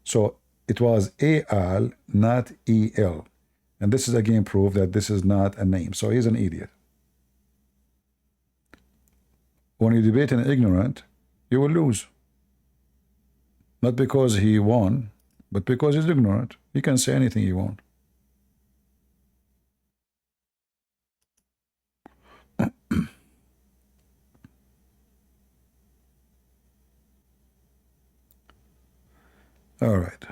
A: So it was Al, not El. And this is again proof that this is not a name. So he's an idiot. When you debate an ignorant, you will lose. Not because he won, but because he's ignorant. He can say anything he wants. All right.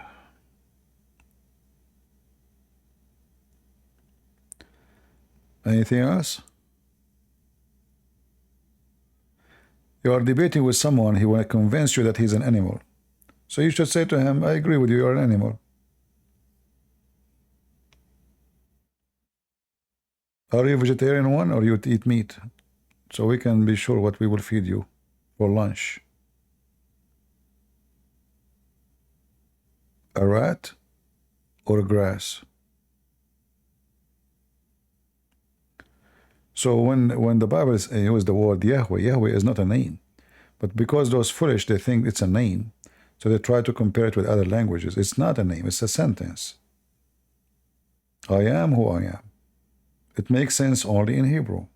A: Anything else? You are debating with someone, he want to convince you that he's an animal. So you should say to him, I agree with you, you're an animal. Are you a vegetarian one or you eat meat? So we can be sure what we will feed you. for lunch? A rat or grass? So when the Bible uses the word Yahweh, Yahweh is not a name. But because those foolish, they think it's a name, so they try to compare it with other languages. It's not a name, it's a sentence. I am who I am. It makes sense only in Hebrew.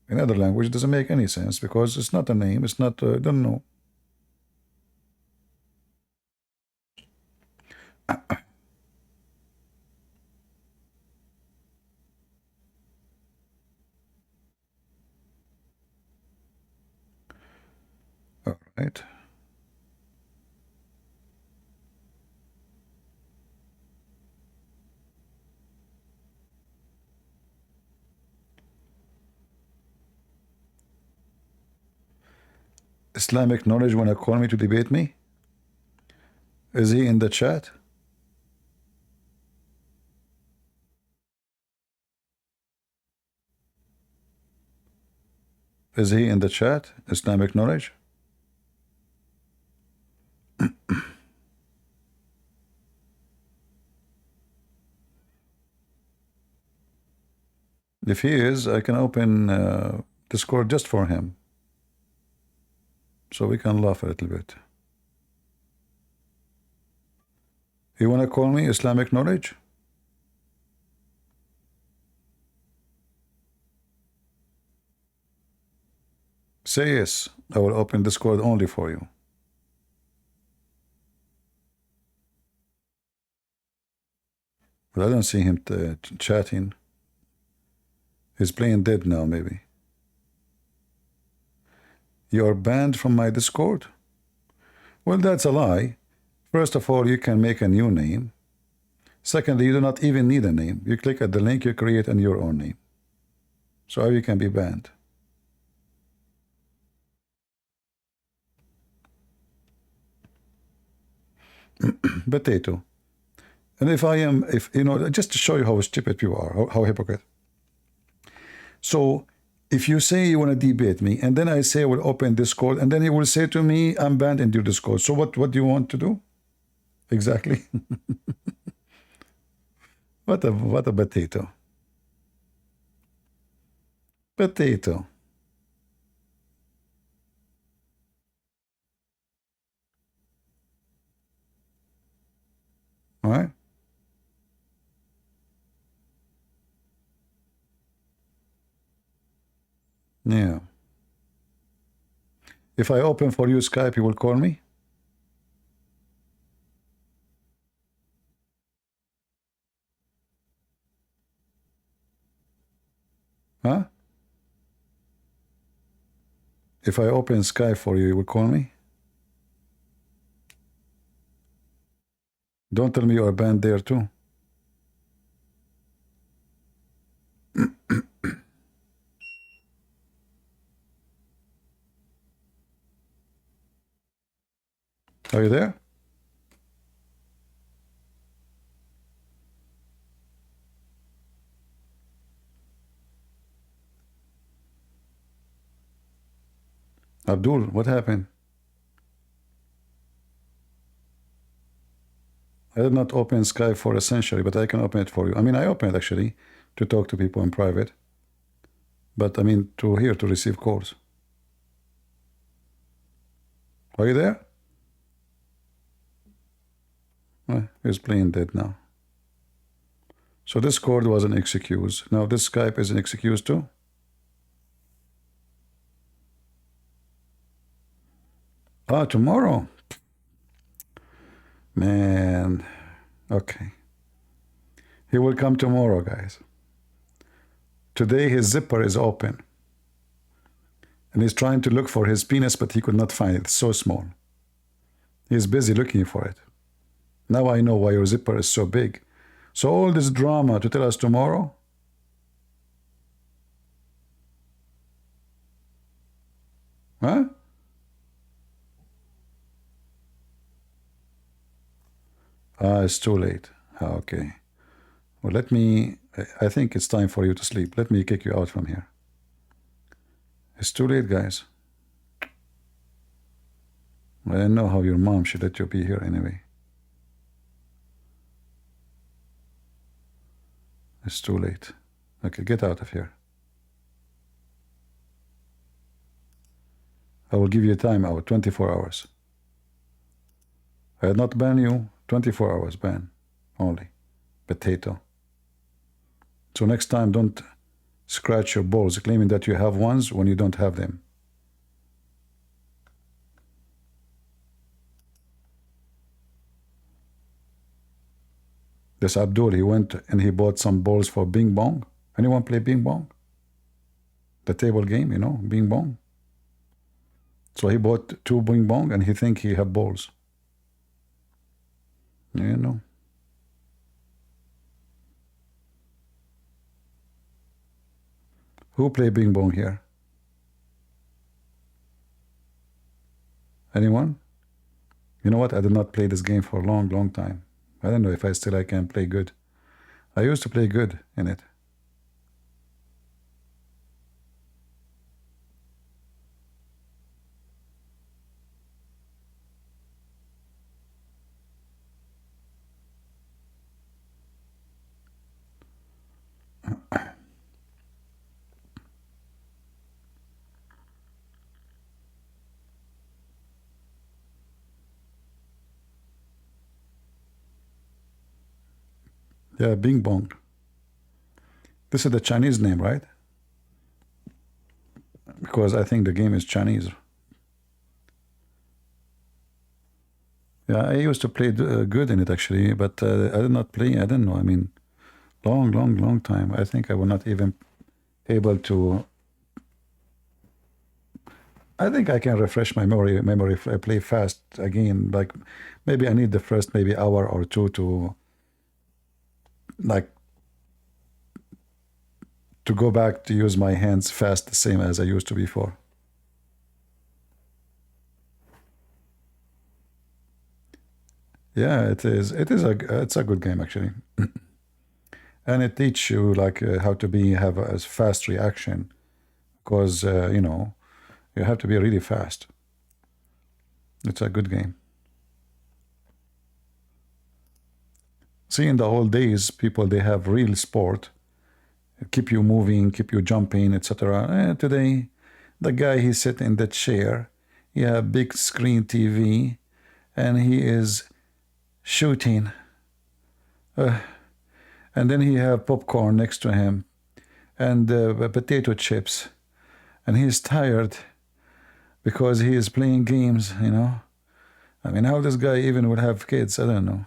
A: In other language, it doesn't make any sense because it's not a name, it's not, I don't know. All right. Islamic knowledge want to call me to debate me? Is he in the chat? Is he in the chat? Islamic knowledge? If he is, I can open Discord just for him, so we can laugh a little bit. You want to call me Islamic knowledge? Say yes. I will open Discord only for you. But I don't see him chatting. He's playing dead now, maybe. You're banned from my Discord? Well, that's a lie. First of all, you can make a new name. Secondly, you do not even need a name. You click at the link, you create a your own name. So how you can be banned? Potato. And if you know, just to show you how stupid people are, how hypocrite. So if you say you want to debate me, and then I say I will open Discord, and then he will say to me, I'm banned in your Discord. So what do you want to do? Exactly. What a potato. Potato. All right? Yeah. If I open for you Skype, you will call me? Huh? If I open Skype for you, you will call me? Don't tell me you are banned there too. Are you there? Abdul, what happened? I did not open Skype for a century, but I can open it for you. I mean, I open it actually to talk to people in private. But I mean, to receive calls. Are you there? He's playing dead now. So this cord was an excuse. Now this Skype is an excuse too? Ah, tomorrow? Man. Okay. He will come tomorrow, guys. Today his zipper is open. And he's trying to look for his penis, but he could not find it. It's so small. He's busy looking for it. Now I know why your zipper is so big. So all this drama to tell us tomorrow? Huh? Ah, it's too late. Ah, okay. Well, I think it's time for you to sleep. Let me kick you out from here. It's too late, guys. I don't know how your mom should let you be here anyway. It's too late. Okay, get out of here. I will give you a time out, 24 hours. I had not ban you, 24 hours ban only. Potato. So next time, don't scratch your balls claiming that you have ones when you don't have them. This Abdul, he went and he bought some balls for Bing Bong. Anyone play Bing Bong? The table game, you know, Bing Bong. So he bought 2 Bing Bong and he think he have balls. You know. Who play Bing Bong here? Anyone? You know what? I did not play this game for a long, long time. I don't know if I can play good. I used to play good in it. Yeah, Bing Bong. This is the Chinese name, right? Because I think the game is Chinese. Yeah, I used to play good in it actually, but I did not play. I don't know. I mean, long, long, long time. I think I will not even able to. I think I can refresh my memory if I play fast again. Like maybe I need the first maybe hour or two to like to go back to use my hands fast the same as I used to before. Yeah, it is. It's a good game actually, and it teaches you like how to have a fast reaction, because you know you have to be really fast. It's a good game. See, in the old days, people they have real sport, keep you moving, keep you jumping, etc. Today, the guy he sit in the chair, he have big screen TV, and he is shooting. And then he have popcorn next to him and potato chips, and he's tired because he is playing games, you know. I mean, how this guy even would have kids, I don't know.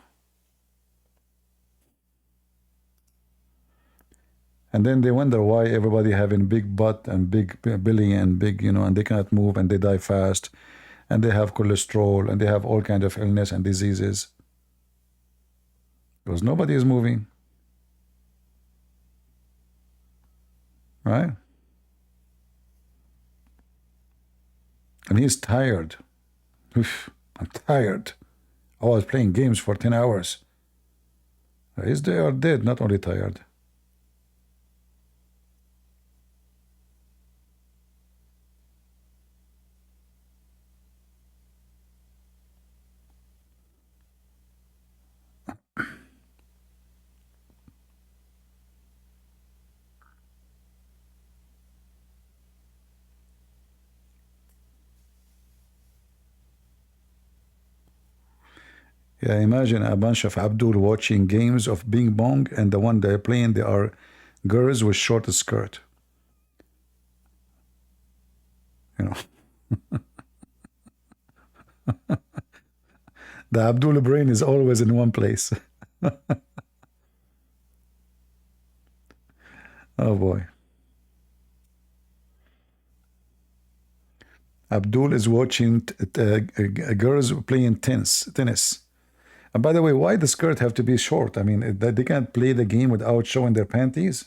A: And then they wonder why everybody having big butt and big belly and big, you know, and they cannot move and they die fast and they have cholesterol and they have all kinds of illness and diseases. Because nobody is moving. Right? And he's tired. Oof, I'm tired. I was playing games for 10 hours. He's there dead, not only tired. Yeah, imagine a bunch of Abdul watching games of Bing Bong, and the one they're playing, they are girls with short skirt. You know. The Abdul brain is always in one place. Oh boy. Abdul is watching girls playing tennis. And by the way, why the skirt have to be short? I mean, they can't play the game without showing their panties.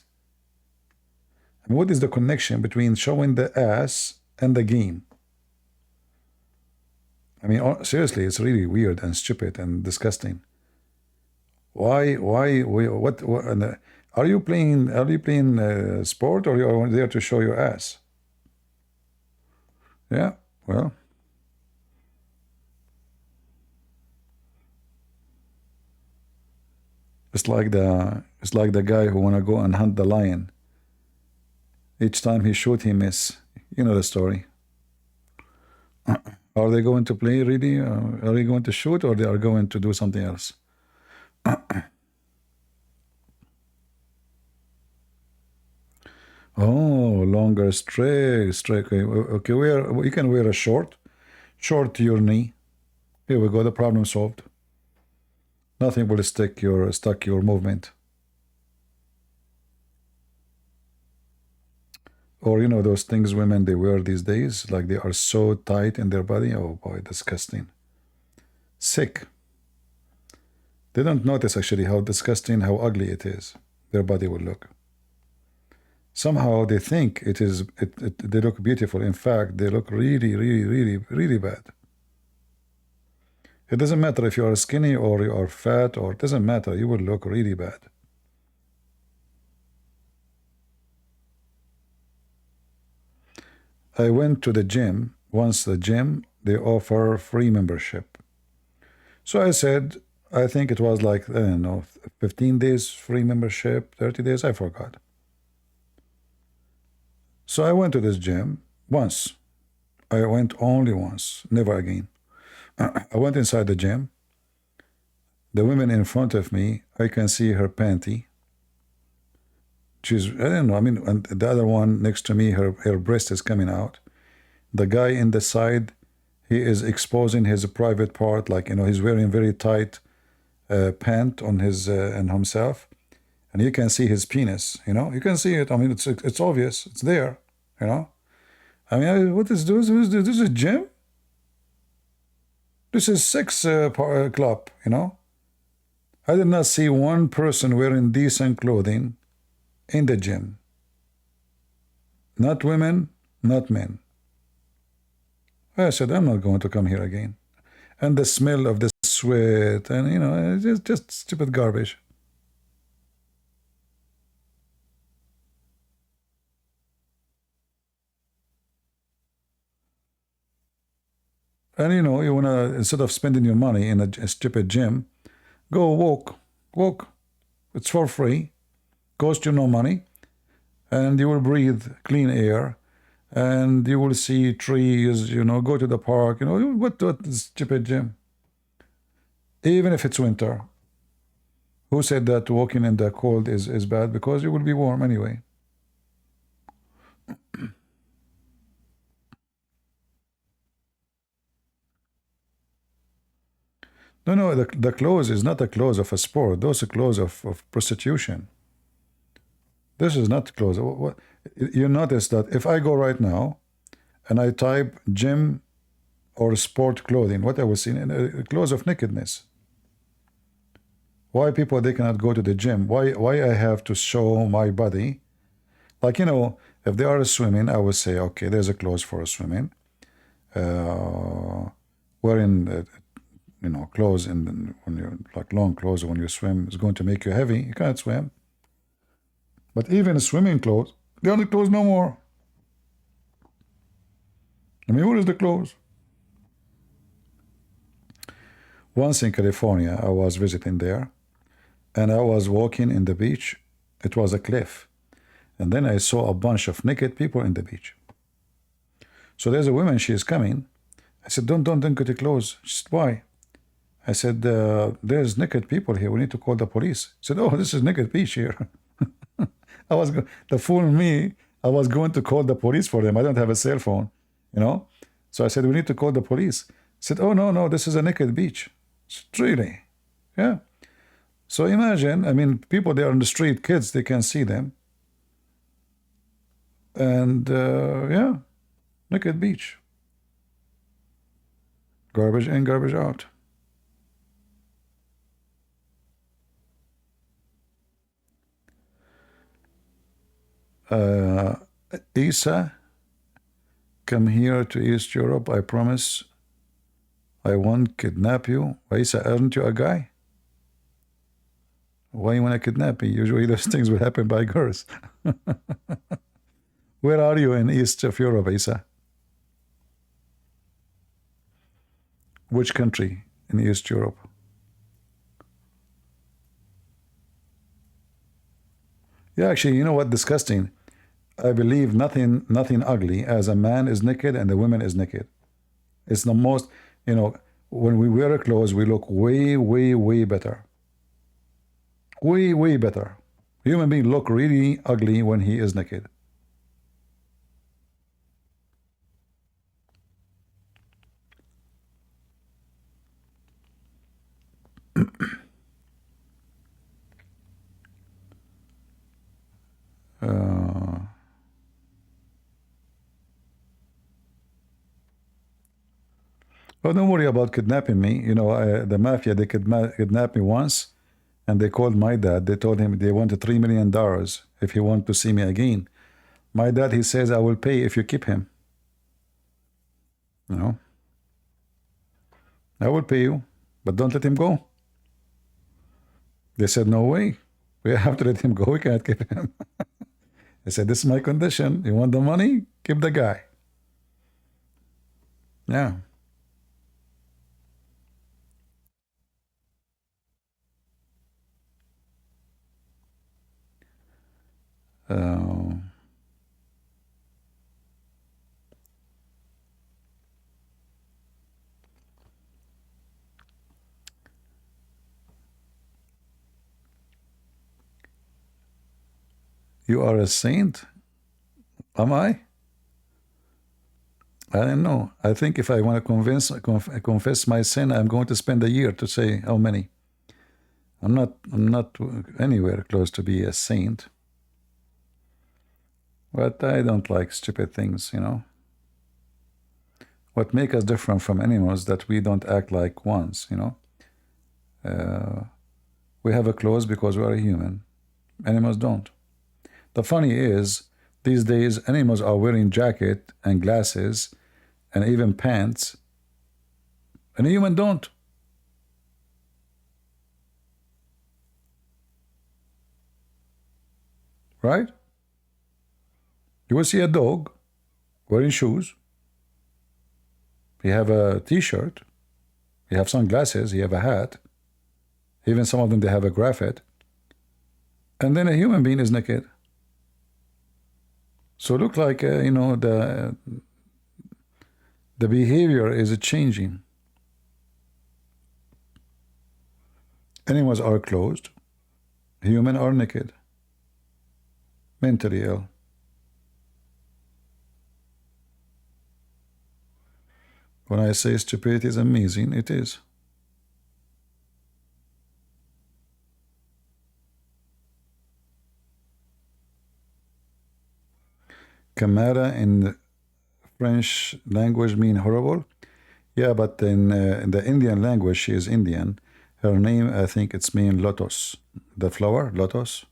A: And what is the connection between showing the ass and the game? I mean, seriously, it's really weird and stupid and disgusting. Why? What? Are you playing sport, or are you there to show your ass? Yeah. Well. It's like the guy who wanna go and hunt the lion. Each time he shoot, he miss. You know the story. Are they going to play really? Are they going to shoot, or they are going to do something else? Oh, longer straight. Okay, you can wear a short to your knee. Here we go. The problem solved. Nothing will stuck your movement. Or you know those things women they wear these days, like they are so tight in their body. Oh boy, disgusting. Sick. They don't notice actually how disgusting, how ugly it is. Their body will look. Somehow they think they look beautiful. In fact, they look really bad. It doesn't matter if you are skinny or you are fat, or it doesn't matter. You will look really bad. I went to the gym. Once the gym, they offer free membership. So I said, I think it was like, I don't know, 15 days free membership, 30 days, I forgot. So I went to this gym once. I went only once, never again. I went inside the gym. The woman in front of me, I can see her panty. I don't know, and the other one next to me, her breast is coming out. The guy in the side, he is exposing his private part, like, he's wearing very tight pant on himself. And you can see his penis, you can see it. It's obvious, it's there, what is this? This is a gym? This is sex club, I did not see one person wearing decent clothing in the gym. Not women, not men. I said, I'm not going to come here again. And the smell of the sweat, and it's just stupid garbage. And you wanna, instead of spending your money in a stupid gym, go walk. It's for free, cost you no money, and you will breathe clean air, and you will see trees. Go to the park. What stupid gym? Even if it's winter. Who said that walking in the cold is bad? Because you will be warm anyway. No, the clothes is not the clothes of a sport. Those are clothes of prostitution. This is not clothes. You notice that if I go right now and I type gym or sport clothing, what I will see, clothes of nakedness. Why people, they cannot go to the gym? Why I have to show my body? Like, if they are swimming, I would say, okay, there's a clothes for swimming. Wearing clothes when you're like long clothes when you swim is going to make you heavy. You can't swim. But even swimming clothes, they are the clothes no more. What is the clothes? Once in California, I was visiting there, and I was walking in the beach. It was a cliff. And then I saw a bunch of naked people in the beach. So there's a woman, she is coming. I said, don't get the clothes. She said, why? I said, there's naked people here. We need to call the police. She said, oh, this is naked beach here. The fool me, I was going to call the police for them. I don't have a cell phone, So I said, we need to call the police. He said, oh, no, this is a naked beach. I said, really? Yeah. So imagine, people there on the street, kids, they can see them. And, yeah, naked beach. Garbage in, garbage out. Isa, come here to East Europe. I promise I won't kidnap you. Isa, aren't you a guy? Why you want to kidnap me? Usually those things will happen by girls. Where are you in East of Europe, Isa? Which country in East Europe? Yeah, actually, you know what? Disgusting. I believe nothing ugly as a man is naked and the woman is naked. It's the most, you know, when we wear clothes, we look way, way, way better. Way, way better. Human being look really ugly when he is naked. Oh, don't worry about kidnapping me. You know, the mafia, they kidnapped me once, and they called my dad. They told him they wanted $3 million if he wanted to see me again. My dad, he says, I will pay if you keep him. You know, I will pay you, but don't let him go. They said, no way. We have to let him go. We can't keep him. I said, this is my condition. You want the money? Keep the guy. Yeah. Uh, you are a saint? Am I? I don't know. I think if I want to confess my sin, I'm going to spend a year to say how many. I'm not anywhere close to be a saint. But I don't like stupid things, you know. What makes us different from animals that we don't act like ones, you know. We have a clothes because we are a human. Animals don't. The funny is, these days animals are wearing jacket and glasses and even pants, and a human don't. Right? You will see a dog wearing shoes. He have a t-shirt. He have sunglasses. He have a hat. Even some of them, they have a graphite. And then a human being is naked. So look like, you know, the behavior is changing. Animals are closed. Humans are naked. Mentally ill. When I say stupidity is amazing, it is. Kamala in French language mean horrible. Yeah, but in the Indian language, she is Indian. Her name, I think it's mean lotus. The flower, lotus.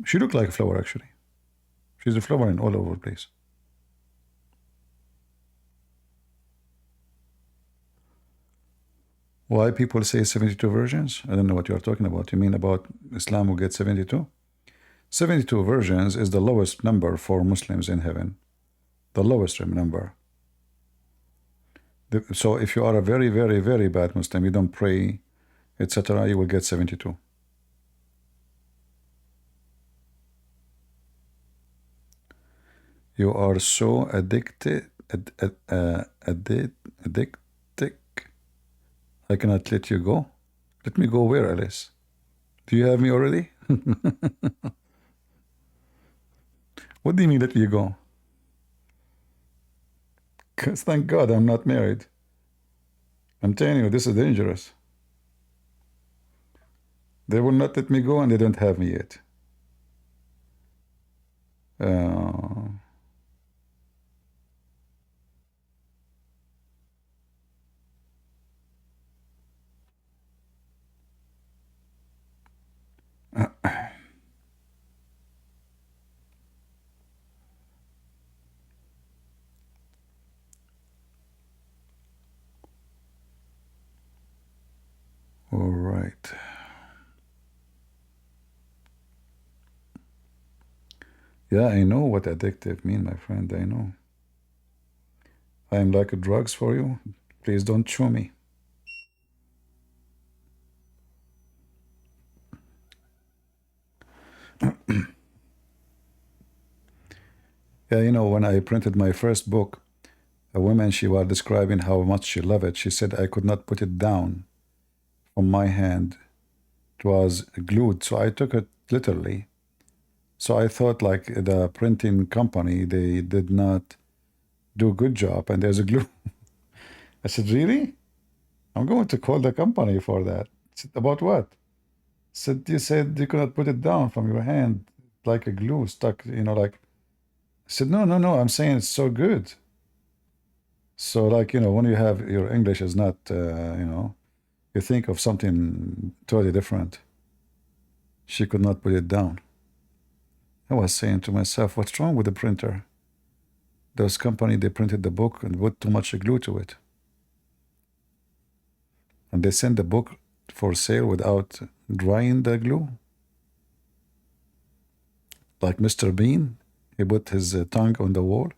A: She looked like a flower, actually. She's a flower in all over the place. Why people say 72 versions? I don't know what you're talking about. You mean about Islam will get 72? 72 versions is the lowest number for Muslims in heaven. The lowest number. So if you are a very, very, very bad Muslim, you don't pray, etc., you will get 72. You are so addicted, addicted. I cannot let you go. Let me go where, Alice? Do you have me already? What do you mean let me go? Because thank God I'm not married. I'm telling you, this is dangerous. They will not let me go and they don't have me yet. All right. Yeah, I know what addictive mean, my friend. I know. I am like drugs for you. Please don't chew me. Yeah, you know, when I printed my first book, a woman, she was describing how much she loved it. She said, I could not put it down from my hand. It was glued. So I took it literally. So I thought like the printing company, they did not do a good job and there's a glue. I said, really? I'm going to call the company for that. I said, about what? I said, you said you cannot put it down from your hand like a glue stuck, you know, like. I said, no, no, no, I'm saying it's so good. So like, you know, when you have your English is not, you know, you think of something totally different. She could not put it down. I was saying to myself, what's wrong with the printer? Those company, they printed the book and put too much glue to it. And they sent the book for sale without drying the glue. Like Mr. Bean, he put his tongue on the wall.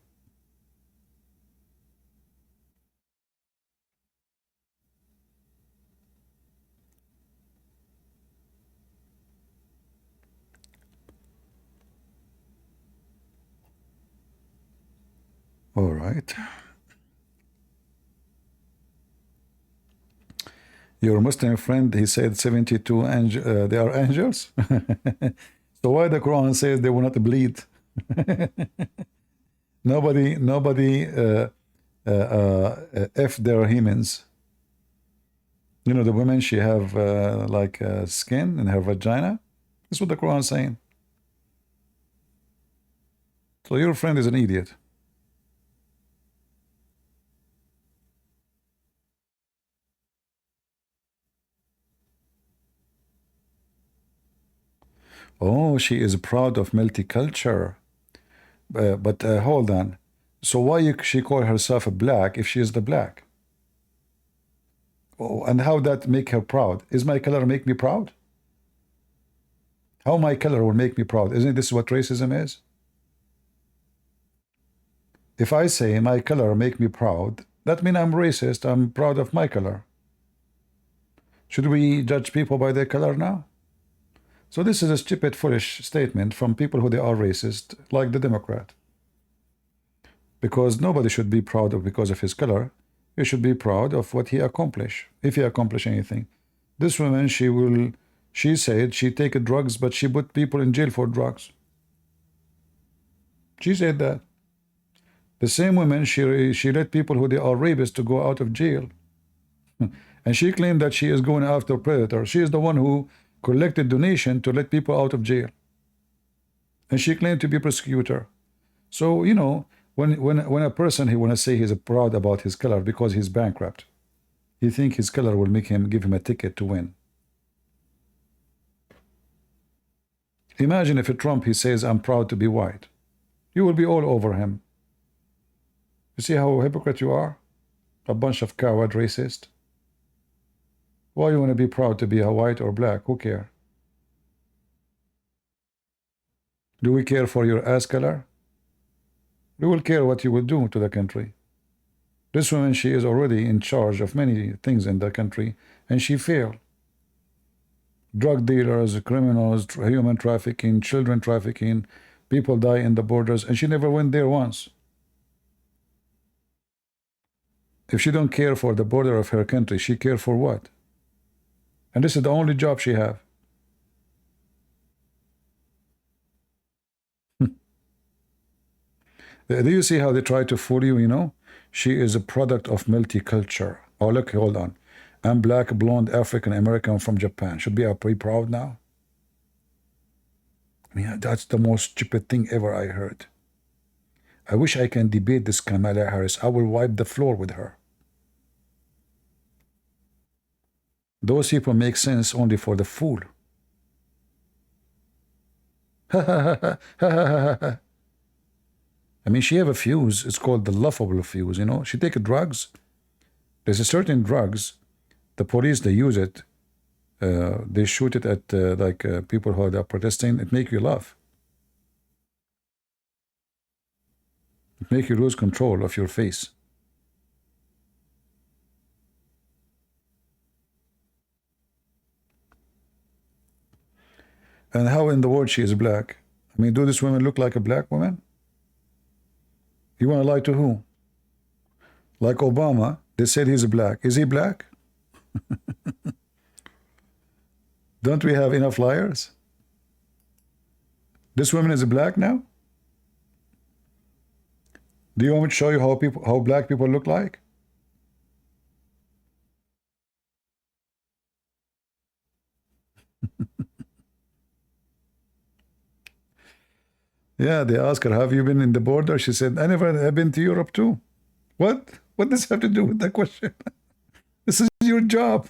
A: All right. Your Muslim friend, he said 72 they are angels. So why the Quran says they will not bleed? nobody if they're humans. You know, the women, she have like skin in her vagina. That's what the Quran is saying. So your friend is an idiot. Oh, she is proud of multicultural. But hold on. So why she call herself a black if she is the black? Oh, and how that make her proud? Is my color make me proud? How my color will make me proud? Isn't this what racism is? If I say my color make me proud, that means I'm racist. I'm proud of my color. Should we judge people by their color now? So this is a stupid, foolish statement from people who they are racist, like the Democrat. Because nobody should be proud of because of his color. He should be proud of what he accomplished, if he accomplished anything. This woman, she said she take drugs, but she put people in jail for drugs. She said that. The same woman, she let people who they are rapists to go out of jail. And she claimed that she is going after predators. She is the one who collected donation to let people out of jail. And she claimed to be a prosecutor. So, you know, when a person, he want to say he's proud about his color because he's bankrupt, he think his color will make him, give him a ticket to win. Imagine if a Trump, he says, I'm proud to be white. You will be all over him. You see how hypocrite you are? A bunch of coward racist. Why you want to be proud to be a white or black? Who care? Do we care for your ass color? We will care what you will do to the country. This woman, she is already in charge of many things in the country, and she failed. Drug dealers, criminals, human trafficking, children trafficking, people die in the borders, and she never went there once. If she don't care for the border of her country, she care for what? And this is the only job she have. Do you see how they try to fool you, you know? She is a product of multicultural. Oh, look, hold on. I'm black, blonde, African American from Japan. Should be pretty proud now. I mean, that's the most stupid thing ever I heard. I wish I can debate this Kamala Harris. I will wipe the floor with her. Those people make sense only for the fool. I mean, she have a fuse. It's called the laughable fuse, you know. She take drugs. There's a certain drugs. The police, they use it. They shoot it at people who are protesting. It make you laugh. It make you lose control of your face. And how in the world she is black? I mean, do these women look like a black woman? You want to lie to who? Like Obama, they said he's black. Is he black? Don't we have enough liars? This woman is black now? Do you want me to show you how black people look like? Yeah, they asked her, have you been in the border? She said, I've been to Europe too. What? What does this have to do with that question? This is your job.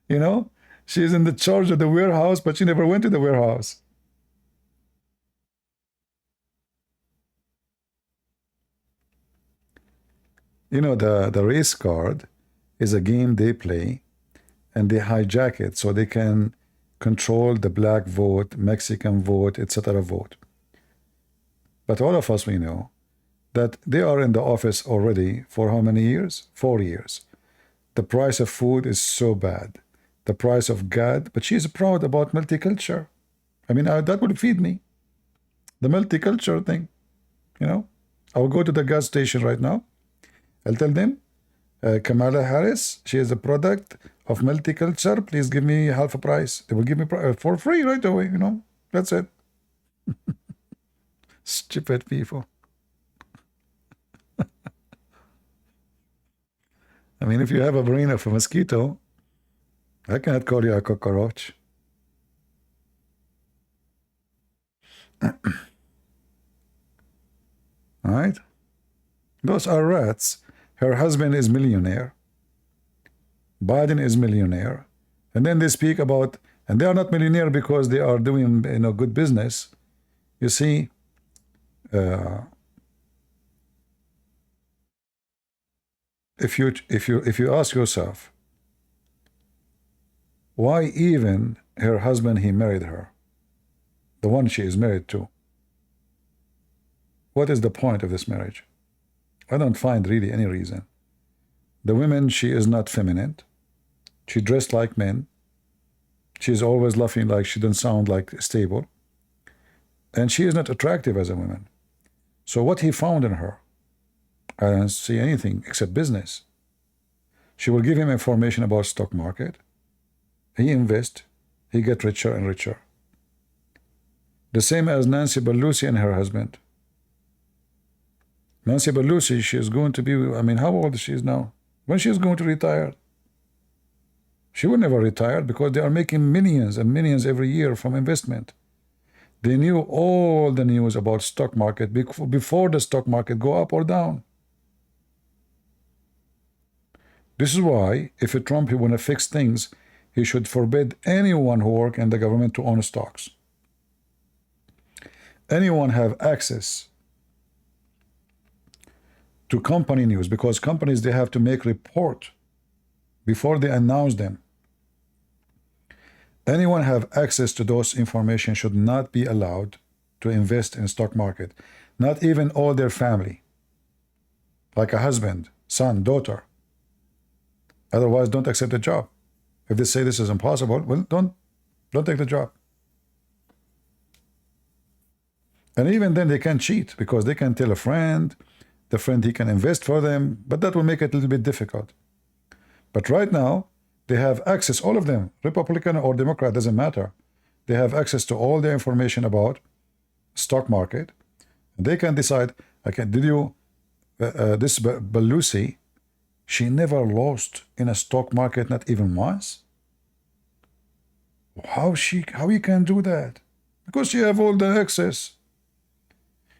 A: You know, she's in the charge of the warehouse, but she never went to the warehouse. You know, the race card is a game they play, and they hijack it so they can control the black vote, Mexican vote, etc. vote. But all of us, we know that they are in the office already for how many years? 4 years. The price of food is so bad. The price of God, but she's proud about multicultural. I mean, that would feed me. The multicultural thing, you know. I'll go to the gas station right now. I'll tell them, Kamala Harris, she is a product of multicultural. Please give me half a price. They will give me for free right away, you know. That's it. Stupid people. I mean, if you have a brain of a mosquito, I cannot call you a cockroach. All right? Those are rats. Her husband is millionaire. Biden is millionaire. And then they speak about, and they are not millionaire because they are doing, you know, good business. You see, if you ask yourself, why even her husband, he married her, the one she is married to, what is the point of this marriage? I don't find really any reason. The woman, she is not feminine. She dressed like men. She's always laughing like she doesn't sound like stable. And she is not attractive as a woman. So what he found in her, I don't see anything except business. She will give him information about stock market. He invest, he get richer and richer. The same as Nancy Pelosi and her husband. Nancy Pelosi, she is going to be, I mean, how old is she now? When she is going to retire? She will never retire because they are making millions and millions every year from investment. They knew all the news about stock market before the stock market go up or down. This is why, if a Trump, he want to fix things, he should forbid anyone who work in the government to own stocks. Anyone have access to company news, because companies, they have to make report before they announce them. Anyone have access to those information should not be allowed to invest in stock market, not even all their family, like a husband, son, daughter. Otherwise, don't accept the job. If they say this is impossible, well, don't take the job. And even then they can cheat, because they can tell a friend, the friend, he can invest for them, but that will make it a little bit difficult. But right now, they have access, all of them, Republican or Democrat, doesn't matter. They have access to all the information about stock market. And they can decide, this Pelosi, she never lost in a stock market, not even once. How you can do that? Because she have all the access.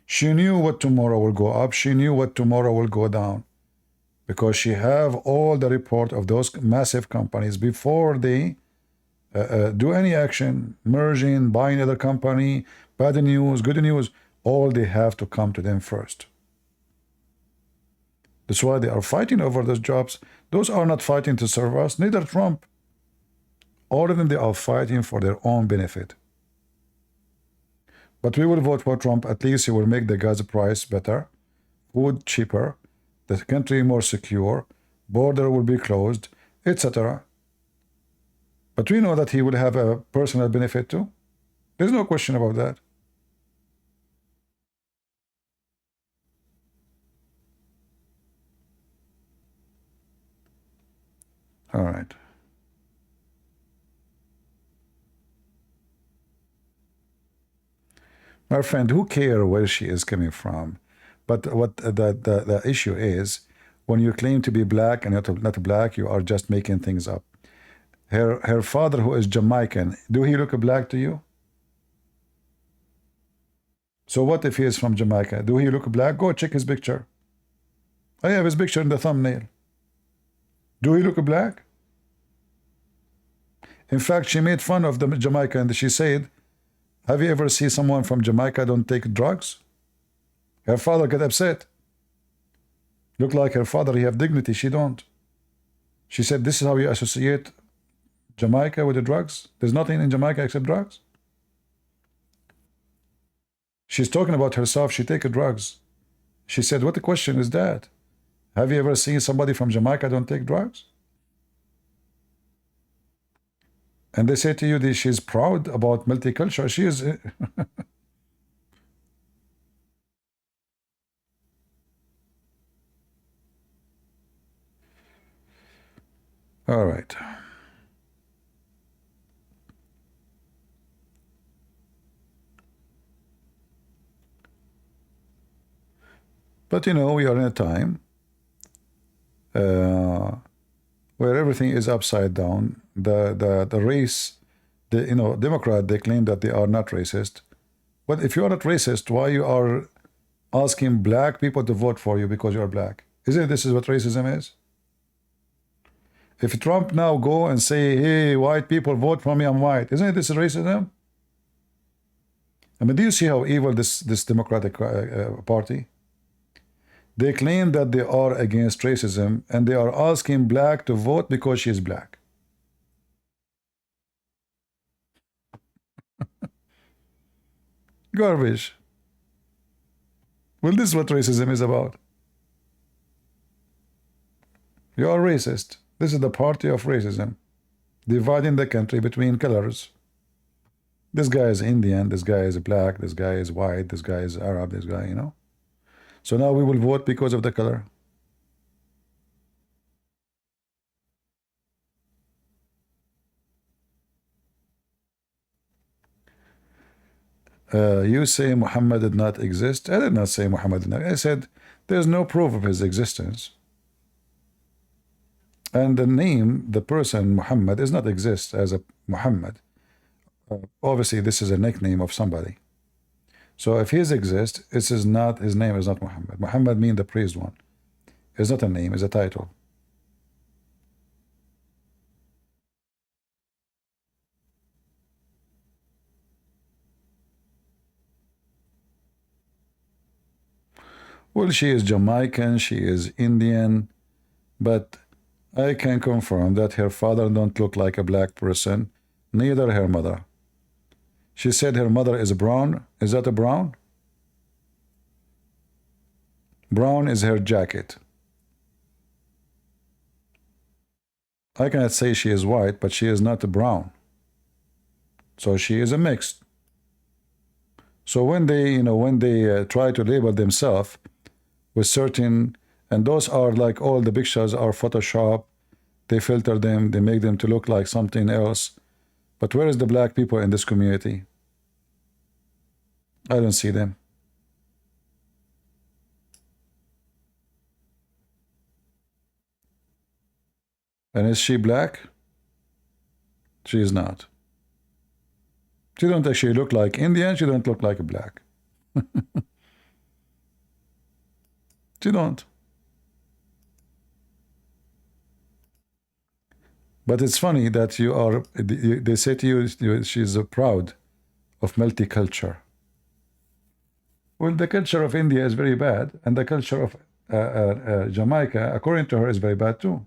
A: She knew what tomorrow will go up. She knew what tomorrow will go down. Because she have all the report of those massive companies before they do any action, merging, buying other company, bad news, good news, all they have to come to them first. That's why they are fighting over those jobs. Those are not fighting to serve us, neither Trump. All of them, they are fighting for their own benefit. But we will vote for Trump. At least he will make the gas price better, food cheaper, the country more secure, border will be closed, etc. But we know that he will have a personal benefit too. There's no question about that. All right. My friend, who care where she is coming from? But what the issue is, when you claim to be black and not black, you are just making things up. Her father, who is Jamaican, do he look black to you? So what if he is from Jamaica? Do he look black? Go check his picture. I have his picture in the thumbnail. Do he look black? In fact, she made fun of the Jamaica and she said, have you ever seen someone from Jamaica don't take drugs? Her father got upset. Look like her father, he have dignity, she don't. She said, this is how you associate Jamaica with the drugs? There's nothing in Jamaica except drugs? She's talking about herself, she take drugs. She said, what the question is that? Have you ever seen somebody from Jamaica don't take drugs? And they say to you that she's proud about multicultural. She is. All right. But you know, we are in a time where everything is upside down. The race, Democrat, they claim that they are not racist. But if you are not racist, why you are asking black people to vote for you because you are black? Isn't this is what racism is? If Trump now go and say, hey, white people vote for me, I'm white, isn't this racism? I mean, do you see how evil this Democratic Party? They claim that they are against racism and they are asking black to vote because she is black. Garbage. Well, this is what racism is about. You are racist. This is the party of racism, dividing the country between colors. This guy is Indian, this guy is black, this guy is white, this guy is Arab, this guy, So now we will vote because of the color. You say Muhammad did not exist. I did not say Muhammad did not. I said there's no proof of his existence. And the name, the person Muhammad, does not exist as a Muhammad. Obviously, this is a nickname of somebody. So if his exists, his name is not Muhammad. Muhammad means the praised one. It's not a name, it's a title. Well, she is Jamaican, she is Indian, but I can confirm that her father don't look like a black person, neither her mother. She said her mother is brown. Is that a brown? Brown is her jacket. I cannot say she is white, but she is not a brown. So she is a mixed. So when they try to label themselves with certain, and those are like all the pictures are Photoshop, they filter them, they make them to look like something else. But where is the black people in this community? I don't see them. And is she black? She is not. She don't actually look like Indian, she don't look like a black. She don't. But it's funny that they say to you, she's proud of multicultural. Well, the culture of India is very bad, and the culture of Jamaica, according to her, is very bad too.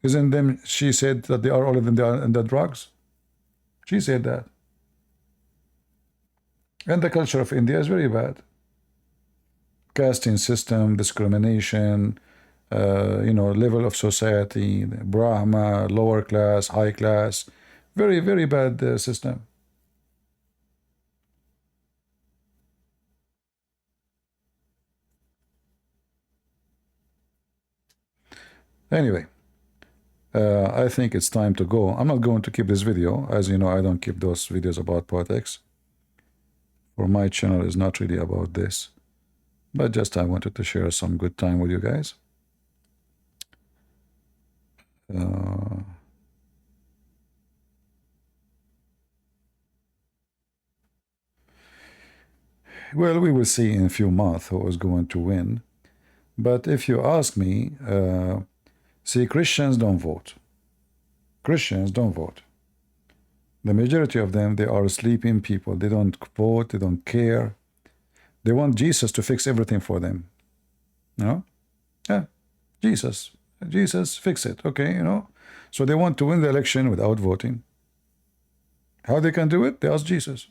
A: Isn't them? She said that all of them are in the drugs. She said that. And the culture of India is very bad. Casting system, discrimination, level of society, Brahma, lower class, high class, very, very bad system. Anyway, I think it's time to go. I'm not going to keep this video. As you know, I don't keep those videos about politics. For my channel is not really about this. But just I wanted to share some good time with you guys. Well, we will see in a few months who is going to win. But if you ask me, see, Christians don't vote. Christians don't vote. The majority of them, they are sleeping people. They don't vote. They don't care. They want Jesus to fix everything for them. You know? Yeah, Jesus, fix it. Okay, you know? So they want to win the election without voting. How they can do it? They ask Jesus.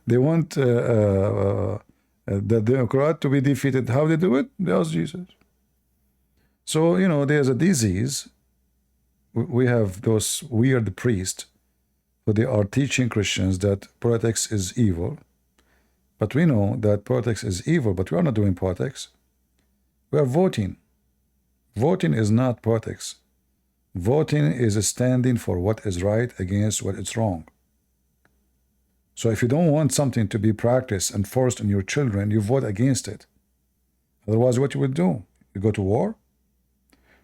A: They want the Democrat to be defeated. How they do it? They ask Jesus. So, you know, there's a disease. We have those weird priests who they are teaching Christians that politics is evil. But we know that politics is evil, but we are not doing politics. We are voting. Voting is not politics. Voting is standing for what is right against what is wrong. So if you don't want something to be practiced and forced on your children, you vote against it. Otherwise, what you would do? You go to war?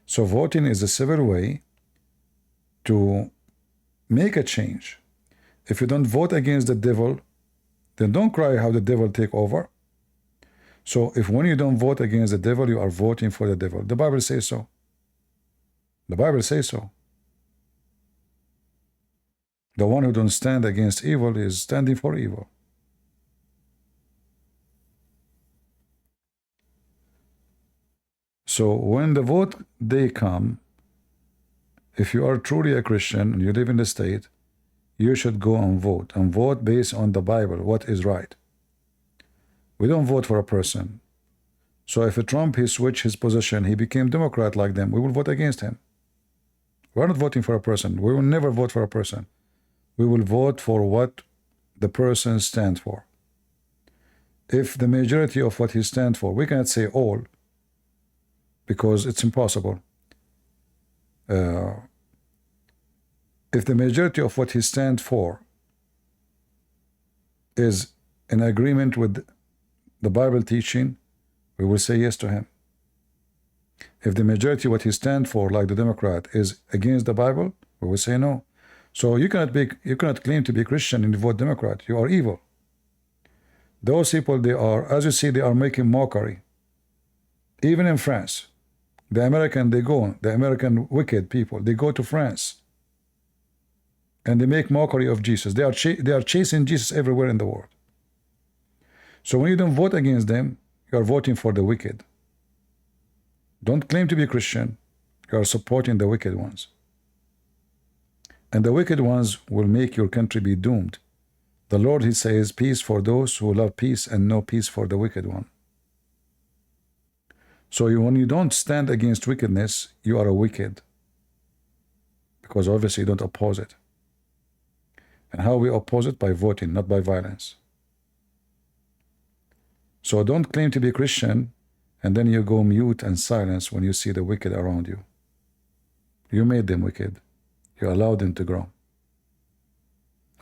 A: So voting is a civil way to make a change. If you don't vote against the devil, then don't cry how the devil take over. So if when you don't vote against the devil, you are voting for the devil. The Bible says so. The Bible says so. The one who don't stand against evil is standing for evil. So when the vote day come, if you are truly a Christian and you live in the state, you should go and vote based on the Bible, what is right. We don't vote for a person. So if a Trump, he switched his position, he became Democrat like them, we will vote against him. We're not voting for a person. We will never vote for a person. We will vote for what the person stands for. If the majority of what he stands for, we cannot say all, because it's impossible. If the majority of what he stands for is in agreement with the Bible teaching, we will say yes to him. If the majority of what he stands for, like the Democrat, is against the Bible, we will say no. So you cannot claim to be Christian and vote Democrat. You are evil. Those people, they are, as you see, they are making mockery. Even in France, the American wicked people, they go to France and they make mockery of Jesus. They are chasing Jesus everywhere in the world. So when you don't vote against them, you are voting for the wicked. Don't claim to be Christian. You are supporting the wicked ones. And the wicked ones will make your country be doomed. The Lord, he says, peace for those who love peace and no peace for the wicked one. So when you don't stand against wickedness, you are a wicked. Because obviously you don't oppose it. And how we oppose it? By voting, not by violence. So don't claim to be Christian and then you go mute and silence when you see the wicked around you. You made them wicked. You allowed them to grow.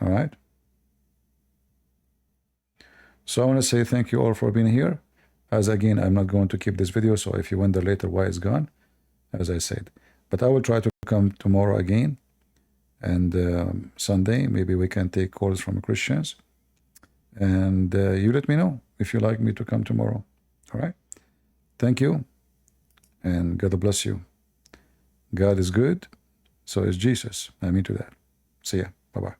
A: All right? So I want to say thank you all for being here. As again, I'm not going to keep this video, so if you wonder later why it's gone, as I said. But I will try to come tomorrow again. And Sunday, maybe we can take calls from Christians. And you let me know if you like me to come tomorrow. All right? Thank you. And God bless you. God is good. So is Jesus. I mean to that. See ya. Bye-bye.